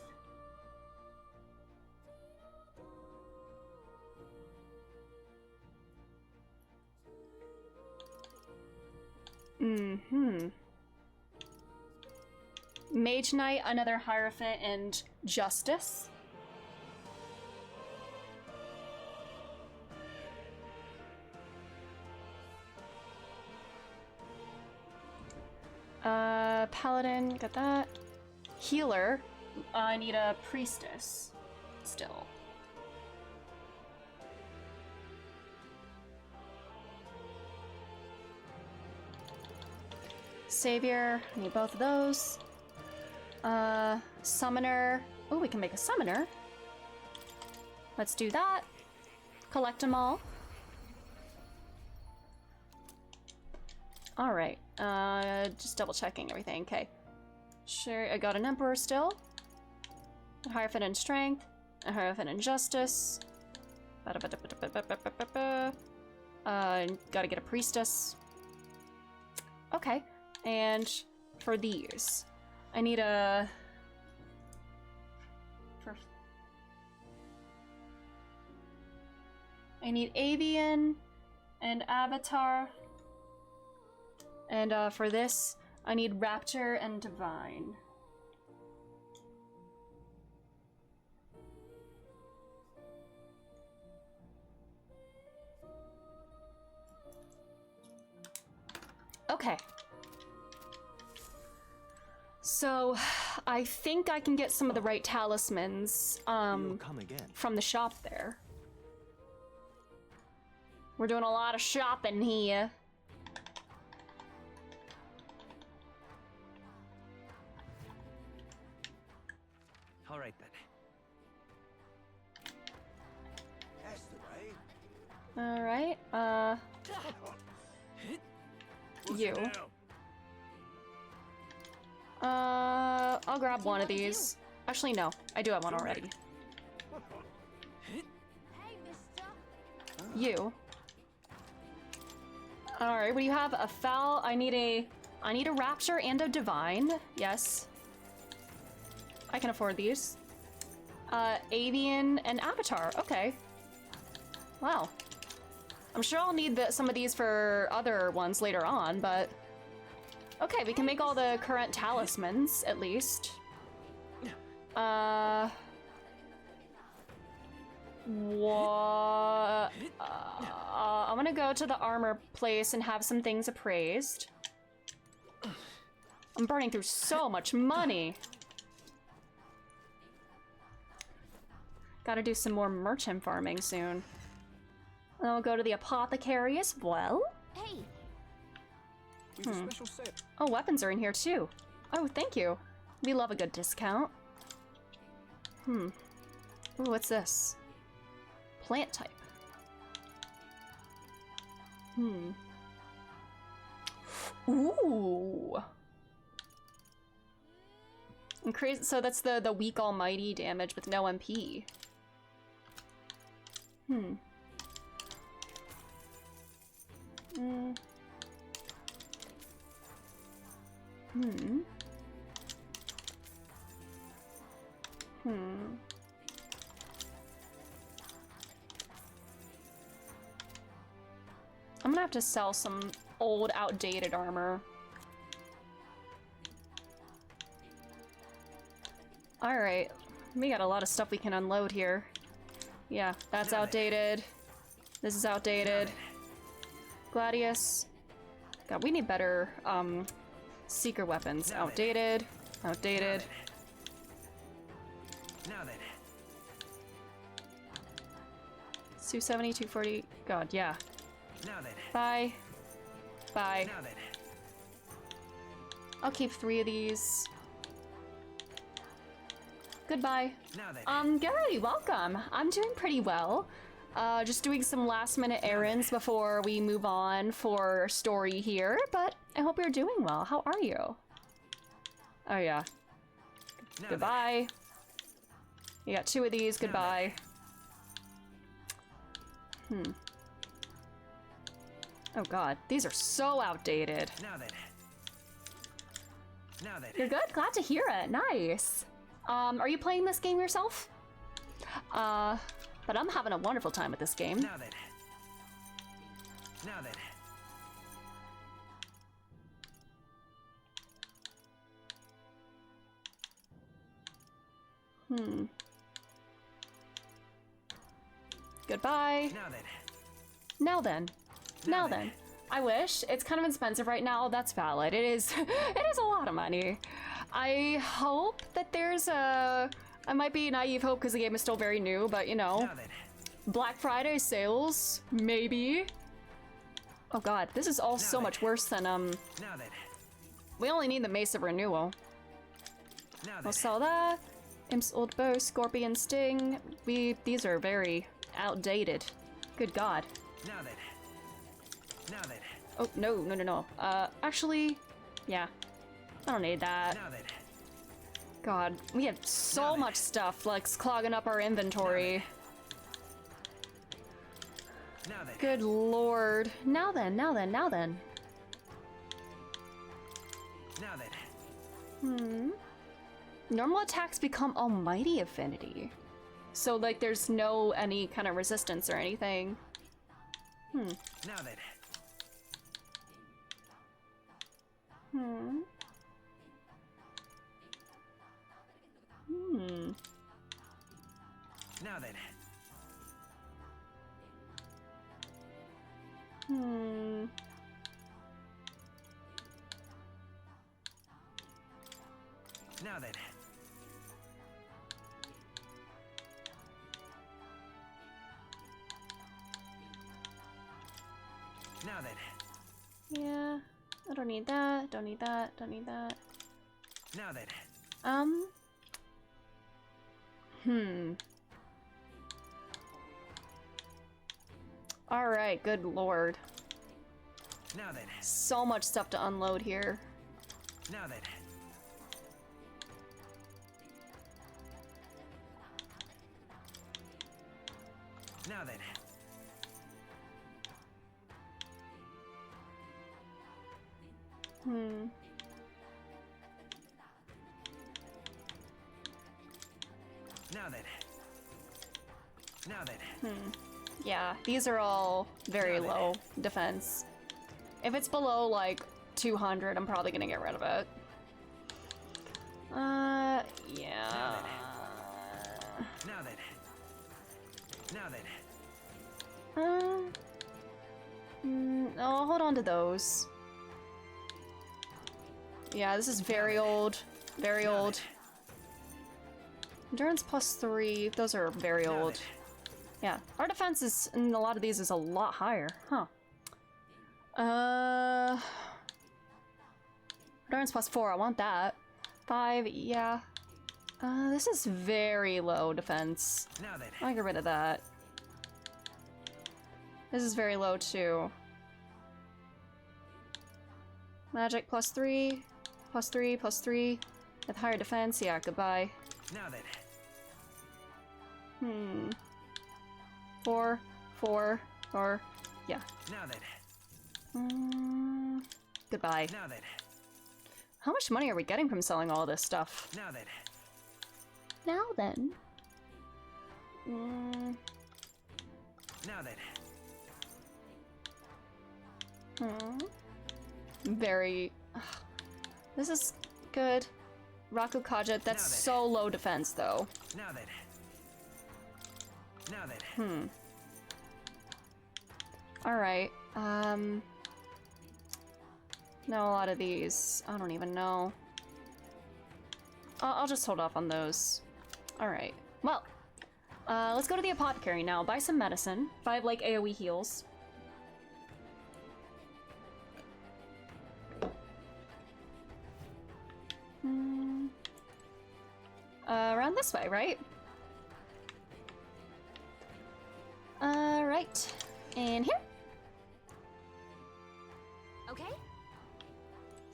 Mage Knight, another Hierophant, and Justice. Paladin, got that. Healer, I need a Priestess, still. Savior, I need both of those. Summoner, Oh, we can make a summoner. Let's do that. Collect them all. All right. Just double checking everything. Okay. Sure, I got an emperor still. A Hierophant in strength. A Hierophant in justice. Gotta get a priestess. Okay. And for these, I need a... I need Avian and Avatar. And for this, I need Raptor and Divine. Okay. So, I think I can get some of the right talismans from the shop there. We're doing a lot of shopping here. All right then. All right. You. I'll grab one of these. Actually, no. I do have one already. You. All right. What do you have? A foul. I need a rapture and a divine. Yes. I can afford these. Avian and Avatar. Okay. Wow. I'm sure I'll need some of these for other ones later on, but... Okay, we can make all the current talismans, at least. I'm gonna go to the armor place and have some things appraised. I'm burning through so much money. Gotta do some more merchant farming soon. I'll go to the apothecary as well. Hey. Oh, weapons are in here too. Oh, thank you. We love a good discount. Ooh, what's this? Plant type. Ooh. Increase. So that's the weak almighty damage with no MP. I'm gonna have to sell some old, outdated armor. Alright, we got a lot of stuff we can unload here. Yeah, that's outdated. This is outdated. Gladius. God, we need better, seeker weapons. Outdated. Outdated. Now then. 270, 240. God, yeah. Now then. Bye. Bye. Now then. I'll keep 3 of these. Goodbye. Now then. Gary, welcome. I'm doing pretty well. Just doing some last-minute errands before we move on for story here, but I hope you're doing well. How are you? Oh, yeah. Goodbye. You got 2 of these. Goodbye. Oh, God. These are so outdated. Now then. Now then. You're good? Glad to hear it. Nice. Are you playing this game yourself? But I'm having a wonderful time with this game. Now then. Now then. Goodbye. Now then. Now then. Now then. I wish. It's kind of expensive right now. That's valid. It is a lot of money. I hope that there's a... I might be naive hope because the game is still very new, but you know. Black Friday sales, maybe. Oh god, this is all so much worse than, we only need the Mace of Renewal. We'll sell that. Imp's old bow, scorpion sting. These are very outdated. Good God. Now then. Now then. Oh, no. Actually, yeah. I don't need that. Now then. God, we have so much stuff, like, clogging up our inventory. Now then. Good lord. Now then. Now then. Normal attacks become almighty affinity. So, like, there's no any kind of resistance or anything. Now then. Now then. Now then. Now then. Yeah, I don't need that, don't need that. Now then. Alright, good lord. Now then. So much stuff to unload here. Now then. Now then. Now then. Now then. Yeah, these are all very low defense. If it's below, like, 200, I'm probably gonna get rid of it. Yeah. Now then. Now then. I'll hold on to those. Yeah, this is very old. Very old. Endurance +3, those are very old. Yeah, our defense is, in a lot of these, is a lot higher, huh? Endurance +4, I want that. 5, yeah. This is very low defense. I'll get rid of that. This is very low too. Magic +3, +3, +3. With higher defense, yeah, goodbye. Now then. 4, 4, or yeah. Now then. Goodbye. Now then. How much money are we getting from selling all this stuff? Now then. Now then. Now then. Very. This is good. Raku Kajit, that's so low defense though. Now then. Now then. Alright. No, a lot of these. I don't even know. I'll just hold off on those. Alright. Well, let's go to the apothecary now. Buy some medicine. 5 like AoE heals. Around this way, right? Right. And here? Okay.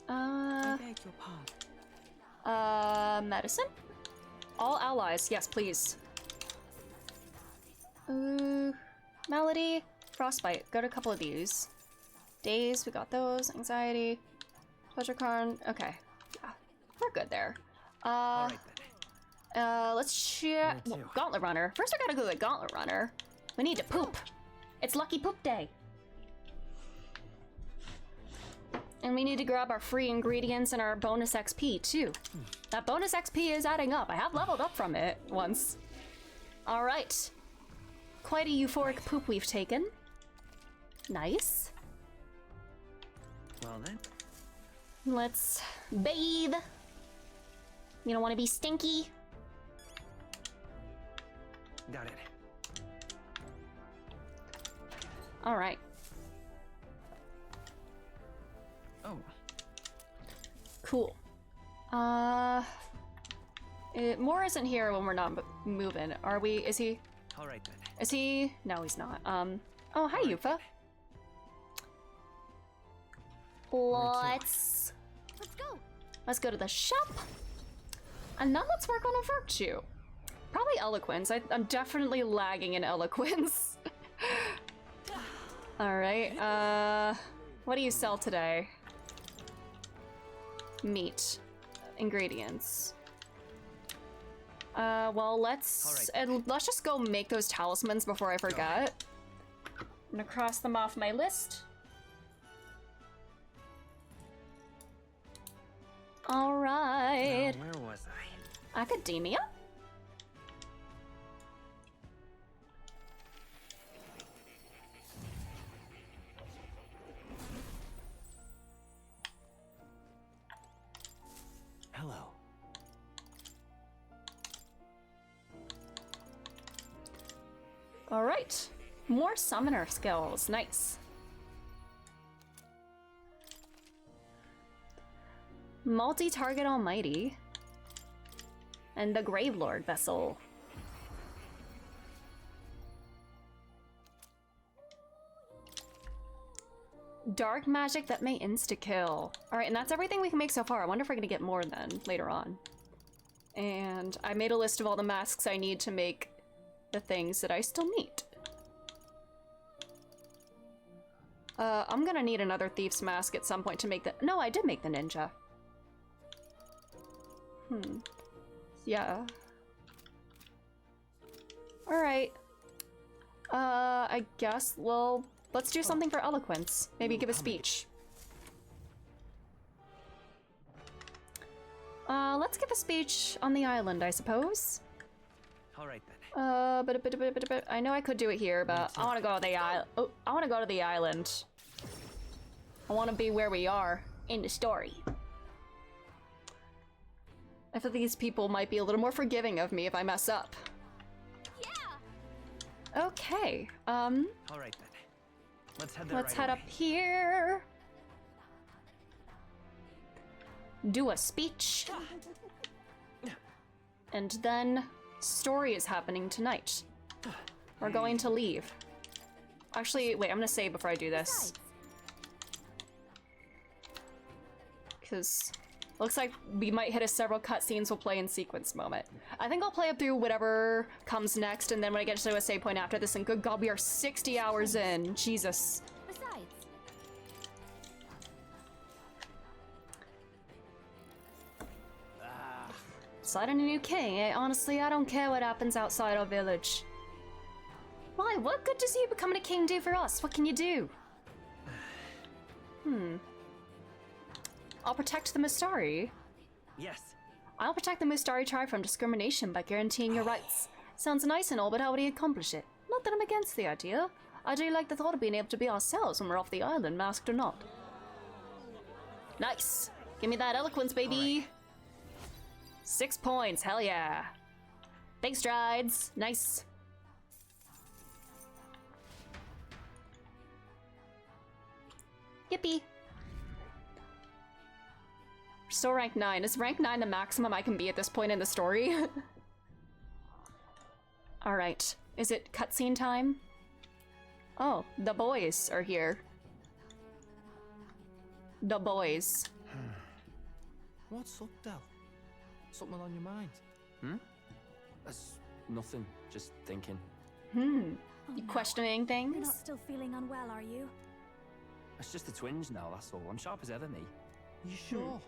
I beg your pardon. Medicine? All allies, yes, please. Melody, frostbite, got a couple of these. Days, we got those. Anxiety, pleasure con, okay. Yeah, we're good there. All right then. Let's check. Well, Gauntlet Runner. First, I gotta go to the Gauntlet Runner. We need to poop. It's Lucky Poop Day. And we need to grab our free ingredients and our bonus XP, too. That bonus XP is adding up. I have leveled up from it once. All right. Quite a euphoric poop we've taken. Nice. Well then. Let's bathe. You don't want to be stinky? Got it. All right. Oh. Cool. Moore isn't here when we're not moving. Are we? Is he? All right then. Is he? No, he's not. Oh, hi, Yufa. Let's go. Let's go to the shop. And now let's work on a virtue. Probably eloquence. I'm definitely lagging in eloquence. All right. What do you sell today? Meat. Ingredients. Well, let's just go make those talismans before I forget. I'm gonna cross them off my list. All right. Now, where was I? Academia? Hello. All right. More summoner skills. Nice. Multi-target almighty. And the Gravelord vessel. Dark magic that may insta-kill. Alright, and that's everything we can make so far. I wonder if we're gonna get more then, later on. And I made a list of all the masks I need to make the things that I still need. I'm gonna need another thief's mask at some point to make the— no, I did make the ninja. Yeah. Alright. I guess, well, let's do something for eloquence. Maybe give a speech. Let's give a speech on the island, I suppose. Alright then. But I know I could do it here, but I want to go to the island. Oh, I want to go to the island. I want to be where we are in the story. I feel these people might be a little more forgiving of me if I mess up. Yeah. Okay. All right then. Let's head up here. Do a speech. And then story is happening tonight. We're going to leave. Actually, wait, I'm gonna save before I do this. Because looks like we might hit a several cutscenes will play in sequence moment. I think I'll play up through whatever comes next, and then when I get to a save point after this, and good god, we are 60 hours in. Jesus. Deciding a new king, eh? Honestly, I don't care what happens outside our village. Why, what good does you becoming a king do for us? What can you do? I'll protect the Mustari. Yes. I'll protect the Mustari tribe from discrimination by guaranteeing your rights. Sounds nice and all, but how would he accomplish it? Not that I'm against the idea. I do like the thought of being able to be ourselves when we're off the island, masked or not. Nice. Give me that eloquence, baby. Right. 6 points, hell yeah. Big strides, nice. Yippee. Still rank 9. Is rank 9 the maximum I can be at this point in the story? Alright. Is it cutscene time? Oh, the boys are here. The boys. What's up, Del? Something on your mind? That's nothing. Just thinking. You questioning things? You're not still feeling unwell, are you? It's just the twinge now, that's all. I'm sharp as ever, me. You sure?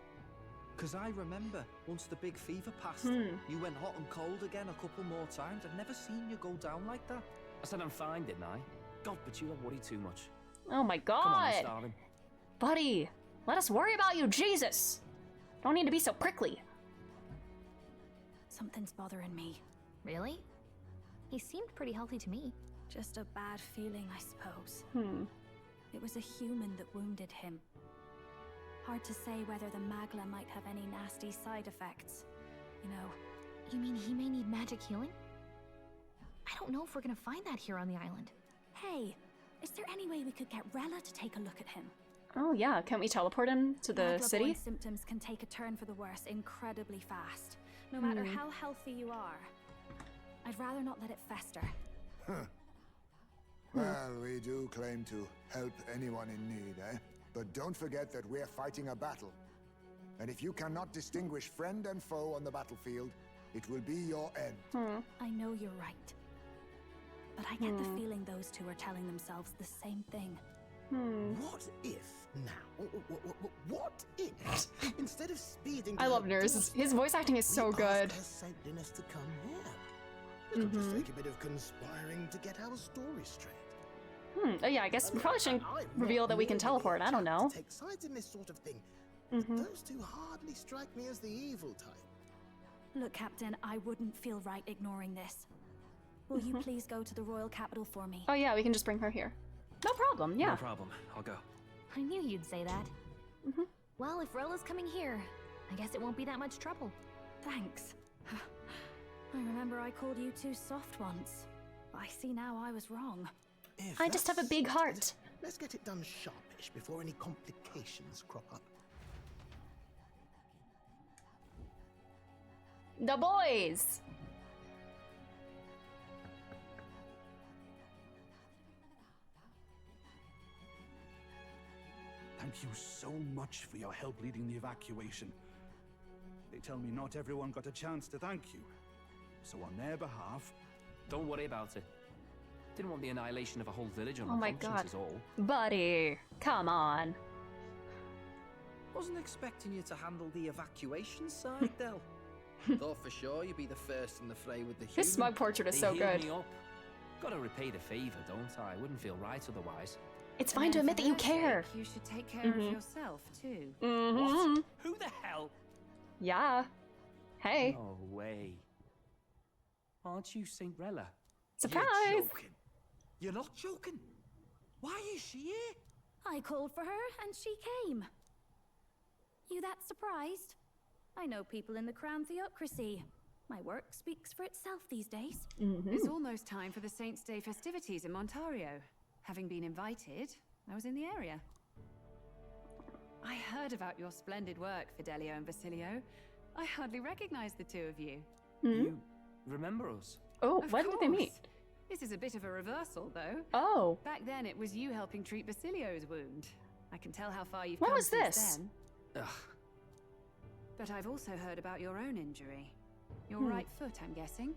Because I remember, once the big fever passed, you went hot and cold again a couple more times. I've never seen you go down like that. I said I'm fine, didn't I? God, but you don't worry too much. Oh my god! Come on, darling. Buddy, let us worry about you, Jesus! Don't need to be so prickly. Something's bothering me. Really? He seemed pretty healthy to me. Just a bad feeling, I suppose. It was a human that wounded him. Hard to say whether the Magla might have any nasty side effects. You know. You mean he may need magic healing? I don't know if we're gonna find that here on the island. Hey, is there any way we could get Rella to take a look at him? Oh yeah, can't we teleport him to the city? Symptoms can take a turn for the worse incredibly fast. no matter how healthy you are. I'd rather not let it fester. Well, we do claim to help anyone in need, eh? But don't forget that we're fighting a battle. And if you cannot distinguish friend and foe on the battlefield, it will be your end. I know you're right. But I get the feeling those two are telling themselves the same thing. What if now? What if instead of speeding? I love Nurse. His voice acting is so good. Saintliness to come here. We could just take a bit of conspiring to get our story straight. Oh yeah, I guess we probably shouldn't reveal that we can teleport. I don't know. Take sides in this sort of thing. Those two hardly strike me as the evil type. Look, Captain, I wouldn't feel right ignoring this. Will you please go to the royal capital for me? Oh yeah, we can just bring her here. No problem, yeah. No problem, I'll go. I knew you'd say that. Well, if Rella's coming here, I guess it won't be that much trouble. Thanks. I remember I called you too soft once. I see now I was wrong. I just have a big heart. Let's get it done sharpish before any complications crop up. The boys! Thank you so much for your help leading the evacuation. They tell me not everyone got a chance to thank you. So on their behalf... Don't worry about it. Didn't want the annihilation of a whole village on Oh my my conscience god. is all. Buddy, come on. Wasn't expecting you to handle the evacuation side, Del. Thought for sure you'd be the first in the fray with the human. His smug portrait is so They healed good. me up. Gotta repay the favor, don't I? Wouldn't feel right otherwise. It's fine to admit that you care. You should take care of yourself too. What? Who the hell? Yeah. Hey. No way. Aren't you Saint Rella? Surprise! You're joking. You're not joking. Why is she here? I called for her and she came. You that surprised? I know people in the Crown Theocracy. My work speaks for itself these days. It's almost time for the Saints' Day festivities in Montario. Having been invited, I was in the area. I heard about your splendid work, Fidelio and Basilio. I hardly recognize the two of you. You remember us? Oh, Of when did they course. meet? This is a bit of a reversal, though. Oh. Back then, it was you helping treat Basilio's wound. I can tell how far you've When come was since this? then. Ugh. But I've also heard about your own injury. Your right foot, I'm guessing.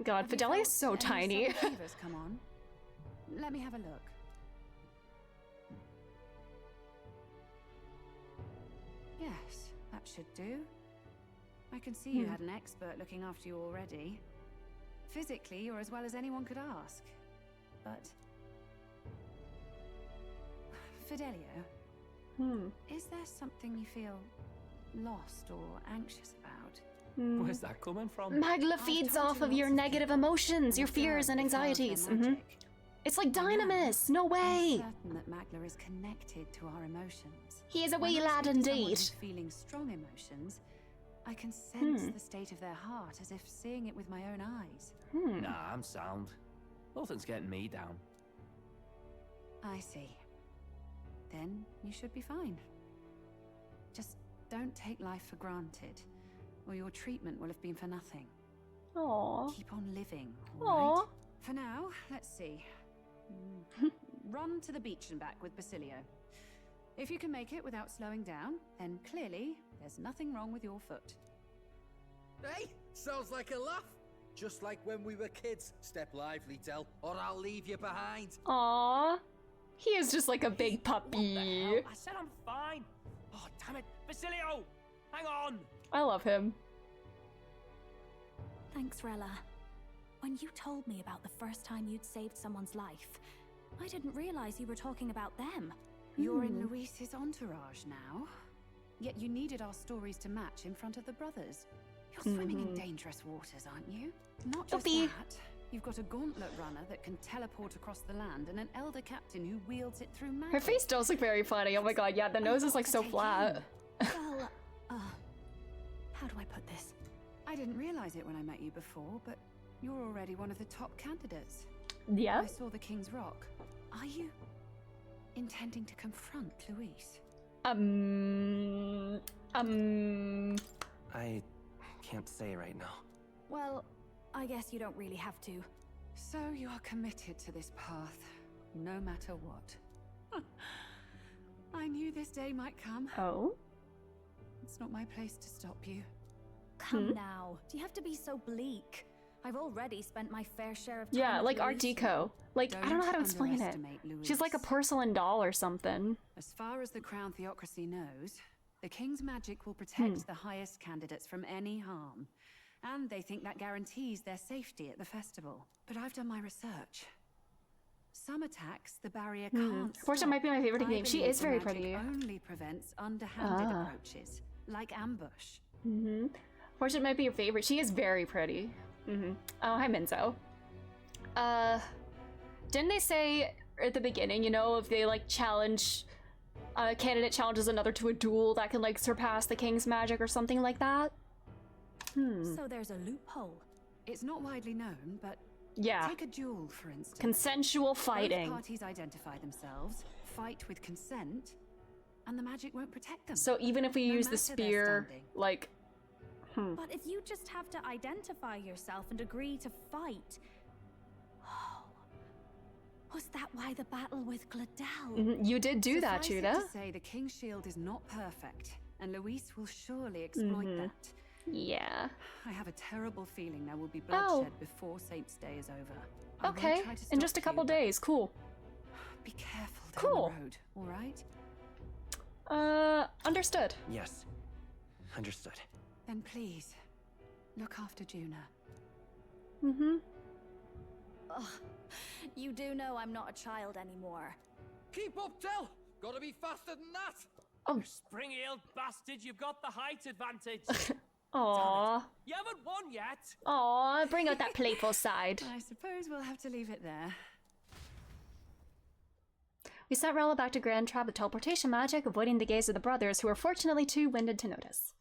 God, Have you Fidelia is felt so any tiny. sudden fevers come on? Let me have a look. Yes, that should do. I can see you had an expert looking after you already. Physically, you're as well as anyone could ask. But... Fidelio, is there something you feel lost or anxious about? Where's that coming from? Magla feeds off of your negative emotions, your fears and anxieties. It's like Dynamis. No way. I'm certain that Magla is connected to our emotions. He is a When wee I lad speak to someone indeed. who's feeling strong emotions, I can sense the state of their heart as if seeing it with my own eyes. Nah, I'm sound. Nothing's getting me down. I see. Then you should be fine. Just don't take life for granted, or your treatment will have been for nothing. Aww. Keep on living, Aww. alright? For now, let's see. Run to the beach and back with Basilio. If you can make it without slowing down, then clearly there's nothing wrong with your foot. Hey, sounds like a laugh. Just like when we were kids. Step lively, Del, or I'll leave you behind. Aww. He is just like a big puppy. I said I'm fine. Oh, damn it. Basilio! Hang on! I love him. Thanks, Rella. When you told me about the first time you'd saved someone's life, I didn't realize you were talking about them. You're in Luis's entourage now. Yet you needed our stories to match in front of the brothers. You're swimming in dangerous waters, aren't you? Not just that. You've got a gauntlet runner that can teleport across the land and an elder captain who wields it through magic. Her face does look very funny. Oh my god, yeah, the nose is like so flat. Well, how do I put this? I didn't realize it when I met you before, but you're already one of the top candidates. Yeah? I saw the King's Rock. Are you intending to confront Luis? I Can't say right now. Well, I guess you don't really have to. So you are committed to this path, no matter what. I knew this day might come. Oh? It's not my place to stop you. Come now. Do you have to be so bleak? I've already spent my fair share of time. Yeah, like Art Deco. Like, I don't know how to explain it. She's like a porcelain doll or something. As far as the Crown Theocracy knows, the King's magic will protect the highest candidates from any harm. And they think that guarantees their safety at the festival. But I've done my research. Some attacks, the barrier can't stop. Fortune might be my favorite game. She is very pretty. Only prevents underhanded approaches, like ambush. Fortune might be your favorite. She is very pretty. Oh, hi, Minzo. Didn't they say at the beginning, you know, if they like challenge, a candidate challenges another to a duel, that can like surpass the king's magic or something like that? So there's a loophole. It's not widely known, but yeah. Take a duel, for instance. Consensual fighting. Both parties identify themselves, fight with consent, and the magic won't protect them. So even if we use the spear, like... But if you just have to identify yourself and agree to fight... Oh, was that why the battle with Gladel? You did do that, Judah. To say the King's Shield is not perfect, and Luis will surely exploit that. Yeah. I have a terrible feeling there will be bloodshed before Saint's Day is over. Okay, in just a couple days. Cool. Be careful down the road, all right? Understood. Yes, understood. Then please, look after Juna. Ugh. You do know I'm not a child anymore. Keep up, Del! Gotta be faster than that! Oh. You spring-heeled bastard, you've got the height advantage. Aww. You haven't won yet. Aww, bring out that playful side. I suppose we'll have to leave it there. We sent Rella back to Grand Trap with teleportation magic, avoiding the gaze of the brothers, who were fortunately too winded to notice.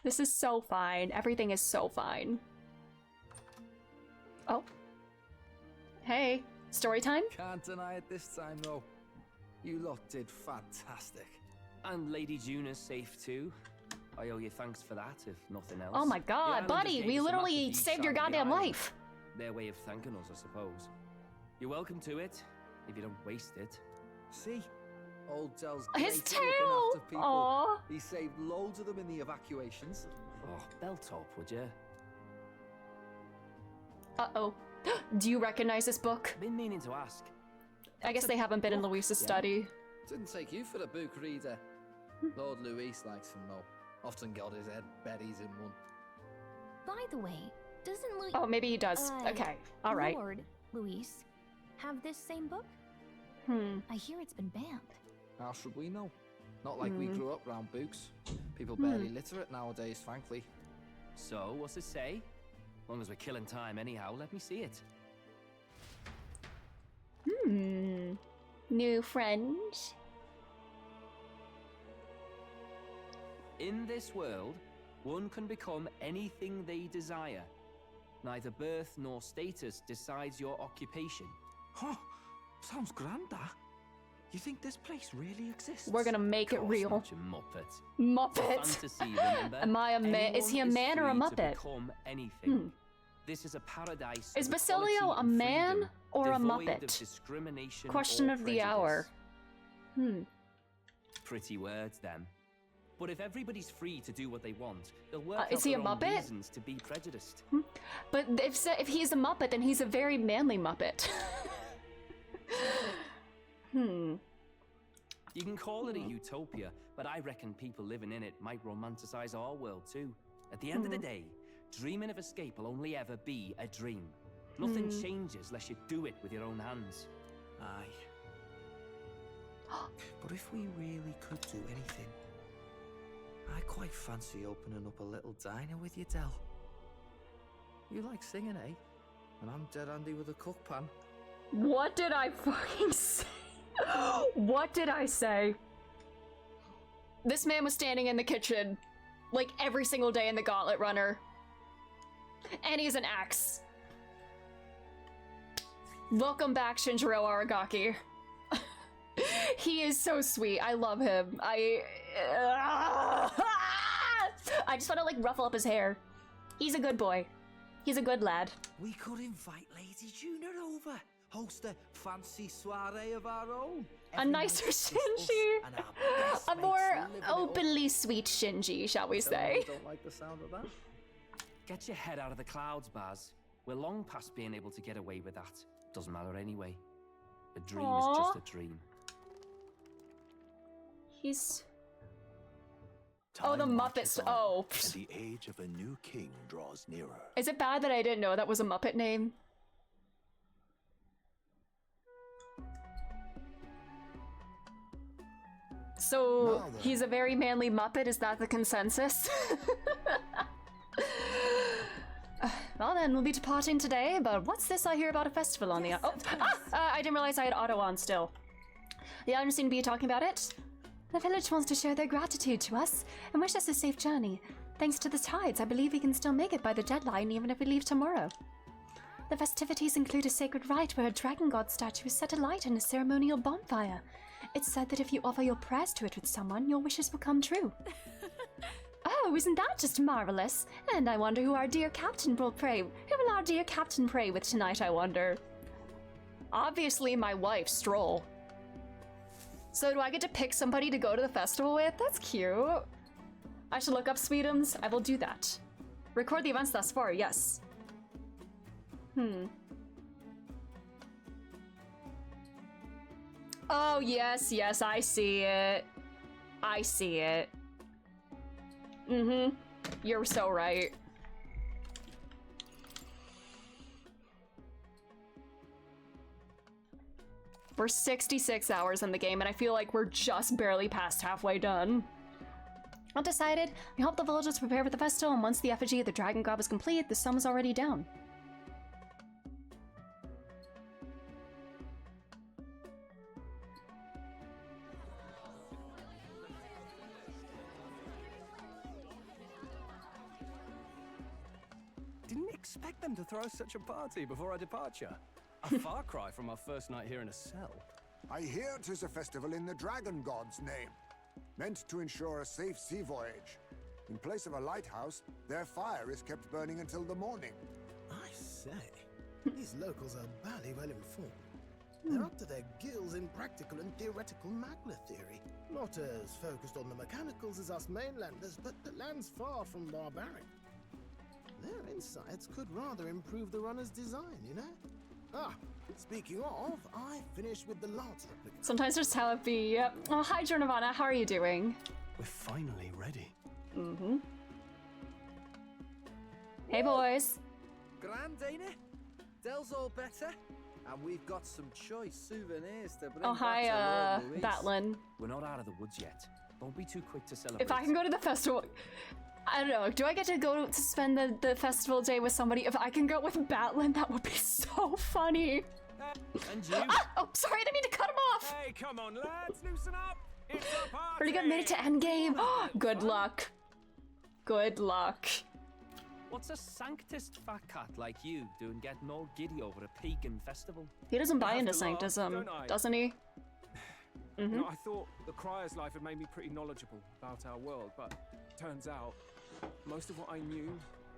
This is so fine. Everything is so fine. Oh. Hey, story time? Can't deny it this time, though. You lot did fantastic. And Lady Juna's safe, too. I owe you thanks for that, if nothing else. Oh my god, buddy, we literally saved your goddamn life. Their way of thanking us, I suppose. You're welcome to it, if you don't waste it. See? Old Del's his tail! After people. Aww. He saved loads of them in the evacuations. Oh, belt up, would you? Uh-oh. Do you recognize this book? Been meaning to ask. I guess they haven't been in Luis's study. Didn't take you for a book reader. Lord Luis likes them though. Often got his head berries in one. By the way, doesn't Luis... Oh, maybe he does. Okay, all right. Lord Luis have this same book? I hear it's been banned. How should we know? Not like we grew up round books. People barely literate nowadays, frankly. So, what's it say? As long as we're killing time anyhow, let me see it. New friends? In this world, one can become anything they desire. Neither birth nor status decides your occupation. Huh, sounds grand, that. You think this place really exists? We're gonna make it real. Not, you muppet. Muppet. Fantasy, remember? Am I a man? Is he a man or a muppet? Become anything. This is a paradise. Is Basilio a man or a muppet? Question of the hour. Pretty words, then. But if everybody's free to do what they want, they'll work out is he a their own muppet? reasons to be prejudiced. But if he's a muppet, then he's a very manly muppet. You can call it a utopia, but I reckon people living in it might romanticize our world too. At the end of the day, dreaming of escape will only ever be a dream. Nothing changes unless you do it with your own hands. Aye. But if we really could do anything, I quite fancy opening up a little diner with you, Del. You like singing, eh? And I'm dead handy with a cook pan. What did I fucking say? What did I say? This man was standing in the kitchen, like every single day in the Gauntlet Runner. And he's an axe. Welcome back, Shinjiro Aragaki. He is so sweet. I love him. I just want to like ruffle up his hair. He's a good boy. He's a good lad. We could invite Lady Juna over. Host a fancy soiree of our own. A nicer Shinji. A more openly sweet Shinji, shall we say. Don't like the sound of that. Get your head out of the clouds, Baz. We're long past being able to get away with that. Doesn't matter anyway. A dream is just a dream. He's... Oh, the Muppets. Oh. And the age of a new king draws nearer. Is it bad that I didn't know that was a Muppet name? So, he's a very manly Muppet, is that the consensus? Well then, we'll be departing today, but what's this I hear about a festival on the... I didn't realize I had auto on still. The others seem to be talking about it. The village wants to share their gratitude to us and wish us a safe journey. Thanks to the tides, I believe we can still make it by the deadline even if we leave tomorrow. The festivities include a sacred rite where a dragon god statue is set alight in a ceremonial bonfire. It's said that if you offer your prayers to it with someone, your wishes will come true. Oh, isn't that just marvelous? And I wonder who our dear captain will pray. Who will our dear captain pray with tonight, I wonder? Obviously my wife, Stroll. So do I get to pick somebody to go to the festival with? That's cute. I should look up Sweetums. I will do that. Record the events thus far, yes. Oh, yes, yes, I see it. I see it. You're so right. We're 66 hours in the game, and I feel like we're just barely past halfway done. Undecided, we hope the villagers prepare for the festival, and once the effigy of the dragon god is complete, the sun is already down. Didn't expect them to throw such a party before our departure. A far cry from our first night here in a cell. I hear 'tis a festival in the dragon god's name, meant to ensure a safe sea voyage. In place of a lighthouse, their fire is kept burning until the morning. I say, these locals are barely well informed. They're up to their gills in practical and theoretical magna theory. Not as focused on the mechanicals as us mainlanders, but the land's far from barbaric. Their insights could rather improve the runner's design, you know? Ah, speaking of, I finished with the lance replica. Sometimes just how it be. Yep. Oh, hi, Jornavana. How are you doing? We're finally ready. Hey, boys. Grand, ain't it? Dell's all better, and we've got some choice souvenirs to bring Oh, hi, Batlin. We're not out of the woods yet. Don't be too quick to celebrate. If I can go to the festival... I don't know, do I get to go to spend the festival day with somebody? If I can go with Batlin, that would be so funny. And you? Oh, sorry, I didn't mean to cut him off. Hey, come on, lads, loosen up. It's a party. Pretty good, made it to endgame. Good luck. Good luck. What's a sanctist fat cat like you doing getting all giddy over a pagan festival? He doesn't buy into sanctism, doesn't he? You know, I thought the Crier's life had made me pretty knowledgeable about our world, but turns out most of what I knew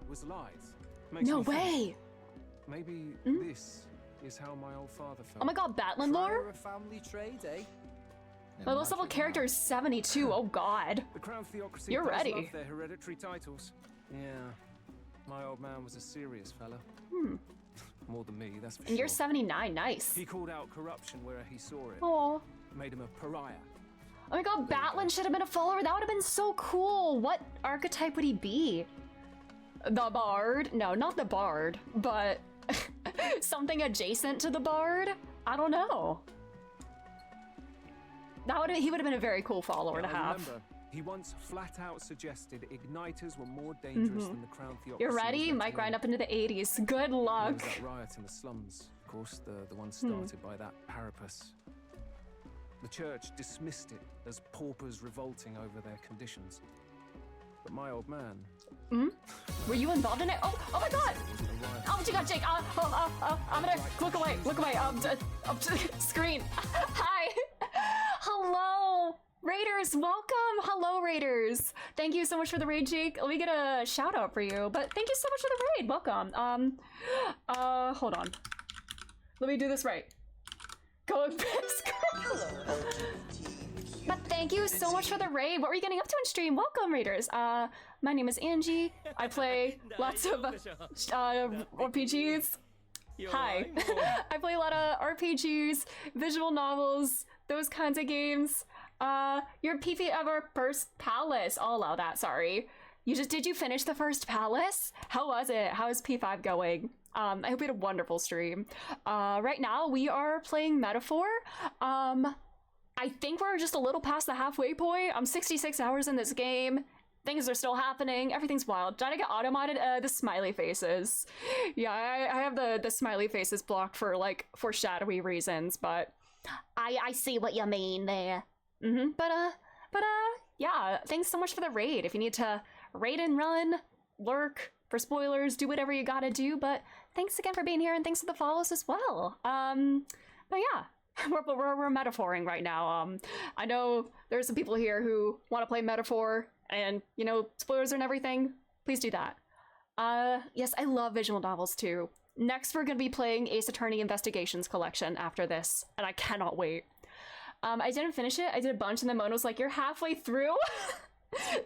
was lies. No way! Maybe this is how my old father felt. Oh my god, Batlin lore? A family trade, eh? My lowest level character is 72, oh god. The Crown Theocracy You're does ready. love their hereditary titles. Yeah, my old man was a serious fella. More than me, that's for sure. And you're 79, nice. He called out corruption where he saw it. Aww. Made him a pariah. Oh my god, Batlin should have been a follower. That would have been so cool. What archetype would he be? The Bard? No, not the Bard, but something adjacent to the Bard? I don't know. He would have been a very cool follower to have. Remember, he once flat out suggested igniters were more dangerous than the Crown Theocracy. You're ready? Might grind up into the 80s. Good luck. There was that riot in the slums. Of course, the one started by that Parapus. The church dismissed it as paupers revolting over their conditions. But my old man... Were you involved in it? Oh my god! Oh my god, Jake! I'm gonna look away! Screen! Hi! How Raiders, welcome! Hello, Raiders! Thank you so much for the raid, Jake. Let me get a shout out for you, but thank you so much for the raid. Welcome. Hold on. Let me do this right. Going But thank you so much for the raid. What were you getting up to in stream? Welcome, Raiders. My name is Angie. I play lots of RPGs. Hi. I play a lot of RPGs, visual novels, those kinds of games. Your PV of our first palace. I'll allow that, sorry. Did you finish the first palace? How was it? How is P5 going? I hope you had a wonderful stream. Right now we are playing Metaphor. I think we're just a little past the halfway point. I'm 66 hours in this game. Things are still happening. Everything's wild. Did I get auto-modded? The smiley faces. Yeah, I have the smiley faces blocked for like foreshadowy reasons, but I see what you mean there. But yeah, thanks so much for the raid. If you need to raid and run, lurk for spoilers, do whatever you gotta do, but thanks again for being here and thanks for the follows as well. But yeah. We're metaphoring right now. I know there's some people here who want to play Metaphor and, you know, spoilers and everything. Please do that. Yes, I love visual novels too. Next, we're going to be playing Ace Attorney Investigations Collection after this, and I cannot wait. I didn't finish it. I did a bunch, and then Mono's like, you're halfway through?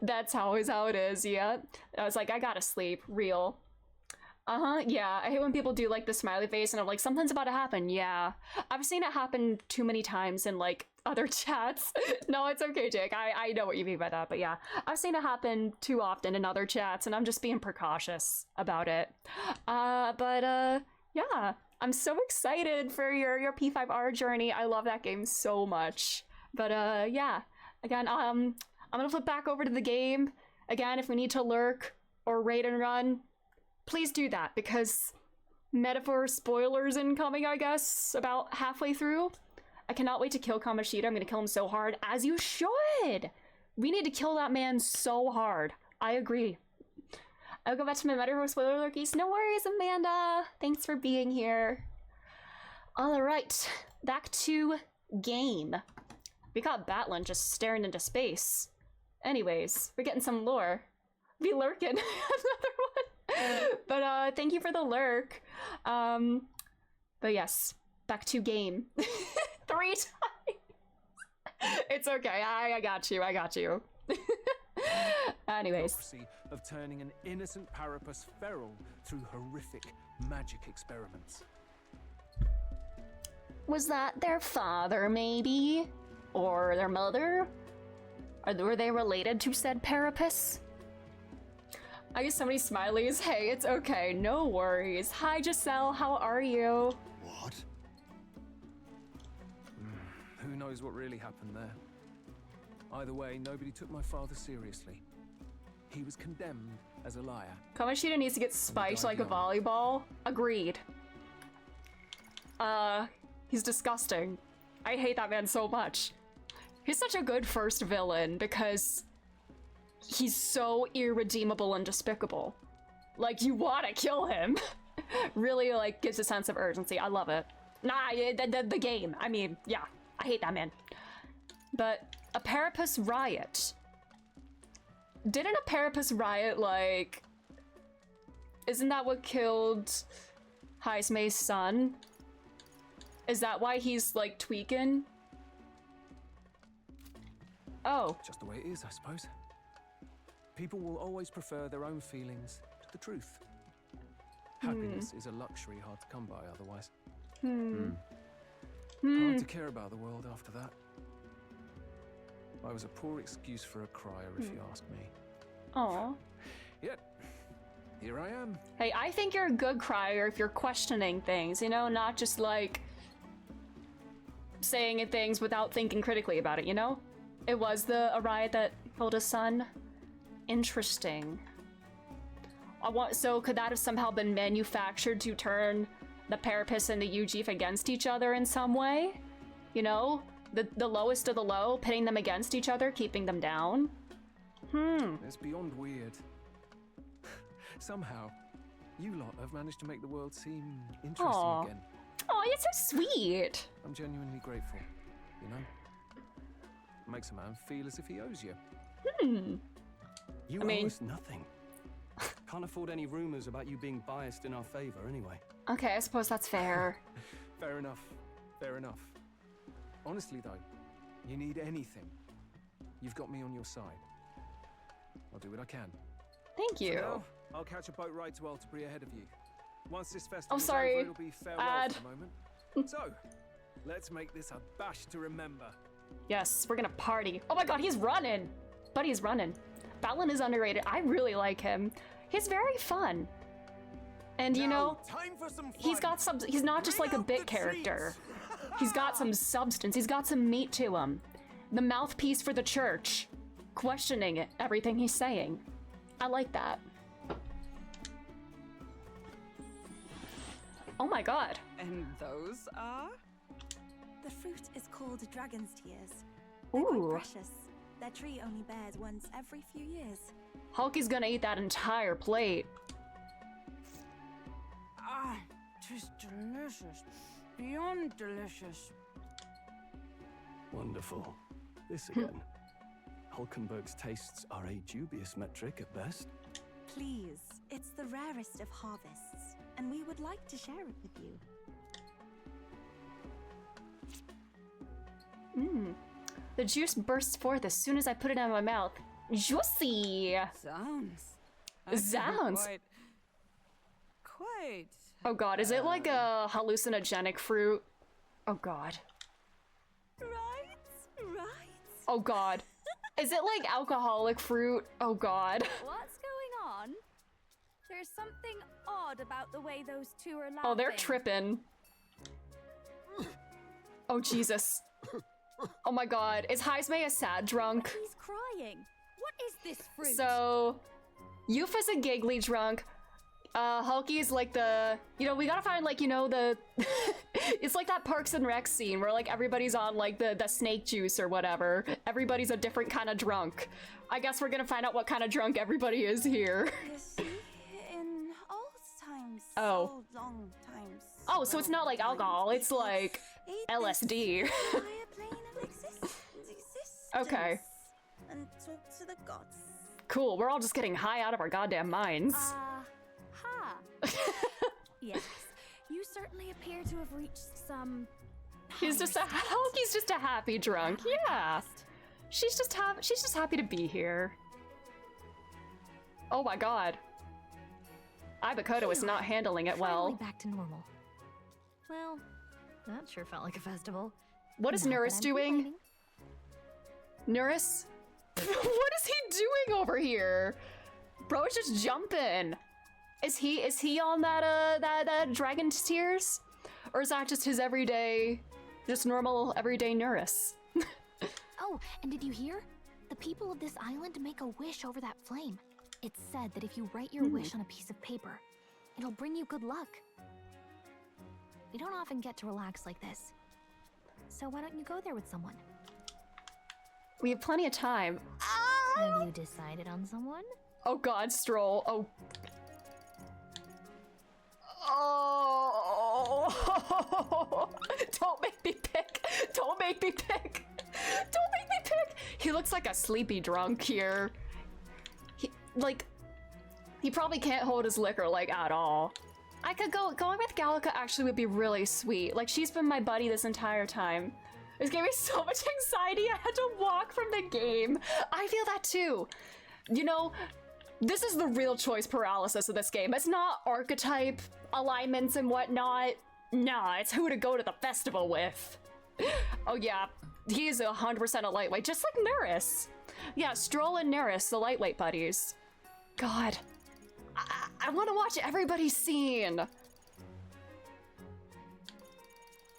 That's always how it is, yeah. I was like, I gotta sleep. Real. Yeah, I hate when people do like the smiley face and I'm like, something's about to happen. Yeah, I've seen it happen too many times in like other chats. No, it's okay, Jake. I know what you mean by that, but yeah, I've seen it happen too often in other chats and I'm just being precautious about it. Yeah, I'm so excited for your P5R journey. I love that game so much. But yeah, again, I'm gonna flip back over to the game. Again, if we need to lurk or raid and run, please do that, because Metaphor spoilers incoming, I guess, about halfway through. I cannot wait to kill Kamoshida. I'm gonna kill him so hard, as you should! We need to kill that man so hard. I agree. I'll go back to my Metaphor spoiler lurkies. No worries, Amanda. Thanks for being here. Alright, back to game. We got Batlin just staring into space. Anyways, we're getting some lore. Be lurking. Another one. But thank you for the lurk. But yes, back to game. 3 times. It's okay. I got you. Anyways, of turning an innocent Parapus feral through horrific magic experiments. Was that their father, maybe? Or their mother? Were they related to said Parapus? I get so many smileys. Hey, it's okay. No worries. Hi, Giselle. How are you? What? Who knows what really happened there? Either way, nobody took my father seriously. He was condemned as a liar. Kamoshida needs to get spiked like a volleyball. Agreed. He's disgusting. I hate that man so much. He's such a good first villain because he's so irredeemable and despicable. Like, you want to kill him. Really, like, gives a sense of urgency. I love it. Nah, the game. I mean, yeah. I hate that man. But a Parapus riot. Didn't a Parapus riot, like... Isn't that what killed Haisme's son? Is that why he's, like, tweaking? Oh. Just the way it is, I suppose. People will always prefer their own feelings to the truth. Happiness is a luxury hard to come by otherwise. Hard to care about the world after that. I was a poor excuse for a crier, if you ask me. Aw. Yet, here I am. Hey, I think you're a good crier if you're questioning things, you know? Not just, like, saying things without thinking critically about it, you know? It was a riot that killed his son. Interesting. So could that have somehow been manufactured to turn the Parapus and the Ujif against each other in some way? You know? The lowest of the low, pitting them against each other, keeping them down? It's beyond weird. Somehow, you lot have managed to make the world seem interesting again. Oh, you're so sweet. I'm genuinely grateful, you know? Makes a man feel as if he owes you. You owe us nothing. Can't afford any rumors about you being biased in our favor anyway. Okay, I suppose that's fair. Fair enough. Fair enough. Honestly, though, you need anything, you've got me on your side. I'll do what I can. Thank you. For now, I'll catch a boat ride to Altabree ahead of you. Once this festival's Oh, sorry. over, it'll be farewell for the moment. So, let's make this a bash to remember. Yes, we're gonna party. Oh my god, he's running! Buddy's running. Balin is underrated. I really like him. He's very fun. And you know, he's not just like a bit character. He's got some substance. He's got some meat to him. The mouthpiece for the church. Questioning everything he's saying. I like that. Oh my god. And those are? The fruit is called dragon's tears. They're quite precious. Their tree only bears once every few years. Hulky's gonna eat that entire plate. Ah, tis delicious. Beyond delicious. Wonderful. This again. Hulkenberg's tastes are a dubious metric at best. Please, it's the rarest of harvests, and we would like to share it with you. The juice bursts forth as soon as I put it in my mouth. Juicy! Sounds! Quite. Oh god, is it like a hallucinogenic fruit? Oh god. Right. Oh god. Is it like alcoholic fruit? Oh god. What's going on? There's something odd about the way those two are laughing. Oh, they're tripping. Oh Jesus. Oh my god. Is Heismay a sad drunk? He's crying. What is this fruit? So, Yufa's a giggly drunk. Hulky's like the, you know, we gotta find like, you know, the, it's like that Parks and Rec scene where like everybody's on like the snake juice or whatever. Everybody's a different kind of drunk. I guess we're gonna find out what kind of drunk everybody is here. You see, in old times, Oh. so long times. Oh, so it's not like alcohol, it's like LSD. Okay. And talk to the gods. Cool, we're all just getting high out of our goddamn minds. Yes, you certainly appear to have reached some. Hulky's just a happy drunk. Yeah. She's just happy to be here. Oh my god. Ibakoto is not handling it well. Finally back to normal. Well, that sure felt like a festival. What is Not that Nuris I'm doing? Nuris? What is he doing over here? Bro is just jumping. Is he on that dragon's tears? Or is that just his everyday, just normal everyday Nuris? Oh, and did you hear? The people of this island make a wish over that flame. It's said that if you write your wish on a piece of paper, it'll bring you good luck. We don't often get to relax like this. So why don't you go there with someone? We have plenty of time. Have you decided on someone? Oh god, Stroll. Oh. Oh. Don't make me pick. Don't make me pick. Don't make me pick. He looks like a sleepy drunk here. He probably can't hold his liquor like at all. I could going with Gallica actually would be really sweet. Like she's been my buddy this entire time. This gave me so much anxiety. I had to walk from the game. I feel that too. You know, this is the real choice paralysis of this game. It's not archetype alignments and whatnot. Nah, it's who to go to the festival with. Oh yeah, he's 100% a lightweight, just like Nuris. Yeah, Stroll and Nuris, the lightweight buddies. God, I want to watch everybody's scene.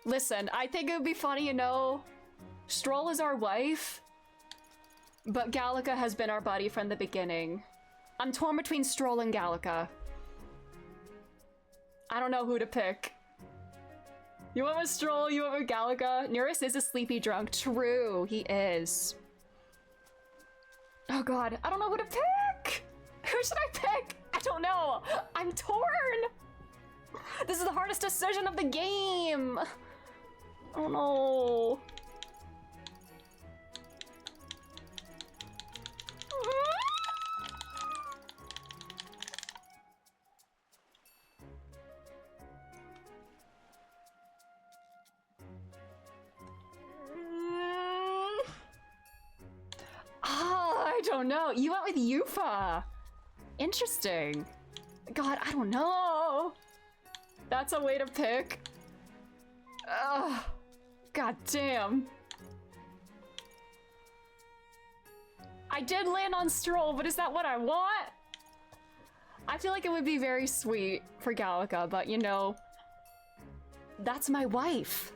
Listen, I think it would be funny, you know, Stroll is our wife, but Gallica has been our buddy from the beginning. I'm torn between Stroll and Gallica. I don't know who to pick. You went with Stroll, you went with Gallica. Nuris is a sleepy drunk. True, he is. Oh god, I don't know who to pick! Who should I pick? I don't know. I'm torn! This is the hardest decision of the game! Oh no. don't know. You went with Yufa. Interesting. God, I don't know. That's a way to pick. Ugh. God damn. I did land on Stroll, but is that what I want? I feel like it would be very sweet for Gallica, but you know, that's my wife.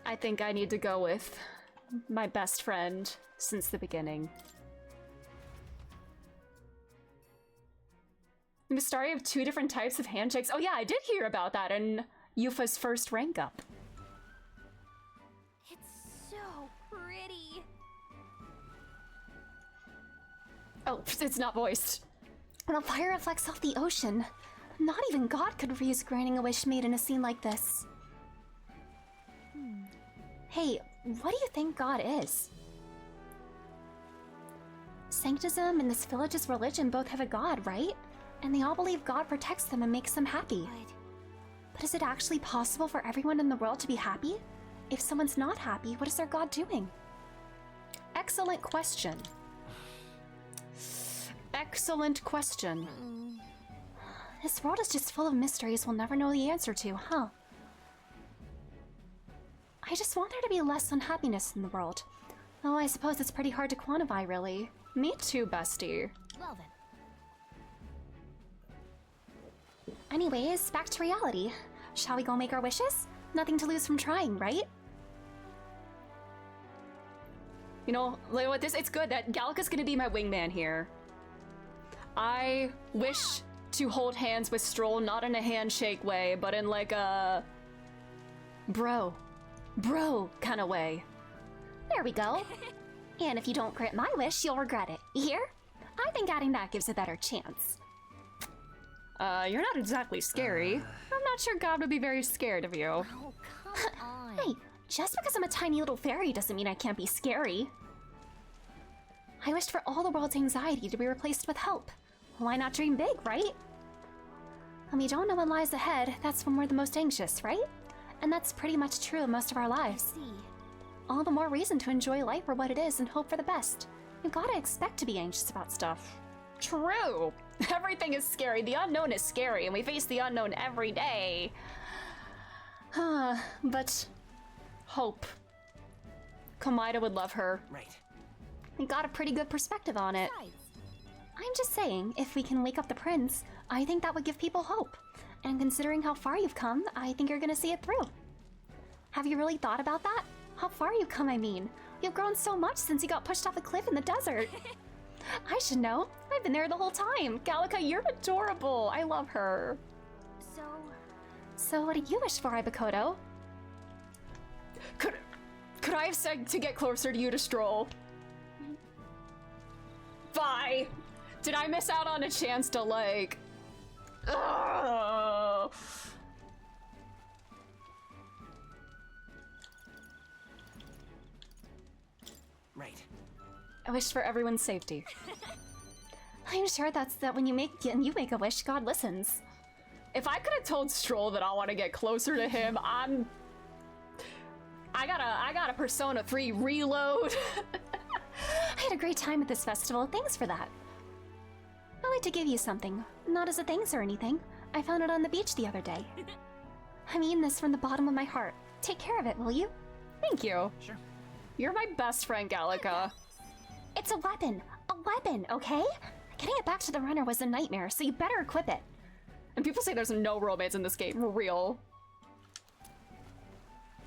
I think I need to go with my best friend since the beginning. In the story of 2 different types of handshakes. Oh yeah, I did hear about that in Yufa's first rank up. It's so pretty. Oh, it's not voiced. The fire reflects off the ocean. Not even God could refuse granting a wish made in a scene like this. Hey, what do you think God is? Sanctism and this village's religion both have a God, right? And they all believe God protects them and makes them happy. But is it actually possible for everyone in the world to be happy? If someone's not happy, what is their God doing? Excellent question. Excellent question. This world is just full of mysteries we'll never know the answer to, huh? I just want there to be less unhappiness in the world. Oh, I suppose it's pretty hard to quantify, really. Me too, bestie. Well then. Anyways, back to reality. Shall we go make our wishes? Nothing to lose from trying, right? You know what, this, it's good that Gallica's gonna be my wingman here. I wish to hold hands with Stroll, not in a handshake way, but in like a bro kind of way. There we go. And if you don't grant my wish, you'll regret it. You hear? I think adding that gives a better chance. You're not exactly scary. I'm not sure God would be very scared of you. Oh, come on. Hey, just because I'm a tiny little fairy doesn't mean I can't be scary. I wished for all the world's anxiety to be replaced with hope. Why not dream big, right? When we don't know what lies ahead, that's when we're the most anxious, right? And that's pretty much true of most of our lives. All the more reason to enjoy life for what it is and hope for the best. You gotta expect to be anxious about stuff. True! Everything is scary. The unknown is scary, and we face the unknown every day. But hope. Komaida would love her. Right. We got a pretty good perspective on it. I'm just saying, if we can wake up the prince, I think that would give people hope. And considering how far you've come, I think you're gonna see it through. Have you really thought about that? How far you've come, I mean. You've grown so much since you got pushed off a cliff in the desert. I should know. I've been there the whole time. Gallica, you're adorable. I love her. So what do you wish for, Ibakoto? Could I have said to get closer to you to Stroll? Bye. Did I miss out on a chance to like... Ugh. Right. I wish for everyone's safety. I'm sure that's that when you make a wish, God listens. If I could have told Stroll that I want to get closer to him, I got a Persona 3 reload. I had a great time at this festival. Thanks for that. I'd like to give you something. Not as a thanks or anything. I found it on the beach the other day. I mean this from the bottom of my heart. Take care of it, will you? Thank you. Sure. You're my best friend, Gallica. It's a weapon. A weapon, okay? Getting it back to the runner was a nightmare, so you better equip it. And people say there's no romance in this game. Real.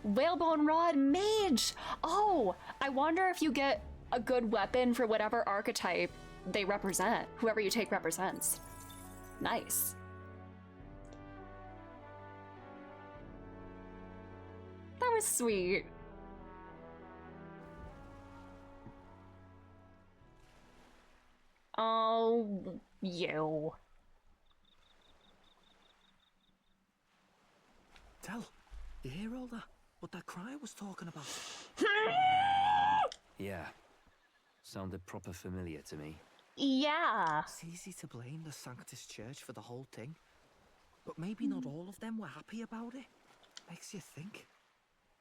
Whalebone Rod Mage! Oh! I wonder if you get a good weapon for whatever archetype they represent. Whoever you take represents. Nice. That was sweet. Oh, you. Tell, you hear all that? What that cry was talking about? Yeah. Sounded proper familiar to me. Yeah. It's easy to blame the Sanctus Church for the whole thing. But maybe not all of them were happy about it. Makes you think.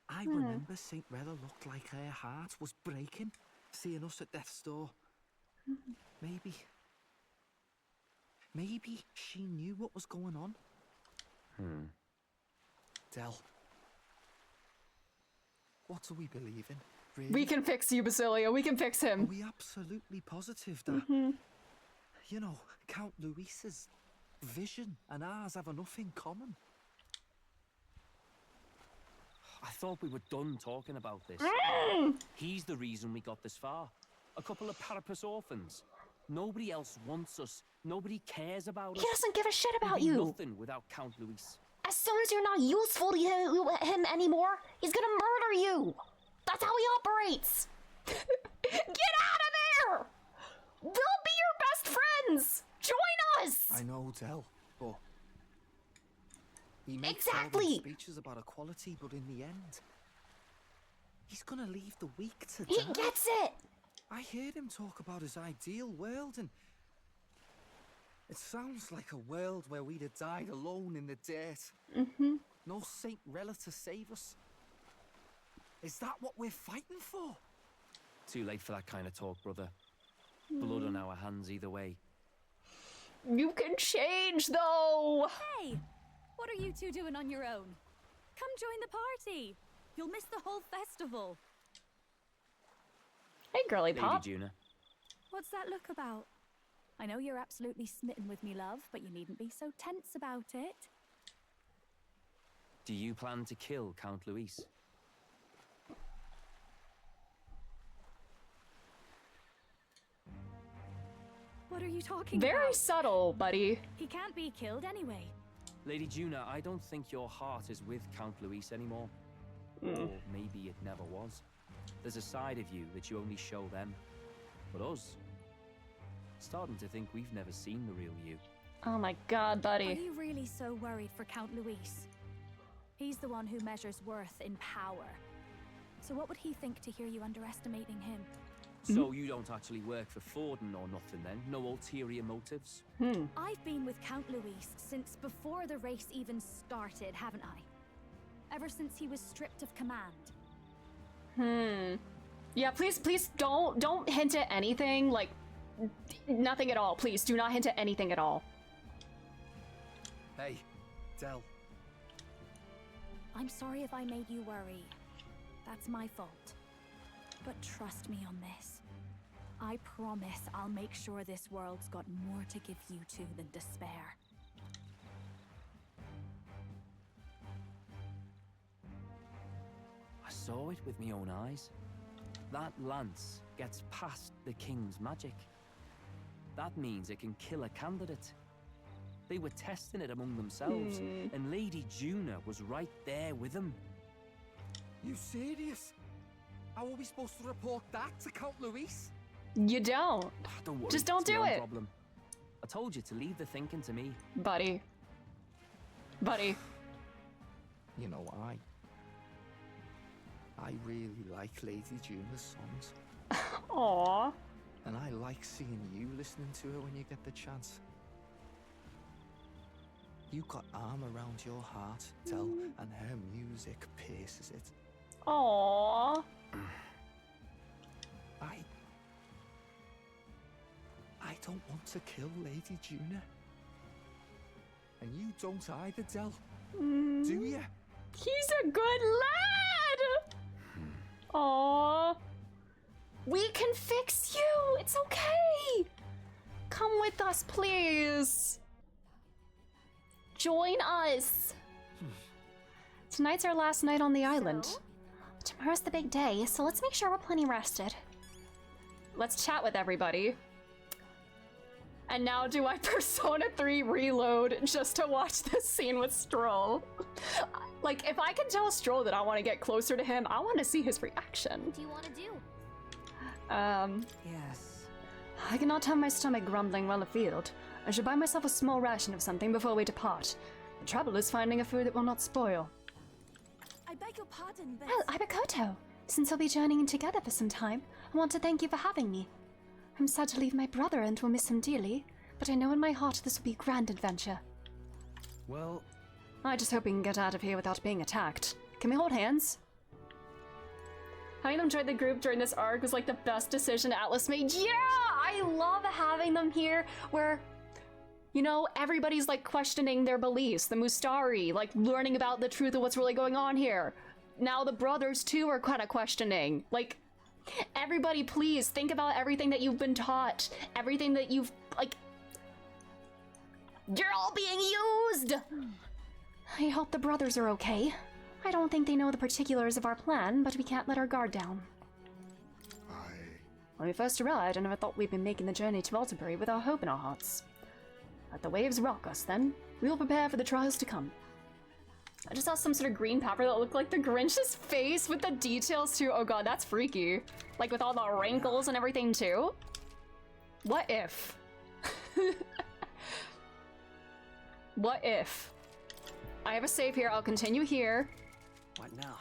I remember St. Rella looked like her heart was breaking, seeing us at death's door. Maybe she knew what was going on. Del, what do we believe in? Really? We can fix you, Basilio. We can fix him. Are we absolutely positive that, you know, Count Luis's vision and ours have enough in common? I thought we were done talking about this. He's the reason we got this far. A couple of Parapus orphans. Nobody else wants us. Nobody cares about us. He doesn't give a shit about We'd be you. nothing without Count Luis. As soon as you're not useful to him anymore, he's gonna murder you. That's how he operates. Get out of there! We'll be your best friends. Join us. I know, Del, but he makes all those speeches about equality, but in the end, he's gonna leave the weak to die. He gets it. I heard him talk about his ideal world, and it sounds like a world where we'd have died alone in the dirt. No Saint Rella to save us. Is that what we're fighting for? Too late for that kind of talk, brother. Blood on our hands either way. You can change, though. Hey, what are you two doing on your own? Come join the party. You'll miss the whole festival. Hey, girly pop. Lady Juna. What's that look about? I know you're absolutely smitten with me, love, but you needn't be so tense about it. Do you plan to kill Count Luis? What are you talking about? Very subtle, buddy. He can't be killed anyway. Lady Juna, I don't think your heart is with Count Luis anymore. Or maybe it never was. There's a side of you that you only show them. But us, starting to think we've never seen the real you. Oh my god, buddy. Are you really so worried for Count Luis? He's the one who measures worth in power. So what would he think to hear you underestimating him? So you don't actually work for Forden or nothing then? No ulterior motives? I've been with Count Luis since before the race even started, haven't I? Ever since he was stripped of command. Yeah, please don't hint at anything, like, nothing at all. Please, do not hint at anything at all. Hey, Del. I'm sorry if I made you worry. That's my fault. But trust me on this. I promise I'll make sure this world's got more to give you two than despair. I saw it with my own eyes. That lance gets past the king's magic. That means it can kill a candidate. They were testing it among themselves, and Lady Juna was right there with them. You serious? How are we supposed to report that to Count Luis? You don't. Don't worry, just don't it's my do own it. Problem. I told you to leave the thinking to me. Buddy. You know, I really like Lady Juna's songs. Aww. And I like seeing you listening to her when you get the chance. You got arm around your heart, Del, and her music pierces it. Aww. I don't want to kill Lady Juna. And you don't either, Del. Do you? He's a good lad! Aww. We can fix you! It's okay! Come with us, please! Join us! Tonight's our last night on the island. Tomorrow's the big day, so let's make sure we're plenty rested. Let's chat with everybody. And now do I Persona 3 reload just to watch this scene with Stroll? Like, if I can tell Stroll that I want to get closer to him, I want to see his reaction. What do you want to do? Yes. I cannot have my stomach grumbling while afield. I should buy myself a small ration of something before we depart. The trouble is finding a food that will not spoil. I beg your pardon, but... Well, Ibakoto, since we'll be journeying together for some time, I want to thank you for having me. I'm sad to leave my brother and will miss him dearly, but I know in my heart this will be a grand adventure. Well... I just hope we can get out of here without being attacked. Can we hold hands? Having them join the group during this arc was like the best decision Atlas made. Yeah! I love having them here where, you know, everybody's like questioning their beliefs. The Mustari, like learning about the truth of what's really going on here. Now the brothers too are kind of questioning. Like, everybody please think about everything that you've been taught. Everything that you've, like, you're all being used! I hope the brothers are okay. I don't think they know the particulars of our plan, but we can't let our guard down. When we first arrived, I never thought we'd be making the journey to Altenbury without hope in our hearts. Let the waves rock us, then. We will prepare for the trials to come. I just saw some sort of green pepper that looked like the Grinch's face with the details too. Oh god, that's freaky. Like with all the wrinkles and everything too. What if? What if? I have a save here, I'll continue here. What now?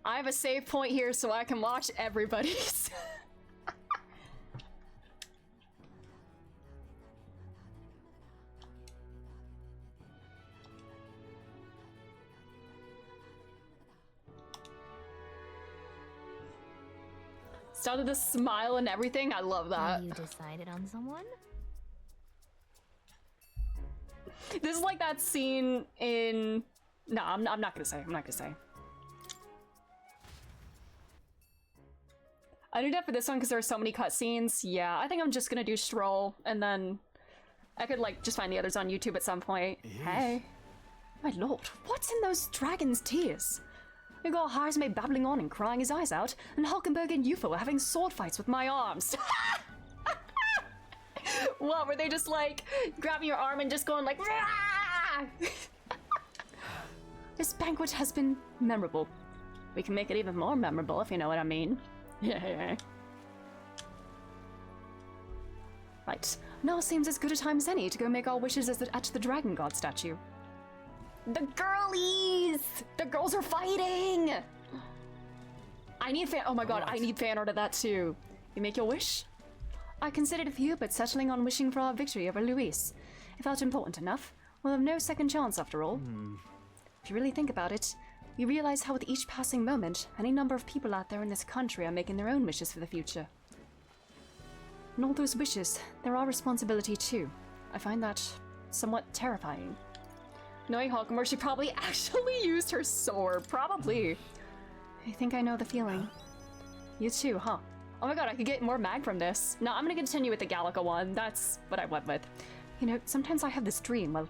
I have a save point here so I can watch everybody's. Started to smile and everything. I love that. Have you decided on someone? This is like that scene in... No, I'm not gonna say. I'm not gonna say. I did that for this one because there are so many cutscenes. Yeah, I think I'm just gonna do Stroll, and then I could like just find the others on YouTube at some point. Hey. My lord, what's in those dragon's tears? You got Harzme babbling on and crying his eyes out, and Hulkenberg and Yufo are having sword fights with my arms. What, were they just like grabbing your arm and just going like, Rah! This banquet has been memorable. We can make it even more memorable if you know what I mean. Yeah. Right, now seems as good a time as any to go make our wishes at the Dragon God statue. The girlies! The girls are fighting! I need fan- oh my god, I need fan art of that too. You make your wish? I considered a few, but settling on wishing for our victory over Luis. It felt important enough. We'll have no second chance after all. If you really think about it, you realize how with each passing moment, any number of people out there in this country are making their own wishes for the future. And all those wishes, they're our responsibility too. I find that somewhat terrifying. Knowing Hulkenberg, she probably actually used her sword. Probably. I think I know the feeling. You too, huh? Oh my god, I could get more mag from this. No, I'm gonna continue with the Gallica one. That's what I went with. You know, sometimes I have this dream, well,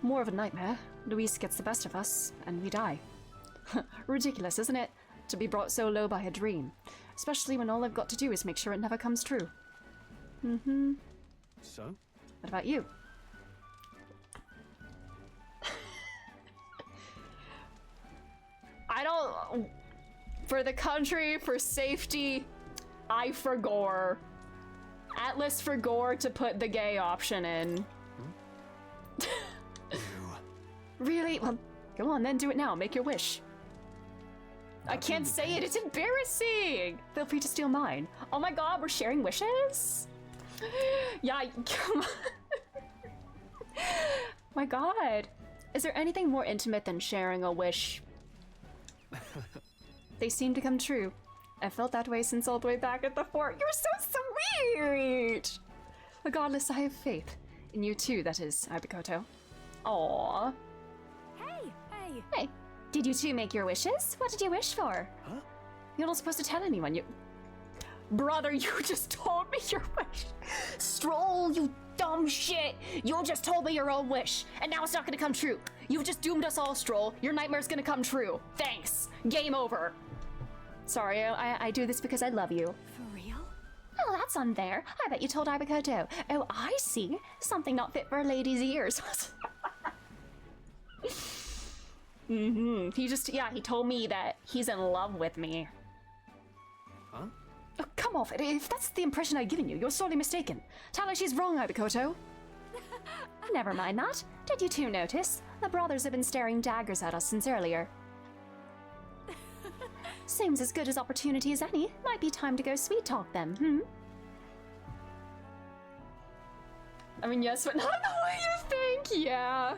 more of a nightmare. Luis gets the best of us, and we die. Ridiculous, isn't it? To be brought so low by a dream. Especially when all I've got to do is make sure it never comes true. So? What about you? I don't... For the country, for safety, I forgore. Atlas forgore to put the gay option in. Really? Well, go on then, do it now. Make your wish. I can't say it, it's embarrassing! Feel free to steal mine. Oh my god, we're sharing wishes? Yeah, come on. My god. Is there anything more intimate than sharing a wish? They seem to come true. I felt that way since all the way back at the fort. You're so sweet! Regardless, I have faith. In you too, that is, Ibikoto. Aww. Hey, did you two make your wishes? What did you wish for? Huh? You're not supposed to tell anyone, you... Brother, you just told me your wish. Stroll, you dumb shit. You just told me your own wish, and now it's not gonna come true. You've just doomed us all, Stroll. Your nightmare's gonna come true. Thanks. Game over. Sorry, I do this because I love you. For real? Oh, that's unfair. I bet you told Ibikoto. Oh, I see. Something not fit for a lady's ears. He told me that he's in love with me. Huh? Oh, come off it. If that's the impression I've given you, you're sorely mistaken. Tell her she's wrong, Ibikoto. Never mind that. Did you two notice? The brothers have been staring daggers at us since earlier. Seems as good as opportunity as any. Might be time to go sweet talk them, I mean, yes, but not the way you think, yeah.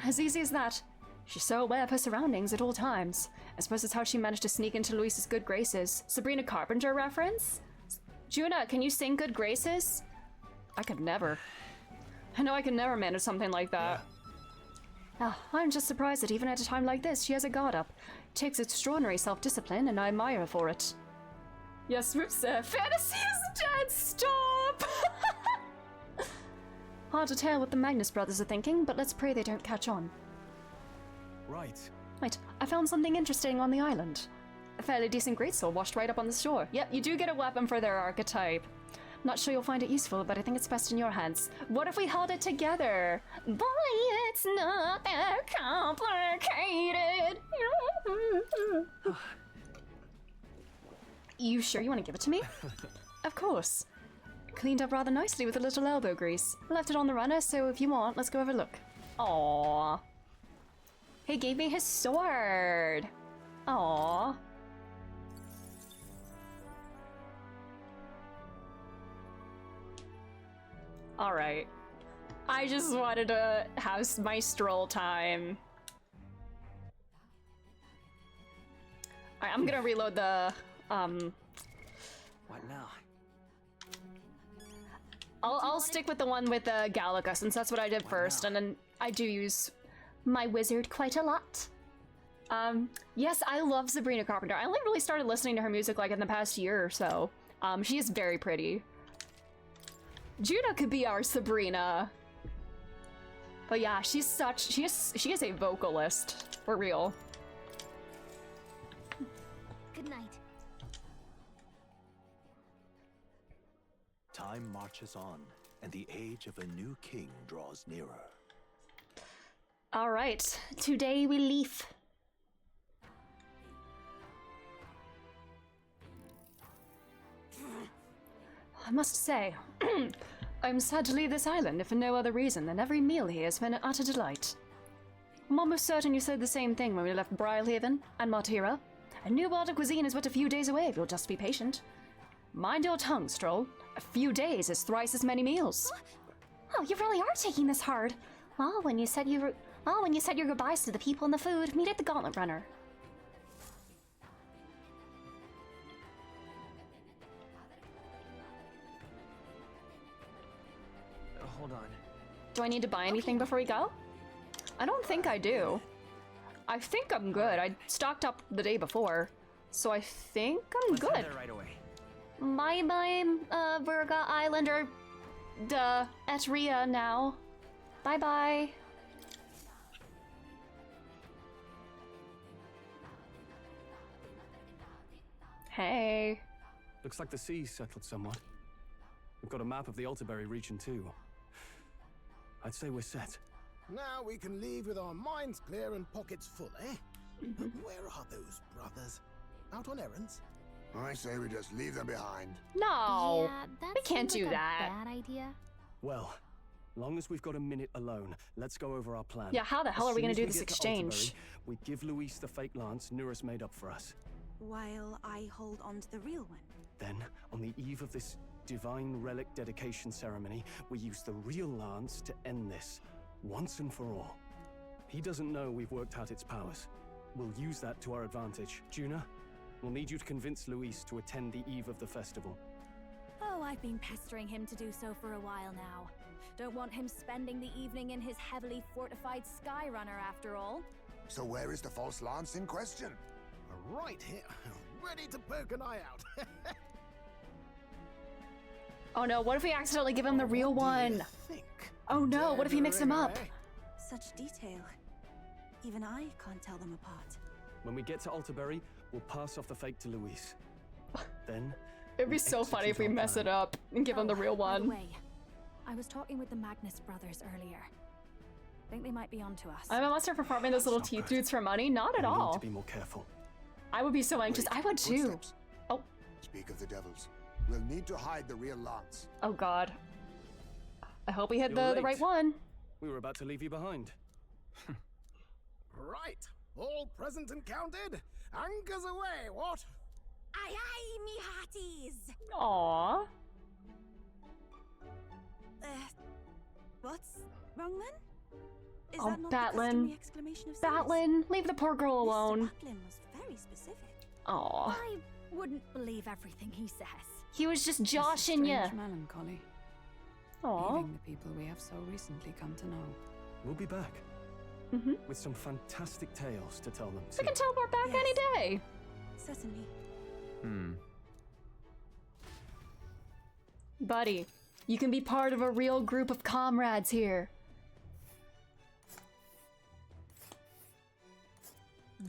As easy as that. She's so aware of her surroundings at all times. I suppose it's how she managed to sneak into Luis's good graces. Sabrina Carpenter reference? Juna, can you sing Good Graces? I could never. I know I could never manage something like that. Ah, I'm just surprised that even at a time like this, she has a guard up. It takes extraordinary self-discipline, and I admire her for it. Yes, whoops, fantasy is dead, stop! Hard to tell what the Magnus brothers are thinking, but let's pray they don't catch on. Right. Right, I found something interesting on the island. A fairly decent greatsword washed right up on the shore. Yep, you do get a weapon for their archetype. Not sure you'll find it useful, but I think it's best in your hands. What if we held it together? Boy, it's not that complicated. You sure you want to give it to me? Of course. Cleaned up rather nicely with a little elbow grease. I left it on the runner, so if you want, let's go have a look. Aww. He gave me his sword. Aww. Alright. I just wanted to have my stroll time. Alright, I'm gonna reload the, What now? I'll stick with the one with the Gallica, since that's what I did first, and then I do use my wizard quite a lot. Yes, I love Sabrina Carpenter. I only really started listening to her music like in the past year or so. She is very pretty. Judah could be our Sabrina. But yeah, she's such, she is a vocalist, for real. Good night. Time marches on, and the age of a new king draws nearer. All right, today we leave. I must say, I'm sad to leave this island, if for no other reason than every meal here has been an utter delight. I'm almost certain you said the same thing when we left Brialhaven and Martira. A new world of cuisine is but a few days away if you'll just be patient. Mind your tongue, Stroll. A few days is thrice as many meals. Oh, you really are taking this hard. Well, when you said your goodbyes to the people and the food, meet at the Gauntlet Runner. Hold on. Do I need to buy anything before we go? I don't think I do. I think I'm good. I stocked up the day before, so I think I'm good. Head there right away. Bye-bye, Virga Islander. Duh, Etria now. Bye-bye. Hey. Looks like the sea's settled somewhat. We've got a map of the Altaberry region too. I'd say we're set. Now we can leave with our minds clear and pockets full, eh? But where are those brothers? Out on errands? I say we just leave them behind. No, Yeah, that we can't seems do like a that. bad idea. Well, long as we've got a minute alone, let's go over our plan. Yeah, how the hell As are we soon gonna as do we this get to exchange? Altaberry, we give Luis the fake lance Nurus made up for us. While I hold on to the real one. Then, on the eve of this divine relic dedication ceremony, we use the real lance to end this, once and for all. He doesn't know we've worked out its powers. We'll use that to our advantage. Juna, we'll need you to convince Luis to attend the eve of the festival. Oh, I've been pestering him to do so for a while now. Don't want him spending the evening in his heavily fortified Skyrunner after all. So where is the false lance in question? Right here, ready to poke an eye out. Oh no, what if we accidentally give him the real one? Oh no, what if he mixed them up? Such detail. Even I can't tell them apart. When we get to Altaberry, we'll pass off the fake to Luis. Then It'd be so funny if we mess it up and give him the real By the one. way, I was talking with the Magnus brothers earlier. Think they might be onto us. I'm a monster for farming those little teeth dudes for money? Not at we need all. to be more careful. I would be so anxious. I would too. Footsteps. Oh. Speak of the devils. We'll need to hide the real lance. Oh god. I hope we hit You're the late. right one. We were about to leave you behind. Right, all present and counted. Anchors away, what? Aye aye, me hearties! Aww. What's wrong then? Is oh, that not the Batlin. customary exclamation of service? Batlin, leave the poor girl alone. Mr. Batlin was very specific. Aw. I wouldn't believe everything he says. He was just joshing you. Melancholy. Aw. Leaving the people we have so recently come to know. We'll be back. With some fantastic tales to tell them. We can teleport back any day. Certainly. Buddy, you can be part of a real group of comrades here.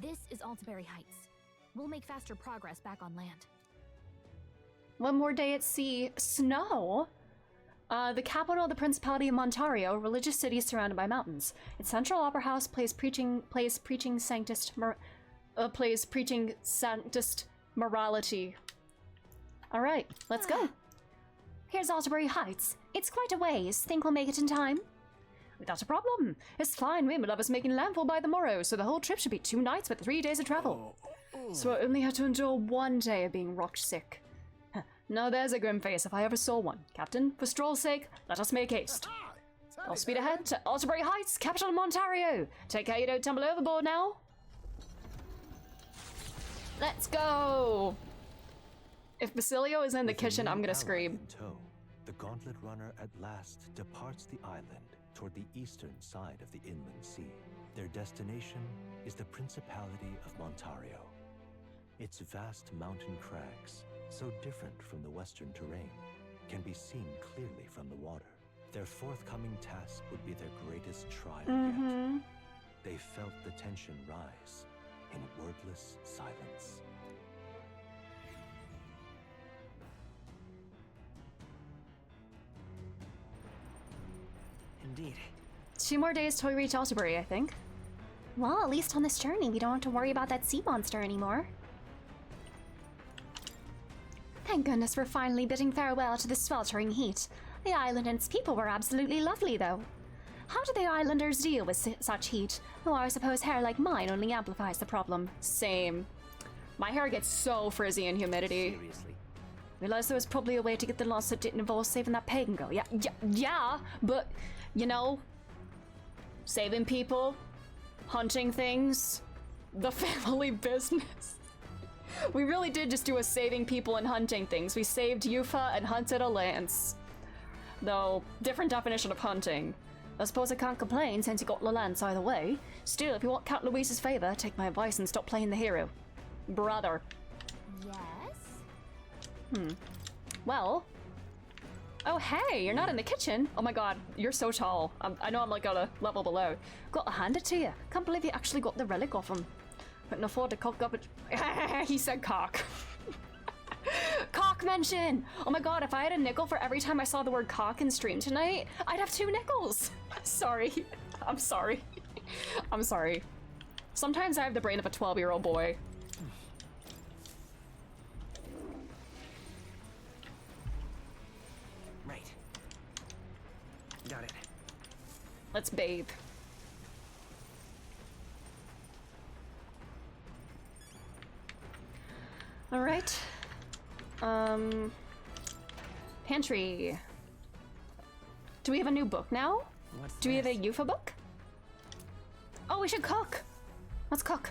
This is Altaberry Heights. We'll make faster progress back on land. One more day at sea. Snow? The capital of the Principality of Montario, religious city surrounded by mountains. Its central opera house plays preaching sanctist morality. Alright, let's go. Here's Altaberry Heights. It's quite a ways. Think we'll make it in time? Without a problem. It's fine. We love us making landfall by the morrow, so the whole trip should be 2 nights with 3 days of travel. So I only had to endure 1 day of being rocked sick. Now there's a grim face if I ever saw one. Captain, for Stroll's sake, let us make haste. I'll speed ahead to Altaberry Heights, capital of Montario. Take care you don't tumble overboard now. Let's go! If Basilio is in the kitchen, I'm gonna scream. The Gauntlet Runner at last departs the island toward the eastern side of the inland sea. Their destination is the Principality of Montario. Its vast mountain crags, so different from the western terrain, can be seen clearly from the water. Their forthcoming task would be their greatest trial yet. They felt the tension rise in wordless silence. Indeed. 2 more days till we reach Altaberry, I think. Well, at least on this journey, we don't have to worry about that sea monster anymore. Thank goodness we're finally bidding farewell to the sweltering heat. The island and its people were absolutely lovely, though. How do the islanders deal with such heat? Though I suppose hair like mine only amplifies the problem. Same. My hair gets so frizzy in humidity. Seriously. Realized there was probably a way to get the loss that didn't involve saving that pagan girl. Yeah, but, you know, saving people, hunting things, the family business. We really did just do a saving people and hunting things. We saved Yufa and hunted a lance. Though, different definition of hunting. I suppose I can't complain since you got the lance either way. Still, if you want Count Luis's favor, take my advice and stop playing the hero. Brother. Yes? Well. Oh, hey, you're not in the kitchen. Oh my god, you're so tall. I know I'm like on a level below. Got to hand it to you. Can't believe you actually got the relic off him. Couldn't afford to cock up a... He said cock. Cock mention! Oh my god, if I had a nickel for every time I saw the word cock in stream tonight, I'd have 2 nickels. Sorry. I'm sorry. I'm sorry. Sometimes I have the brain of a 12-year-old boy. Right. Got it. Let's bathe. All right. Pantry. Do we have a new book now? Do we have a Yufa book? Oh, we should cook. Let's cook.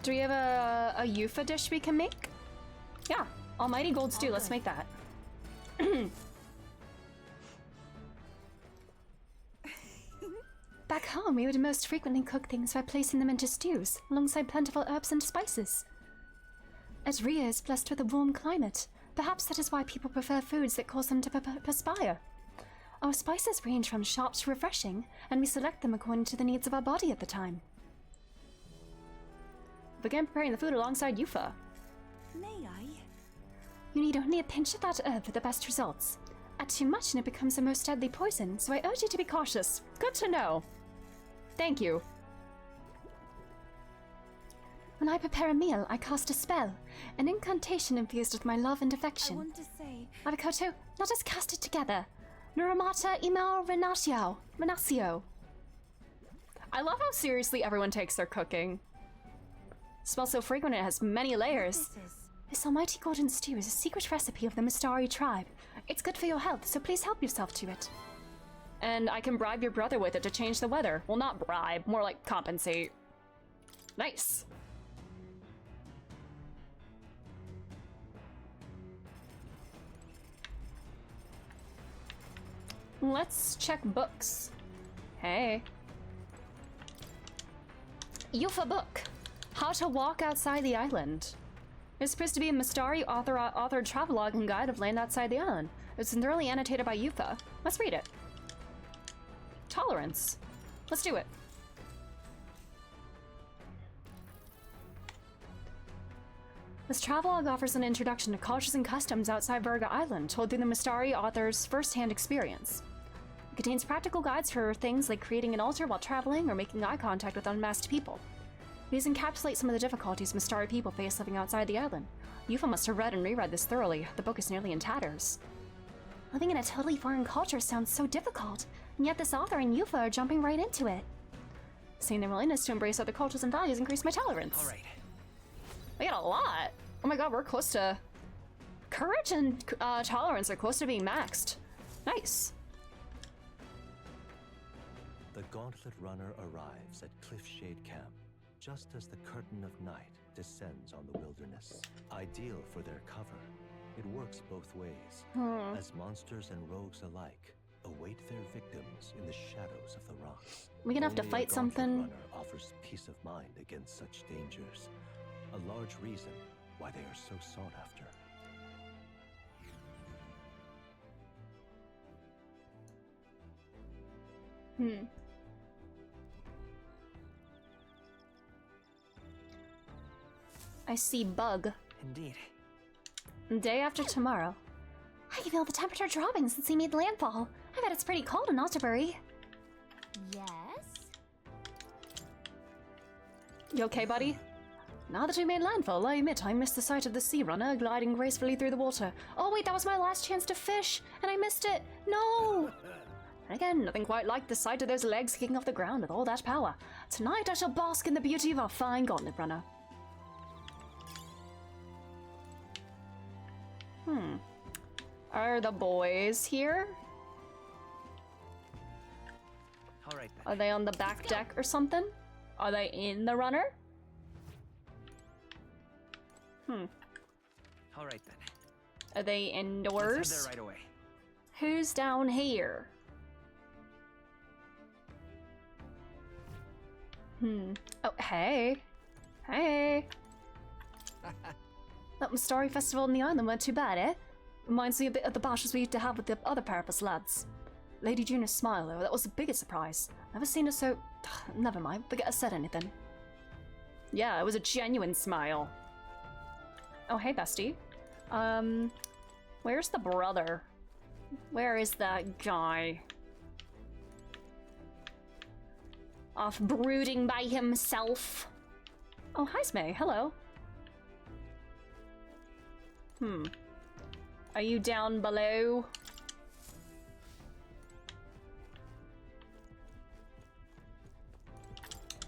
Do we have a Yufa dish we can make? Yeah, almighty gold stew. Let's make that. Back home, we would most frequently cook things by placing them into stews, alongside plentiful herbs and spices. As Ria is blessed with a warm climate, perhaps that is why people prefer foods that cause them to perspire. Our spices range from sharp to refreshing, and we select them according to the needs of our body at the time. Begin preparing the food alongside Yufa. May I? You need only a pinch of that herb for the best results. Add too much and it becomes a most deadly poison, so I urge you to be cautious. Good to know. Thank you. When I prepare a meal, I cast a spell, an incantation infused with my love and affection. I want to say... Avocado, let us cast it together. Nuramata Imao Renatio. I love how seriously everyone takes their cooking. Smells so fragrant, it has many layers. This almighty golden stew is a secret recipe of the Mistari tribe. It's good for your health, so please help yourself to it. And I can bribe your brother with it to change the weather. Well, not bribe, more like compensate. Nice. Let's check books. Hey. Yufa book. How to walk outside the island. It's supposed to be a Mistari authored travelogue and guide of land outside the island. It's thoroughly annotated by Yufa. Let's read it. Tolerance. Let's do it. This travelogue offers an introduction to cultures and customs outside Virga Island, told through the Mistari author's first-hand experience. It contains practical guides for things like creating an altar while traveling or making eye contact with unmasked people. These encapsulate some of the difficulties Mistari people face living outside the island. Yufa must have read and reread this thoroughly. The book is nearly in tatters. Living in a totally foreign culture sounds so difficult, and yet this author and Yufa are jumping right into it. Seeing their willingness to embrace other cultures and values increased my tolerance. All right. We got a lot. Oh my god, we're close to... Courage and tolerance are close to being maxed. Nice. The Gauntlet Runner arrives at Cliffshade Camp, just as the curtain of night descends on the wilderness. Ideal for their cover, it works both ways, as monsters and rogues alike await their victims in the shadows of the rocks. We're gonna have to fight something. Runner offers peace of mind against such dangers, a large reason why they are so sought after. I see bug. Indeed. Day after tomorrow. I can feel the temperature dropping since he made landfall. I bet it's pretty cold in Otterbury. Yes? You okay, buddy? Now that we made landfall, I admit I missed the sight of the sea runner gliding gracefully through the water. Oh wait, that was my last chance to fish, and I missed it. No! And again, nothing quite like the sight of those legs kicking off the ground with all that power. Tonight I shall bask in the beauty of our fine gauntlet runner. Are the boys here? All right then. Are they on the back deck or something? Are they in the runner? All right then. Are they indoors? Let's head there right away. Who's down here? Oh, hey. Hey. That Mistari festival in the island weren't too bad, eh? Reminds me a bit of the bashes we used to have with the other Parapus lads. Lady Juna's smile, though, that was the biggest surprise. Never seen her so... Never mind, forget I said anything. Yeah, it was a genuine smile. Oh, hey, bestie. Where's the brother? Where is that guy? Off brooding by himself. Oh, hi, Smay. Hello. Are you down below?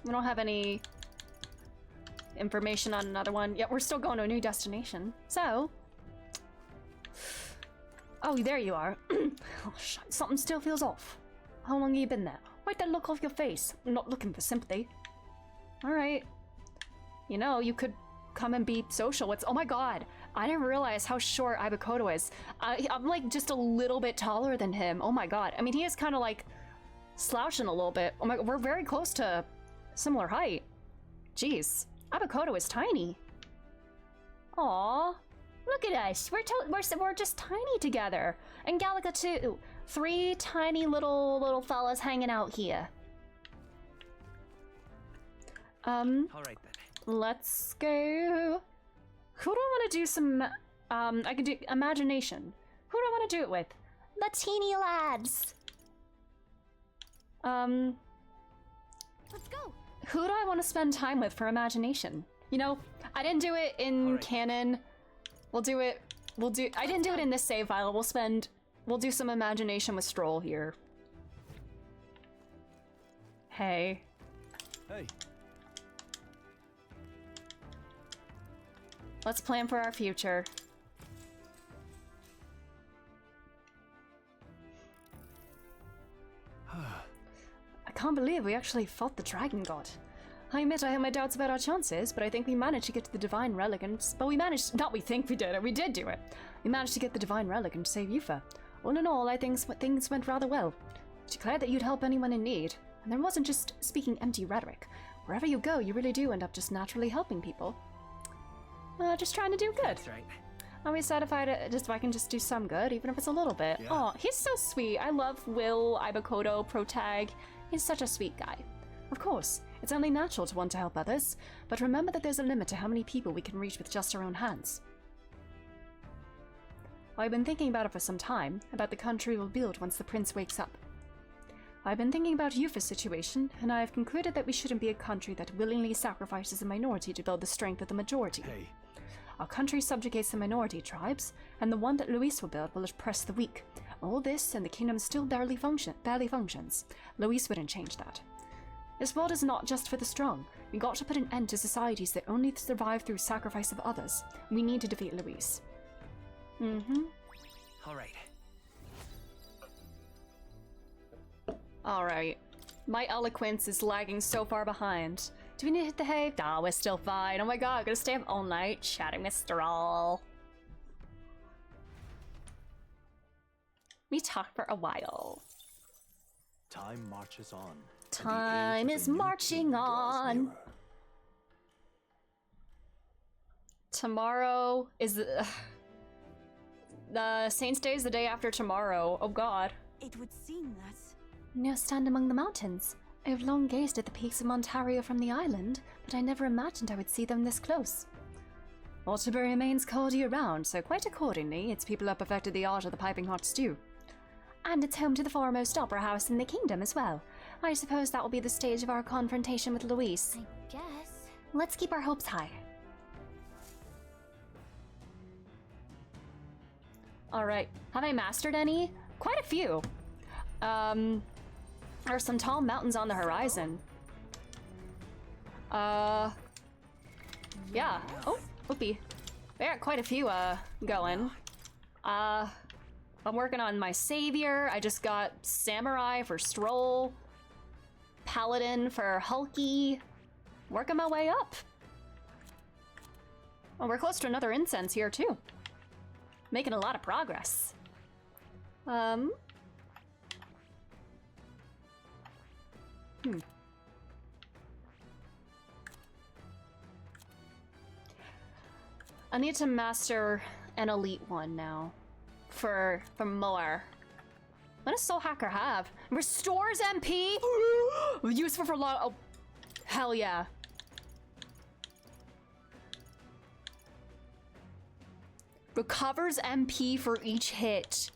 We don't have any information on another one. Yet we're still going to a new destination. So... Oh, there you are. Oh, shit. Something still feels off. How long have you been there? Wipe that look off your face. I'm not looking for sympathy. Alright. You know, you could come and be social. It's... Oh my god. I didn't realize how short Ibakoto is. I'm like just a little bit taller than him. Oh my god. I mean, he is kind of like slouching a little bit. Oh my... We're very close to similar height. Jeez. Ibakoto is tiny. Aww. Look at us. We're just tiny together. And Gallica too. 3 tiny little fellas hanging out here. All right then. Let's go. Who do I want to do some? I can do imagination. Who do I want to do it with? The teeny lads. Let's go. Who do I want to spend time with for imagination? You know, I didn't do it in canon. I didn't do it in this save file. We'll do some imagination with Stroll here. Hey. Hey. Let's plan for our future. I can't believe we actually fought the dragon god. I admit I have my doubts about our chances, but I think we managed to get to the divine relic and... But we managed... Not we think we did it, we did do it. We managed to get the divine relic and save Yufa. All in all, I think things went rather well. You declared that you'd help anyone in need, and there wasn't just speaking empty rhetoric. Wherever you go, you really do end up just naturally helping people. Just trying to do good. That's right. I'm always satisfied if I can just do some good, even if it's a little bit. Yeah. Oh, he's so sweet. I love Will Ibakoto, Protag. He's such a sweet guy. Of course, it's only natural to want to help others, but remember that there's a limit to how many people we can reach with just our own hands. I've been thinking about it for some time, about the country we'll build once the prince wakes up. I've been thinking about Yufa's situation, and I have concluded that we shouldn't be a country that willingly sacrifices a minority to build the strength of the majority. Hey. Our country subjugates the minority tribes, and the one that Luis will build will oppress the weak. All this, and the kingdom still barely functions. Luis wouldn't change that. This world is not just for the strong. We got to put an end to societies that only survive through sacrifice of others. We need to defeat Luis. Alright. Alright. My eloquence is lagging so far behind. Do we need to hit the hay? Nah, we're still fine. Oh my god, I'm gonna stay up all night chatting with Stroll. We talked for a while. Time marches on. Time is marching on. Tomorrow is the Saints' Day is the day after tomorrow. Oh god. It would seem that... Now stand among the mountains. I have long gazed at the peaks of Ontario from the island, but I never imagined I would see them this close. Waterbury remains cold year-round, so quite accordingly, its people have perfected the art of the piping hot stew. And it's home to the foremost opera house in the kingdom as well. I suppose that will be the stage of our confrontation with Luis. I guess. Let's keep our hopes high. Alright, have I mastered any? Quite a few. There are some tall mountains on the horizon. Yeah. Oh, whoopee. There are quite a few, going. I'm working on my savior. I just got samurai for Stroll. Paladin for Hulky. Working my way up. Oh, we're close to another incense here, too. Making a lot of progress. I need to master an elite one now. For more. What does Soul Hacker have? Restores MP? Useful for long. Oh, hell yeah. Recovers MP for each hit.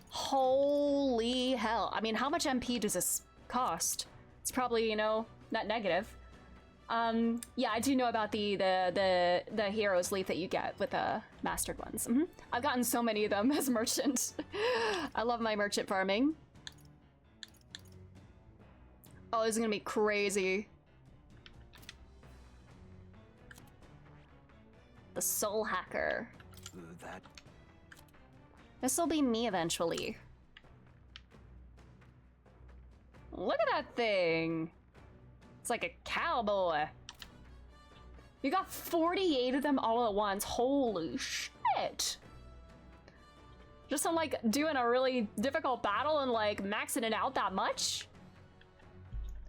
Holy hell. I mean, how much MP does this cost? It's probably, you know, not negative. Yeah, I do know about the hero's leaf that you get with the mastered ones. I've gotten so many of them as merchant. I love my merchant farming. Oh, this is gonna be crazy. The Soul Hacker. This'll be me eventually. Look at that thing. It's like a cowboy. You got 48 of them all at once. Holy shit. Just on like doing a really difficult battle and like maxing it out that much?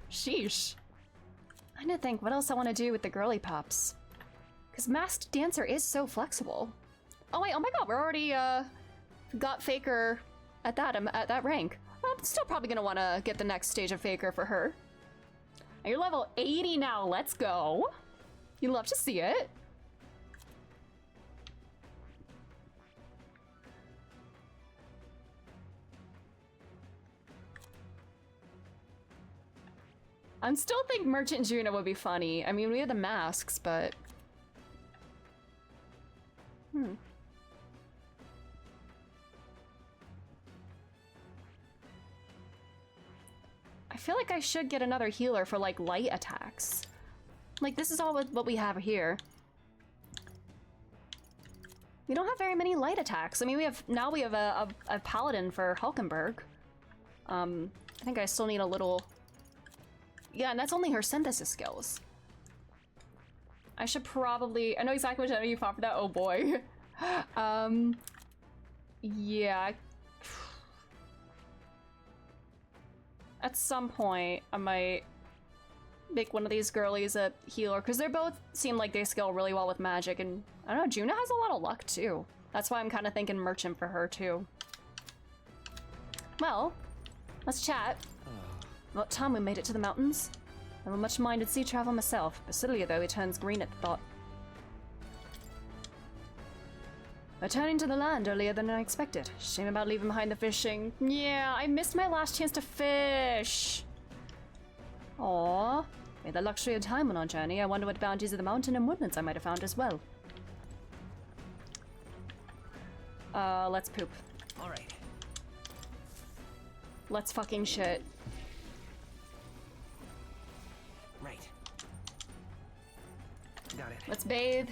Sheesh. I need to think what else I want to do with the girly pops. Because Masked Dancer is so flexible. Oh wait, oh my god, we're already got Faker at that rank. I'm still probably gonna want to get the next stage of Faker for her. You're level 80 now, let's go. You love to see it. I still think Merchant Juno would be funny. I mean, we have the masks, but... I feel like I should get another healer for, like, light attacks. Like, this is all what we have here. We don't have very many light attacks. I mean, we have a paladin for Hulkenberg. I think I still need a little... Yeah, and that's only her synthesis skills. I should probably... I know exactly what channel you fought for that. Oh boy. Yeah. At some point, I might make one of these girlies a healer, because they both seem like they scale really well with magic, and I don't know, Juna has a lot of luck too. That's why I'm kind of thinking merchant for her too. Well, let's chat. About time we made it to the mountains. I'm a much-minded sea travel myself. Basilia, though, he turns green at the thought. Returning to the land earlier than I expected. Shame about leaving behind the fishing. Yeah, I missed my last chance to fish. Aww. We had the luxury of time on our journey. I wonder what bounties of the mountain and woodlands I might have found as well. Let's poop. Alright. Let's fucking shit. Right. Got it. Let's bathe.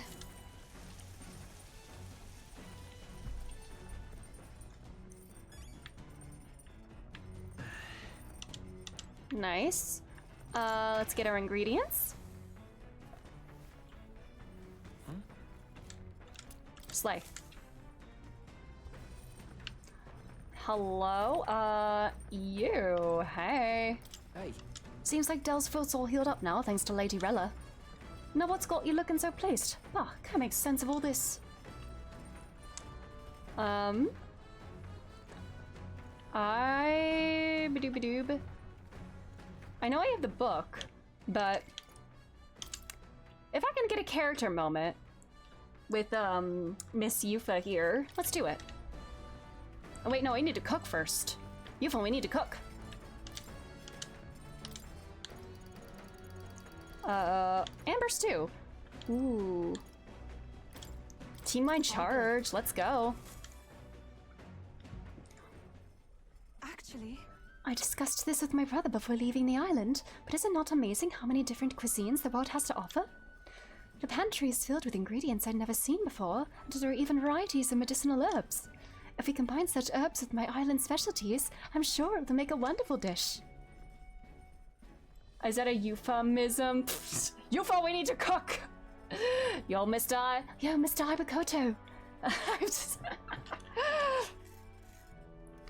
Nice. Let's get our ingredients. Slay. Hello? You. Hey. Hey. Seems like Del's foot's all healed up now, thanks to Lady Rella. Now what's got you looking so pleased? Can't make sense of all this. I know I have the book, but if I can get a character moment with, Miss Yufa here, let's do it. Oh wait, no, I need to cook first. Yufa, we need to cook. Amber stew. Ooh. Team line charge, let's go. Actually... I discussed this with my brother before leaving the island, but is it not amazing how many different cuisines the world has to offer? The pantry is filled with ingredients I'd never seen before, and there are even varieties of medicinal herbs. If we combine such herbs with my island specialties, I'm sure it'll make a wonderful dish. Is that a euphemism? Yufa, we need to cook! Yo, Mr. Ibakoto.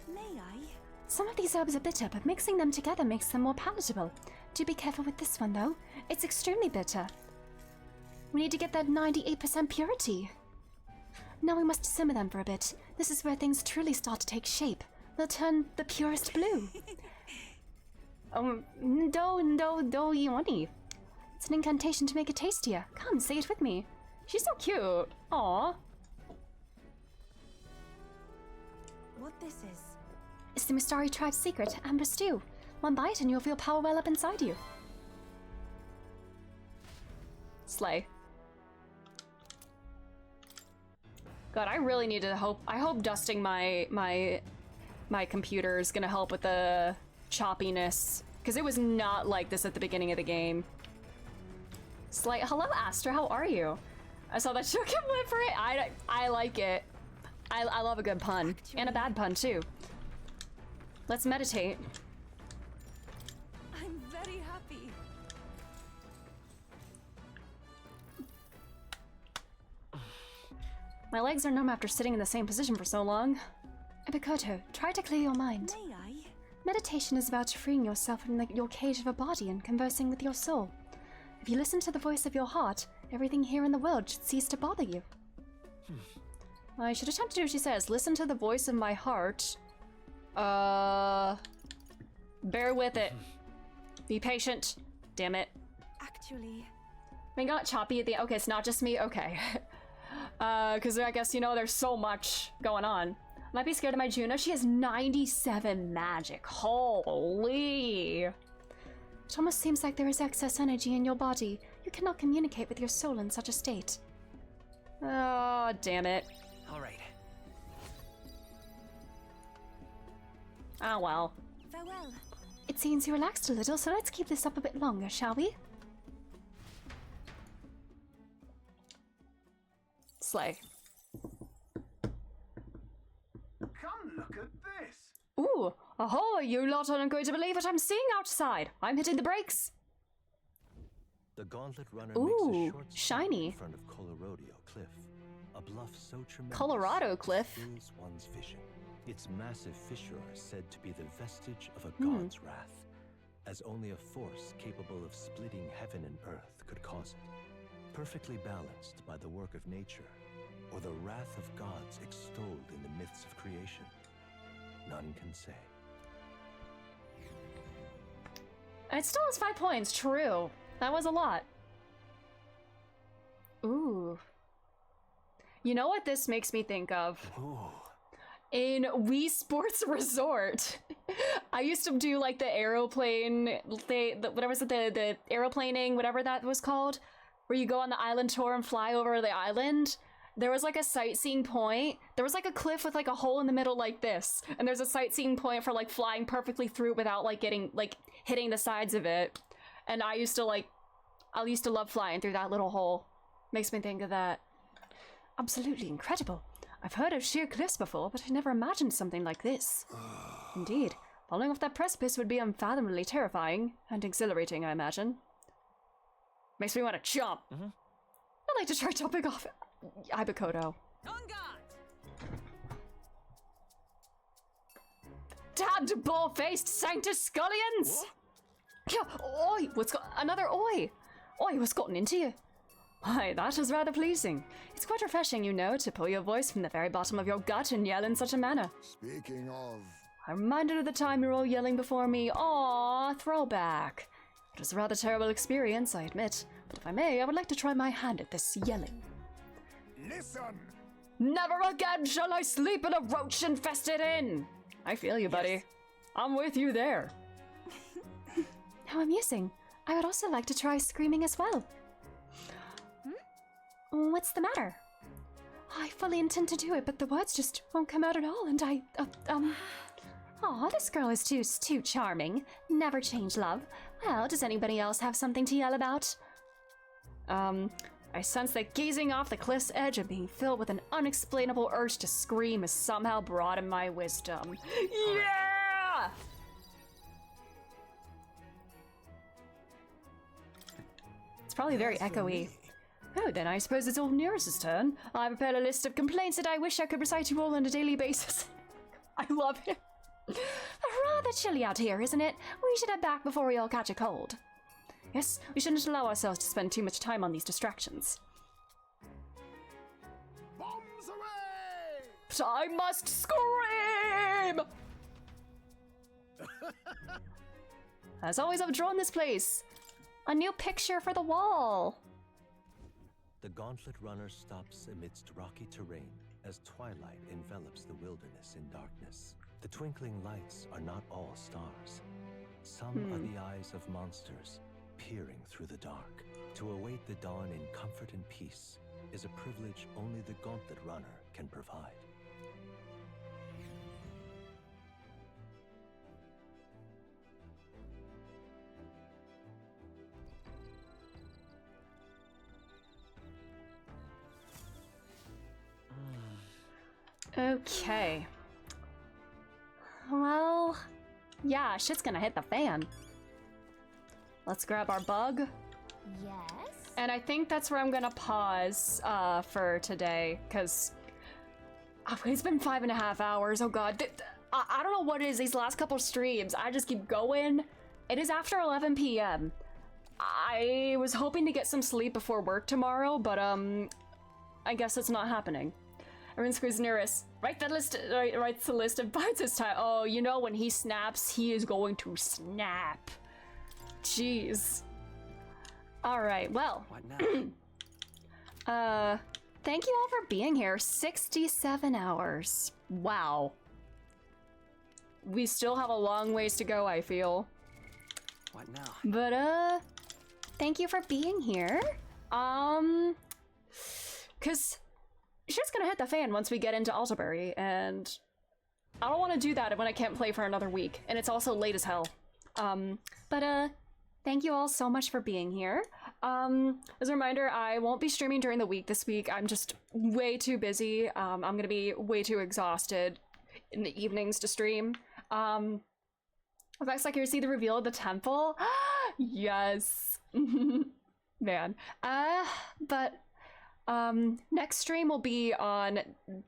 May I? Some of these herbs are bitter, but mixing them together makes them more palatable. Do be careful with this one, though. It's extremely bitter. We need to get that 98% purity. Now we must simmer them for a bit. This is where things truly start to take shape. They'll turn the purest blue. Do Iwani. It's an incantation to make it tastier. Come, say it with me. She's so cute. Aww. What this is? It's the Mistari tribe's secret, Amber Stew. One bite and you'll feel power well up inside you. Slay. God, I really need to hope. I hope dusting my computer is gonna help with the choppiness, because it was not like this at the beginning of the game. Slay. Hello, Astra. How are you? I saw that shook him for it. I like it. I love a good pun. And a bad pun too. Let's meditate. I'm very happy. My legs are numb after sitting in the same position for so long. Ibakoto, try to clear your mind. May I? Meditation is about freeing yourself from your cage of a body and conversing with your soul. If you listen to the voice of your heart, everything here in the world should cease to bother you. I should attempt to do what she says. Listen to the voice of my heart. Bear with it. Be patient. Damn it. Actually... I got choppy at the... Okay, it's not just me? Okay. Because I guess, you know, there's so much going on. Might be scared of my Juno. She has 97 magic. Holy. It almost seems like there is excess energy in your body. You cannot communicate with your soul in such a state. Oh, damn it. All right. Ah, well. Farewell. It seems you relaxed a little, so let's keep this up a bit longer, shall we? Slay. Come look at this. Ooh, ahoy, you lot aren't going to believe what I'm seeing outside. I'm hitting the brakes. The Gauntlet Runner Ooh, makes a short stop shiny. in front of Colorado Cliff, a bluff so tremendous Colorado it Cliff? fills one's vision. Its massive fissure is said to be the vestige of a god's wrath, as only a force capable of splitting heaven and earth could cause it. Perfectly balanced by the work of nature, or the wrath of gods extolled in the myths of creation, none can say. It still has 5 points, true. That was a lot. Ooh. You know what this makes me think of? Ooh. In Wii Sports Resort, I used to do like the aeroplane, whatever was it, the aeroplaning, whatever that was called, where you go on the island tour and fly over the island. There was like a sightseeing point. There was like a cliff with like a hole in the middle like this, and there's a sightseeing point for like flying perfectly through without like getting like hitting the sides of it. And I used to love flying through that little hole. Makes me think of that. Absolutely incredible. I've heard of sheer cliffs before, but I never imagined something like this. Indeed, falling off that precipice would be unfathomably terrifying and exhilarating, I imagine. Makes me want to jump. I'd like to try jumping off Ibukoto. Damned ball-faced Sanctus Scullions! Oi! Another oi! Oi, what's gotten into you? Why, that is rather pleasing. It's quite refreshing, you know, to pull your voice from the very bottom of your gut and yell in such a manner. Speaking of... I'm reminded of the time you were all yelling before me. Aww, throwback. It was a rather terrible experience, I admit. But if I may, I would like to try my hand at this yelling. Listen! Never again shall I sleep in a roach-infested inn! I feel you, buddy. Yes. I'm with you there. How amusing. I would also like to try screaming as well. What's the matter? I fully intend to do it, but the words just won't come out at all, and Aw, this girl is too charming. Never change, love. Well, does anybody else have something to yell about? I sense that gazing off the cliff's edge and being filled with an unexplainable urge to scream has somehow broadened my wisdom. Yeah! It's probably very echoey. Oh, then I suppose it's all Nearest's turn. I prepared a list of complaints that I wish I could recite to you all on a daily basis. I love him. Rather chilly out here, isn't it? We should head back before we all catch a cold. Yes, we shouldn't allow ourselves to spend too much time on these distractions. Bombs away! But I must scream! As always, I've drawn this place. A new picture for the wall. The Gauntlet Runner stops amidst rocky terrain as twilight envelops the wilderness in darkness. The twinkling lights are not all stars. Some are the eyes of monsters peering through the dark. To await the dawn in comfort and peace is a privilege only the Gauntlet Runner can provide. Okay. Well, yeah, shit's gonna hit the fan. Let's grab our bug. Yes? And I think that's where I'm gonna pause for today, because it's been 5.5 hours. Oh god. I don't know what it is these last couple streams. I just keep going. It is after 11 p.m. I was hoping to get some sleep before work tomorrow, but I guess it's not happening. Everyone squeeze Nearest. Writes the list of bites this time. Oh, you know when he snaps, he is going to snap. Jeez. Alright, well. What now? Thank you all for being here. 67 hours. Wow. We still have a long ways to go, I feel. What now? But, thank you for being here. Cause shit's gonna hit the fan once we get into Altabury, and I don't want to do that when I can't play for another week, and it's also late as hell. But thank you all so much for being here. As a reminder, I won't be streaming during the week this week. I'm just way too busy. I'm gonna be way too exhausted in the evenings to stream. Looks like you see the reveal of the temple. Yes. Man. But next stream will be on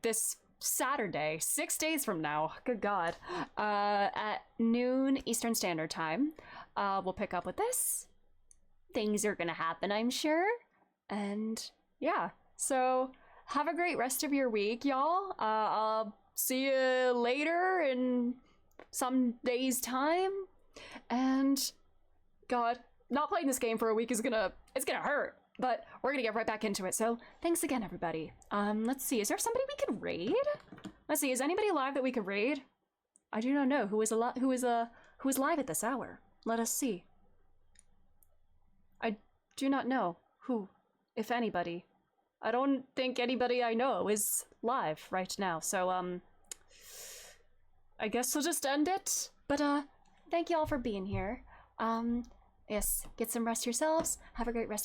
this Saturday, 6 days from now. Good God. At noon Eastern Standard Time. We'll pick up with this. Things are gonna happen, I'm sure. And yeah, so have a great rest of your week, y'all. I'll see you later in some days' time. And God, not playing this game for a week is gonna hurt, but we're gonna get right back into it. So thanks again, everybody. Let's see, is there somebody we could raid? Let's see, is anybody alive that we could raid? I do not know who is live at this hour. Let us see. I do not know who, if anybody. I don't think anybody I know is live right now, so I guess we'll just end it. But thank you all for being here. Yes, get some rest yourselves. Have a great rest